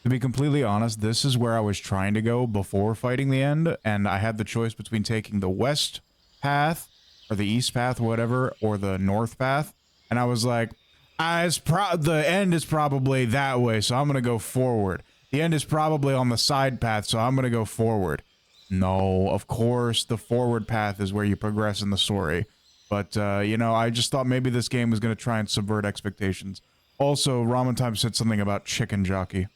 To be completely honest, this is where I was trying to go before fighting the end, and I had the choice between taking the west path, or the east path, whatever, or the north path, and I was like, the end is probably that way, so I'm gonna go forward. The end is probably on the side path, so I'm gonna go forward. No, of course, the forward path is where you progress in the story. But, you know, I just thought maybe this game was gonna try and subvert expectations. Also, Ramen Time said something about chicken jockey.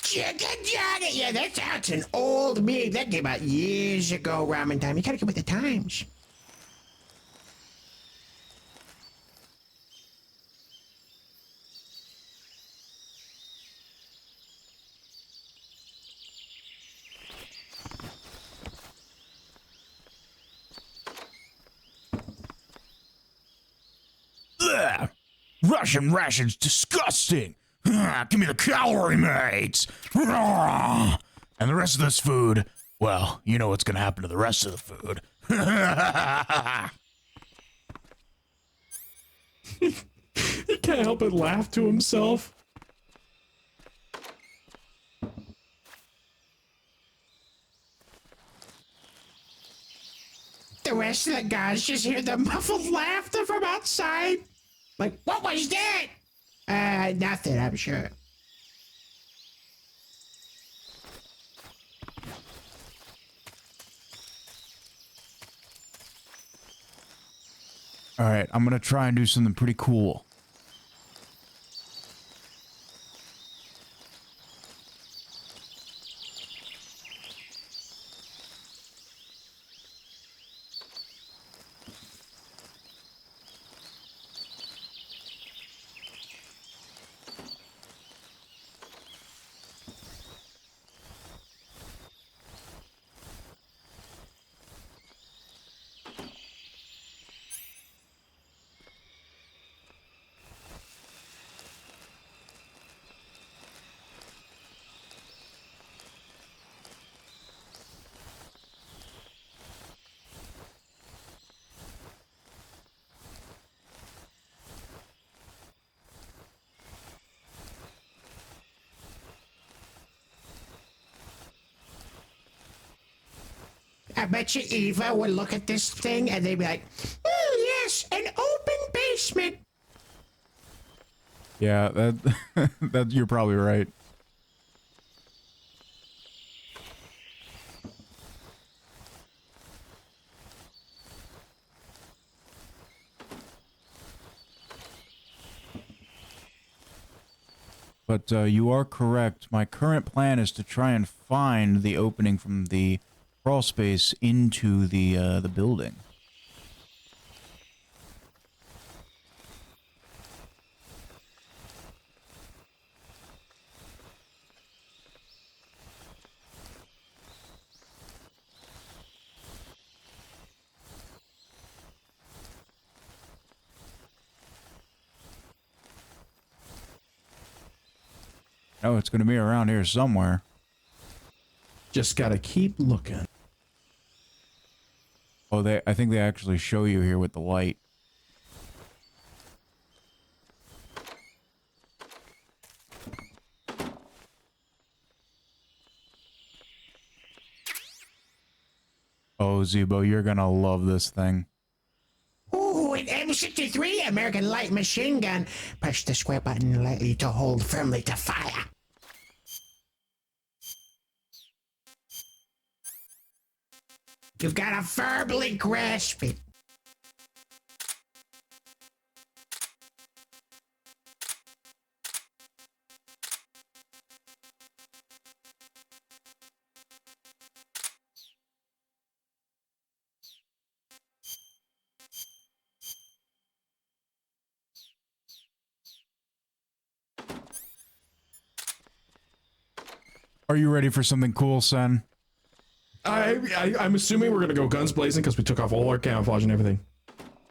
Chicken jockey! Yeah, that's an old meme. That came out years ago, Ramen Time. You gotta get with the times. Ugh. Russian rations disgusting. Give me the calorie mates. And the rest of this food, well, you know what's gonna happen to the rest of the food. He can't help but laugh to himself. The rest of the guys just hear the muffled laughter from outside. Like, what was that? Nothing, I'm sure. Alright, I'm gonna try and do something pretty cool. I bet you Eva would look at this thing and they'd be like, oh, yes, an open basement. Yeah, that you're probably right. But you are correct. My current plan is to try and find the opening from the crawl space into the building. Oh, it's going to be around here somewhere. Just gotta keep looking. Oh, I think they actually show you here with the light. Oh, Zebo, you're gonna love this thing. Ooh, an M63 American light machine gun. Push the square button lightly to hold firmly to fire. You've got to verbally grasp it. Are you ready for something cool, Sen? I'm assuming we're gonna go guns blazing because we took off all our camouflage and everything.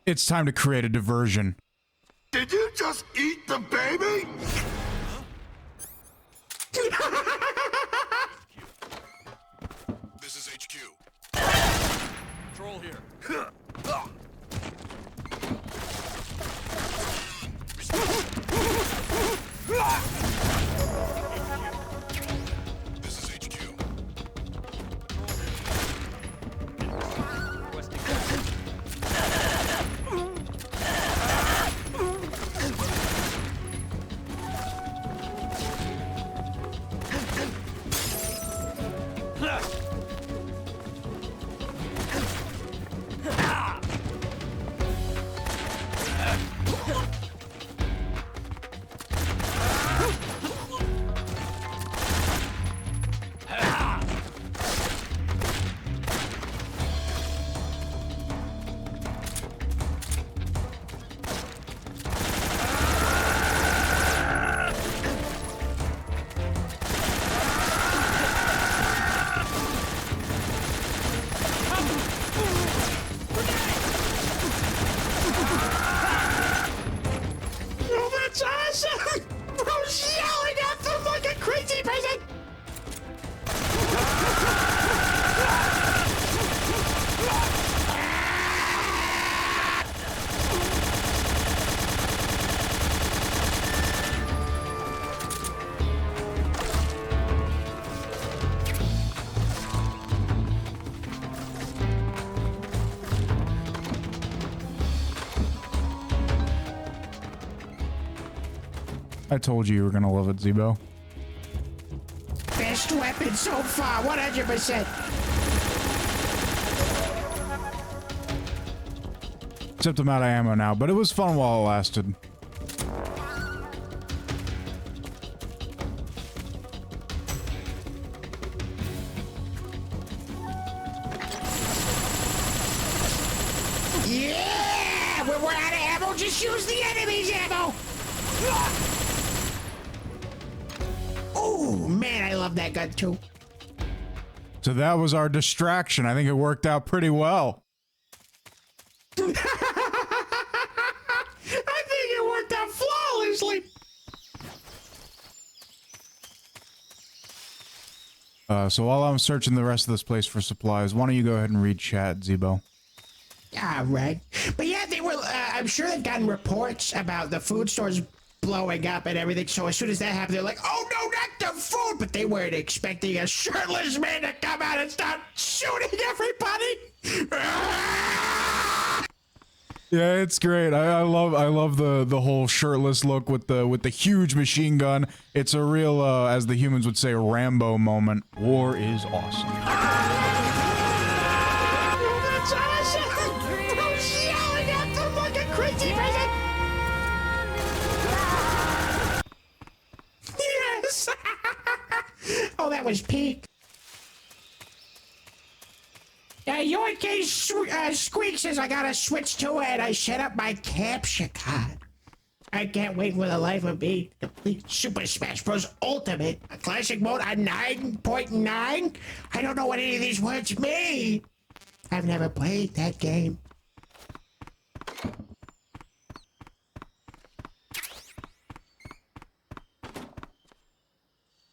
It's time to create a diversion. Did you just eat the baby? This is HQ. Patrol here. This is HQ. Oh, that's awesome! Bro's yelling at them like a crazy person! I told you were gonna love it, Zebo. Best weapon so far, 100%. Except I'm out of ammo now, but it was fun while it lasted. Yeah! When we're out of ammo, just use the enemy's ammo! Oh, man, I love that gun, too. So that was our distraction. I think it worked out pretty well. I think it worked out flawlessly. So while I'm searching the rest of this place for supplies, why don't you go ahead and read chat, Zebo? All right. But yeah, they were, I'm sure they've gotten reports about the food stores blowing up and everything. So as soon as that happened, they're like, oh no, not the food. But they weren't expecting a shirtless man to come out and start shooting everybody. Yeah, it's great. I love the whole shirtless look with the huge machine gun. It's a real, as the humans would say, Rambo moment. War is awesome. That's awesome. Bro's yelling at them like a crazy person. Yes. Oh, that was peak. Your case, Squeak says I gotta switch to it. I set up my capture card. I can't wait for the life of me to complete Super Smash Bros. Ultimate. A classic mode on 9.9? I don't know what any of these words mean. I've never played that game.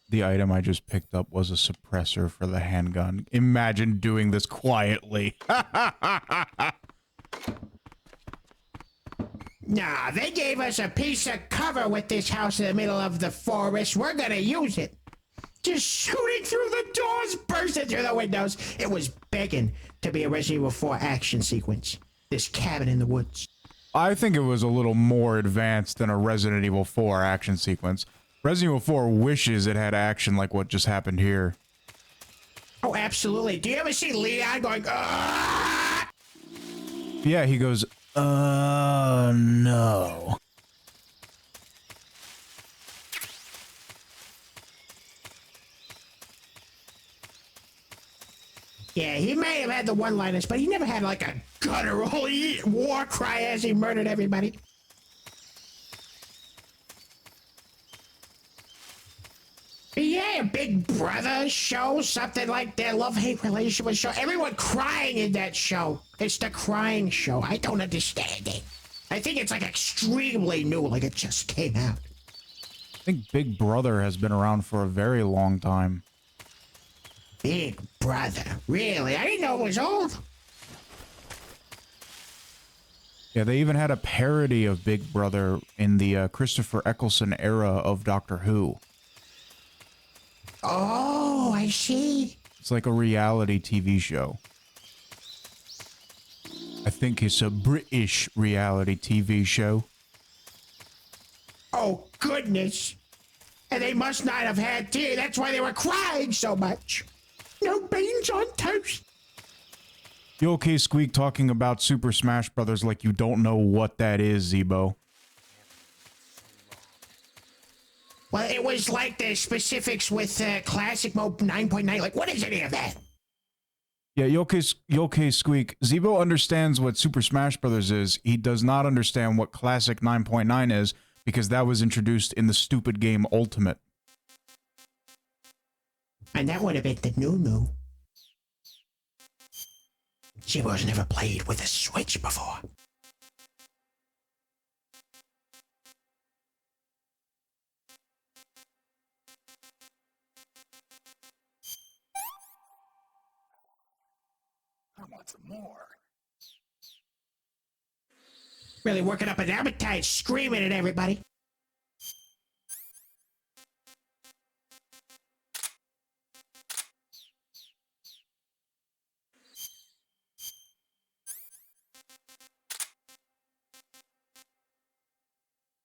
The item I just picked up was a suppressor for the handgun. Imagine doing this quietly. Nah, they gave us a piece of cover with this house in the middle of the forest. We're gonna use it. Just shooting through the doors, bursting through the windows. It was begging to be a Resident Evil 4 action sequence. This cabin in the woods. I think it was a little more advanced than a Resident Evil 4 action sequence. Resident Evil 4 wishes it had action like what just happened here. Oh, absolutely. Do you ever see Leon going, ah? Yeah, he goes, no. Yeah, he may have had the one-liners, but he never had like a guttural war cry as he murdered everybody. But yeah, big Big Brother show, something like their love-hate relationship show. Everyone crying in that show. It's the crying show. I don't understand it. I think it's like extremely new, like it just came out. I think Big Brother has been around for a very long time. Big Brother? Really? I didn't know it was old. Yeah, they even had a parody of Big Brother in the Christopher Eccleston era of Doctor Who. Oh, I see. It's like a reality TV show. I think it's a British reality TV show. Oh, goodness. And they must not have had tea. That's why they were crying so much. No beans on toast. You okay, Squeak, talking about Super Smash Brothers like you don't know what that is, Zebo? Well, it was like the specifics with Classic Mode 9.9. Like, what is any of that? Yeah, Yoke Squeak. Zebo understands what Super Smash Brothers is. He does not understand what Classic 9.9 is, because that was introduced in the stupid game Ultimate. And that would have been the new. Zebo's never played with a Switch before. I want some more. Really working up an appetite, screaming at everybody.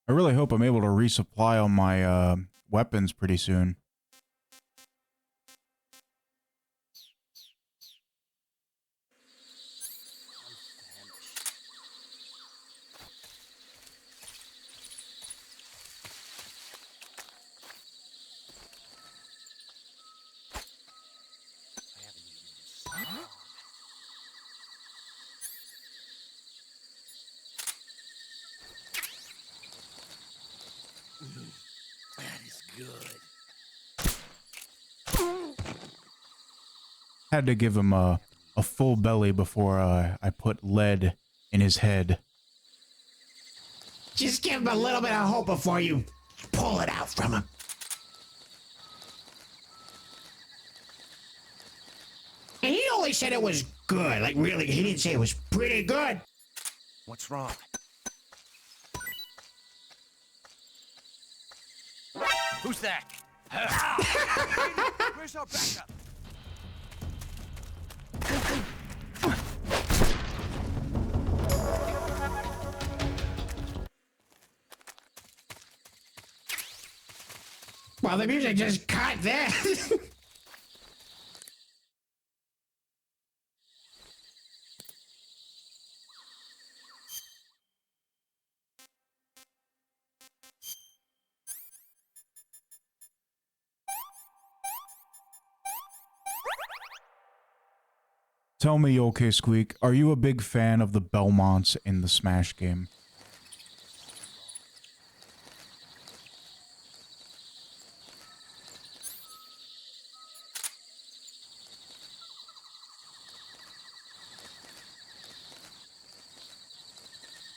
I really hope I'm able to resupply on my weapons pretty soon. That is good. Had to give him a full belly before I put lead in his head. Just give him a little bit of hope before you pull it out from him. And he only said it was good. Like, really, he didn't say it was pretty good. What's wrong? Who's that? Where's our backup? Well, the music just cut there. Tell me, okay, Squeak, are you a big fan of the Belmonts in the Smash game?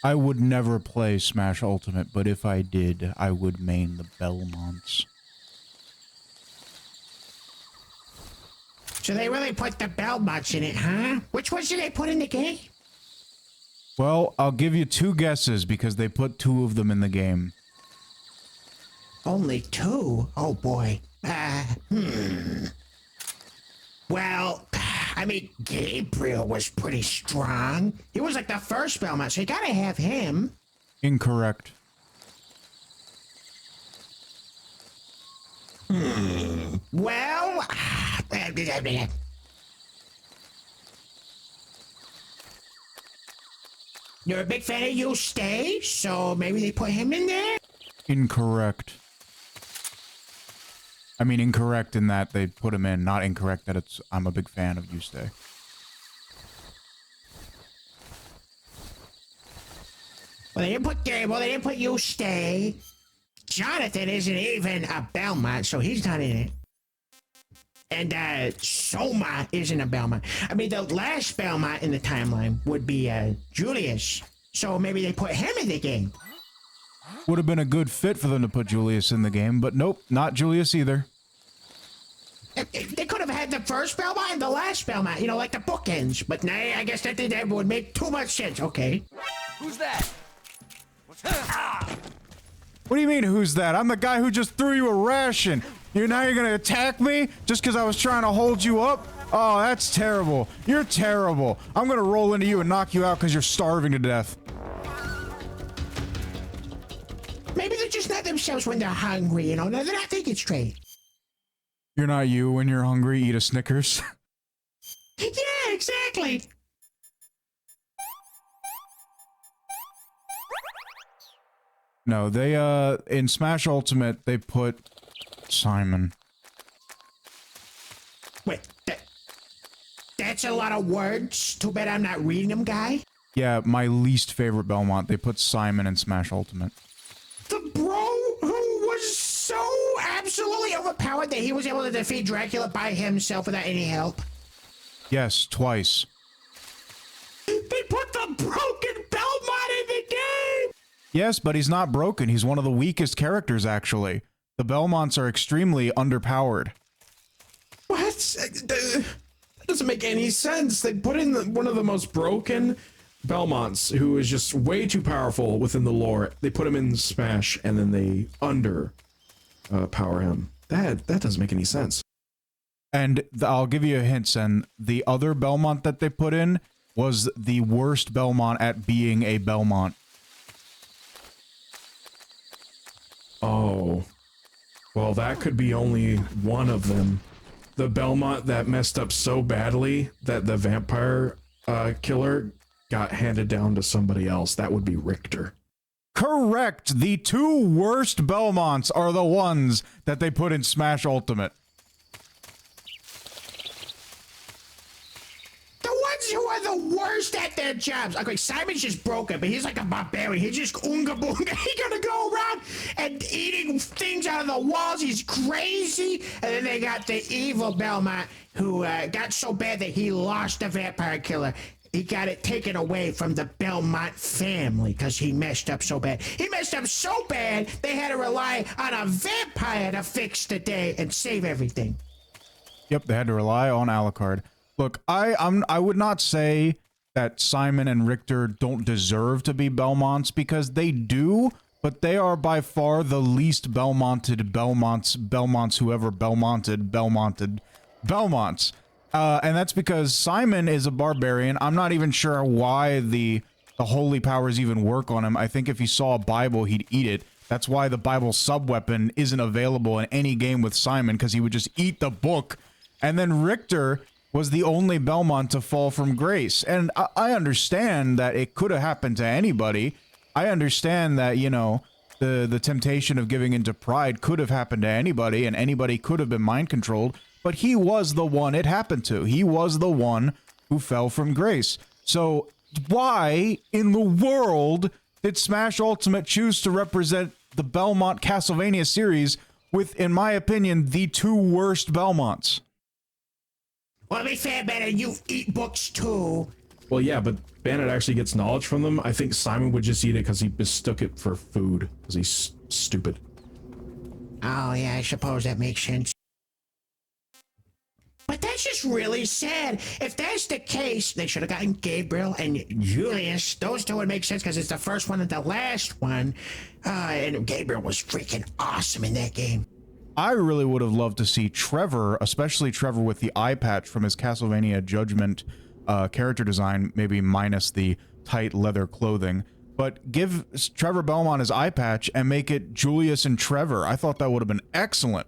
I would never play Smash Ultimate, but if I did, I would main the Belmonts. So they really put the Belmonts in it, huh? Which ones did they put in the game? Well, I'll give you two guesses because they put two of them in the game. Only two? Oh boy. Well, I mean, Gabriel was pretty strong. He was like the first Belmont, so you gotta have him. Incorrect. Well, you're a big fan of You Stay, so maybe they put him in there? Incorrect. I mean, incorrect in that they put him in, not incorrect that it's I'm a big fan of You Stay. Well, they didn't put Gable, they didn't put You Stay. Jonathan isn't even a Belmont, so he's not in it. And Soma isn't a Belmont. I mean, the last Belmont in the timeline would be Julius. So maybe they put him in the game. Would have been a good fit for them to put Julius in the game, but nope, not Julius either. They could have had the first Belmont and the last Belmont, you know, like the bookends. But nah, I guess that would make too much sense. Okay. Who's that? What do you mean, who's that? I'm the guy who just threw you a ration. You're gonna attack me just because I was trying to hold you up? Oh, that's terrible. You're terrible. I'm gonna roll into you and knock you out because you're starving to death. Maybe they're just not themselves when they're hungry, you know? They're not thinking straight. You're not you when you're hungry, eat a Snickers. Yeah, exactly. No, they, in Smash Ultimate, they put Simon. Wait, that's a lot of words. Too bad I'm not reading them, guy. Yeah, my least favorite Belmont. They put Simon in Smash Ultimate. The bro who was so absolutely overpowered that he was able to defeat Dracula by himself without any help. Yes, twice. They put the broken Belmont in the game! Yes, but he's not broken. He's one of the weakest characters, actually. The Belmonts are extremely underpowered. What? That doesn't make any sense. They put in one of the most broken Belmonts, who is just way too powerful within the lore. They put him in Smash, and then they power him. That doesn't make any sense. And I'll give you a hint, Sen. The other Belmont that they put in was the worst Belmont at being a Belmont. Oh. Well, that could be only one of them. The Belmont that messed up so badly that the vampire killer got handed down to somebody else. That would be Richter. Correct! The two worst Belmonts are the ones that they put in Smash Ultimate. The ones who are the worst at their jobs. Okay, Simon's just broken, but he's like a barbarian. He's just oonga boonga. He's gonna go around and eating things out of the walls. He's crazy. And then they got the evil Belmont who got so bad that he lost the vampire killer. He got it taken away from the Belmont family because he messed up so bad. He messed up so bad, they had to rely on a vampire to fix the day and save everything. Yep, they had to rely on Alucard. Look, I would not say that Simon and Richter don't deserve to be Belmonts, because they do, but they are by far the least Belmonted Belmonts whoever Belmonted. And that's because Simon is a barbarian. I'm not even sure why the holy powers even work on him. I think if he saw a Bible, he'd eat it. That's why the Bible subweapon isn't available in any game with Simon, because he would just eat the book. And then Richter was the only Belmont to fall from grace. And I understand that it could have happened to anybody. I understand that, you know, the temptation of giving into pride could have happened to anybody, and anybody could have been mind controlled. But he was the one it happened to. He was the one who fell from grace. So why in the world did Smash Ultimate choose to represent the Belmont Castlevania series with, in my opinion, the two worst Belmonts? Well, to be fair, Bennett, you eat books too. Well, yeah, but Bandit actually gets knowledge from them. I think Simon would just eat it because he mistook it for food, because he's stupid. Oh, yeah, I suppose that makes sense. But that's just really sad. If that's the case, they should have gotten Gabriel and Julius. Those two would make sense because it's the first one and the last one. And Gabriel was freaking awesome in that game. I really would have loved to see Trevor, especially Trevor with the eye patch from his Castlevania Judgment character design, maybe minus the tight leather clothing. But give Trevor Belmont his eye patch and make it Julius and Trevor. I thought that would have been excellent.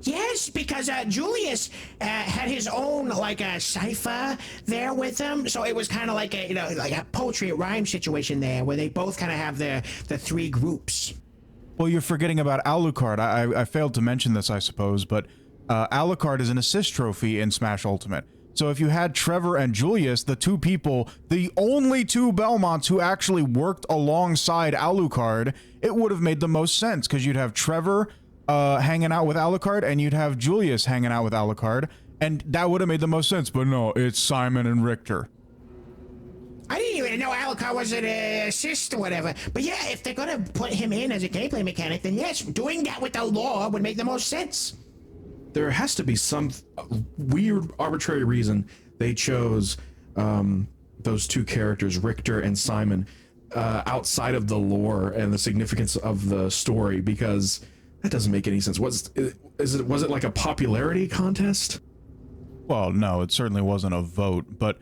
Yes, because Julius had his own like a cipher there with him, so it was kind of like a like a poetry rhyme situation there, where they both kind of have the three groups. Well, you're forgetting about Alucard. I failed to mention this, I suppose, but Alucard is an assist trophy in Smash Ultimate. So if you had Trevor and Julius, the two people, the only two Belmonts who actually worked alongside Alucard, it would have made the most sense, because you'd have Trevor hanging out with Alucard, and you'd have Julius hanging out with Alucard, and that would have made the most sense. But no, it's Simon and Richter. I didn't even know Alucard was an assist or whatever. But yeah, if they're gonna put him in as a gameplay mechanic, then yes, doing that with the lore would make the most sense. There has to be some weird, arbitrary reason they chose those two characters, Richter and Simon, outside of the lore and the significance of the story, because that doesn't make any sense. Was it like a popularity contest? Well, no, it certainly wasn't a vote, but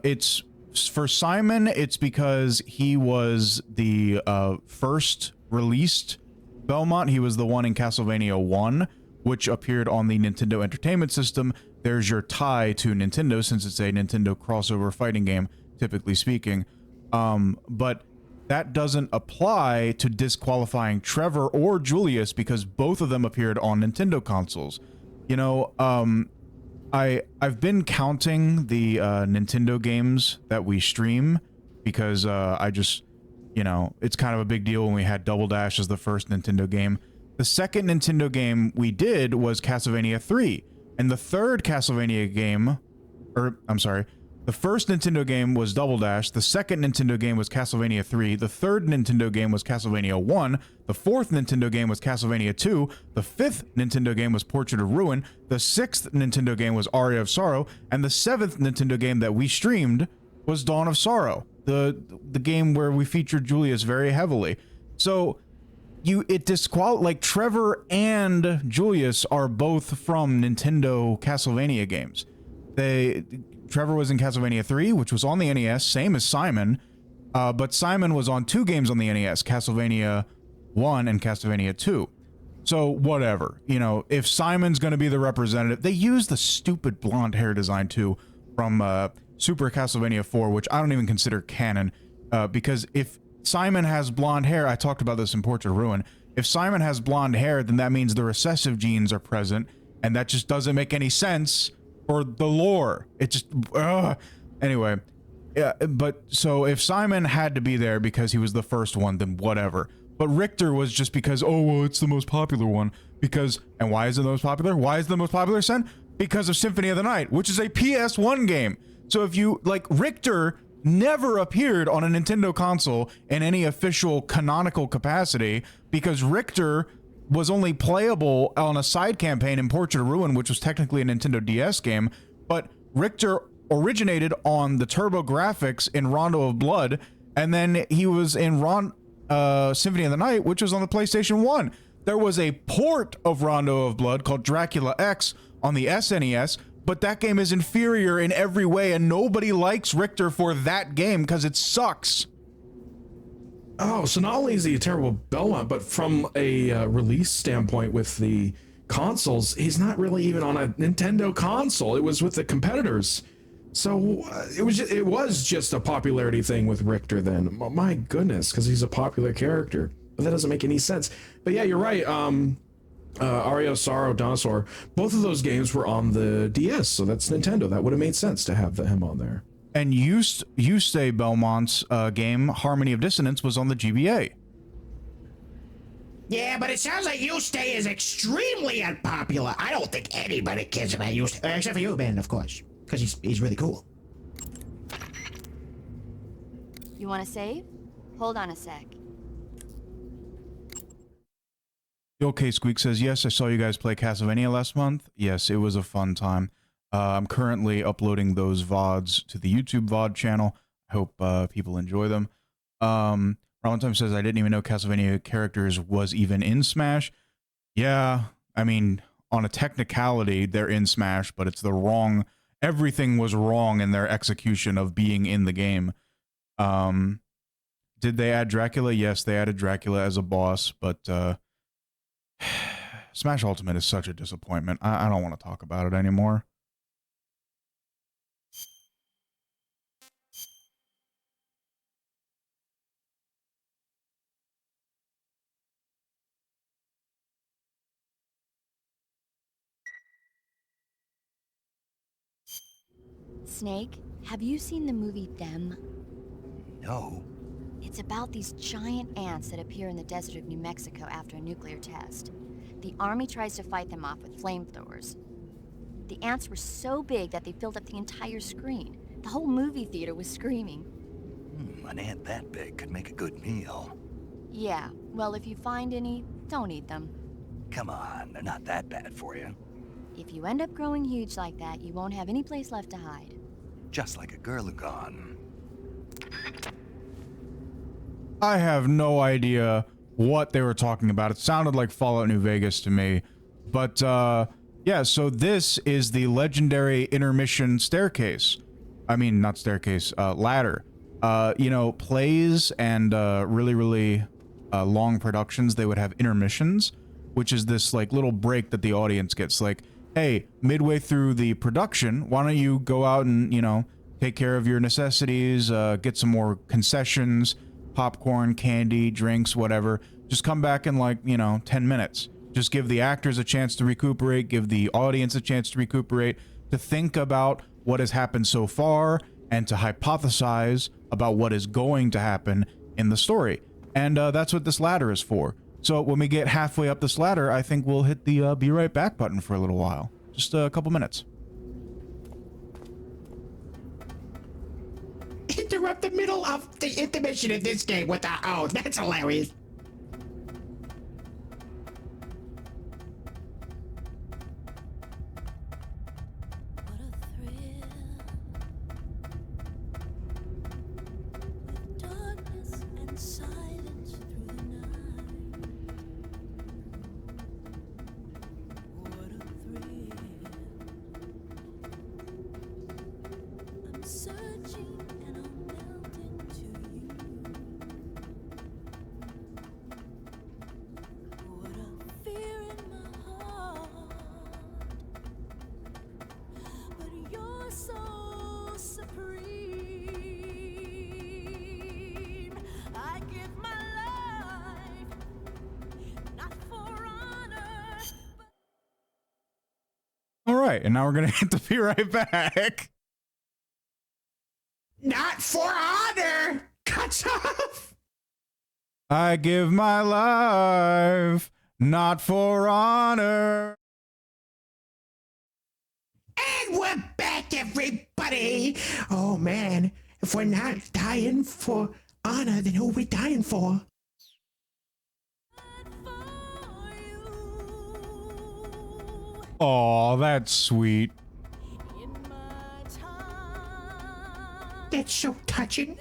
it's for Simon. It's because he was the first released Belmont. He was the one in Castlevania 1, which appeared on the Nintendo Entertainment System. There's your tie to Nintendo, since it's a Nintendo crossover fighting game, typically speaking. But that doesn't apply to disqualifying Trevor or Julius, because both of them appeared on Nintendo consoles. You know, I've been counting the Nintendo games that we stream, because I just, you know, it's kind of a big deal when we had Double Dash as the first Nintendo game. The second Nintendo game we did was Castlevania 3, and the third Castlevania game, or I'm sorry, the first Nintendo game was Double Dash, the second Nintendo game was Castlevania 3, the third Nintendo game was Castlevania 1, the fourth Nintendo game was Castlevania 2, the fifth Nintendo game was Portrait of Ruin, the sixth Nintendo game was Aria of Sorrow, and the seventh Nintendo game that we streamed was Dawn of Sorrow, the game where we featured Julius very heavily. So like Trevor and Julius are both from Nintendo Castlevania games. Trevor was in Castlevania 3, which was on the NES, same as Simon, but Simon was on 2 games on the NES, Castlevania 1 and Castlevania 2. So whatever, you know, if Simon's going to be the representative, they use the stupid blonde hair design too from Super Castlevania 4, which I don't even consider canon, because if Simon has blonde hair, I talked about this in Portrait of Ruin, if Simon has blonde hair, then that means the recessive genes are present, and that just doesn't make any sense for the lore. It just, anyway, yeah, but so if Simon had to be there because he was the first one, then whatever. But Richter was just because, oh, well, it's the most popular one, because, and why is it the most popular? Why is it the most popular, Sen? Because of Symphony of the Night, which is a PS1 game. So if you, like, Richter never appeared on a Nintendo console in any official canonical capacity, because Richter was only playable on a side campaign in Portrait of Ruin, which was technically a Nintendo DS game, but Richter originated on the TurboGrafx in Rondo of Blood, and then he was in Symphony of the Night, which was on the PlayStation 1. There was a port of Rondo of Blood called Dracula X on the SNES, but that game is inferior in every way, and nobody likes Richter for that game because it sucks. Oh, so not only is he a terrible Belmont, but from a release standpoint with the consoles, he's not really even on a Nintendo console. It was with the competitors. So it was just a popularity thing with Richter then. My goodness, because he's a popular character. But that doesn't make any sense. But yeah, you're right. Aria of Sorrow, Dinosaur, both of those games were on the DS, so that's Nintendo. That would have made sense to have him on there. And Yusuke Belmont's game, Harmony of Dissonance, was on the GBA. Yeah, but it sounds like Yusuke is extremely unpopular. I don't think anybody cares about Yusuke, except for you, Ben, of course, because he's really cool. You want to save? Hold on a sec. Okay, Squeak says, yes, I saw you guys play Castlevania last month. Yes, it was a fun time. I'm currently uploading those VODs to the YouTube VOD channel. I hope people enjoy them. Valentine says, I didn't even know Castlevania characters was even in Smash. Yeah, I mean, on a technicality, they're in Smash, but it's the wrong... Everything was wrong in their execution of being in the game. Did they add Dracula? Yes, they added Dracula as a boss, but... Smash Ultimate is such a disappointment. I don't want to talk about it anymore. Snake, have you seen the movie Them? No. It's about these giant ants that appear in the desert of New Mexico after a nuclear test. The army tries to fight them off with flamethrowers. The ants were so big that they filled up the entire screen. The whole movie theater was screaming. An ant that big could make a good meal. Yeah, well, if you find any, don't eat them. Come on, they're not that bad for you. If you end up growing huge like that, you won't have any place left to hide. Just like a Gurlugon. I have no idea what they were talking about. It sounded like Fallout New Vegas to me. But, yeah, so this is the legendary intermission staircase. I mean, not staircase, ladder. You know, plays and, really long productions, they would have intermissions, which is this, like, little break that the audience gets. Like, hey, midway through the production, why don't you go out and, you know, take care of your necessities, get some more concessions, popcorn, candy, drinks, whatever. Just come back in, like, you know, 10 minutes. Just give the actors a chance to recuperate, give the audience a chance to recuperate, to think about what has happened so far, and to hypothesize about what is going to happen in the story. And that's what this ladder is for. So when we get halfway up this ladder, I think we'll hit the be right back button for a little while. Just a couple minutes. Interrupt the middle of the intermission in this game with our own. That's hilarious. Alright, and now we're gonna hit the be right back. Not for honor! Cuts off! I give my life, not for honor. And we're back, everybody! Oh man, if we're not dying for honor, then who are we dying for? Aw, that's sweet. That's so touching.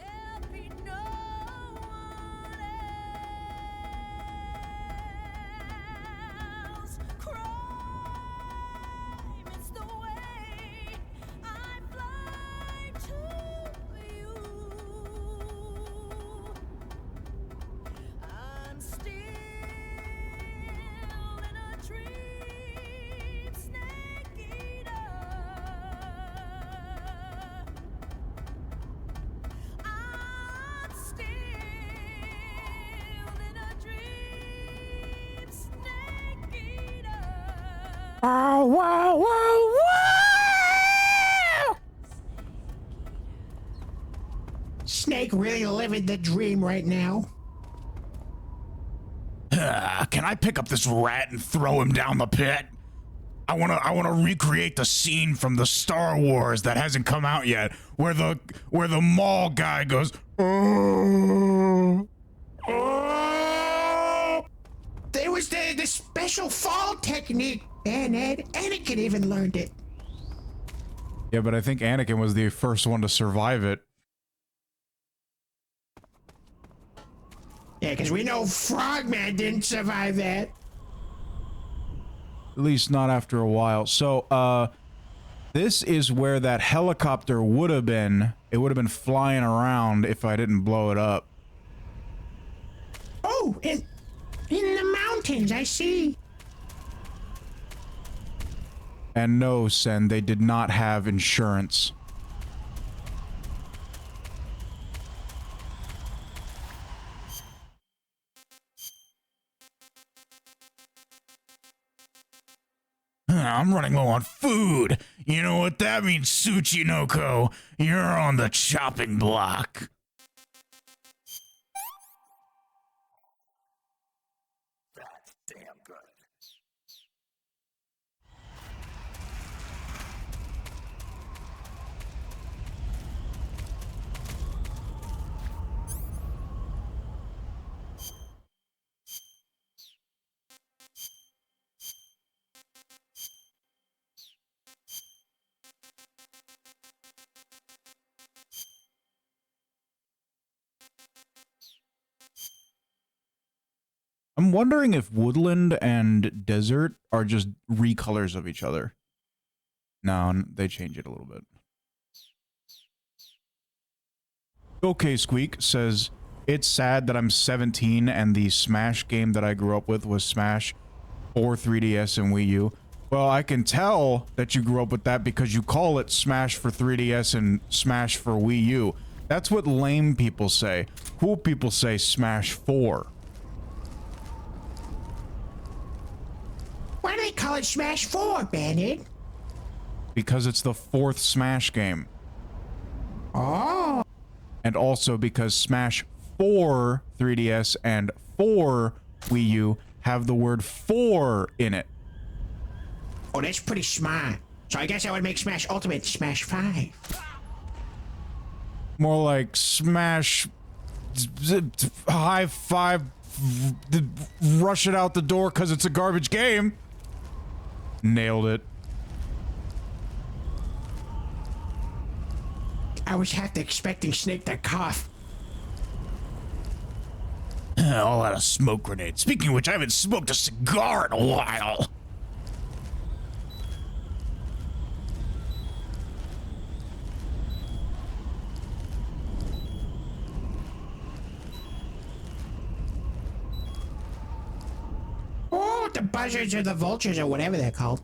Oh, wow, wow, wow! Snake really living the dream right now. Can I pick up this rat and throw him down the pit? I wanna recreate the scene from the Star Wars that hasn't come out yet, where the mall guy goes, oh, oh. There was the special fall technique, and Anakin even learned it. Yeah, but I think Anakin was the first one to survive it. Yeah, because we know Frogman didn't survive that. At least not after a while. So, this is where that helicopter would have been. It would have been flying around if I didn't blow it up. Oh, in the mountains, I see. And no, Sen, they did not have insurance. I'm running low on food. You know what that means, Tsuchinoko? You're on the chopping block. That's damn good. I'm wondering if woodland and desert are just recolors of each other. No, they change it a little bit. Okay, Squeak says, it's sad that I'm 17 and the Smash game that I grew up with was Smash for 3DS and Wii U. Well, I can tell that you grew up with that because you call it Smash for 3DS and Smash for Wii U. That's what lame people say. Cool people say Smash 4. Why do they call it Smash 4, Bandit? Because it's the 4th Smash game. Oh. And also because Smash 4 3DS and 4 Wii U have the word 4 in it. Oh, that's pretty smart. So I guess I would make Smash Ultimate Smash 5. More like Smash high five, rush it out the door because it's a garbage game. Nailed it. I was half expecting Snake to cough. All out of smoke grenades. Speaking of which, I haven't smoked a cigar in a while. Oh, the buzzards or the vultures or whatever they're called.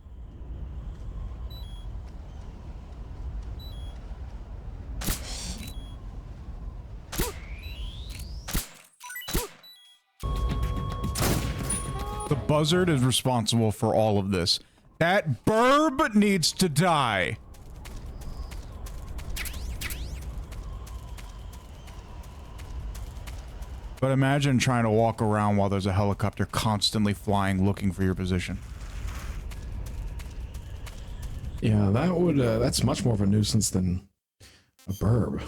The buzzard is responsible for all of this. That burb needs to die. But imagine trying to walk around while there's a helicopter constantly flying looking for your position. Yeah, that would, that's much more of a nuisance than a burb.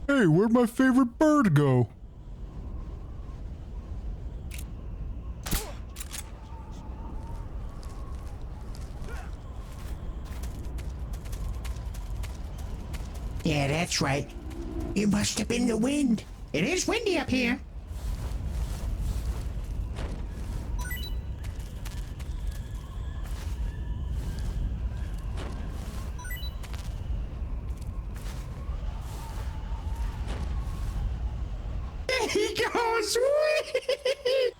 Hey, where'd my favorite bird go? Yeah, that's right. It must have been the wind. It is windy up here. There he goes! Whee!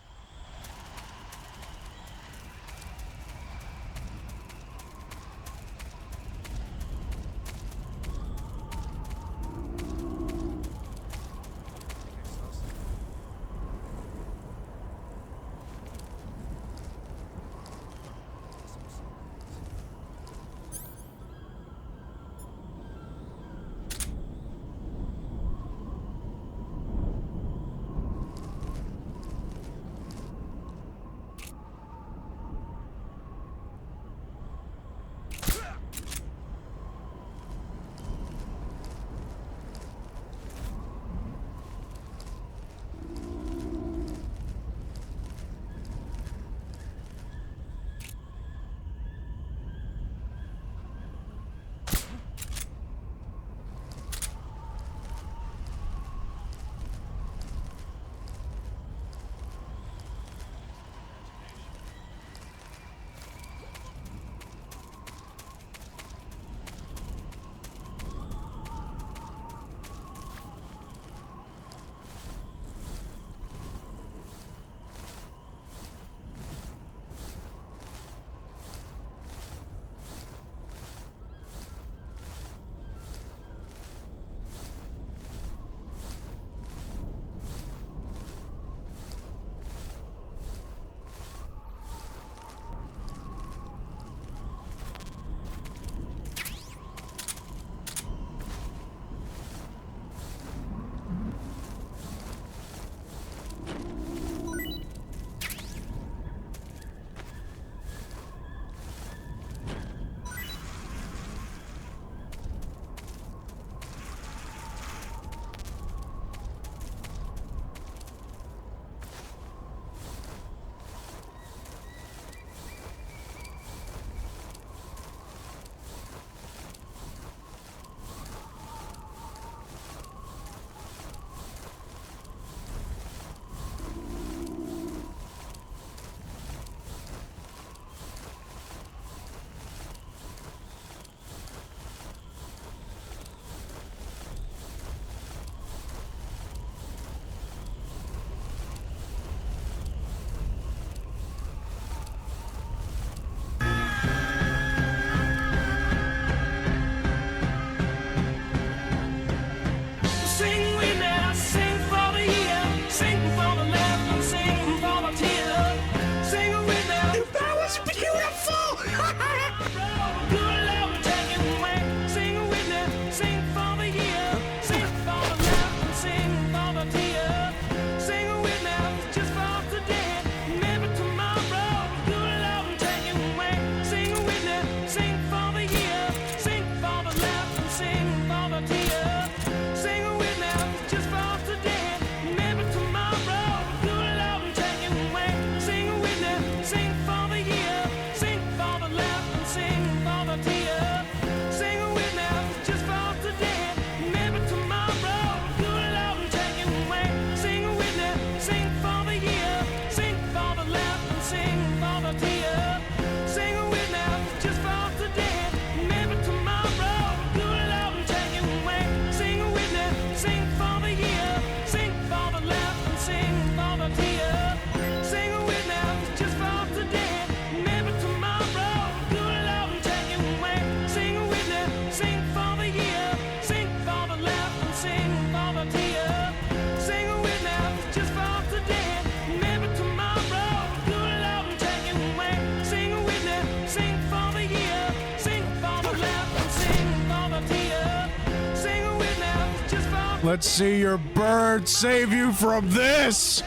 Let's see your bird save you from this.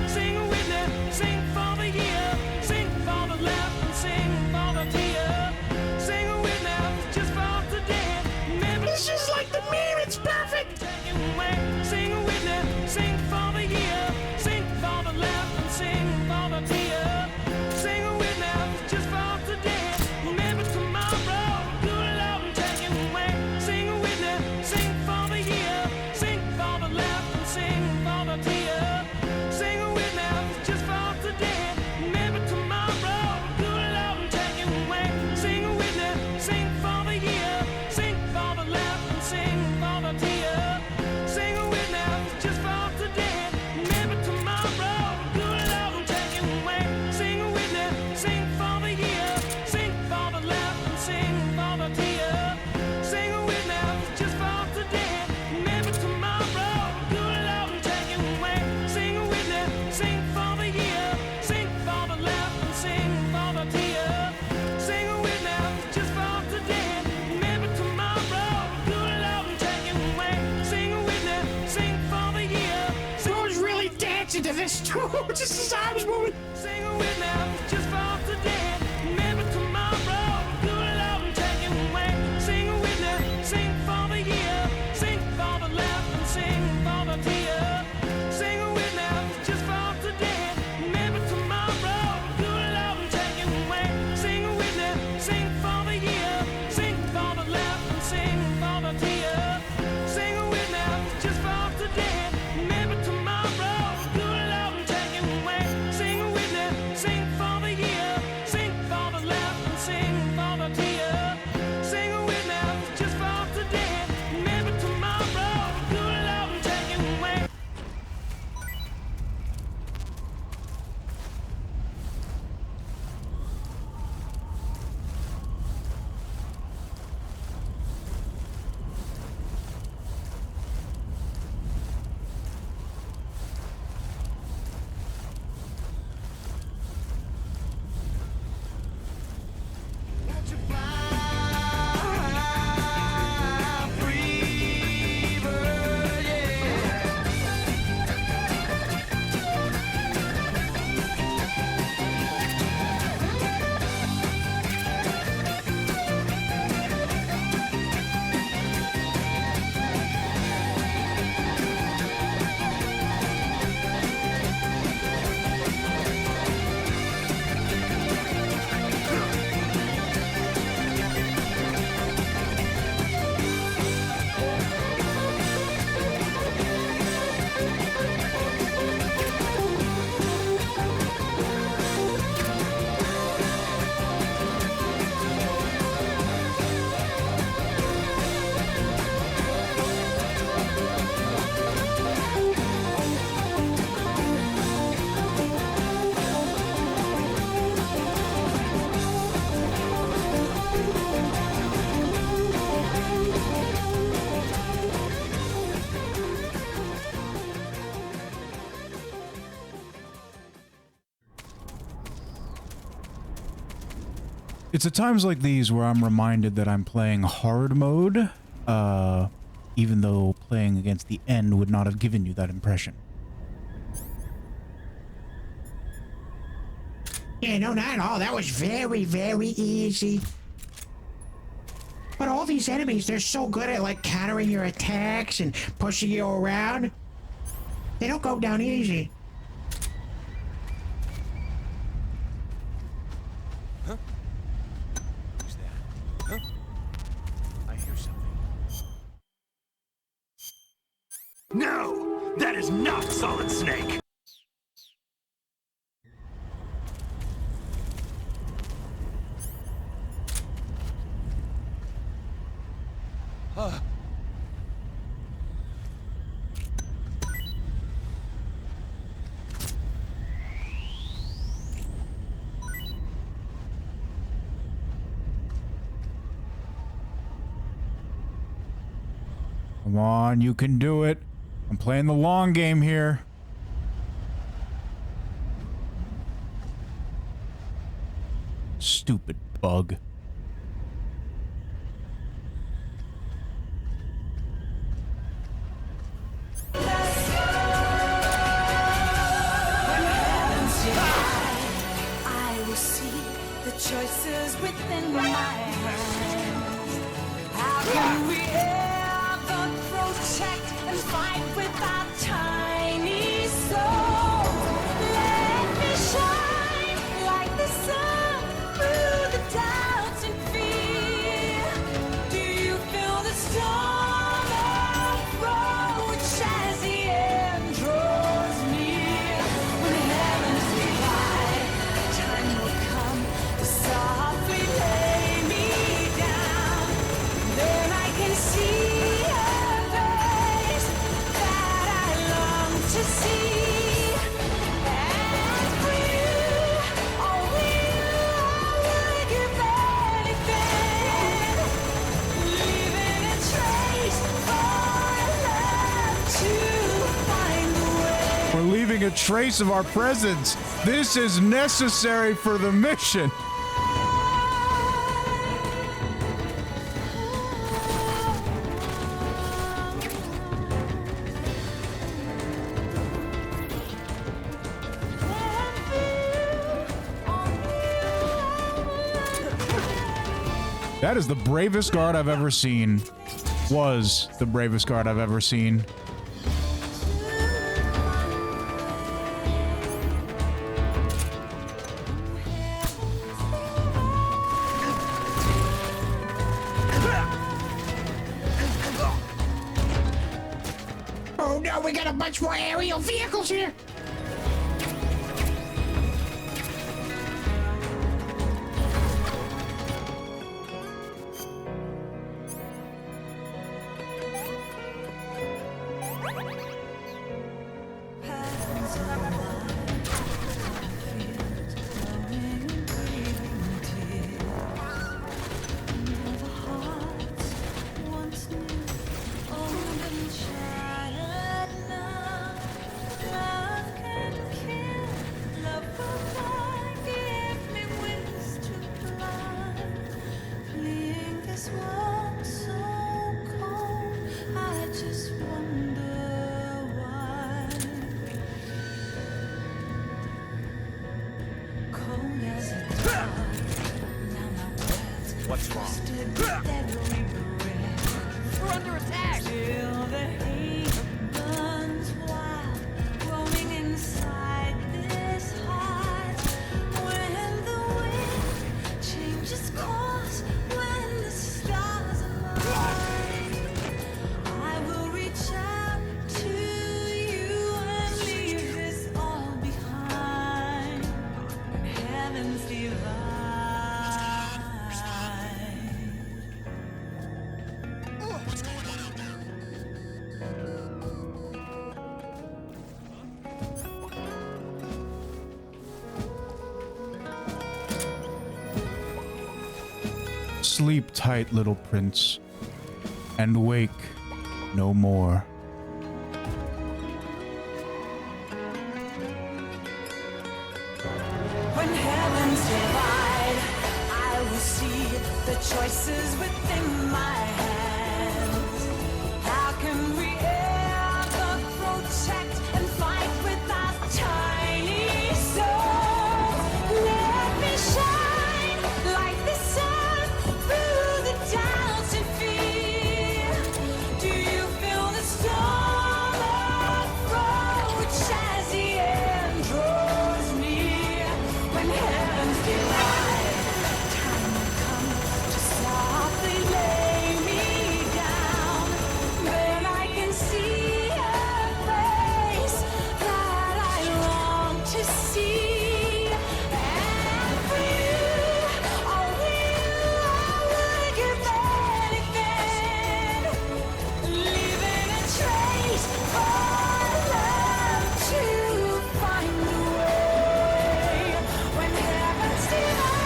Sing with me, sing for the year, sing for the laugh and sing for the tear. Sing with me, just for today. This is like the meme, it's perfect. Sing with me, sing for the year, sing for the laugh and sing for the tear. Sing with me, just for today. Maybe tomorrow, good Lord will take you away. Sing with me, sing for the year, sing for the laugh and sing for the tear. Sing with me, just for today. Maybe tomorrow, good Lord will take you away. Sing with me, sing for the year, sing for the laugh and sing for the tear. Sing with me, just for today. Maybe tomorrow, good Lord will take you away. Sing with me, sing for the year, sing for the laugh and sing for the tear. Sing with me, just for today. Maybe tomorrow, good Lord will take you away. Sing with me, sing for the year, sing for the laugh and sing for the tear. Sing with me, just for today. Maybe tomorrow, good Lord will take you away. Sing with me, sing for the year. Bro's really dancing to this too, just his arms moving. Sing with me, just for today. Maybe tomorrow, good Lord will take you away. Sing with me, sing for the year, sing for the laugh and sing for the tear. Sing with me, just for today. Maybe tomorrow, good Lord will take you away. Sing with me, sing for the year, sing for the laugh and sing for the tear. Sing with me, just for today. Maybe tomorrow, good Lord will take you away. Sing with me, sing for the year, sing for the laugh and sing for the tear. Sing with me, just for today. Maybe tomorrow, good Lord will take you away. It's at times like these where I'm reminded that I'm playing hard mode, even though playing against the end would not have given you that impression. Yeah, no, not at all. That was very, very easy. But all these enemies, they're so good at, like, countering your attacks and pushing you around. They don't go down easy. Huh? Who's that? Huh? I hear something. No! That is not Solid Snake! Come on, you can do it. I'm playing the long game here. Stupid bug. to see. And for you, oh, I would give anything. Leaving a trace for love to find the way. We're leaving a trace of our presence. This is necessary for the mission. That is the bravest guard I've ever seen. Was the bravest guard I've ever seen. Oh no, we got a bunch more aerial vehicles here. What's wrong? We're under attack. Till the heat burns wild, roaming inside this heart. When the wind changes course, when the stars align, I will reach out to you and leave this all behind. When heavens divide. Sleep tight, little prince, and wake no more. When heavens divide, I will see the choices within my hands. How can we ever protect and fight with our tiny souls? Let me shine like the sun through the doubts and fear. Do you feel the storm approach as the end draws near? When heavens divide, time will come to softly lay me down. Then I can see a face that I long to see. And for you, oh, I would give anything. Leaving a trace for love to find the way. When heavens divide.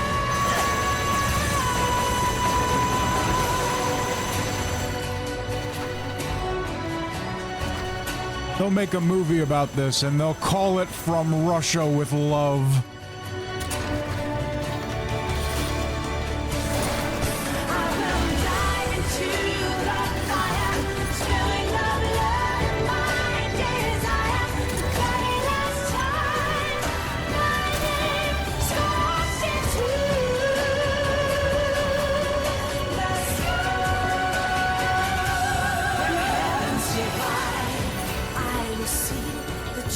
They'll make a movie about this and they'll call it From Russia with Love.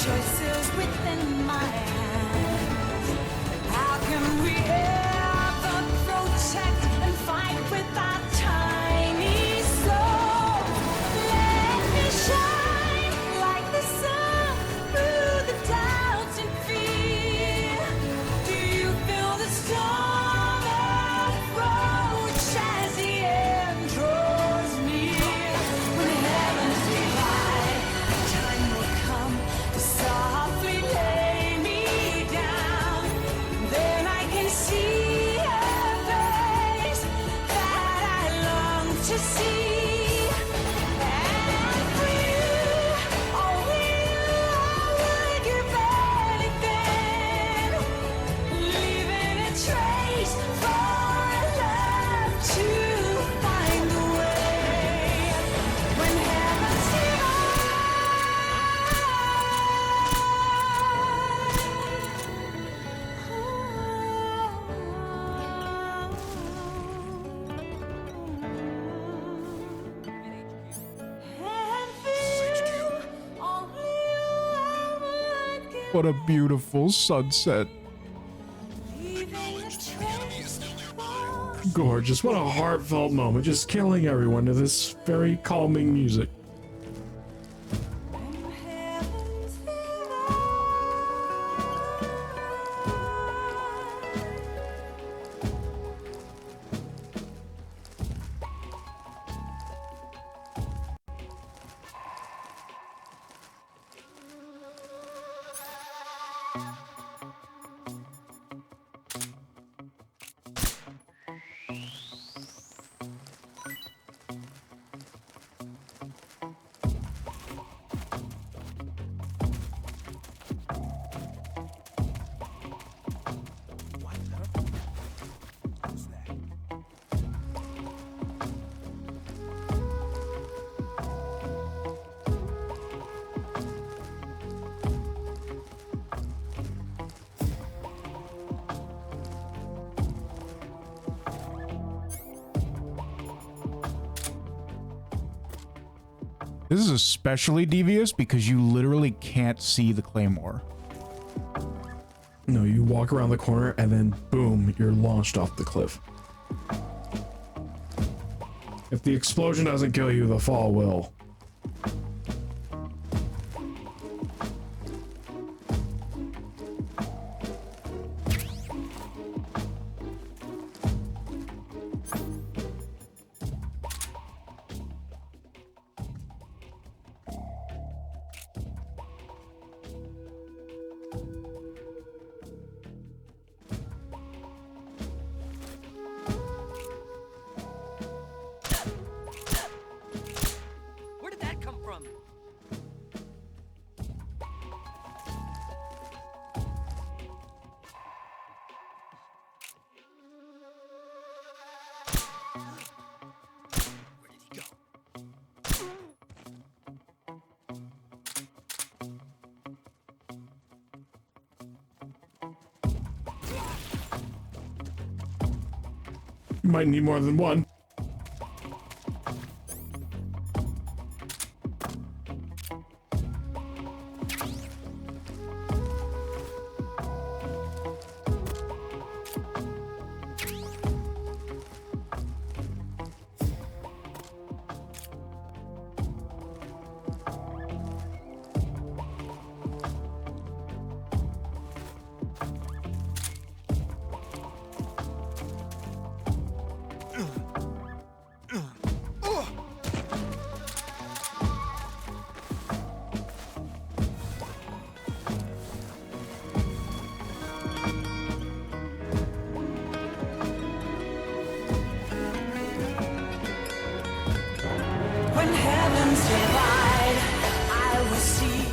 Choices within my hands. How can we ever protect and fight with our tiny soul? Let me shine like the sun through the doubts and fear. Do you feel the storm approach as the end draws near? When heavens divide, time will come What a beautiful sunset. Gorgeous. What a heartfelt moment. Just killing everyone to this very calming music. This is especially devious because you literally can't see the claymore. No, you walk around the corner and then boom, you're launched off the cliff. If the explosion doesn't kill you, the fall will. Where did that come from? Where did he go? You might need more than one. When heavens divide, I will see.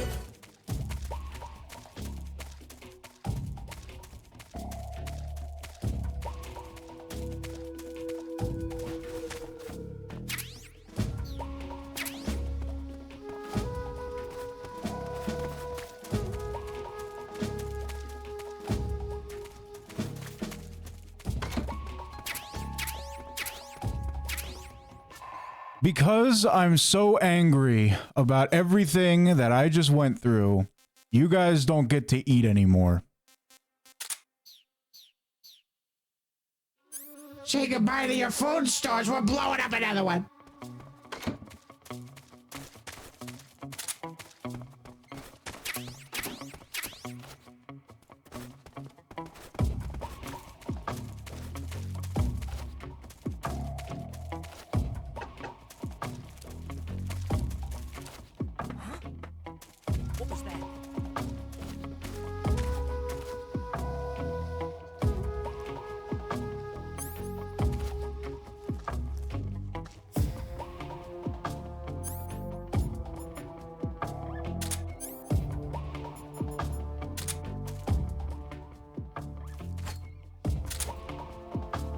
Because I'm so angry about everything that I just went through, you guys don't get to eat anymore. Say goodbye to your food stores. We're blowing up another one. What was that?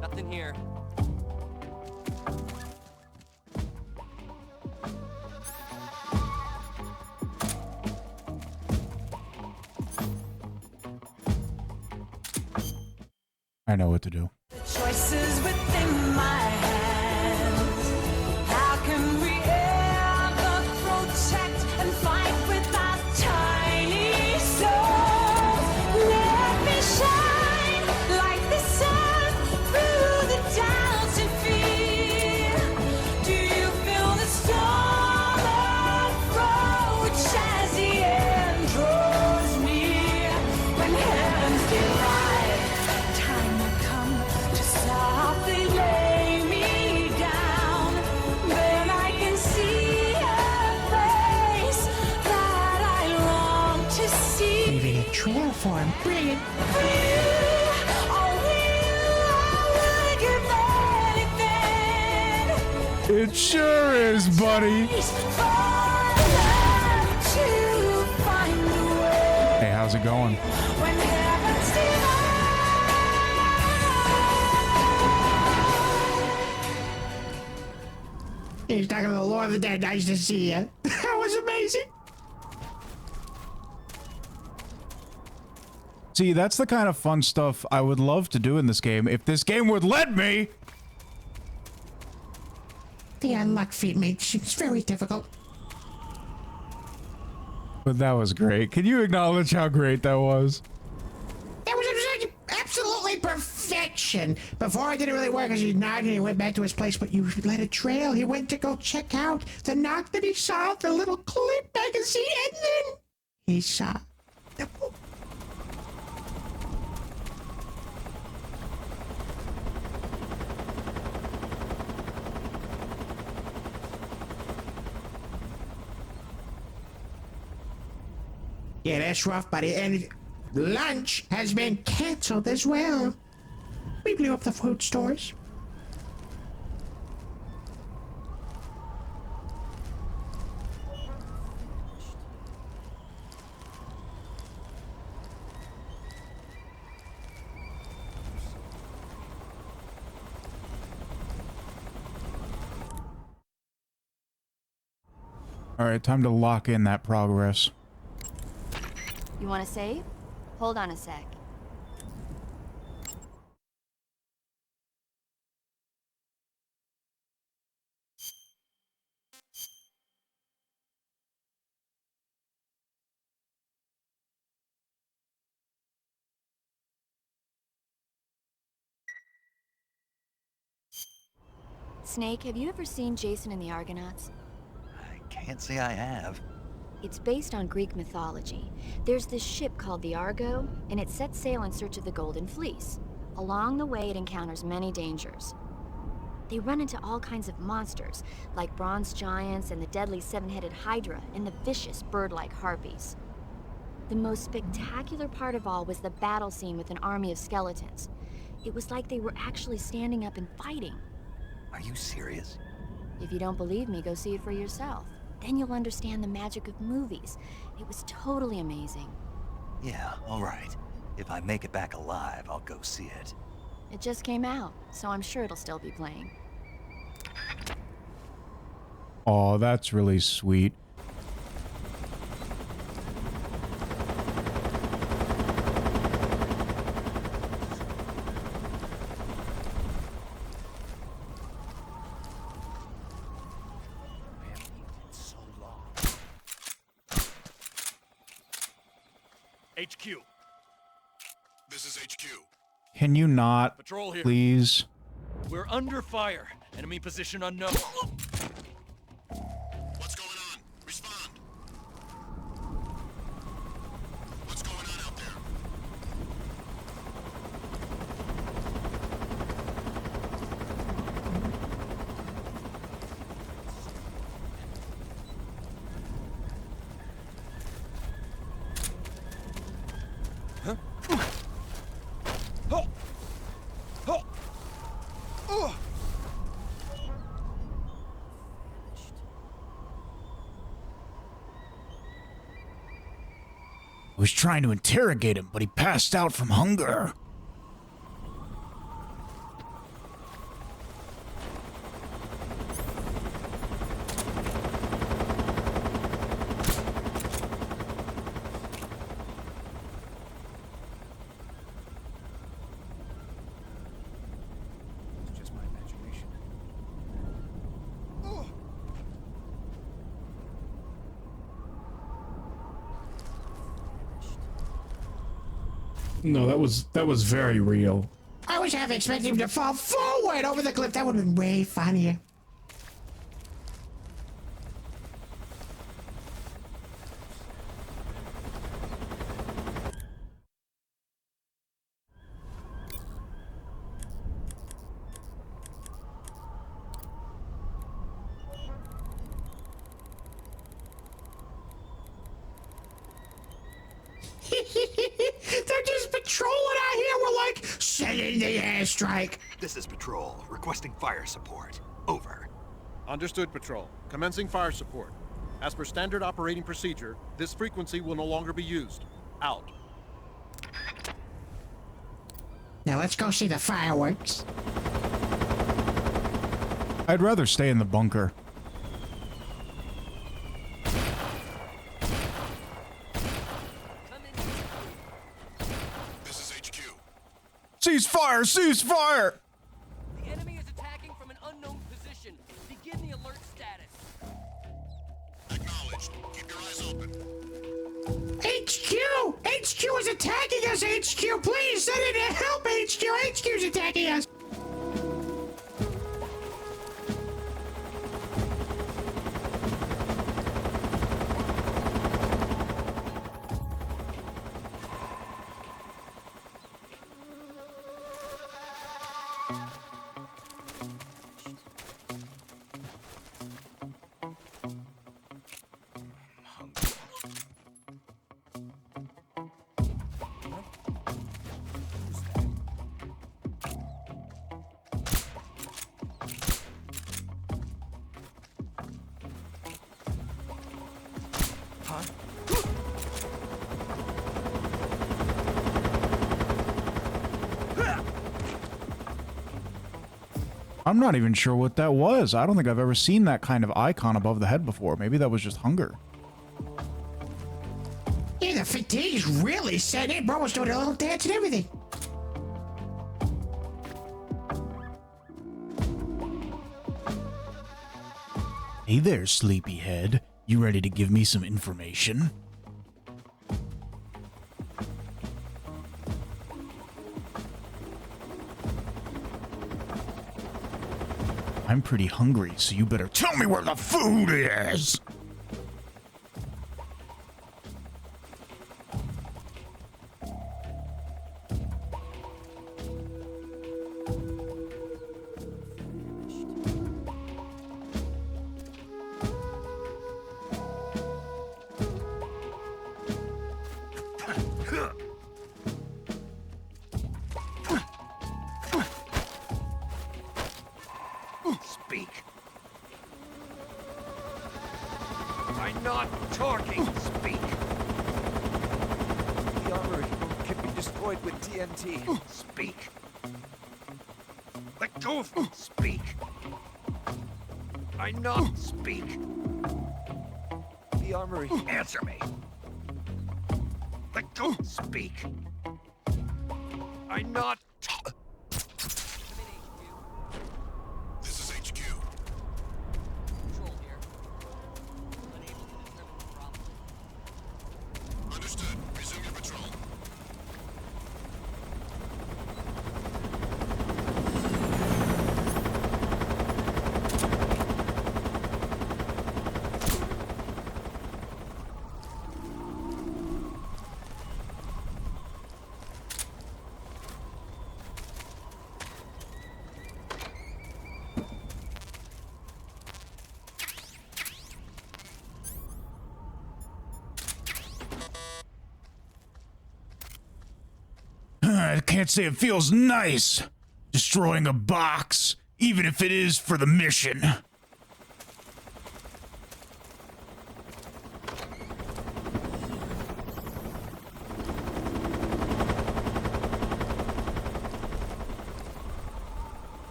Nothing here. I know what to do. Choices within my hands. How can we ever protect and fight with our tiny souls? to see. Leaving a trail for him. Brilliant. It sure is, buddy. Hey, how's it going? He's talking to the Lord of the Dead. Nice to see you. That was amazing. See, that's the kind of fun stuff I would love to do in this game if this game would let me. The unlock feat makes it very difficult. But that was great. Can you acknowledge how great that was? That was absolutely perfection. Before it didn't really work because he nodded and he went back to his place, but you let it trail. He went to go check out the knock that he saw, the little clip magazine, and then he saw the book. Yeah, that's rough, buddy. And lunch has been canceled as well. We blew up the food stores. All right, time to lock in that progress. You want to save? Hold on a sec. Snake, have you ever seen Jason and the Argonauts? Can't say I have. It's based on Greek mythology. There's this ship called the Argo, and it sets sail in search of the Golden Fleece. Along the way, it encounters many dangers. They run into all kinds of monsters, like bronze giants and the deadly seven-headed Hydra and the vicious bird-like harpies. The most spectacular part of all was the battle scene with an army of skeletons. It was like they were actually standing up and fighting. Are you serious? If you don't believe me, go see it for yourself. Then you'll understand the magic of movies. It was totally amazing. Yeah, all right. If I make it back alive, I'll go see it. It just came out, so I'm sure it'll still be playing. Oh, that's really sweet. HQ. This is HQ. Can you not, Patrol here. please? We're under fire. Enemy position unknown. What's going on? Respond. What's going on out there? I was trying to interrogate him, but he passed out from hunger. No, that was very real. I was half expecting him to fall forward over the cliff. That would have been way funnier. Send in the airstrike. This is Patrol, requesting fire support. Over. Understood, Patrol. Commencing fire support. As per standard operating procedure, this frequency will no longer be used. Out. Now let's go see the fireworks. I'd rather stay in the bunker. This is HQ. Cease fire! Cease fire! The enemy is attacking from an unknown position. Begin the alert status. Acknowledged. Keep your eyes open. HQ! HQ is attacking us, HQ! Please send in to help, HQ! HQ is attacking us! I'm not even sure what that was. I don't think I've ever seen that kind of icon above the head before. Maybe that was just hunger. Yeah, the fatigue's really set in. Bro was doing a little dance and everything. Hey there, sleepyhead. You ready to give me some information? I'm pretty hungry, so you better tell me where the food is! Speak. I'm not talking. Speak. The armory can be destroyed with TNT. Speak. Let go of me. Speak. I not speak. The armory. Answer me. Let go. Speak. I not. This is HQ. Control here. Unable to determine the problem. Understood. Resume your patrol. I can't say it feels nice destroying a box, even if it is for the mission.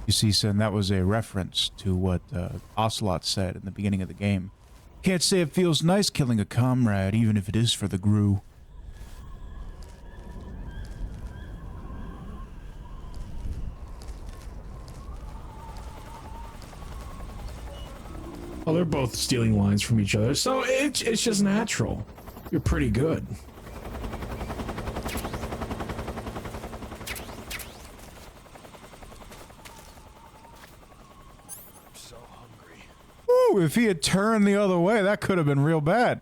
You see, son, that was a reference to what Ocelot said in the beginning of the game. Can't say it feels nice killing a comrade, even if it is for the GRU. Oh, they're both stealing lines from each other, so it's just natural. You're pretty good. Ooh, if he had turned the other way, that could have been real bad.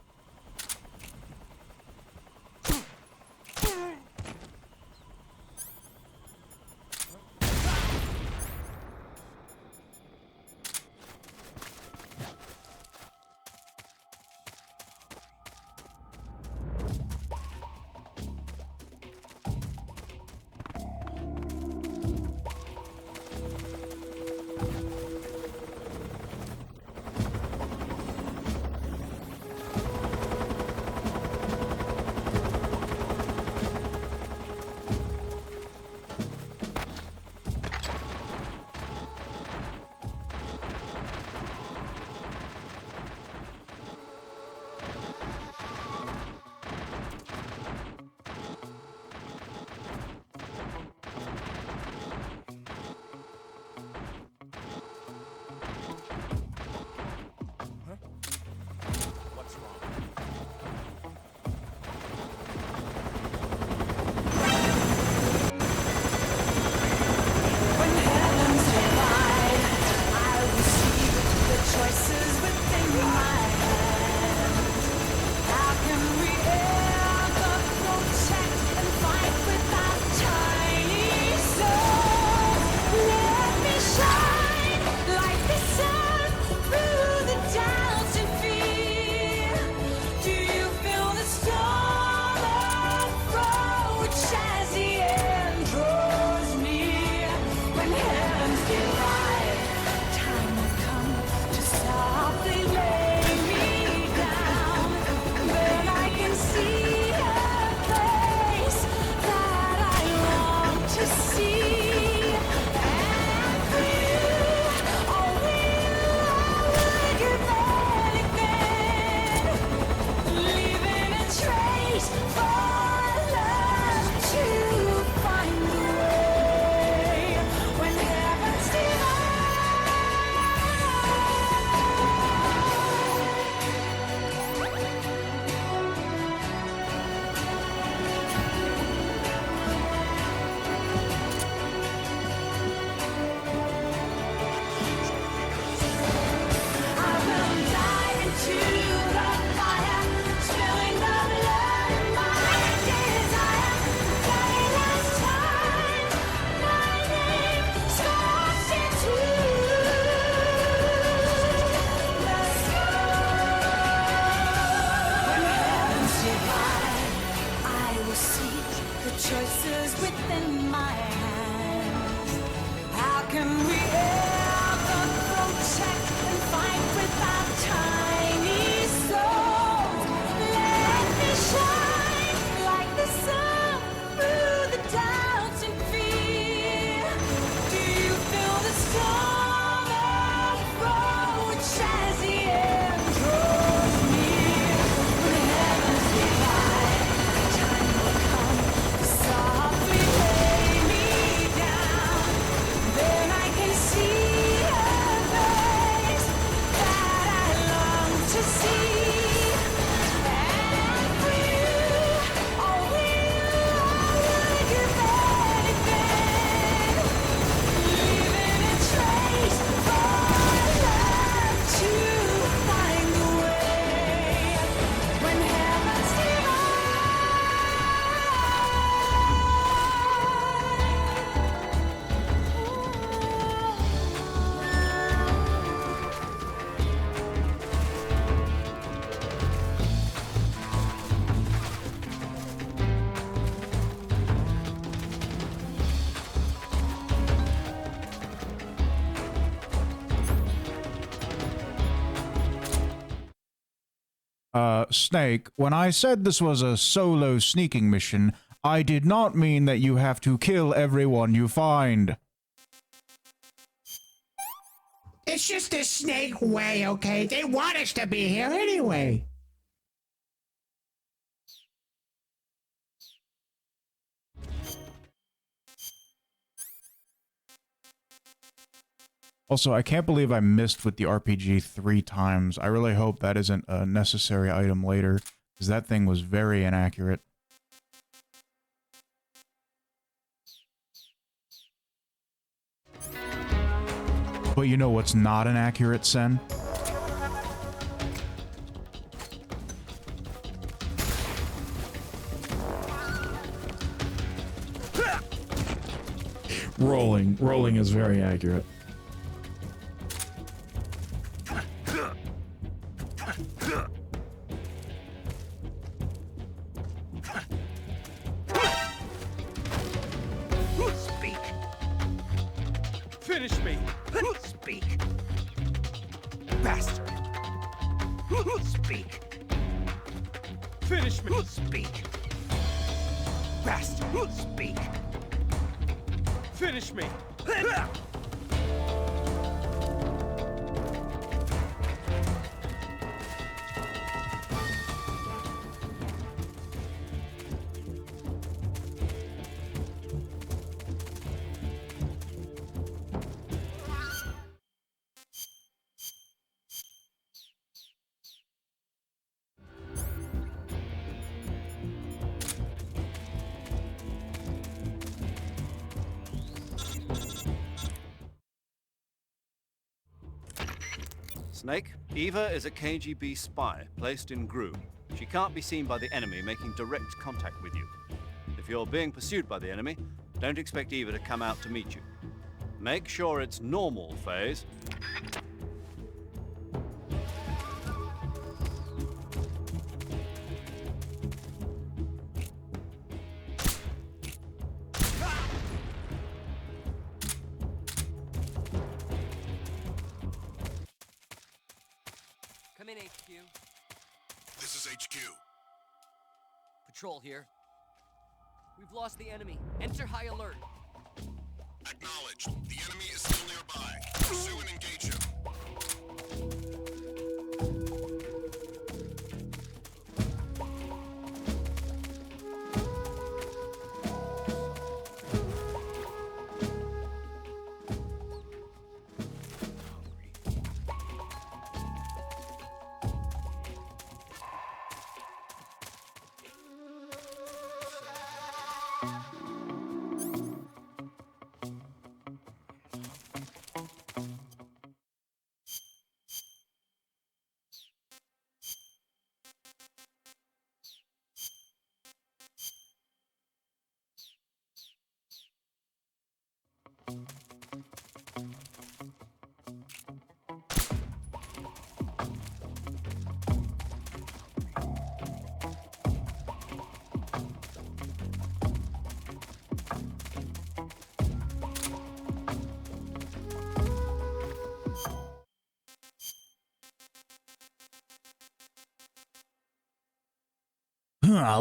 Snake, when I said this was a solo sneaking mission, I did not mean that you have to kill everyone you find. It's just the snake way, okay? They want us to be here anyway. Also, I can't believe I missed with the RPG 3 times. I really hope that isn't a necessary item later, because that thing was very inaccurate. But you know what's not inaccurate, Sen? Rolling. Rolling is very accurate. Speak. Finish me. Speak. Bastard. Speak. Finish me. Speak. Bastard. Speak. Finish me. Snake, Eva is a KGB spy placed in Gru. She can't be seen by the enemy making direct contact with you. If you're being pursued by the enemy, don't expect Eva to come out to meet you. Make sure it's normal phase. Come in, HQ. This is HQ. Patrol here. We've lost the enemy. Enter high alert. Acknowledged. The enemy is still nearby. Pursue and engage him.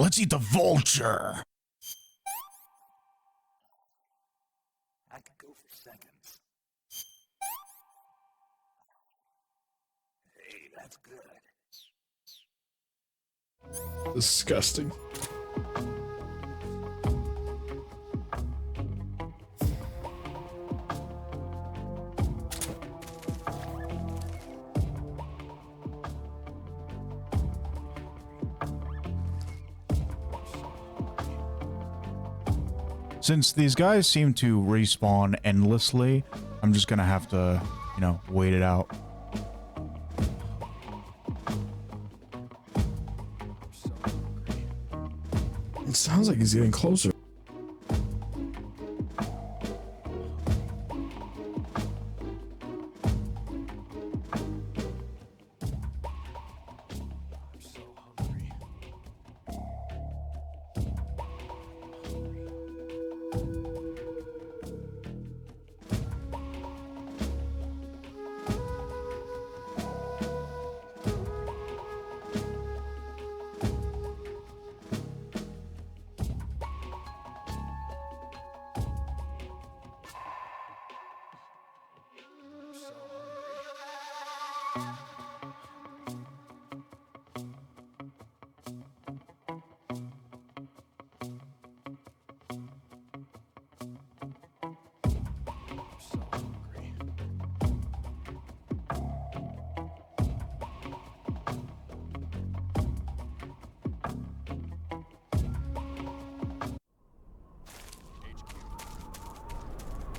Let's eat the vulture. I could go for seconds. Hey, that's good. Disgusting. Since these guys seem to respawn endlessly, I'm just gonna have to, you know, wait it out. It sounds like he's getting closer. So hungry.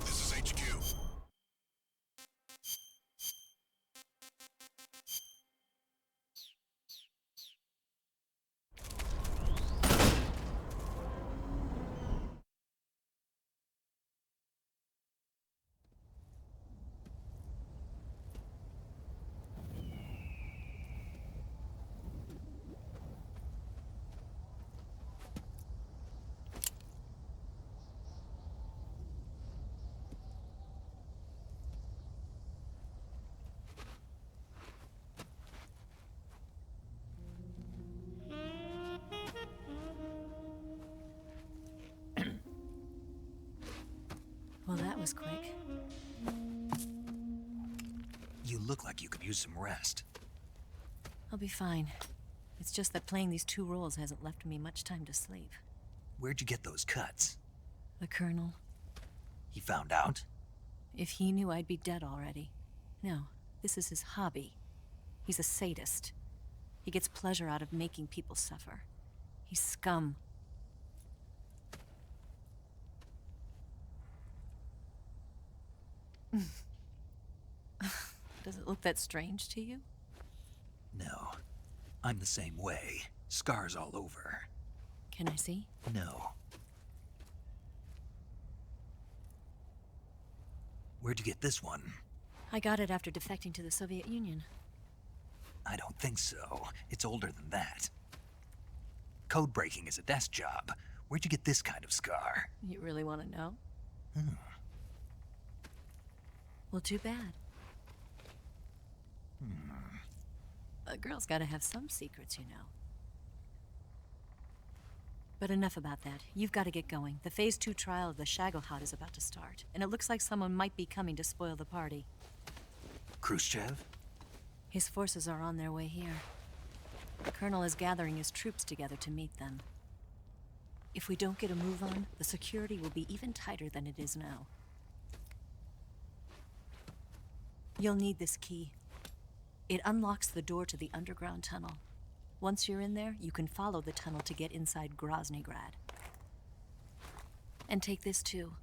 This is HQ. Well, that was quick. You look like you could use some rest. I'll be fine. It's just that playing these two roles hasn't left me much time to sleep. Where'd you get those cuts? The Colonel, He found out? if he knew, I'd be dead already. No, this is his hobby. He's a sadist. He gets pleasure out of making people suffer. He's scum. Does it look that strange to you? No. I'm the same way. Scars all over. Can I see? No. Where'd you get this one? I got it after defecting to the Soviet Union. I don't think so. It's older than that. Code breaking is a desk job. Where'd you get this kind of scar? You really want to know? Hmm. Well, too bad. A girl's gotta have some secrets, you know. But enough about that. You've got to get going. The Phase 2 trial of the Shagohod is about to start, and it looks like someone might be coming to spoil the party. Khrushchev? His forces are on their way here. The Colonel is gathering his troops together to meet them. If we don't get a move on, the security will be even tighter than it is now. You'll need this key. It unlocks the door to the underground tunnel. Once you're in there, you can follow the tunnel to get inside Groznygrad. And take this too.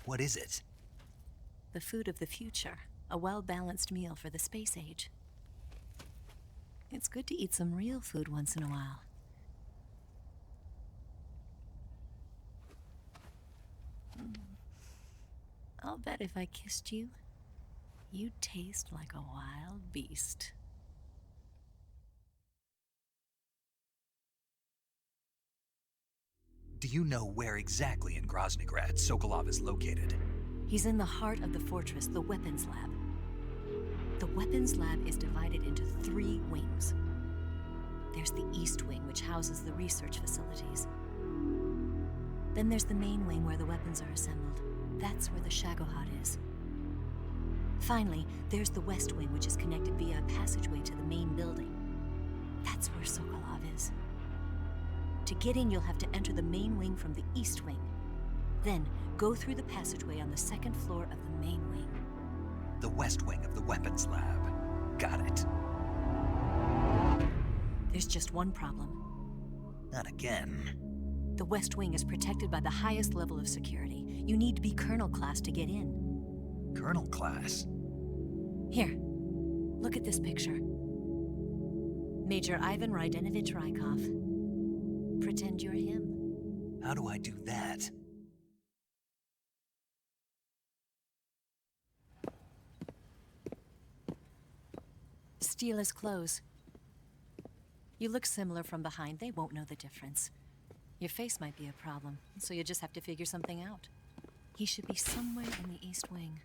What is it? The food of the future. A well-balanced meal for the space age. It's good to eat some real food once in a while. I'll bet if I kissed you, you'd taste like a wild beast. Do you know where exactly in Groznygrad Sokolov is located? He's in the heart of the fortress, the weapons lab. The weapons lab is divided into 3 wings. There's the East Wing, which houses the research facilities. Then there's the main wing where the weapons are assembled. That's where the Shagohod is. Finally, there's the West Wing, which is connected via a passageway to the main building. That's where Sokolov is. To get in, you'll have to enter the main wing from the East Wing. Then, go through the passageway on the 2nd floor of the main wing. The West Wing of the weapons lab. Got it. There's just one problem. Not again. The West Wing is protected by the highest level of security. You need to be Colonel class to get in. Colonel class? Here, look at this picture. Major Ivan Rydenovich Rykov. Pretend you're him. How do I do that? Steal his clothes. You look similar from behind. They won't know the difference. Your face might be a problem, so you just have to figure something out. He should be somewhere in the East Wing.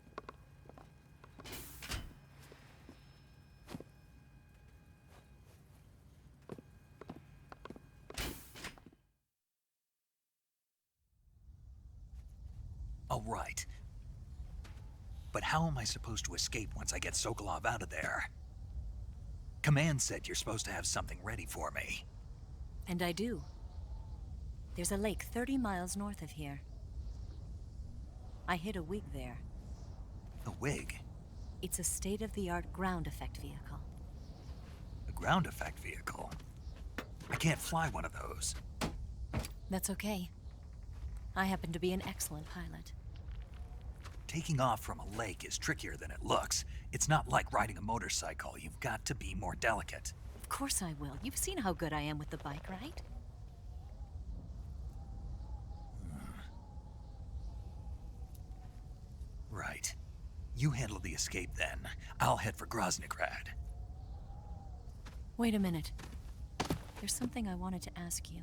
All right. But how am I supposed to escape once I get Sokolov out of there? Command said you're supposed to have something ready for me. And I do. There's a lake 30 miles north of here. I hid a wig there. A wig? It's a state-of-the-art ground effect vehicle. A ground effect vehicle? I can't fly one of those. That's okay. I happen to be an excellent pilot. Taking off from a lake is trickier than it looks. It's not like riding a motorcycle. You've got to be more delicate. Of course I will. You've seen how good I am with the bike, right? Right. You handle the escape then. I'll head for Groznygrad. Wait a minute. There's something I wanted to ask you.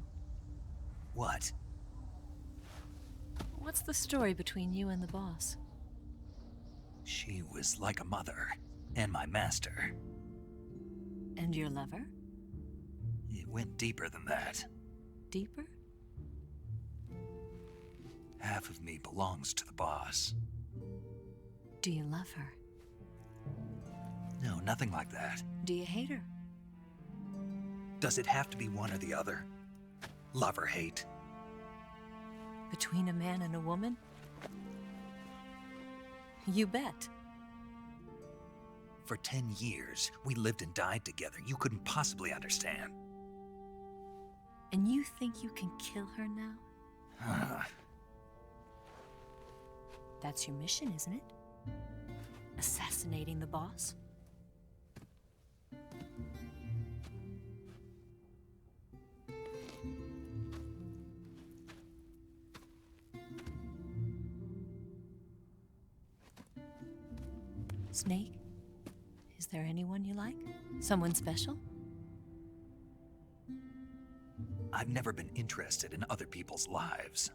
What? What's the story between you and the boss? She was like a mother, and my master. And your lover? It went deeper than that. Deeper? Half of me belongs to the boss. Do you love her? No, nothing like that. Do you hate her? Does it have to be one or the other? Love or hate? Between a man and a woman? You bet. For 10 years, we lived and died together. You couldn't possibly understand. And you think you can kill her now? That's your mission, isn't it? Assassinating the boss? Snake? Is there anyone you like? Someone special? I've never been interested in other people's lives.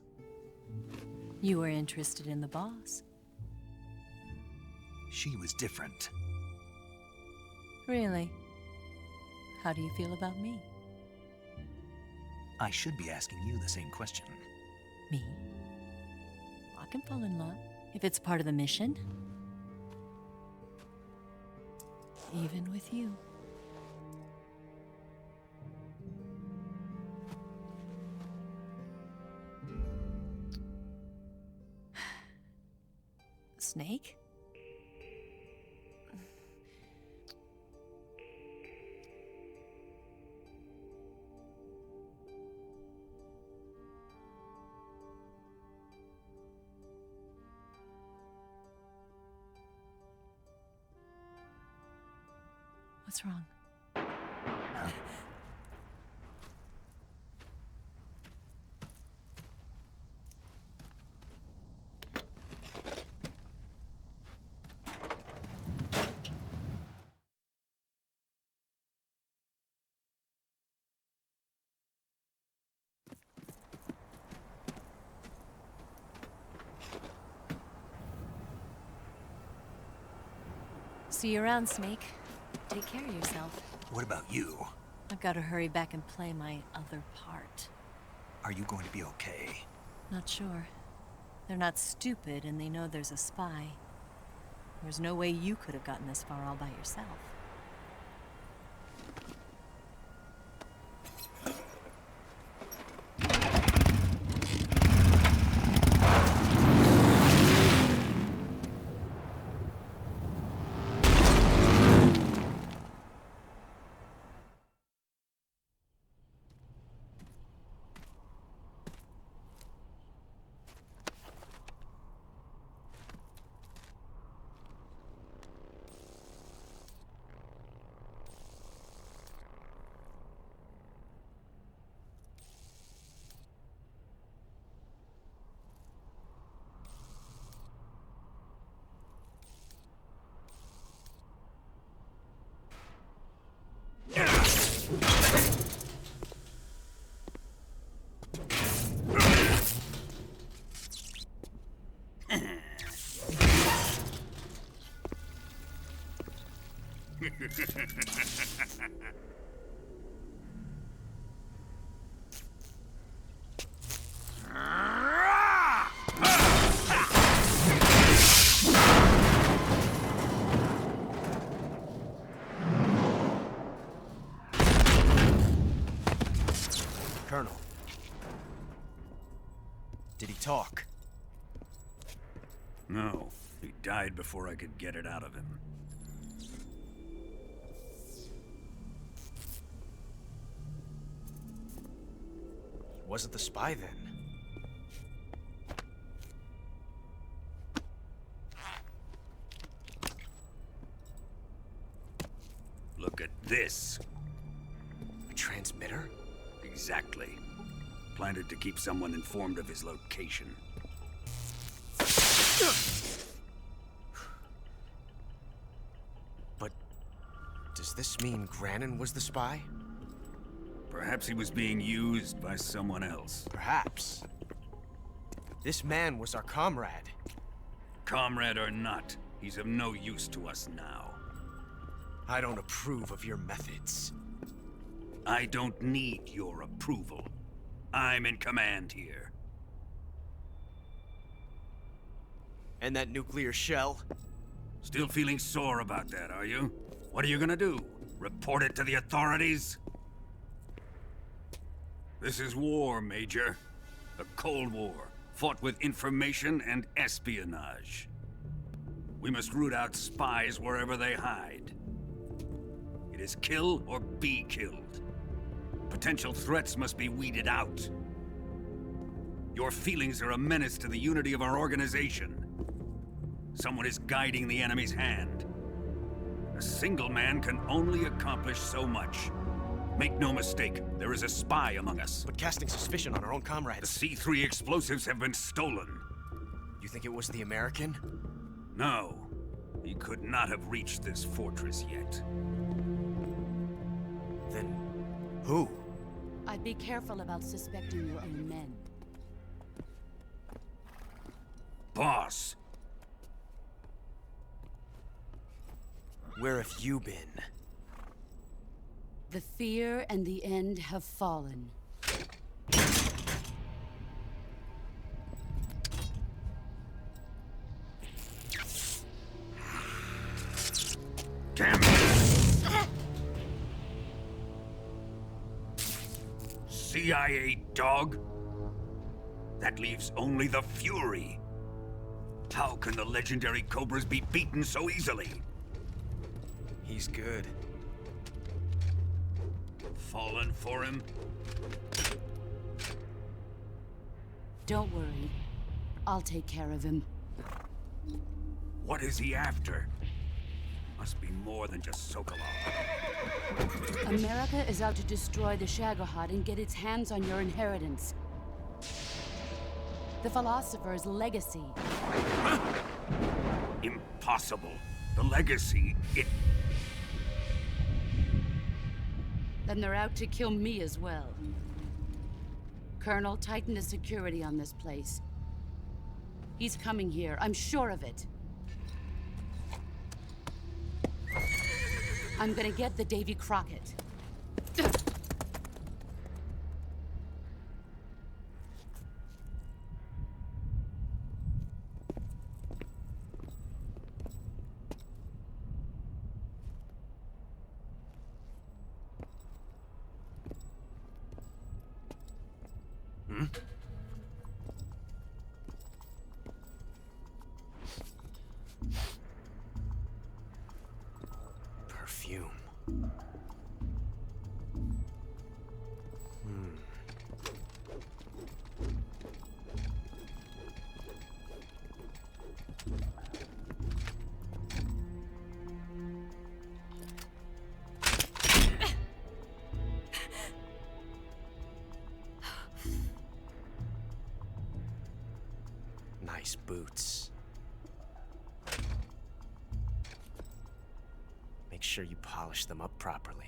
You were interested in the boss. She was different. Really? How do you feel about me? I should be asking you the same question. Me? I can fall in love if it's part of the mission. Even with you. Snake? What's wrong? See you around, Snake. Take care of yourself. What about you? I've got to hurry back and play my other part. Are you going to be okay? Not sure. They're not stupid, and they know there's a spy. There's no way you could have gotten this far all by yourself. talk. No, he died before I could get it out of him. He wasn't the spy then. Look at this. A transmitter? Exactly. Planted to keep someone informed of his location. But does this mean Granin was the spy? Perhaps he was being used by someone else. Perhaps. This man was our comrade. Comrade or not, he's of no use to us now. I don't approve of your methods. I don't need your approval. I'm in command here. And that nuclear shell? Still feeling sore about that, are you? What are you gonna do? Report it to the authorities? This is war, Major. A Cold War, fought with information and espionage. We must root out spies wherever they hide. It is kill or be killed. Potential threats must be weeded out. Your feelings are a menace to the unity of our organization. Someone is guiding the enemy's hand. A single man can only accomplish so much. Make no mistake, there is a spy among us. But casting suspicion on our own comrades... The C3 explosives have been stolen. You think it was the American? No. He could not have reached this fortress yet. Then... who? I'd be careful about suspecting your own men. Boss! Where have you been? The fear and the end have fallen. Damn it! CIA dog? That leaves only the Fury. How can the legendary Cobras be beaten so easily? He's good. Fallen for him? Don't worry. I'll take care of him. What is he after? Must be more than just Sokolov. America is out to destroy the Shagohod and get its hands on your inheritance. The philosopher's legacy. Huh? Impossible. The legacy, it... Then they're out to kill me as well. Colonel, tighten the security on this place. He's coming here, I'm sure of it. I'm gonna get the Davy Crockett. Perfume. Nice boots. Make sure you polish them up properly.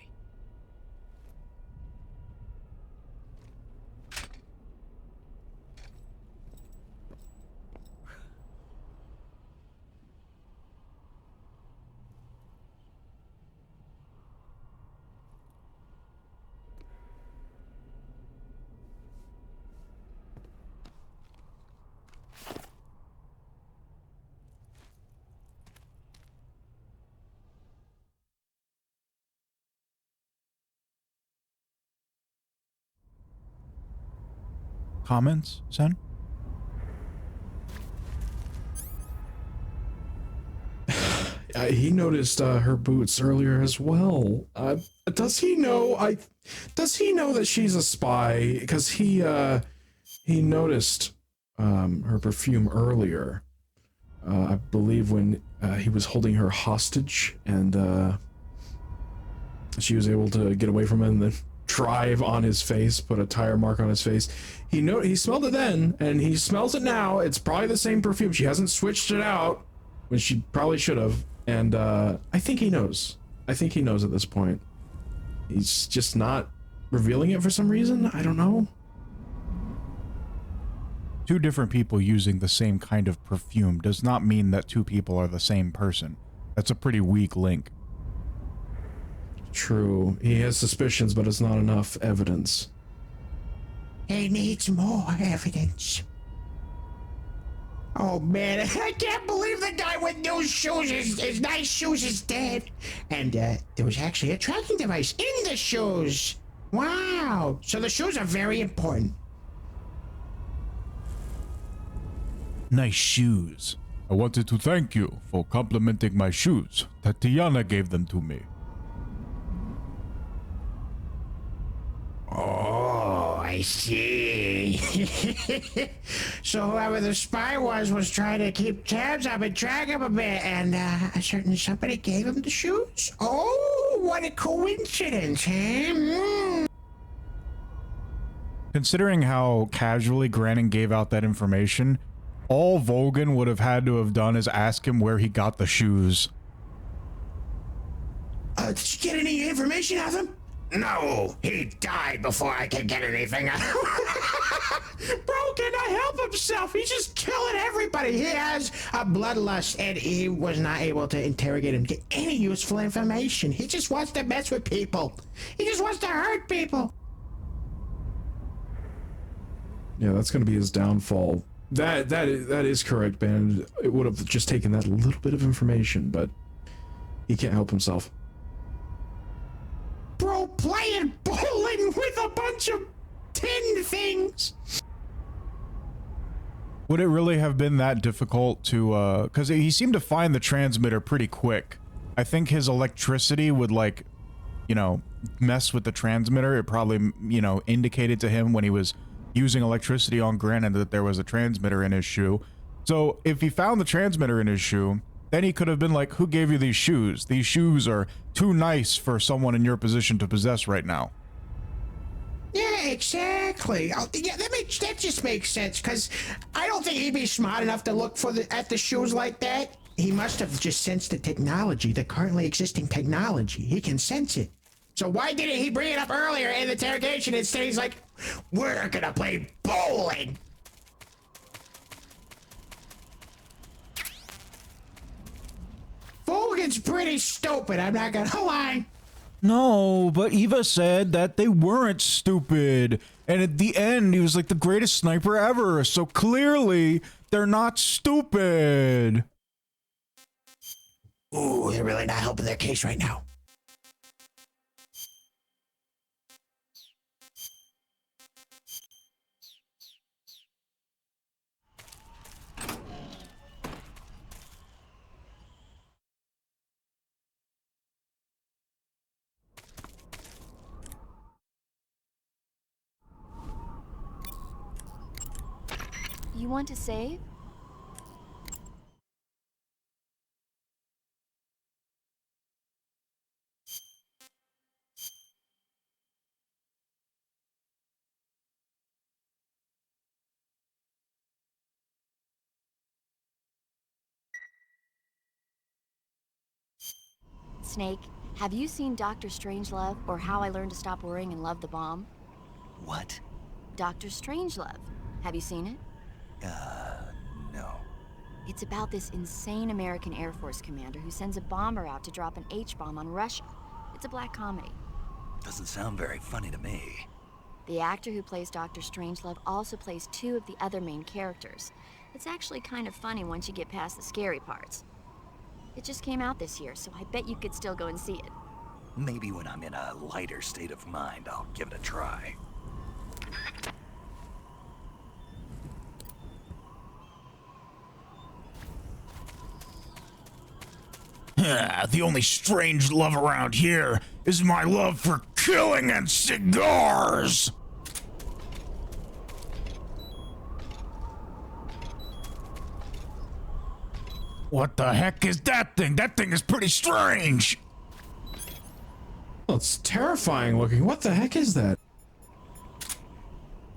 Comments, son? He noticed her boots earlier as well. Does he know? Does he know that she's a spy? Because he noticed her perfume earlier. I believe when he was holding her hostage, and she was able to get away from him and then drive on his face, put a tire mark on his face. He smelled it then, and he smells it now. It's probably the same perfume. She hasn't switched it out when she probably should have. And I think he knows. I think he knows at this point. He's just not revealing it for some reason. I don't know. Two different people using the same kind of perfume does not mean that two people are the same person. That's a pretty weak link. True. He has suspicions, but it's not enough evidence. He needs more evidence. Oh man, I can't believe the guy with those shoes, his nice shoes, is dead. And there was actually a tracking device in the shoes. Wow. So the shoes are very important. Nice shoes. I wanted to thank you for complimenting my shoes. Tatiana gave them to me. Oh, I see. So whoever the spy was trying to keep tabs up and track him a bit, and a certain somebody gave him the shoes? Oh, what a coincidence, huh? Considering how casually Grannon gave out that information, all Volgan would have had to have done is ask him where he got the shoes. Did you get any information out of him? No, he died before I could get anything out of him. Bro cannot help himself. He's just killing everybody. He has a bloodlust, and he was not able to interrogate him to get any useful information. He just wants to mess with people. He just wants to hurt people. Yeah, that's going to be his downfall. That is correct, Ben. It would have just taken that little bit of information, but he can't help himself. Bro, playing bowling with a bunch of tin things. Would it really have been that difficult to, because he seemed to find the transmitter pretty quick. I think his electricity would, like, you know, mess with the transmitter. It probably, you know, indicated to him when he was using electricity on Grannon that there was a transmitter in his shoe. So if he found the transmitter in his shoe, then he could have been like, who gave you these shoes? These shoes are too nice for someone in your position to possess right now. Yeah, exactly. Oh, yeah, that just makes sense, because I don't think he'd be smart enough to look at the shoes like that. He must have just sensed the technology, the currently existing technology. He can sense it. So why didn't he bring it up earlier in the interrogation? Instead, he's like, we're gonna play bowling. Volgan's pretty stupid, I'm not gonna lie. No, but Eva said that they weren't stupid. And at the end, he was like the greatest sniper ever. So clearly, they're not stupid. Ooh, they're really not helping their case right now. You want to save? Snake, have you seen Dr. Strangelove, or How I Learned to Stop Worrying and Love the Bomb? What? Dr. Strangelove. Have you seen it? No. It's about this insane American Air Force commander who sends a bomber out to drop an H-bomb on Russia. It's a black comedy. Doesn't sound very funny to me. The actor who plays Dr. Strangelove also plays two of the other main characters. It's actually kind of funny once you get past the scary parts. It just came out this year, so I bet you could still go and see it. Maybe when I'm in a lighter state of mind, I'll give it a try. The only strange love around here is my love for killing and cigars. What the heck is that thing? That thing is pretty strange. Well, it's terrifying looking. What the heck is that?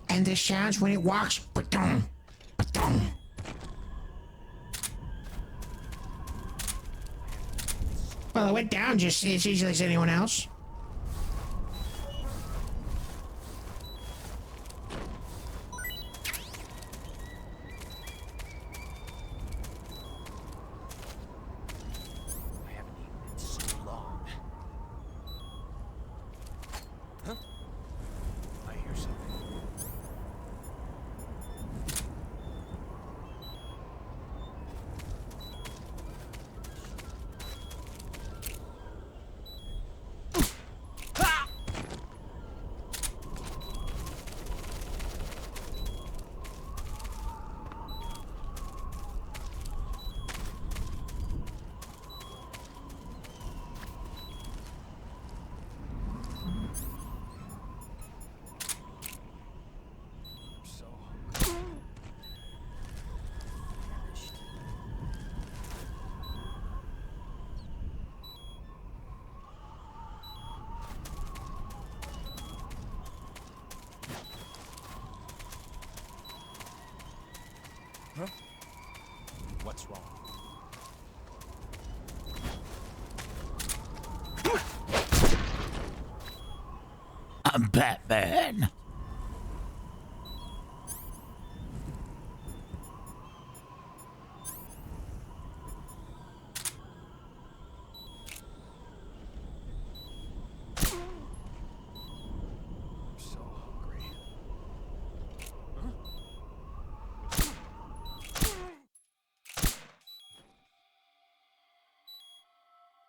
And the sounds when it walks. Ba-dum, ba-dum. Well, it went down just as easily as anyone else. I haven't eaten in so long. Huh? I hear something. Huh? What's wrong? I'm Batman.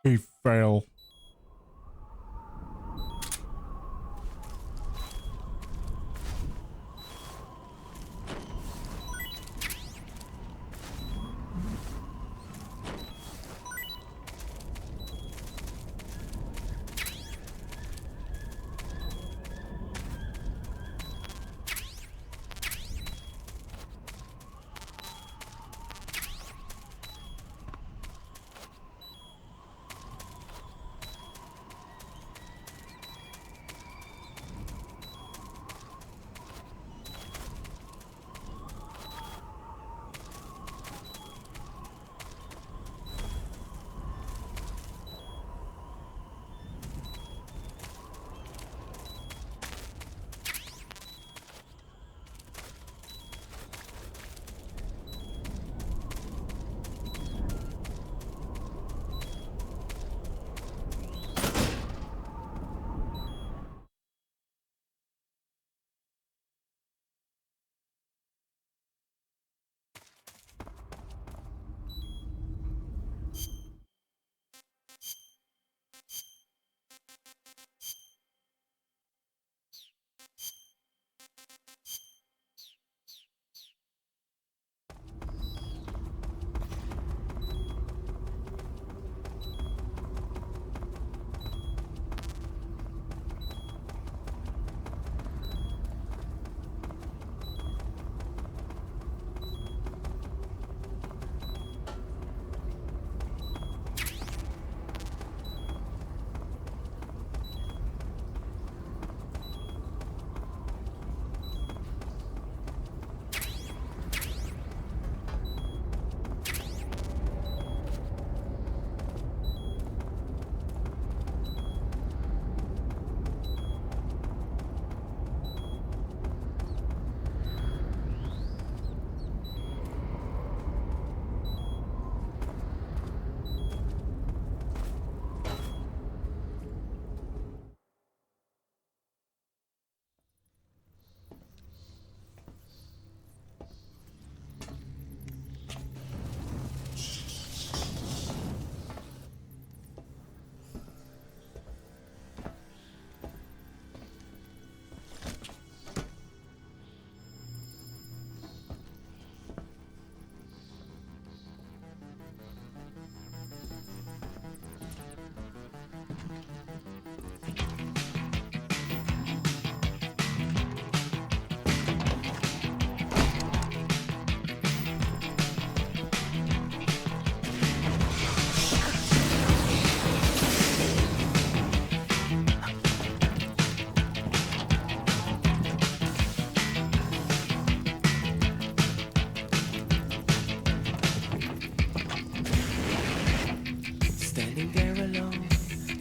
He fell.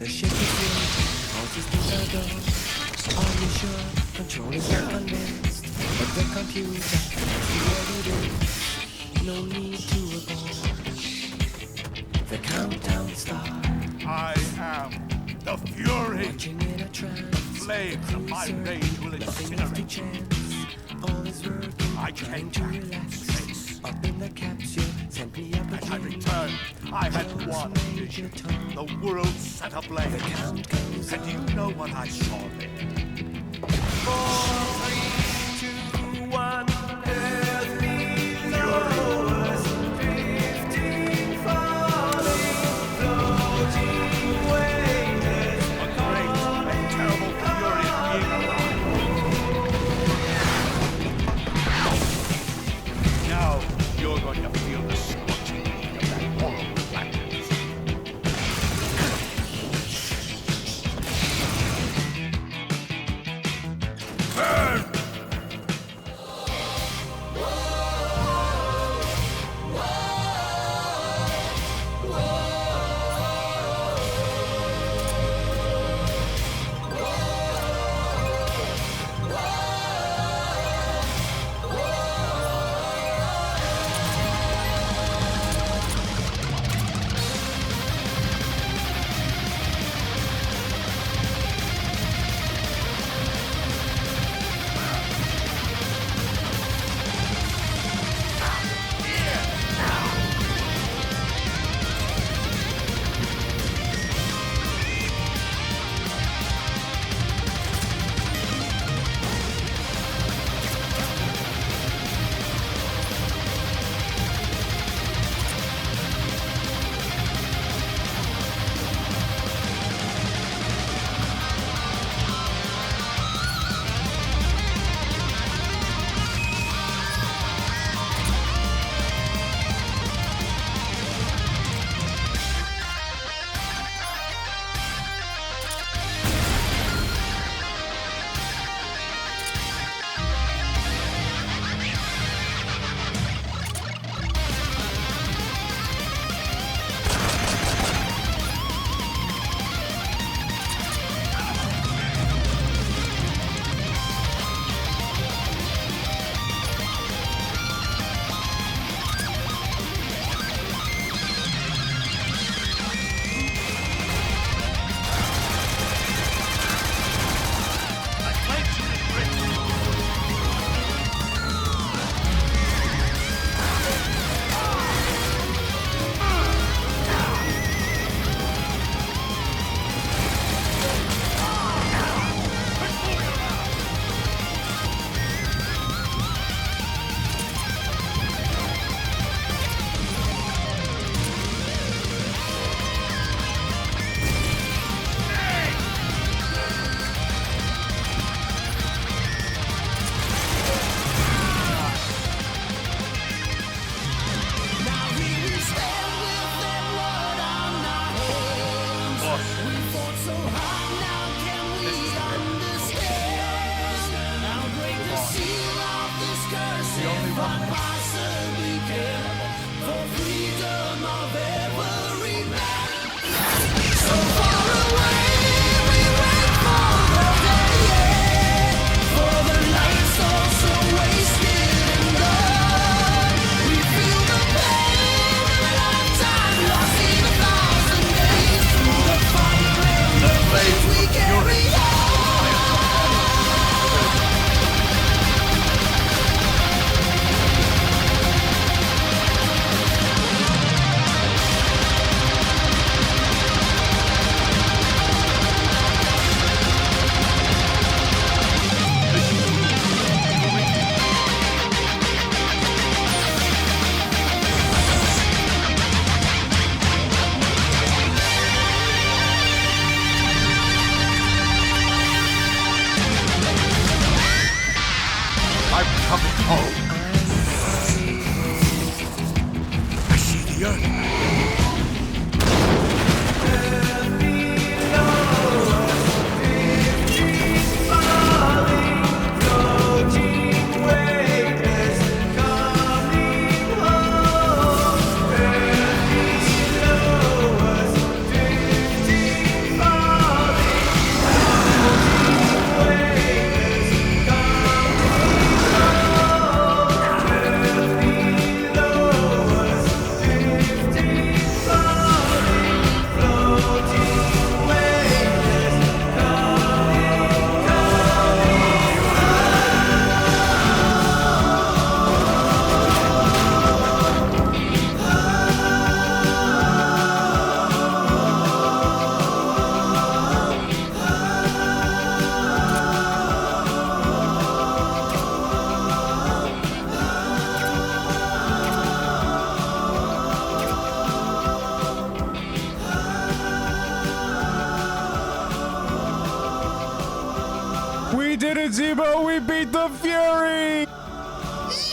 The ship is in, all systems are go. Are you sure? Control is not convinced, but the computer has the evidence. No need to abort. The countdown starts. I am the Fury. Watching in a trance. The flames of my rage will incinerate. All is working, I trying came to back relax. from space. Up in the capsule, sent me up As I again. returned, I had one vision. The world set ablaze. And do you know what I saw there? 4, 3, 2, 1. Earth below us, drifting, falling, floating, weightless. A great and terrible fury being alive. Now you're going to feel the scorching heat of that horrible planet. Burn! it, Zebo! We beat the Fury!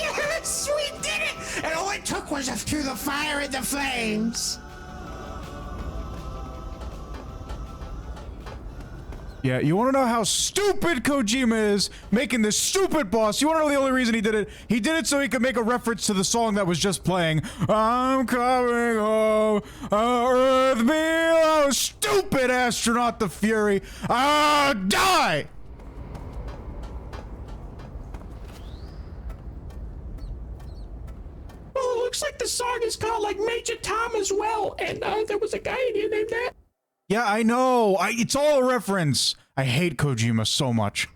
Yes, we did it! And all it took was through the fire and the flames. Yeah, you want to know how stupid Kojima is making this stupid boss? You want to know the only reason he did it? He did it so he could make a reference to the song that was just playing. I'm coming home, Earth below. Stupid astronaut, the Fury. Die! Well, it looks like the song is called like Major Tom as well, and there was a guy in here named that. Yeah, I know. It's all a reference. I hate Kojima so much.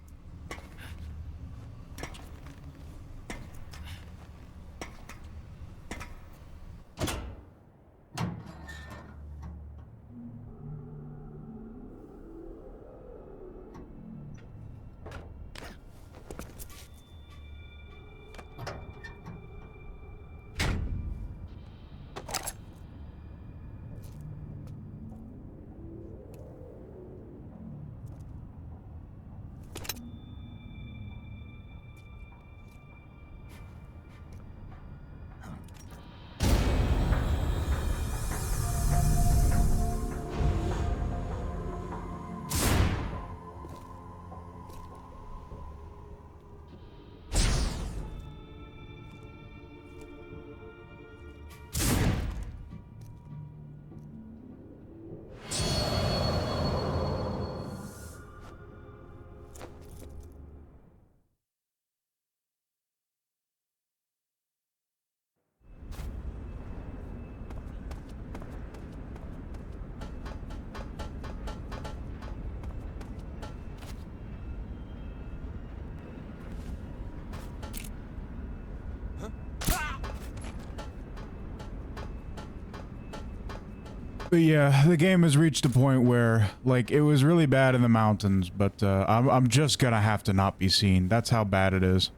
But yeah, the game has reached a point where, like, it was really bad in the mountains, but I'm just gonna have to not be seen. That's how bad it is.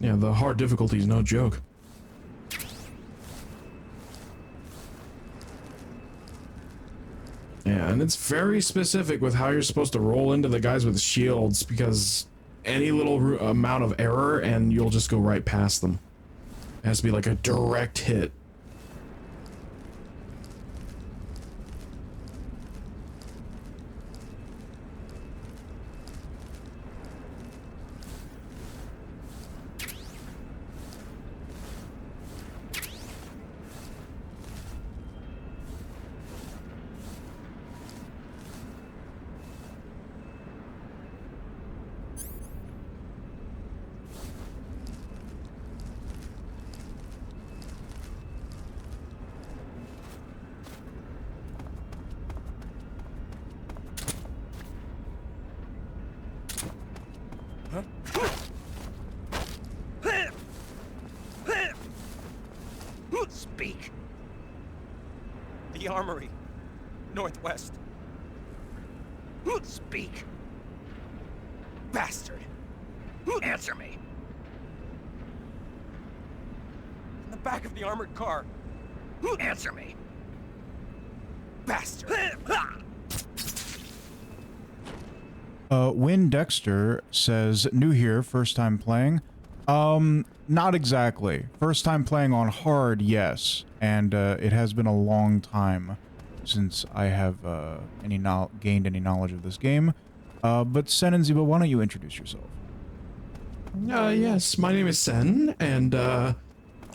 Yeah, the hard difficulty is no joke. Yeah, and it's very specific with how you're supposed to roll into the guys with shields, because any little amount of error and you'll just go right past them. It has to be like a direct hit. Speak. The armory. Northwest. Speak. Bastard. Answer me. In the back of the armored car. Answer me. Bastard. Win Dexter says, new here, first time playing. Not exactly. First time playing on hard, yes. And, it has been a long time since I have, gained any knowledge of this game. But Sen and Ziba, why don't you introduce yourself? Yes, my name is Sen, and,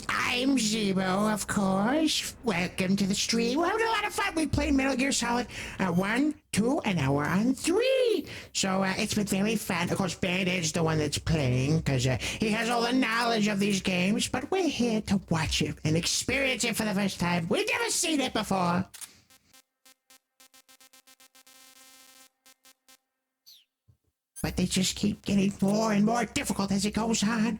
I'm Zebo, of course. Welcome to the stream. We're having a lot of fun. We played Metal Gear Solid 1, 2, and now we're on 3. So it's been very fun. Of course, Bandit's the one that's playing because he has all the knowledge of these games. But we're here to watch it and experience it for the first time. We've never seen it before. But they just keep getting more and more difficult as it goes on.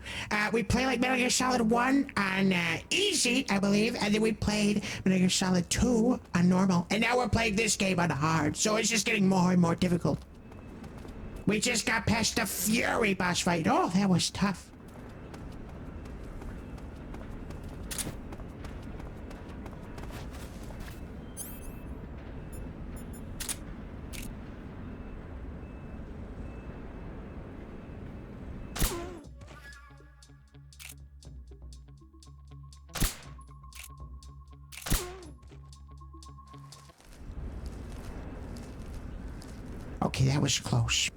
We play like Metal Gear Solid 1 on easy, I believe, and then we played Metal Gear Solid 2 on normal, and now we're playing this game on hard, so it's just getting more and more difficult. We just got past the Fury boss fight. Oh, that was tough. Okay, that was close.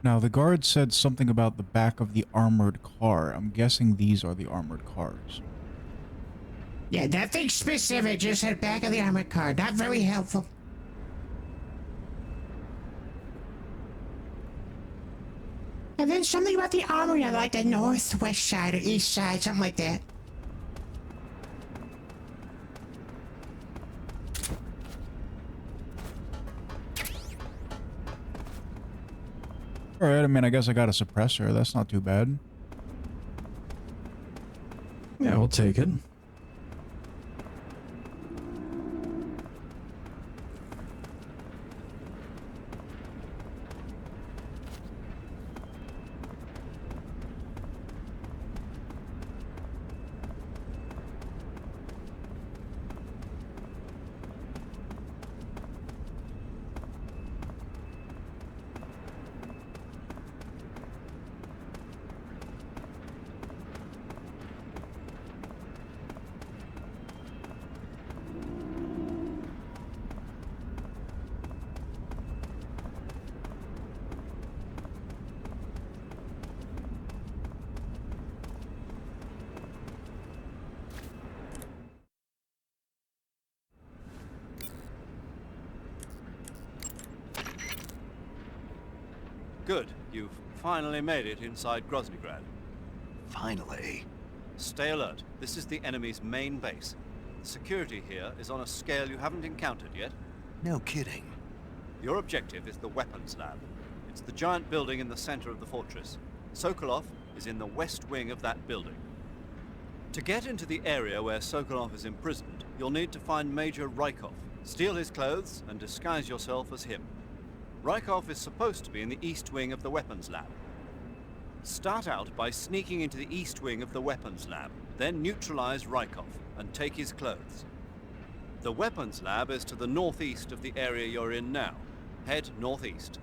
Now, the guard said something about the back of the armored car. I'm guessing these are the armored cars. Yeah, nothing specific, just said back of the armored car. Not very helpful. And then something about the armory on like the northwest side or east side, something like that. Alright, I mean, I guess I got a suppressor. That's not too bad. Yeah, we'll take it. Good. You've finally made it inside Groznygrad. Finally. Stay alert. This is the enemy's main base. The security here is on a scale you haven't encountered yet. No kidding. Your objective is the weapons lab. It's the giant building in the center of the fortress. Sokolov is in the west wing of that building. To get into the area where Sokolov is imprisoned, you'll need to find Major Rykov, steal his clothes, and disguise yourself as him. Rykov is supposed to be in the east wing of the weapons lab. Start out by sneaking into the east wing of the weapons lab, then neutralize Rykov and take his clothes. The weapons lab is to the northeast of the area you're in now. Head northeast.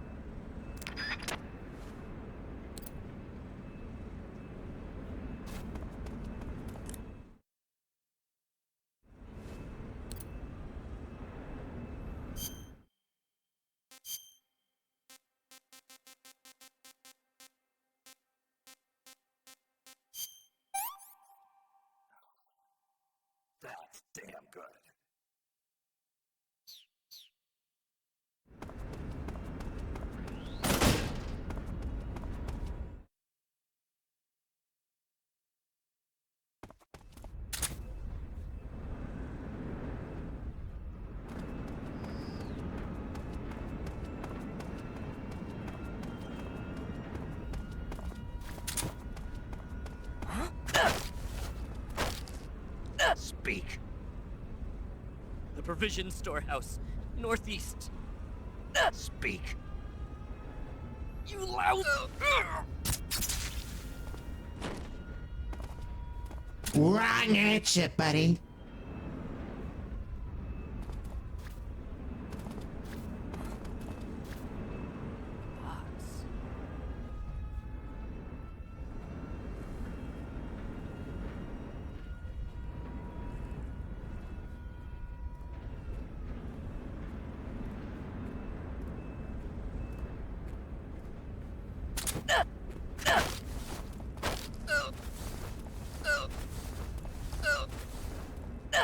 That's damn good. Speak. The provision storehouse, northeast. Speak. You loud. Wrong answer, buddy.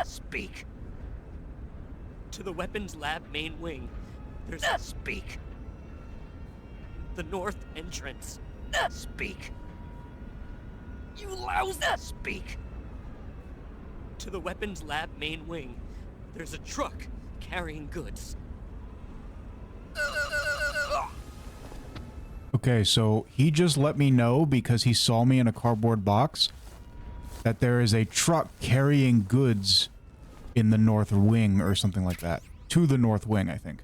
Speak. To the weapons lab main wing. There's Speak. the north entrance. Speak. You lousy! Speak. To the weapons lab main wing. There's a truck carrying goods. Okay, so he just let me know because he saw me in a cardboard box that there is a truck carrying goods in the north wing or something like that. To the north wing, I think.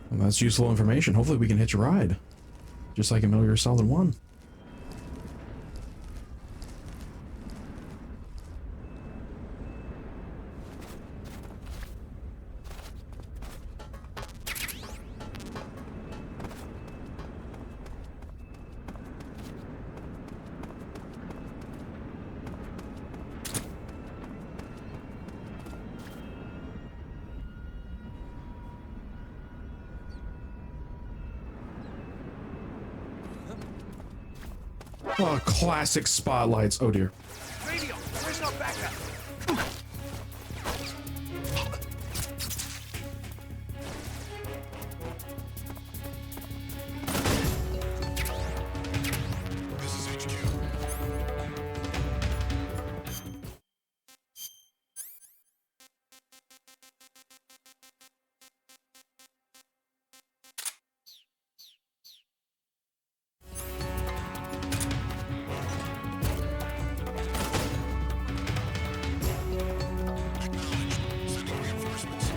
Well, that's useful information. Hopefully we can hitch a ride. Just like in Metal Gear Solid 1. Oh, classic spotlights. Oh dear. Radio, where's our backup? This is HQ. Sending reinforcements.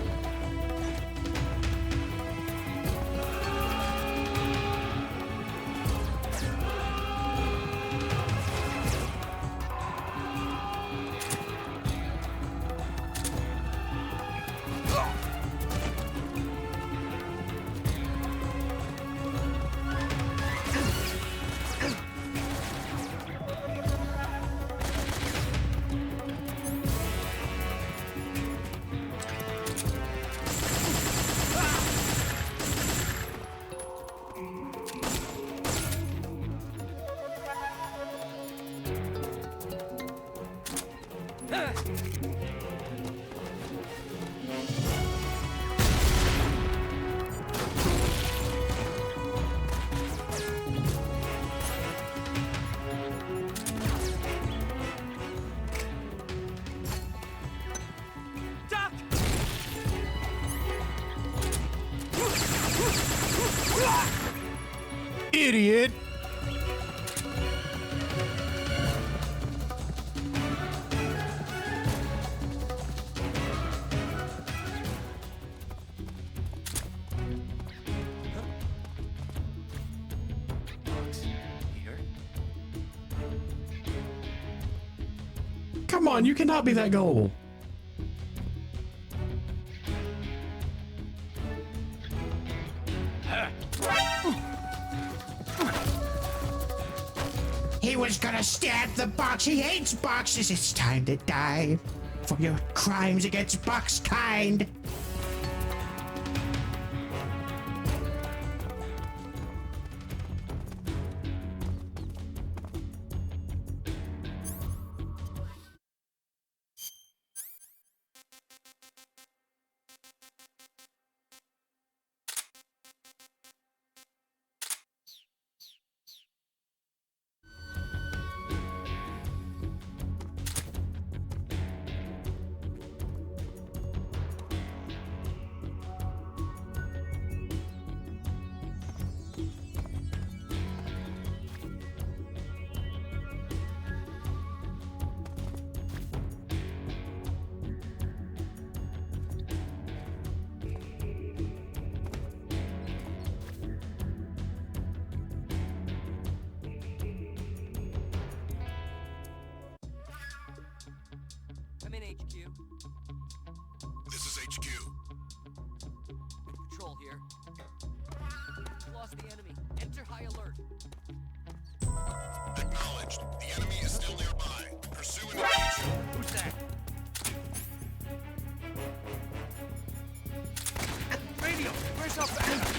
Doc! Idiot! Come on, you cannot be that gullible. He was gonna stab the box. He hates boxes. It's time to die for your crimes against box kind. I'm in HQ. This is HQ. Patrol here. Lost the enemy. Enter high alert. Acknowledged. The enemy is still nearby. Pursue and engage. Who's that? Radio, where's our backup?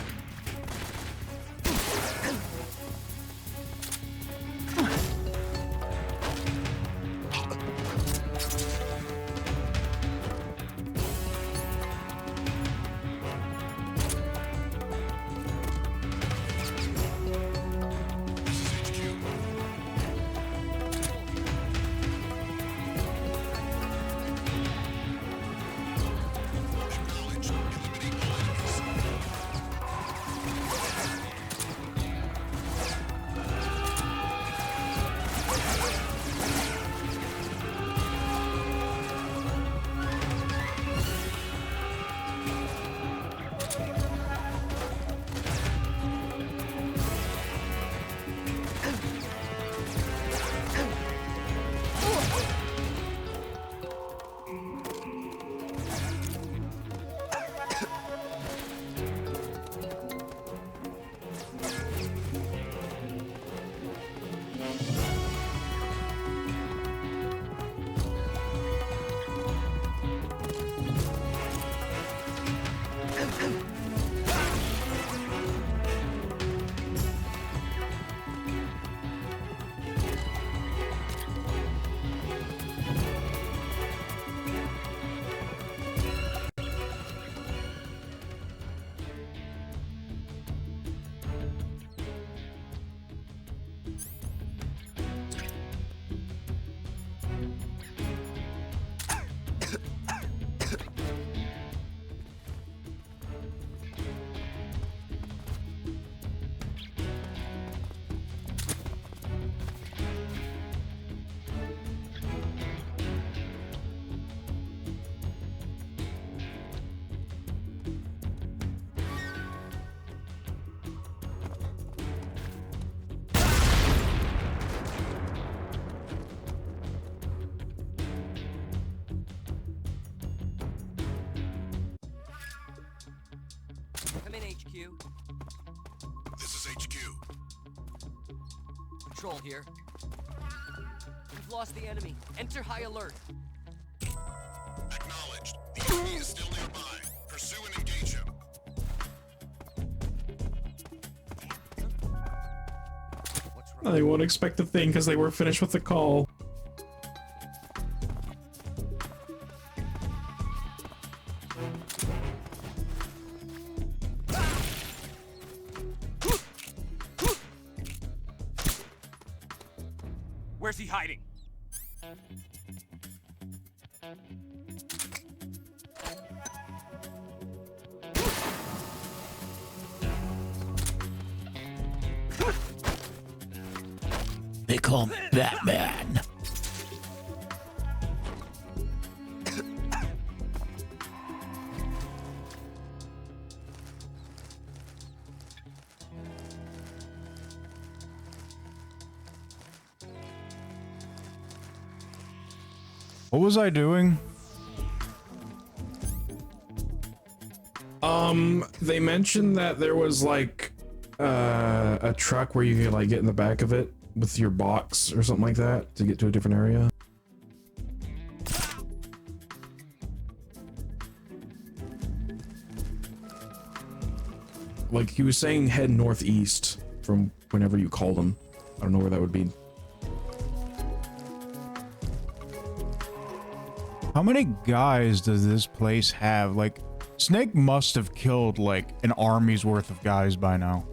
Come in, HQ. This is HQ. Patrol here. We've lost the enemy. Enter high alert. Acknowledged. The enemy is still nearby. Pursue and engage him. They won't expect the thing because they were finished with the call. Where's he hiding? They call me Batman. What was I doing? They mentioned that there was like a truck where you could like get in the back of it with your box or something like that to get to a different area. Like he was saying head northeast from whenever you called him. I don't know where that would be. How many guys does this place have? Like, Snake must have killed like an army's worth of guys by now.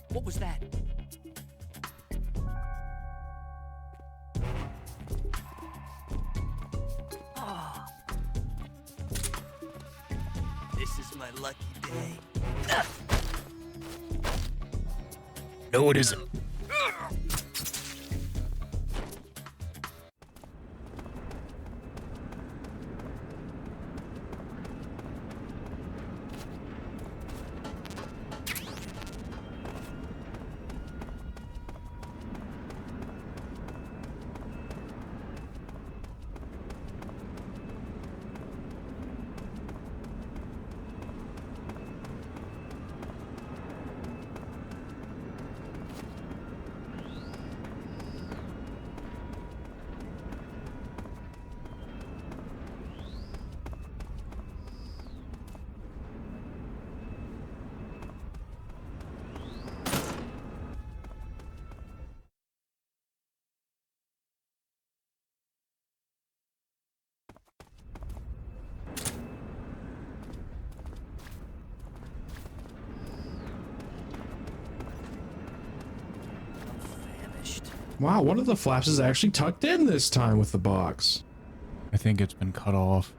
What was that? Oh. This is my lucky day. No, it isn't. Wow, one of the flaps is actually tucked in this time with the box. I think it's been cut off.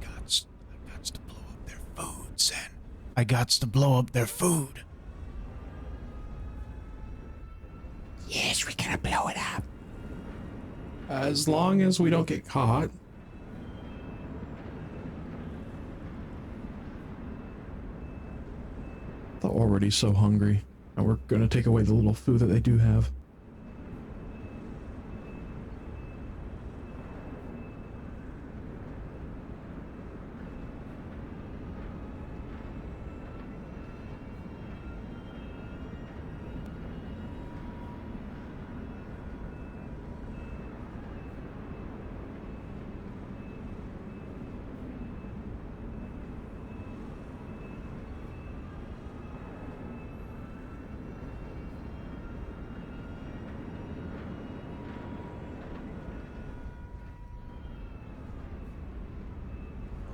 I gots to blow up their food, Sen. I gots to blow up their food. Yes, we gotta blow it up. As long as we don't get caught. They're already so hungry. And we're gonna take away the little food that they do have.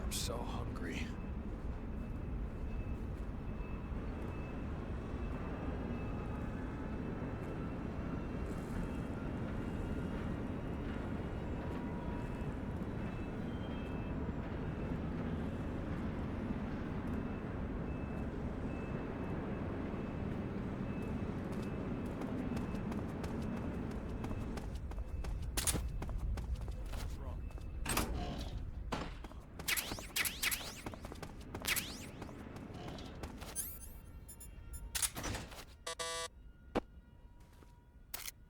I'm so hungry.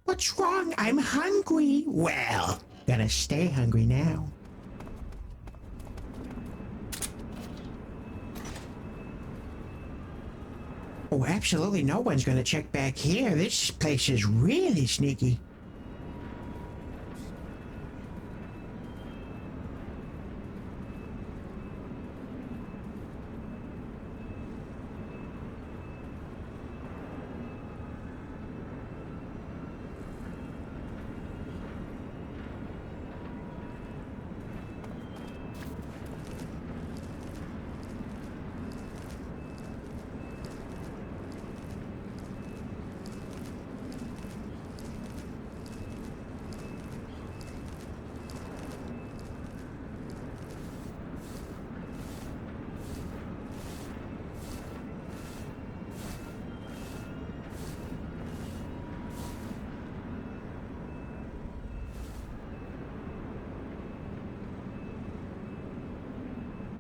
What's wrong? I'm hungry. Well, gonna stay hungry now. Oh, absolutely no one's gonna check back here. This place is really sneaky.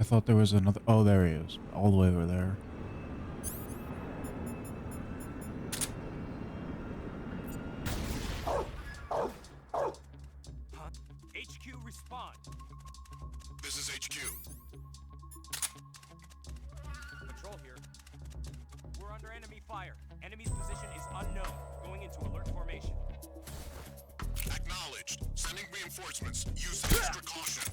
I thought there was another. Oh, there he is. All the way over there. HQ, respond. This is HQ. Patrol here. We're under enemy fire. Enemy's position is unknown. Going into alert formation. Acknowledged. Sending reinforcements. Use extra caution.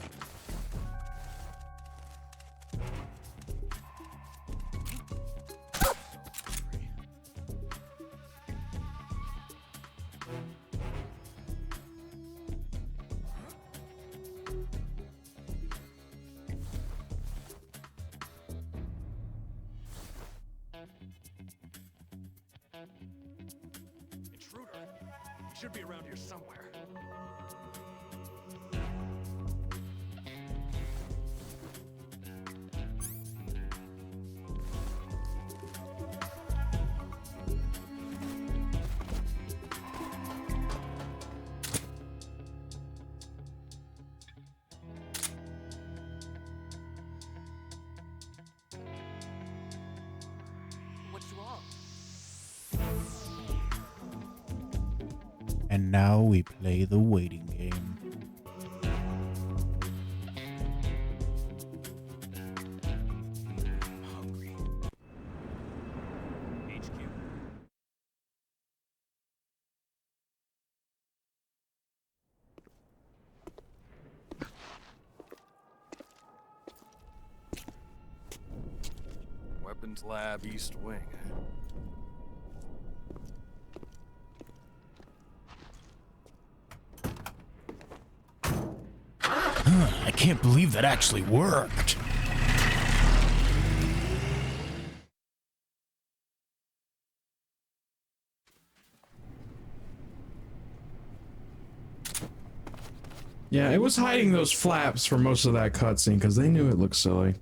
Intruder. He should be around here somewhere. What's wrong? And now we play the waiting game. HQ. Weapons Lab East Wing. I can't believe that actually worked. Yeah, it was hiding those flaps for most of that cutscene because they knew it looked silly.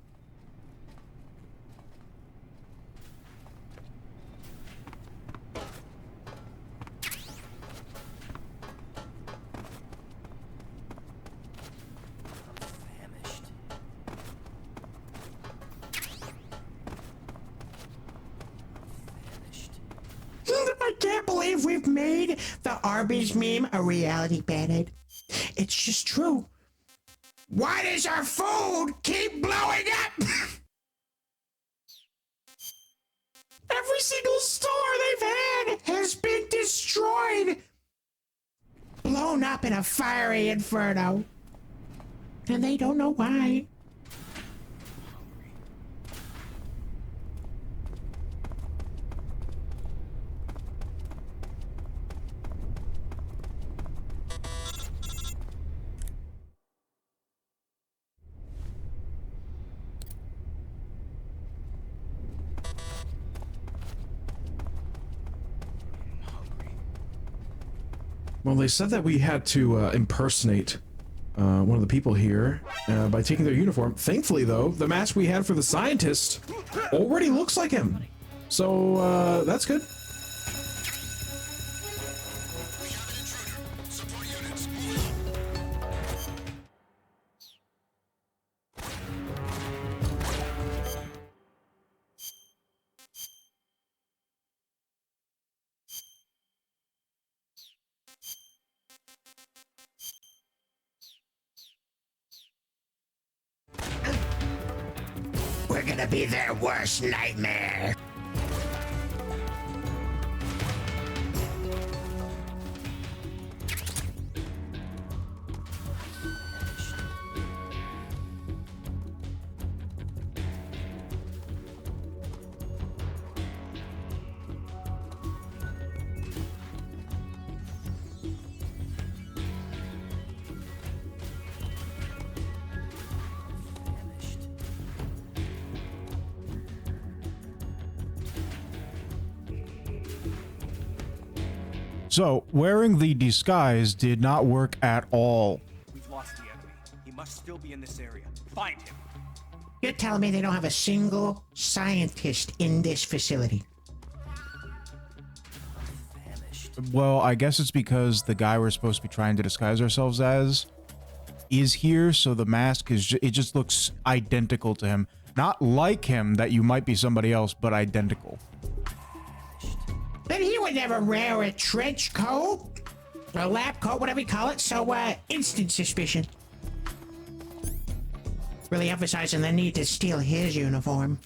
I can't believe we've made the Arby's meme a reality, Band-Aid. It's just true. Why does our food keep blowing up? Every single store they've had has been destroyed. Blown up in a fiery inferno. And they don't know why. Well, they said that we had to impersonate one of the people here by taking their uniform. Thankfully, though, the mask we had for the scientist already looks like him. So, that's good. We're gonna be their worst nightmare. So, wearing the disguise did not work at all. We've lost the enemy. He must still be in this area. Find him. You're telling me they don't have a single scientist in this facility? Well, I guess it's because the guy we're supposed to be trying to disguise ourselves as is here, so the mask is it just looks identical to him. Not like him, that you might be somebody else, but identical. But he would never wear a trench coat, or a lab coat, whatever you call it, so, instant suspicion. Really emphasizing the need to steal his uniform.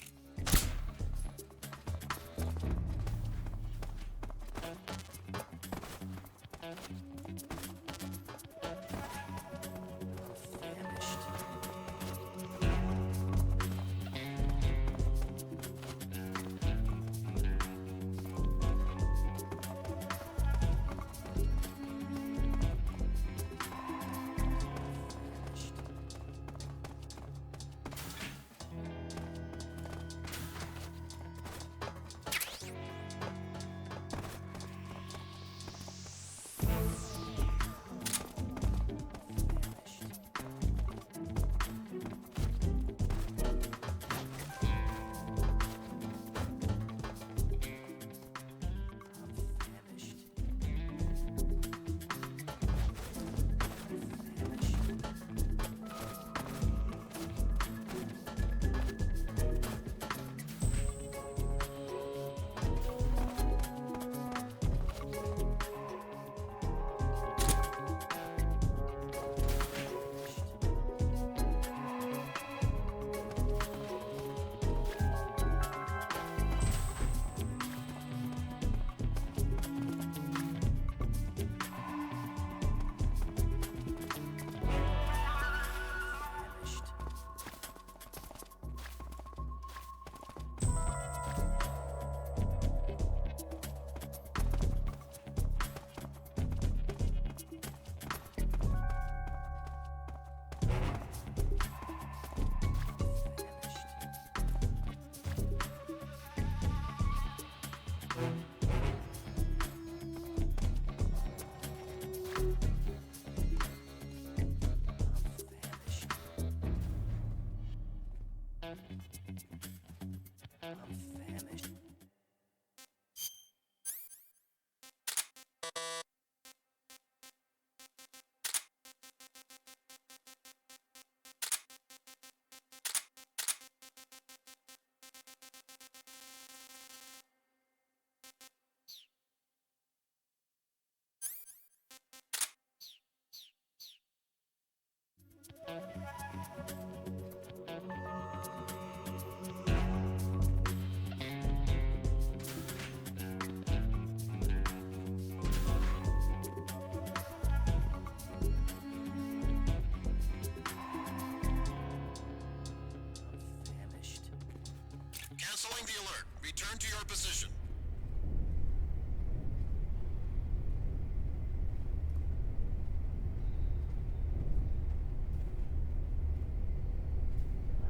Canceling the alert. Return to your position.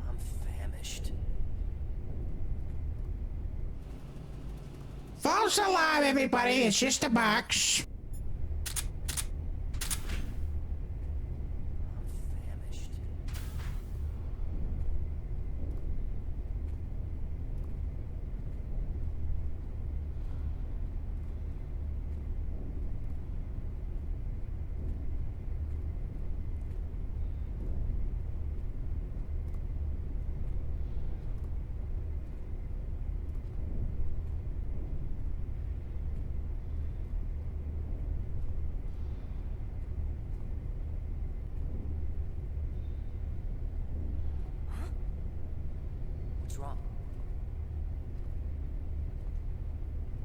I'm famished. False alarm, everybody. It's just a box. What's wrong?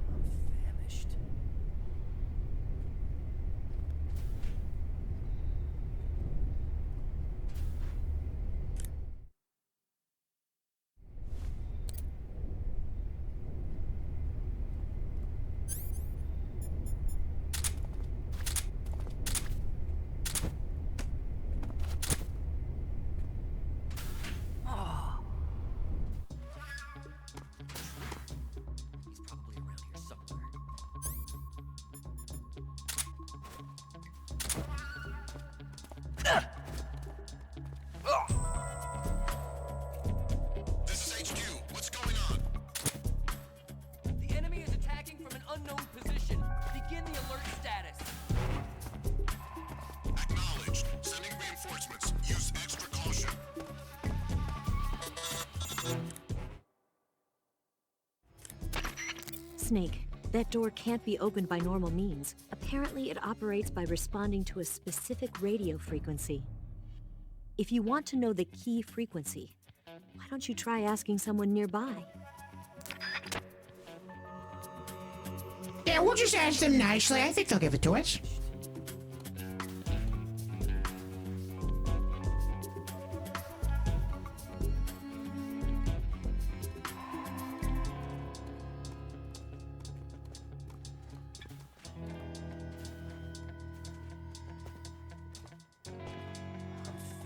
I'm famished. Oh. He's probably around here somewhere. This is HQ. What's going on? The enemy is attacking from an unknown position. Begin the alert status. Acknowledged. Sending reinforcements. Use extra caution. Snake, that door can't be opened by normal means. Apparently, it operates by responding to a specific radio frequency. If you want to know the key frequency, why don't you try asking someone nearby? Yeah, we'll just ask them nicely. I think they'll give it to us.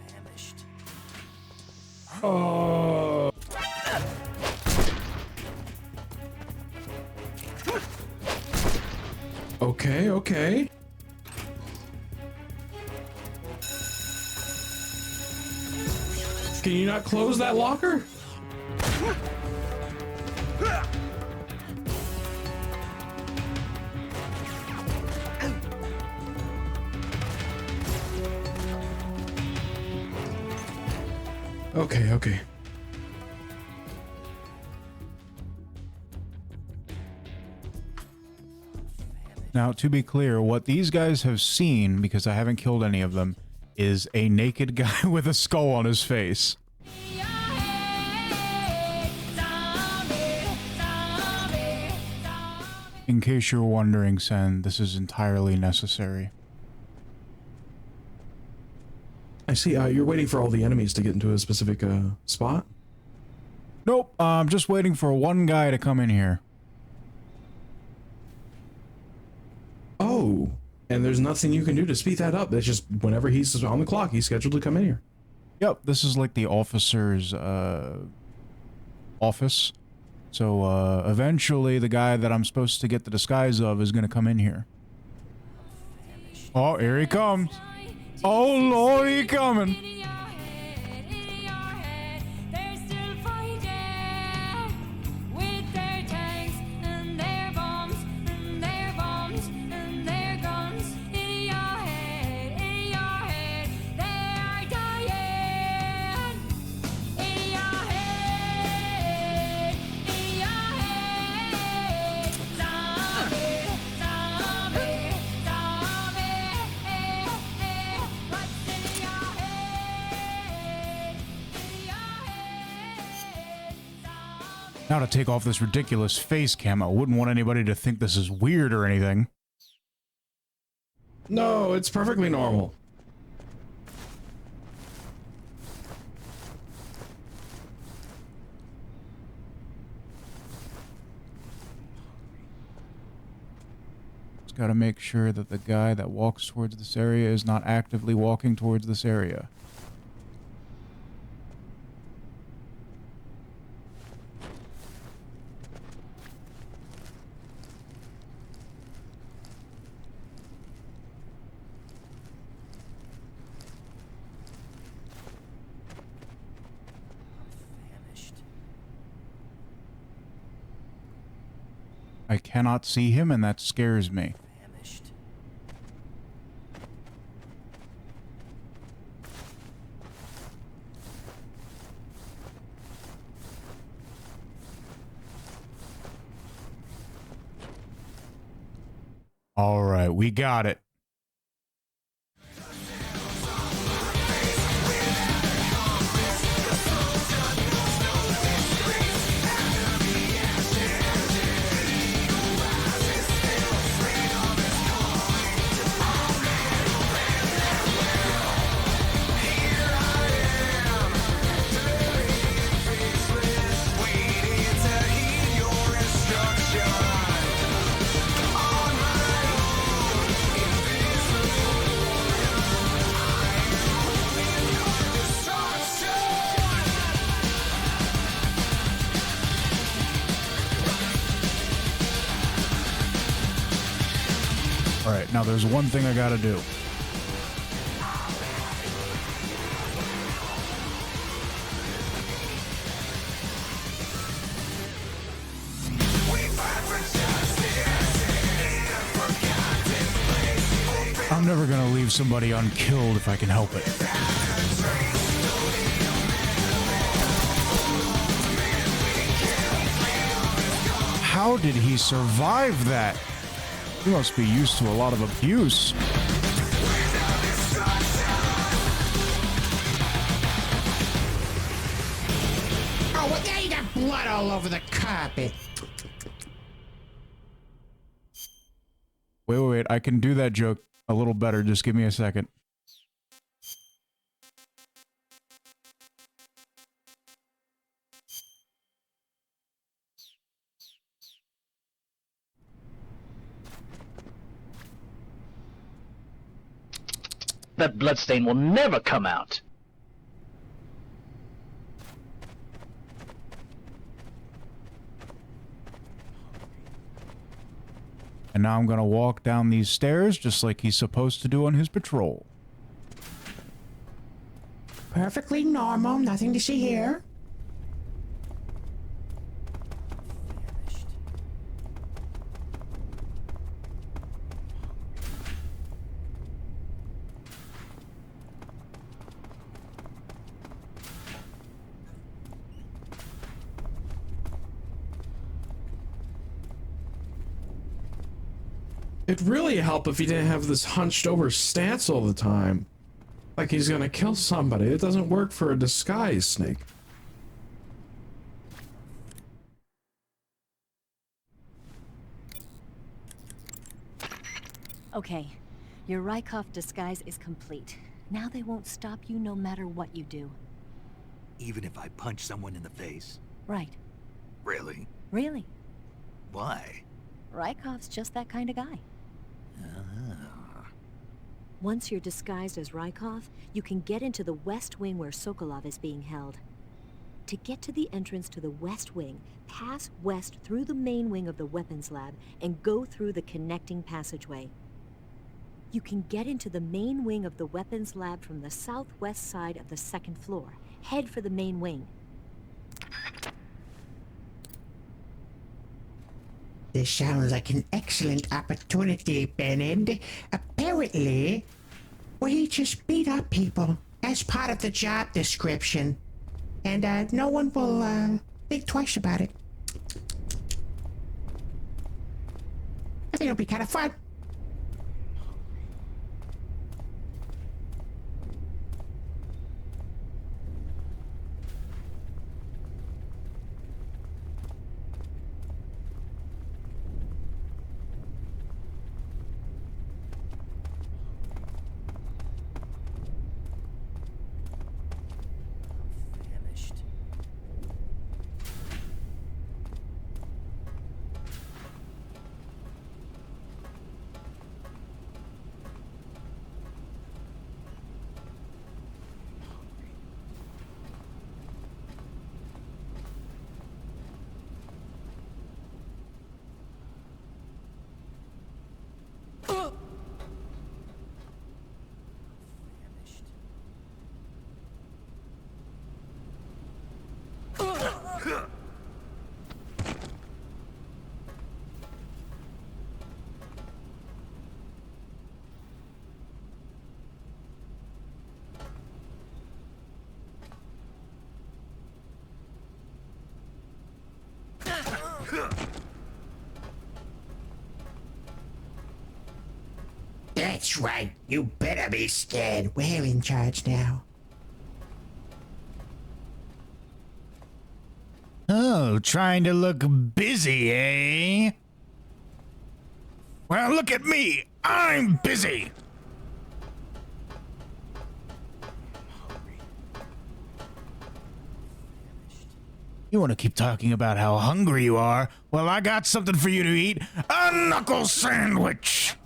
Famished. Oh. Okay, okay. Can you not close that locker? Okay, okay. Now, to be clear, what these guys have seen, because I haven't killed any of them, is a naked guy with a skull on his face. In case you're wondering, Sen, this is entirely necessary. I see. You're waiting for all the enemies to get into a specific spot? Nope, I'm just waiting for one guy to come in here. Oh, and there's nothing you can do to speed that up. It's just whenever he's on the clock, he's scheduled to come in here. Yep, this is like the officer's office. So eventually the guy that I'm supposed to get the disguise of is going to come in here. Oh, here he comes. Oh, Lord, he coming. With their Now to take off this ridiculous face cam, I wouldn't want anybody to think this is weird or anything. No, it's perfectly normal. Just gotta make sure that the guy that walks towards this area is not actively walking towards this area. I cannot see him, and that scares me. All right, we got it. Alright, now there's one thing I gotta do. I'm never gonna leave somebody unkilled if I can help it. How did he survive that? He must be used to a lot of abuse. Oh, well, now you got blood all over the carpet. Wait, I can do that joke a little better. Just give me a second. That bloodstain will never come out. And now I'm gonna walk down these stairs just like he's supposed to do on his patrol. Perfectly normal, nothing to see here. It'd really help if he didn't have this hunched over stance all the time. Like he's gonna kill somebody. It doesn't work for a disguise, Snake. Okay, your Rykov disguise is complete. Now they won't stop you no matter what you do. Even if I punch someone in the face? Right. Really? Really. Why? Rykov's just that kind of guy. Once you're disguised as Rykov, you can get into the West Wing where Sokolov is being held. To get to the entrance to the West Wing, pass west through the main wing of the weapons lab and go through the connecting passageway. You can get into the main wing of the weapons lab from the southwest side of the second floor. Head for the main wing. This sounds like an excellent opportunity, Bennett. Apparently, we just beat up people as part of the job description. And no one will think twice about it. I think it'll be kind of fun. That's right. You better be scared. We're in charge now. Oh, trying to look busy, eh? Well, look at me. I'm busy. You want to keep talking about how hungry you are? Well, I got something for you to eat. A knuckle sandwich.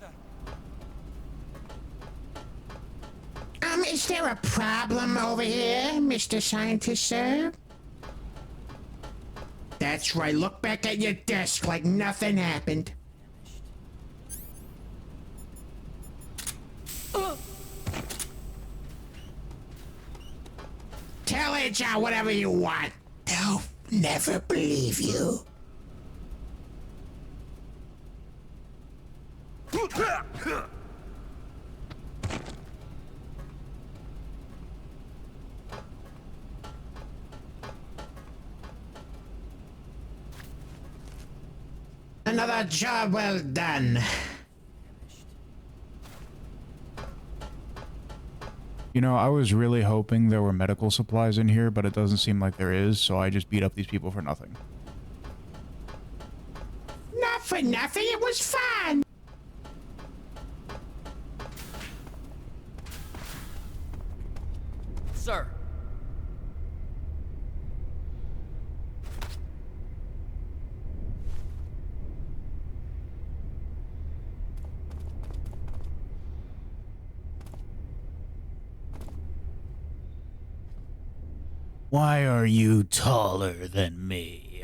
Is there a problem over here, Mr. Scientist, sir? That's right. Look back at your desk like nothing happened. Tell HR whatever you want. They'll never believe you. Another job well done. You know, I was really hoping there were medical supplies in here, but it doesn't seem like there is, so I just beat up these people for nothing. Not for nothing, it was fun. Sir. Why are you taller than me?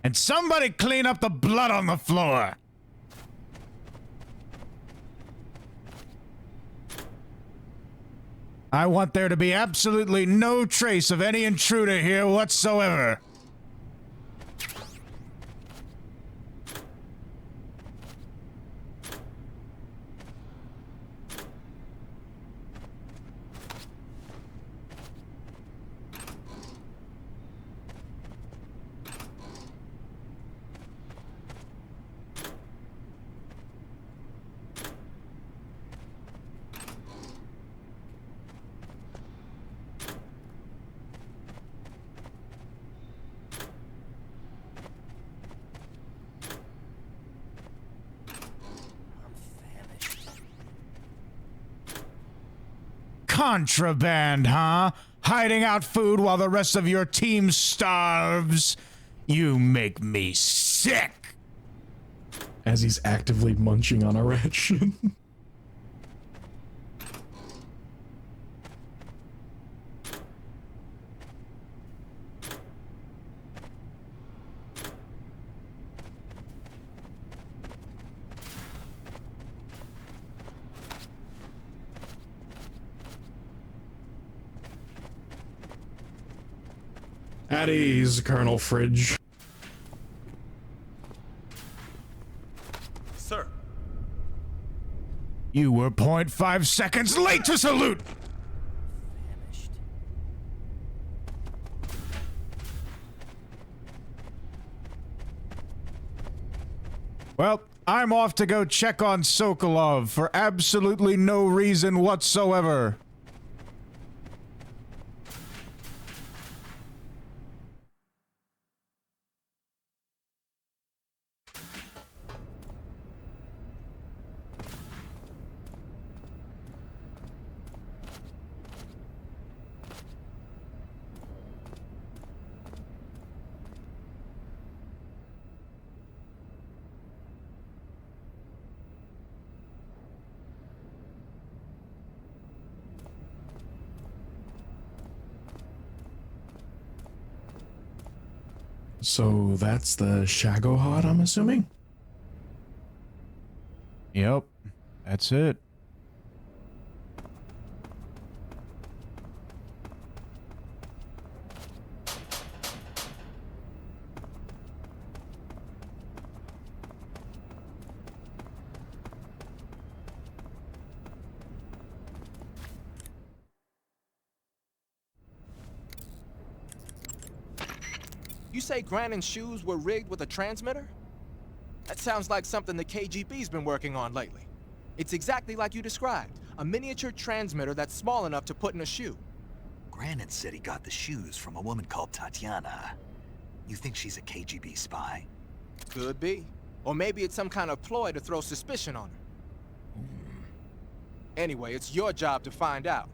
And somebody clean up the blood on the floor. I want there to be absolutely no trace of any intruder here whatsoever. Contraband, huh? Hiding out food while the rest of your team starves? You make me sick! As he's actively munching on a ration. At ease, Colonel Fridge. Sir. You were 0.5 seconds late to salute! Well, I'm off to go check on Sokolov for absolutely no reason whatsoever. So that's the Shagohod, I'm assuming? Yep, that's it. say Grannon's shoes were rigged with a transmitter? That sounds like something the KGB's been working on lately. It's exactly like you described, a miniature transmitter that's small enough to put in a shoe. Grannon said he got the shoes from a woman called Tatiana. You think she's a KGB spy? Could be. Or maybe it's some kind of ploy to throw suspicion on her. Anyway, it's your job to find out.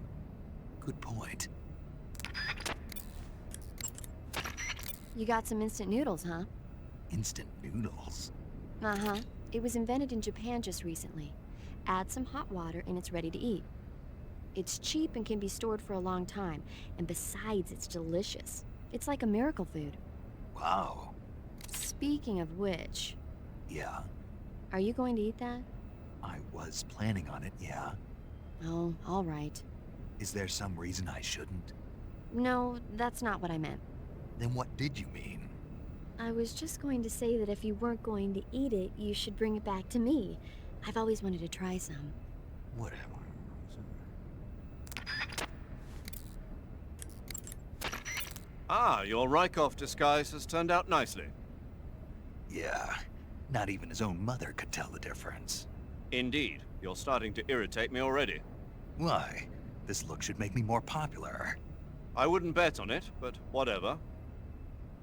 Good point. You got some instant noodles, huh? Instant noodles? Uh-huh. It was invented in Japan just recently. Add some hot water and it's ready to eat. It's cheap and can be stored for a long time, and besides, it's delicious. It's like a miracle food. Wow. Speaking of which... Yeah? Are you going to eat that? I was planning on it, yeah. Oh, all right. Is there some reason I shouldn't? No, that's not what I meant. Then what did you mean? I was just going to say that if you weren't going to eat it, you should bring it back to me. I've always wanted to try some. Whatever. Ah, your Rykov disguise has turned out nicely. Yeah, not even his own mother could tell the difference. Indeed. You're starting to irritate me already. Why? This look should make me more popular. I wouldn't bet on it, but whatever.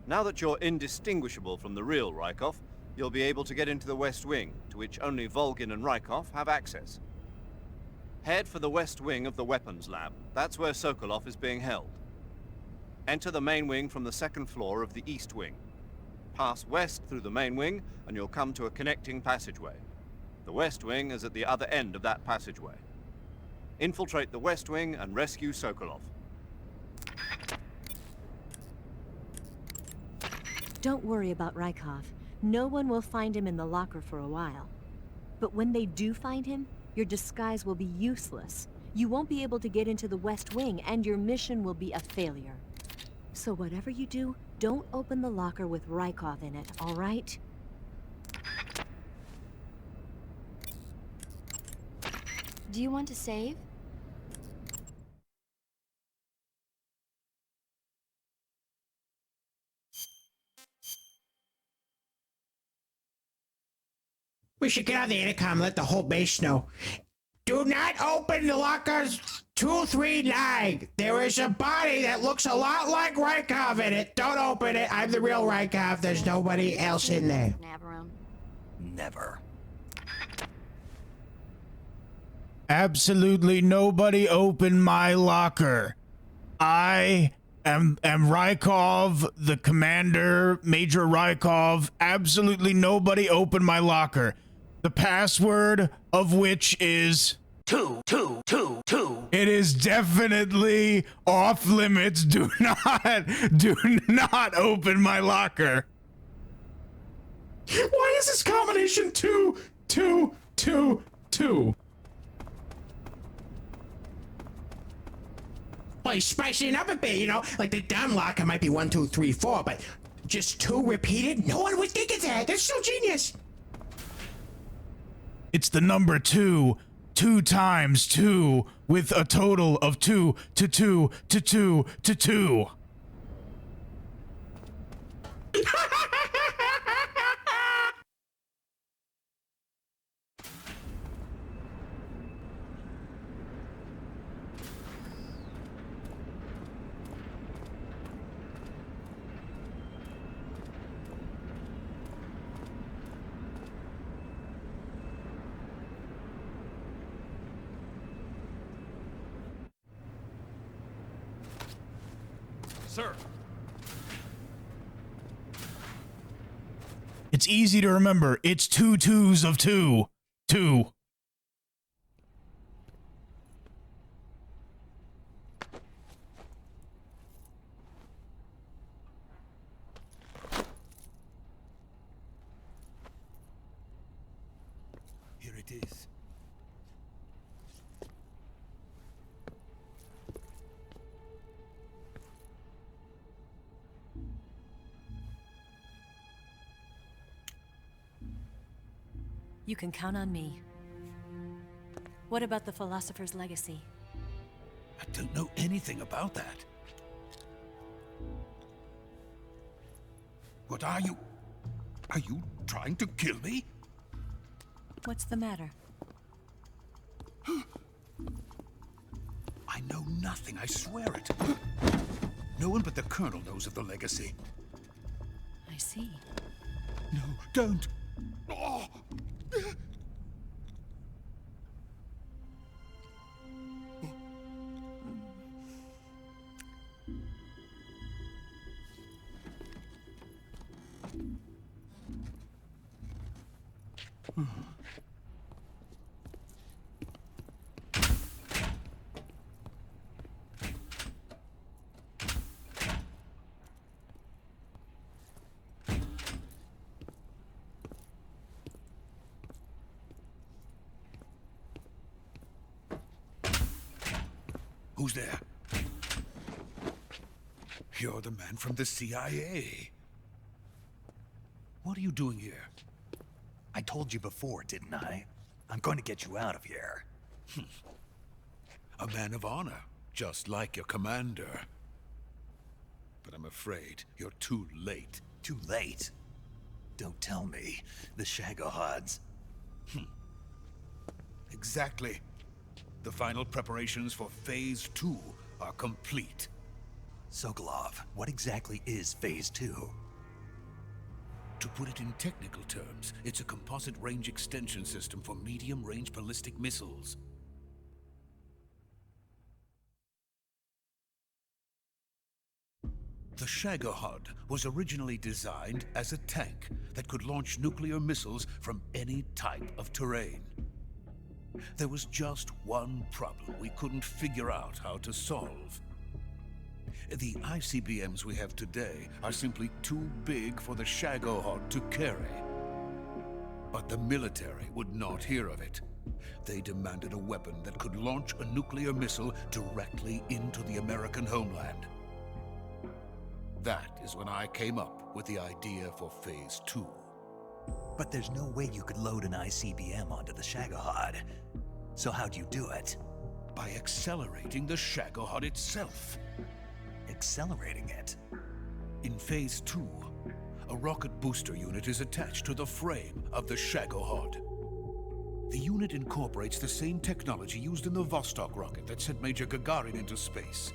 Now that you're indistinguishable from the real Rykov, you'll be able to get into the West Wing, to which only Volgin and Rykov have access. Head for the West Wing of the Weapons Lab. That's where Sokolov is being held. Enter the main wing from the second floor of the East Wing. Pass west through the main wing, and you'll come to a connecting passageway. The West Wing is at the other end of that passageway. Infiltrate the West Wing and rescue Sokolov. Don't worry about Rykov. No one will find him in the locker for a while. But when they do find him, your disguise will be useless. You won't be able to get into the West Wing, and your mission will be a failure. So whatever you do, don't open the locker with Rykov in it, all right? Do you want to save? We should get on the intercom and let the whole base know. Do not open the lockers 239. There is a body that looks a lot like Rykov in it. Don't open it. I'm the real Rykov. There's nobody else in there. Navarone. Never. Absolutely nobody open my locker. I am Rykov, the commander, Major Rykov. Absolutely nobody open my locker. The password of which is 22222. It is definitely off limits. Do not open my locker. Why is this combination 22222? Well, he's spicing it up a bit, you know? Like the dumb locker might be 1, 2, 3, 4, but just 2 repeated? No one would think of that. That's so genius. It's the number 2. 2 times 2 with a total of 2 to 2 to 2 to 2. Sir. It's easy to remember. It's 2 2s of 2. 2. Here it is. You can count on me. What about the philosopher's legacy? I don't know anything about that. What are you? Are you trying to kill me? What's the matter? I know nothing, I swear it. No one but the Colonel knows of the legacy. I see. No, don't! Oh. Who's there? You're the man from the CIA. What are you doing here? I told you before, didn't I? I'm going to get you out of here. A man of honor, just like your commander. But I'm afraid you're too late. Too late? Don't tell me. The Shagohods. Exactly. The final preparations for Phase 2 are complete. Sokolov, what exactly is Phase 2? To put it in technical terms, it's a composite range extension system for medium-range ballistic missiles. The Shagohod was originally designed as a tank that could launch nuclear missiles from any type of terrain. There was just one problem we couldn't figure out how to solve. The ICBMs we have today are simply too big for the Shagohod to carry. But the military would not hear of it. They demanded a weapon that could launch a nuclear missile directly into the American homeland. That is when I came up with the idea for Phase 2. But there's no way you could load an ICBM onto the Shagohod. So how'd you do it? By accelerating the Shagohod itself. Accelerating it? In Phase 2, a rocket booster unit is attached to the frame of the Shagohod. The unit incorporates the same technology used in the Vostok rocket that sent Major Gagarin into space.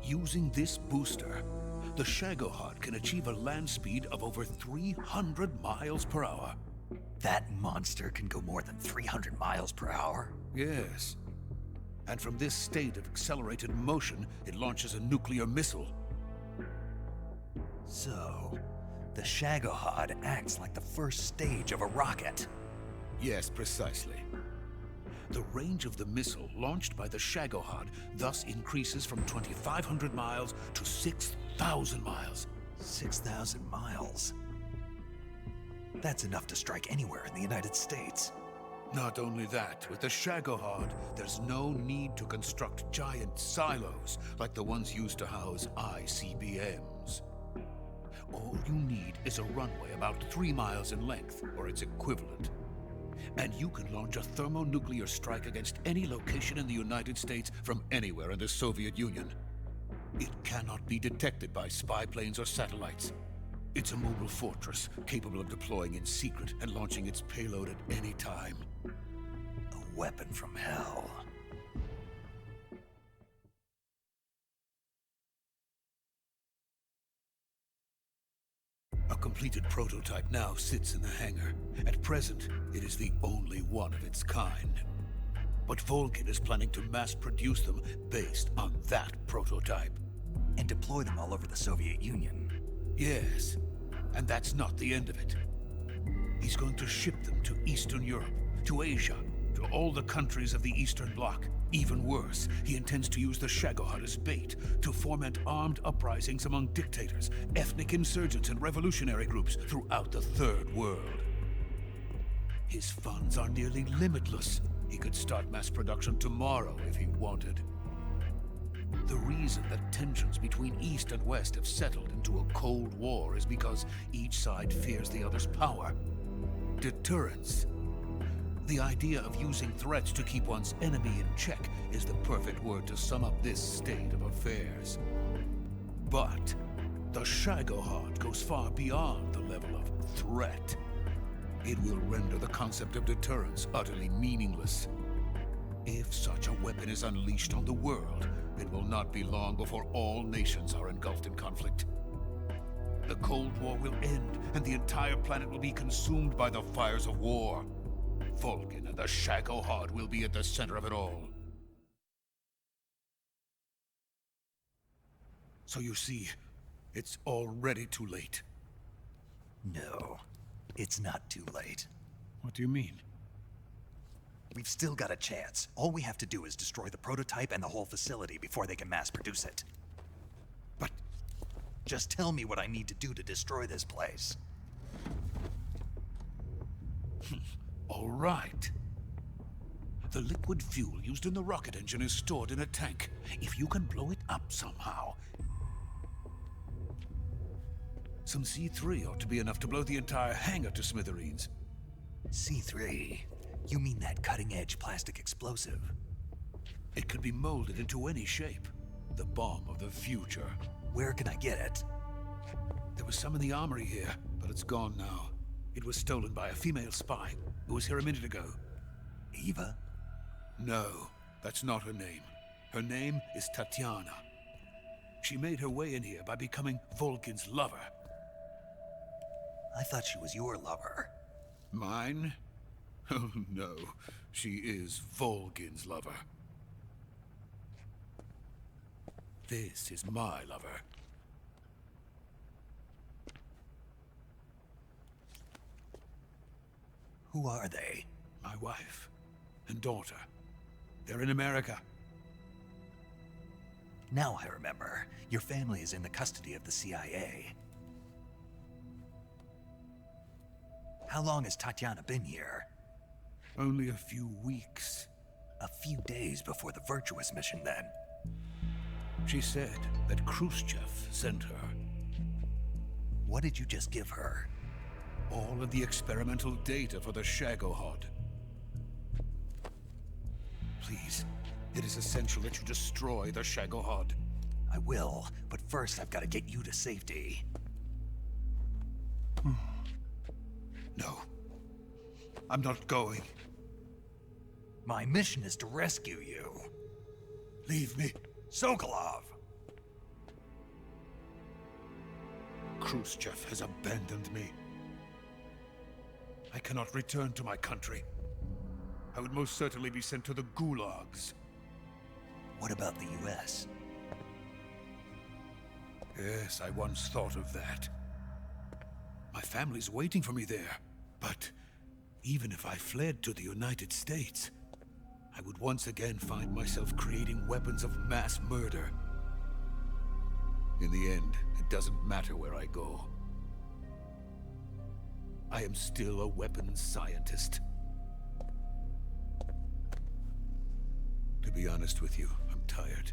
Using this booster, the Shagohod can achieve a land speed of over 300 miles per hour. That monster can go more than 300 miles per hour? Yes. And from this state of accelerated motion, it launches a nuclear missile. So, the Shagohod acts like the first stage of a rocket. Yes, precisely. The range of the missile launched by the Shagohod thus increases from 2,500 miles to 6,000 miles. 6,000 miles? That's enough to strike anywhere in the United States. Not only that, with the Shagohod, there's no need to construct giant silos like the ones used to house ICBMs. All you need is a runway about 3 miles in length, or its equivalent. And you can launch a thermonuclear strike against any location in the United States from anywhere in the Soviet Union. It cannot be detected by spy planes or satellites. It's a mobile fortress, capable of deploying in secret and launching its payload at any time. A weapon from hell. A completed prototype now sits in the hangar. At present, it is the only one of its kind. But Volgin is planning to mass produce them based on that prototype. And deploy them all over the Soviet Union. Yes, and that's not the end of it. He's going to ship them to Eastern Europe, to Asia, to all the countries of the Eastern Bloc. Even worse, he intends to use the Shagohod as bait to foment armed uprisings among dictators, ethnic insurgents, and revolutionary groups throughout the Third World. His funds are nearly limitless. He could start mass production tomorrow if he wanted. The reason that tensions between East and West have settled into a Cold War is because each side fears the other's power. Deterrence. The idea of using threats to keep one's enemy in check is the perfect word to sum up this state of affairs. But the Shagohod goes far beyond the level of threat. It will render the concept of deterrence utterly meaningless. If such a weapon is unleashed on the world, it will not be long before all nations are engulfed in conflict. The Cold War will end, and the entire planet will be consumed by the fires of war. Vulcan and the Shagohod will be at the center of it all. So you see, it's already too late. No, it's not too late. What do you mean? We've still got a chance. All we have to do is destroy the prototype and the whole facility before they can mass produce it. But just tell me what I need to do to destroy this place. All right. The liquid fuel used in the rocket engine is stored in a tank. If you can blow it up somehow, some C3 ought to be enough to blow the entire hangar to smithereens. C3? You mean that cutting-edge plastic explosive? It could be molded into any shape. The bomb of the future. Where can I get it? There was some in the armory here, but it's gone now. It was stolen by a female spy who was here a minute ago. Eva? No, that's not her name. Her name is Tatiana. She made her way in here by becoming Vulcan's lover. I thought she was your lover. Mine? Oh no, she is Vulcan's lover. This is my lover. Who are they? My wife and daughter. They're in America. Now I remember. Your family is in the custody of the CIA. How long has Tatiana been here? Only a few weeks. A few days before the Virtuous mission, then. She said that Khrushchev sent her. What did you just give her? All of the experimental data for the Shagohod. Please, it is essential that you destroy the Shagohod. I will, but first I've got to get you to safety. No. I'm not going. My mission is to rescue you. Leave me. Sokolov! Khrushchev has abandoned me. I cannot return to my country. I would most certainly be sent to the gulags. What about the US? Yes, I once thought of that. My family's waiting for me there. But even if I fled to the United States, I would once again find myself creating weapons of mass murder. In the end, it doesn't matter where I go. I am still a weapons scientist. To be honest with you, I'm tired.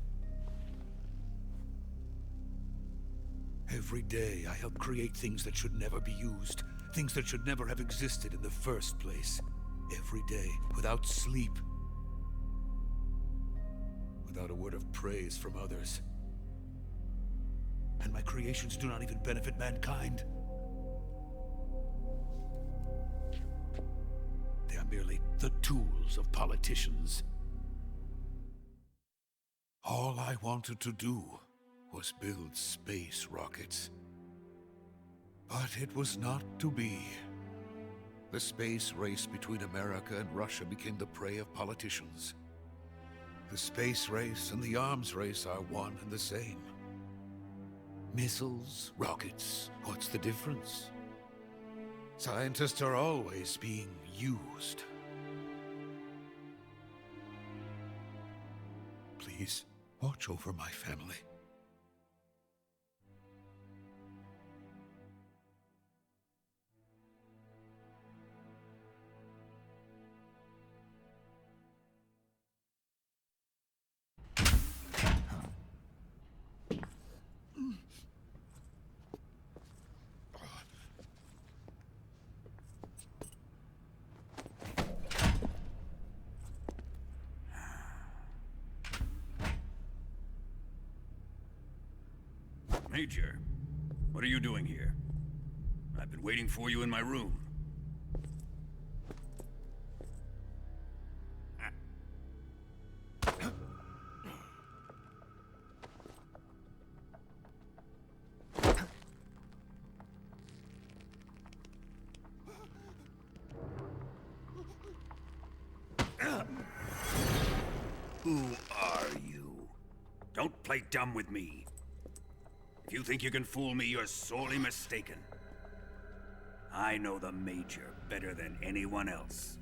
Every day, I help create things that should never be used. Things that should never have existed in the first place. Every day, without sleep. Without a word of praise from others. And my creations do not even benefit mankind. They are merely the tools of politicians. All I wanted to do was build space rockets. But it was not to be. The space race between America and Russia became the prey of politicians. The space race and the arms race are one and the same. Missiles, rockets, what's the difference? Scientists are always being used. Please, watch over my family. Major, What are you doing here? I've been waiting for you in my room. Who are you? Don't play dumb with me. If you think you can fool me, you're sorely mistaken. I know the Major better than anyone else.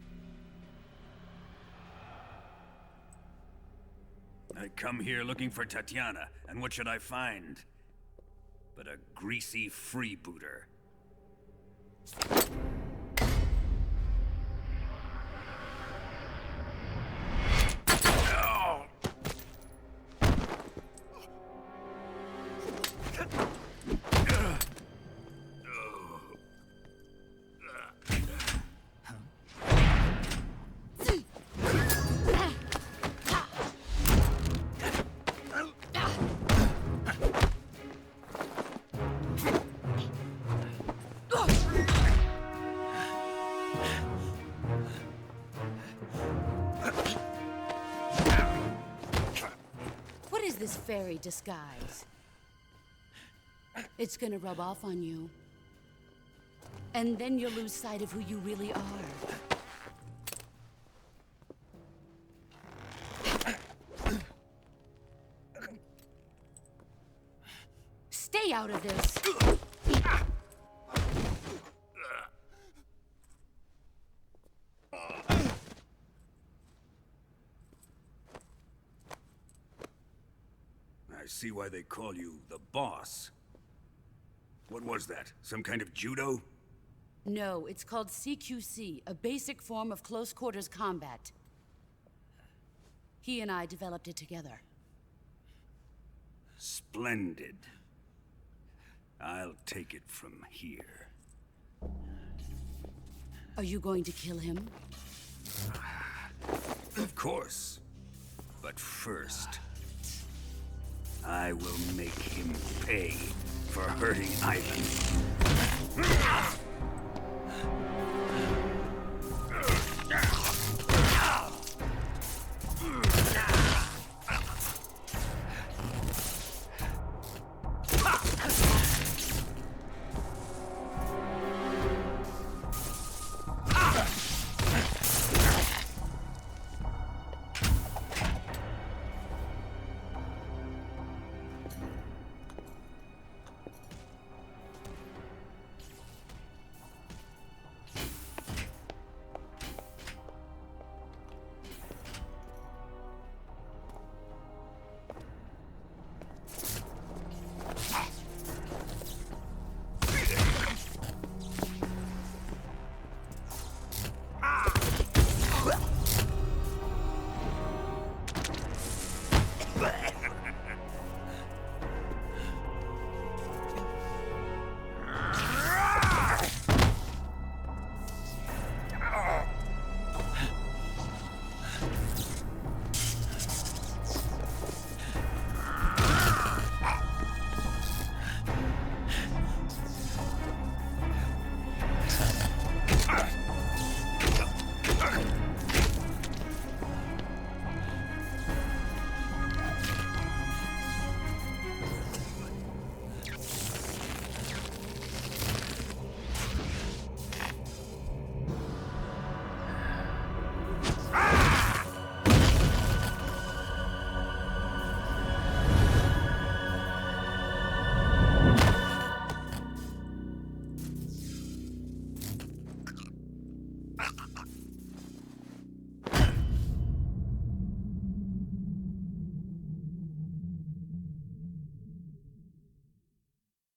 I come here looking for Tatiana, and what should I find? But a greasy freebooter. What is this fairy disguise? It's gonna rub off on you. And then you'll lose sight of who you really are. Stay out of this! I see why they call you the boss. What was that? Some kind of judo? No, it's called CQC, a basic form of close quarters combat. He and I developed it together. Splendid. I'll take it from here. Are you going to kill him? Of course. But first, I will make him pay for hurting Ivan.